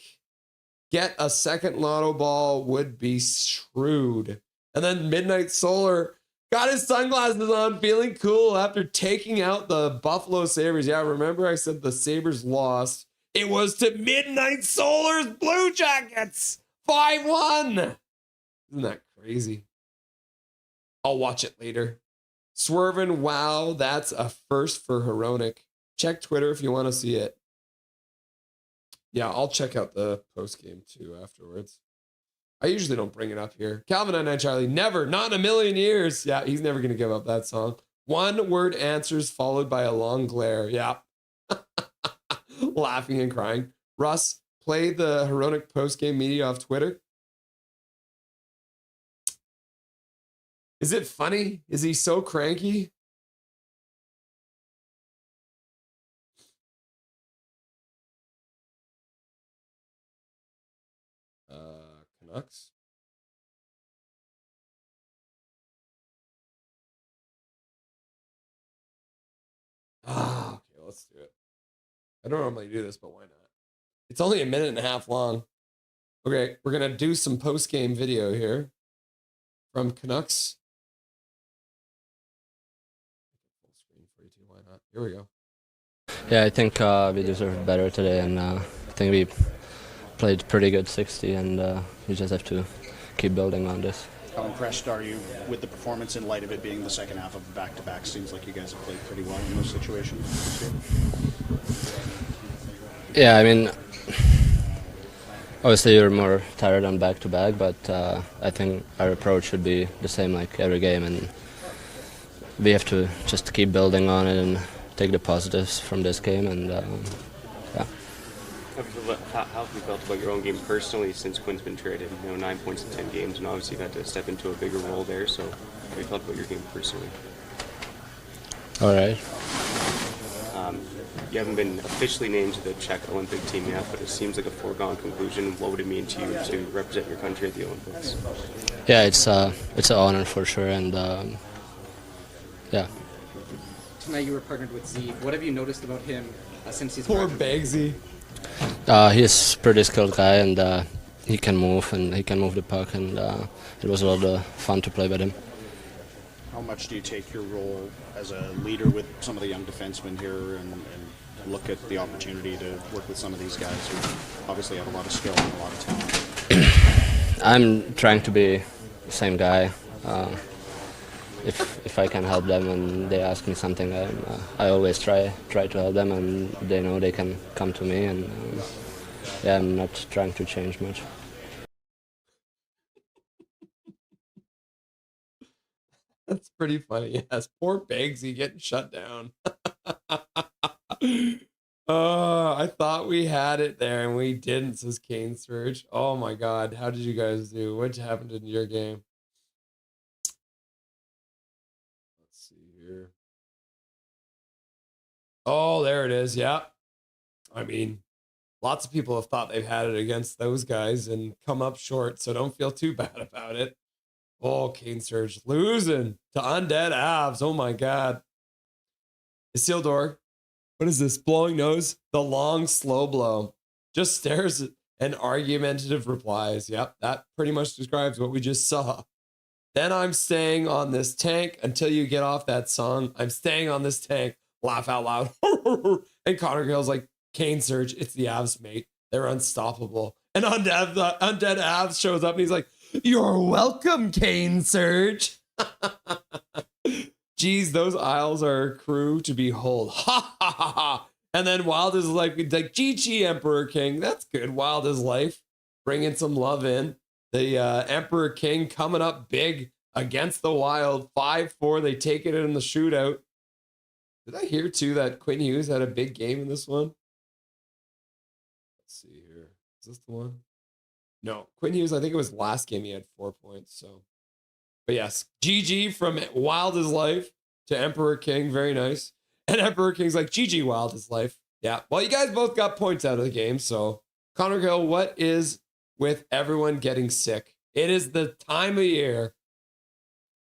Get a second lotto ball would be shrewd. And then Midnight Solar got his sunglasses on, feeling cool after taking out the Buffalo Sabres. Yeah, remember I said the Sabres lost. It was to Midnight Solar's Blue Jackets. 5-1. Isn't that crazy? I'll watch it later. Swervin, wow, that's a first for Heronic. Check Twitter if you want to see it. Yeah, I'll check out the post game too afterwards. I usually don't bring it up here. Calvin 99 Charlie, never, not in a million years. Yeah, he's never going to give up that song. One word answers followed by a long glare. Yeah. Laughing and crying. Russ, play the Heronic post game media off Twitter. Is it funny? Is he so cranky? Canucks. Okay, let's do it. I don't normally do this, but why not? It's only a minute and a half long. Okay, we're going to do some post-game video here from Canucks. Full screen for you too, why not? Here we go. Yeah, I think we deserved better today, and I think we played pretty good 60, and we just have to keep building on this. How impressed are you with the performance in light of it being the second half of a back-to-back? Seems like you guys have played pretty well in those situations. Yeah, I mean, obviously you're more tired on back-to-back, but I think our approach should be the same like every game, and we have to just keep building on it and take the positives from this game, and yeah. How have you felt about your own game personally since Quinn's been traded? 9 points in 10 games, and obviously you've had to step into a bigger role there. So, how have you felt about your game personally? All right. You haven't been officially named to the Czech Olympic team yet, but it seems like a foregone conclusion. What would it mean to you to represent your country at the Olympics? Yeah, it's an honor for sure, and yeah. Tonight you were partnered with Z. What have you noticed about him since he's Poor Bagsy. He's a pretty skilled guy, and he can move and he can move the puck, and it was a lot of fun to play with him. How much do you take your role as a leader with some of the young defensemen here and look at the opportunity to work with some of these guys who obviously have a lot of skill and a lot of talent? I'm trying to be the same guy. If I can help them and they ask me something, I always try to help them, and they know they can come to me, and I'm not trying to change much. That's pretty funny. Yes, poor Bagsy getting shut down. I thought we had it there and we didn't, says Kane Surge. Oh my God, how did you guys do? What happened in your game? Let's see here. Oh, there it is. Yeah. I mean, lots of people have thought they've had it against those guys and come up short, so don't feel too bad about it. Oh, Kane Surge losing to Undead Avs. Oh my God. Isildur, what is this? Blowing nose? The long, slow blow. Just stares and argumentative replies. Yep, that pretty much describes what we just saw. Then I'm staying on this tank until you get off that song. I'm staying on this tank. Laugh out loud. And Connor Gill's like, Kane Surge, it's the Avs, mate. They're unstoppable. And Undead Avs shows up and he's like, you're welcome, Kane Surge. Geez, those Isles are a crew to behold. Ha ha ha ha. And then Wild is like GG Emperor King. That's good. Wild is life. Bringing some love in. The Emperor King coming up big against the Wild. 5-4. They take it in the shootout. Did I hear too that Quinn Hughes had a big game in this one? Let's see here. Is this the one? No, Quinn Hughes, I think it was last game he had 4 points. So, but yes, GG from Wild is Life to Emperor King. Very nice. And Emperor King's like, GG Wild is Life. Yeah. Well, you guys both got points out of the game. So, Connor Gill, what is with everyone getting sick? It is the time of year.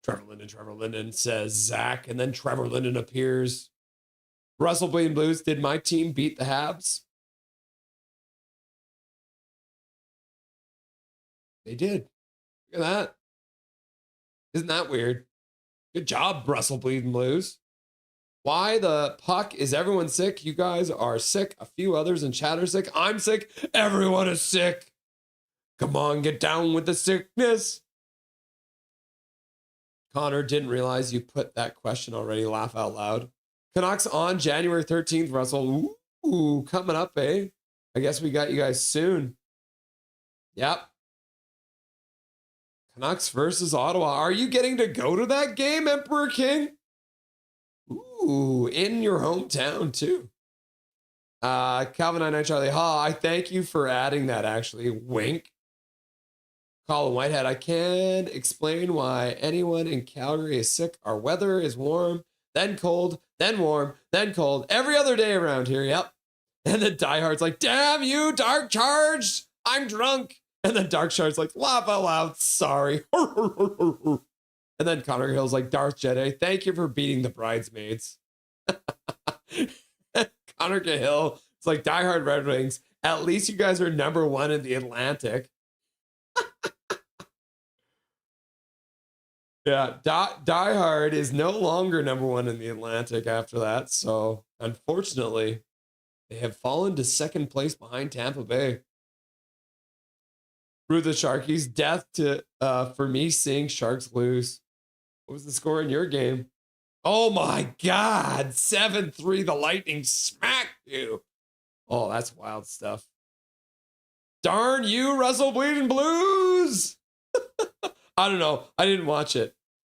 Trevor Linden says Zach, and then Trevor Linden appears. Russell Bleeding Blues, did my team beat the Habs? They did. Look at that. Isn't that weird? Good job, Russell Bleeding Blues. Why the puck is everyone sick? You guys are sick. A few others in chat are sick. I'm sick. Everyone is sick. Come on, get down with the sickness. Connor, didn't realize you put that question already. Laugh out loud. Canucks on January 13th, Russell. Ooh, coming up, eh? I guess we got you guys soon. Yep. Canucks versus Ottawa. Are you getting to go to that game, Emperor King? Ooh, in your hometown too. Calvin I Charlie. Ha, I thank you for adding that, actually. Wink. Colin Whitehead. I can't explain why anyone in Calgary is sick. Our weather is warm, then cold, then warm, then cold. Every other day around here. Yep. And then Diehard's like, damn you, Dark Charged. I'm drunk. And then Dark Shard's like, laugh out loud, sorry. And then Connor Hill's like, Darth Jedi, thank you for beating the bridesmaids. Connor Cahill, it's like Die Hard Red Wings. At least you guys are number one in the Atlantic. Yeah, Die Hard is no longer number one in the Atlantic after that. So unfortunately, they have fallen to second place behind Tampa Bay. Ruth the Sharkies, death to for me seeing Sharks lose. What was the score in your game? Oh my God, 7-3. The Lightning smacked you. Oh, that's wild stuff. Darn you, Russell Bleeding Blues. I don't know. I didn't watch it.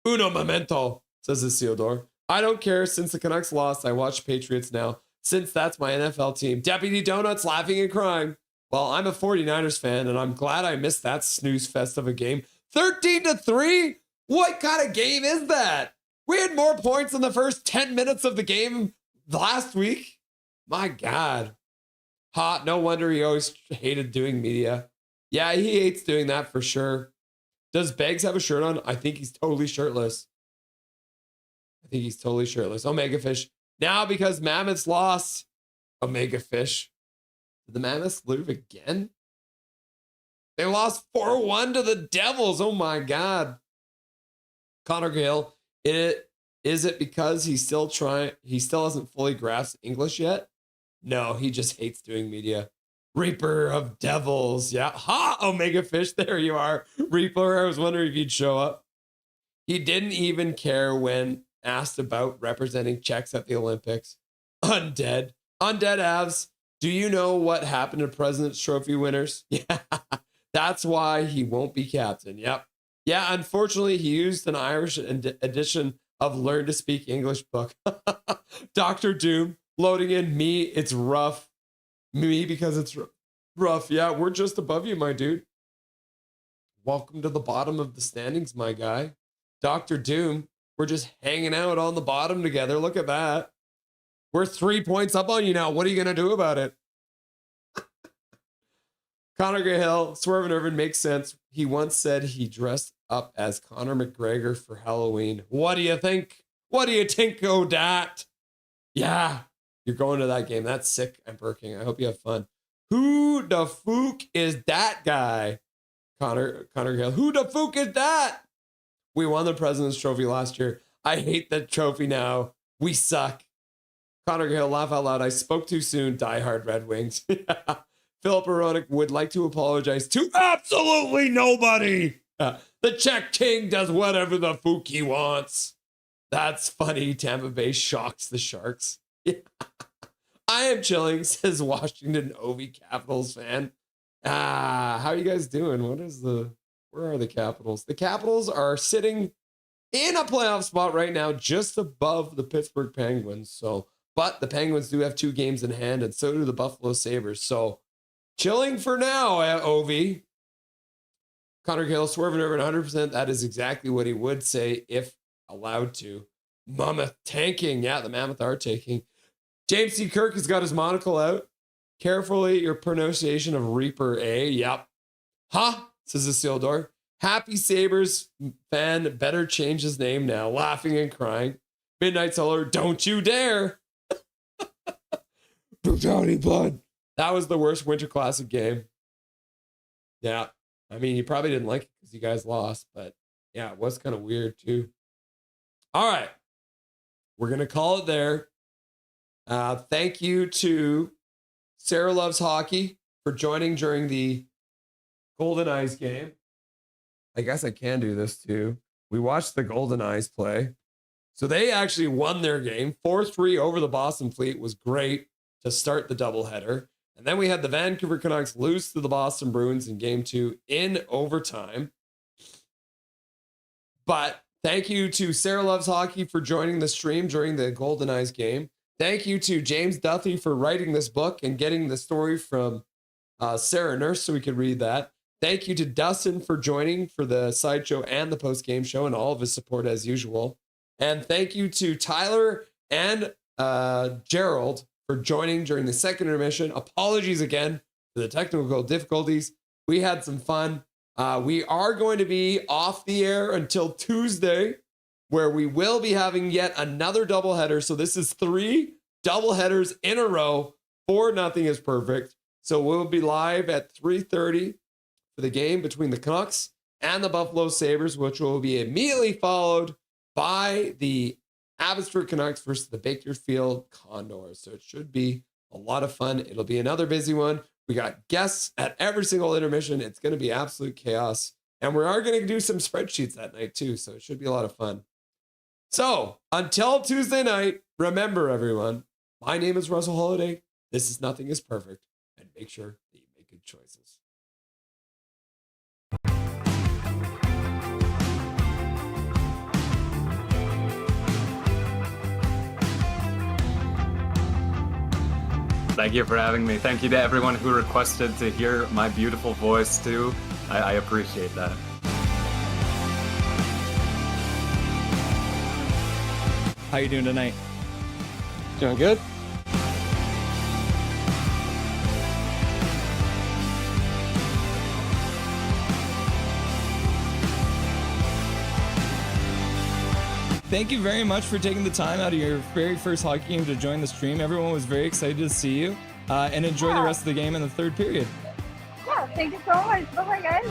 Uno momento, says Isildur. I don't care. Since the Canucks lost, I watch Patriots now. Since that's my NFL team. Deputy Donuts laughing and crying. Well, I'm a 49ers fan, and I'm glad I missed that snooze fest of a game. 13-3? What kind of game is that? We had more points in the first 10 minutes of the game last week. My God. Hot. No wonder he always hated doing media. Yeah, he hates doing that for sure. Does Beggs have a shirt on? I think he's totally shirtless. Omega Fish. Now because Mammoths lost. Omega Fish. Did the Mammoths lose again? They lost 4-1 to the Devils. Oh my God. Connor Gale, is it because he still hasn't fully grasped English yet? No, he just hates doing media. Reaper of Devils. Yeah. Ha! Omega Fish. There you are. Reaper. I was wondering if you'd show up. He didn't even care when asked about representing Czechs at the Olympics. Undead. Undead Avs. Do you know what happened to President's Trophy winners? Yeah. That's why he won't be captain. Yep. Yeah, unfortunately, he used an Irish edition of Learn to Speak English book. Dr. Doom loading in me. It's rough. Me because it's rough. Yeah, we're just above you, my dude. Welcome to the bottom of the standings, my guy. Dr. Doom, we're just hanging out on the bottom together. Look at that. We're 3 points up on you now. What are you going to do about it? Conor Cahill, Swerve and Irvin makes sense. He once said he dressed up as Conor McGregor for Halloween. What do you think? What do you think of that? Yeah, you're going to that game. That's sick. I'm burking. I hope you have fun. Who the fook is that guy? Conor Cahill. Who the fook is that? We won the President's Trophy last year. I hate that trophy now. We suck. Conor Cahill, laugh out loud. I spoke too soon. Die Hard Red Wings. Philip Aronic would like to apologize to absolutely nobody. The Czech King does whatever the fook he wants. That's funny. Tampa Bay shocks the Sharks. I am chilling, says Washington Ovi Capitals fan. How are you guys doing? Where are the Capitals? The Capitals are sitting in a playoff spot right now, just above the Pittsburgh Penguins. But the Penguins do have 2 games in hand, and so do the Buffalo Sabres. So chilling for now, Ovi. Connor Cahill, Swerve and Irvin, 100%. That is exactly what he would say if allowed to. Mammoth tanking. Yeah, the Mammoth are taking. James C. Kirk has got his monocle out. Carefully, your pronunciation of Reaper A. Yep. Huh? Says Isildur. Happy Sabres fan better change his name now. Laughing and crying. Midnight Solar, don't you dare. Brutality Blood. That was the worst Winter Classic game. Yeah. I mean, you probably didn't like it because you guys lost, but yeah, it was kind of weird too. All right. We're going to call it there. Thank you to Sarah Loves Hockey for joining during the Goldeneyes game. I guess I can do this too. We watched the Goldeneyes play. So they actually won their game. 4-3 over the Boston Fleet was great to start the doubleheader. And then we had the Vancouver Canucks lose to the Boston Bruins in game 2 in overtime. But thank you to Sarah Loves Hockey for joining the stream during the Goldeneyes game. Thank you to James Duthie for writing this book and getting the story from Sarah Nurse so we could read that. Thank you to Dustin for joining for the sideshow and the post-game show and all of his support as usual. And thank you to Tyler and Gerald for joining during the second intermission. Apologies again for the technical difficulties. We had some fun. We are going to be off the air until Tuesday, where we will be having yet another doubleheader. So this is 3 doubleheaders in a row. 4-0 is perfect. So we'll be live at 3:30 for the game between the Canucks and the Buffalo Sabres, which will be immediately followed by the Abbotsford Canucks versus the Bakersfield Condors. So it should be a lot of fun. It'll be another busy one. We got guests at every single intermission. It's going to be absolute chaos. And we are going to do some spreadsheets that night too. So it should be a lot of fun. So until Tuesday night, remember everyone, my name is Russell Holiday. This is Nothing is Perfect. And make sure that you make good choices. Thank you for having me. Thank you to everyone who requested to hear my beautiful voice too. I appreciate that. How you doing tonight? Doing good. Thank you very much for taking the time out of your very first hockey game to join the stream. Everyone was very excited to see you and enjoy the rest of the game in the third period. Yeah, Thank you so much. Bye-bye, guys.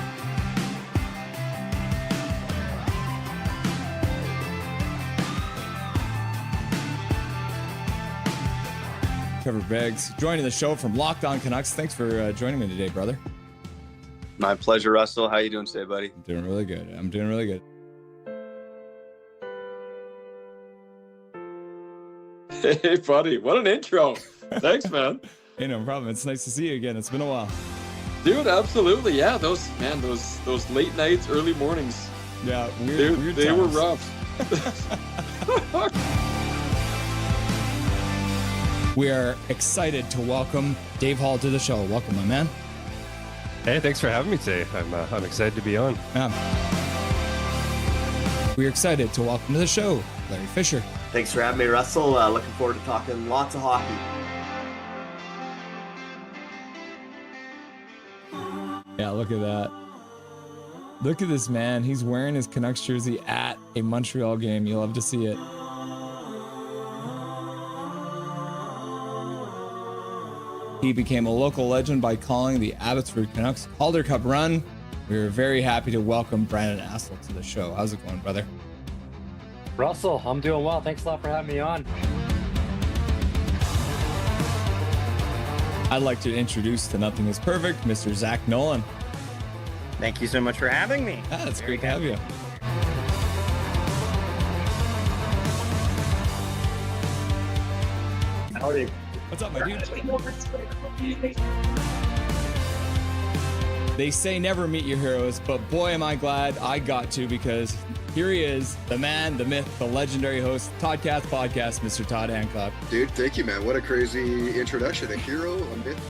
Trevor Beggs joining the show from Locked On Canucks. Thanks for joining me today, brother. My pleasure, Russell. How you doing today, buddy? I'm doing really good. I'm doing really good. Hey, buddy. What an intro. Thanks, man. Hey, no problem. It's nice to see you again. It's been a while. Dude, absolutely. Yeah, those late nights, early mornings. Yeah, weird they were times. rough. We are excited to welcome Dave Hall to the show. Welcome, my man. Hey, thanks for having me today. I'm excited to be on. Yeah. We're excited to welcome to the show Larry Fisher. Thanks for having me, Russell. Looking forward to talking lots of hockey. Yeah, look at that. Look at this man. He's wearing his Canucks jersey at a Montreal game. You'll love to see it. He became a local legend by calling the Abbotsford Canucks Calder Cup run. We are very happy to welcome Brandon Astle to the show. How's it going, brother? Russell, I'm doing well. Thanks a lot for having me on. I'd like to introduce to Nothing is Perfect, Mr. Zach Nolan. Thank you so much for having me. Ah, it's great to have you. Howdy. What's up, my dude? They say never meet your heroes, but boy, am I glad I got to, because here he is, the man, the myth, the legendary host, Toddcast Podcast, Mr. Todd Hancock. Dude, thank you, man. What a crazy introduction. A hero, a myth.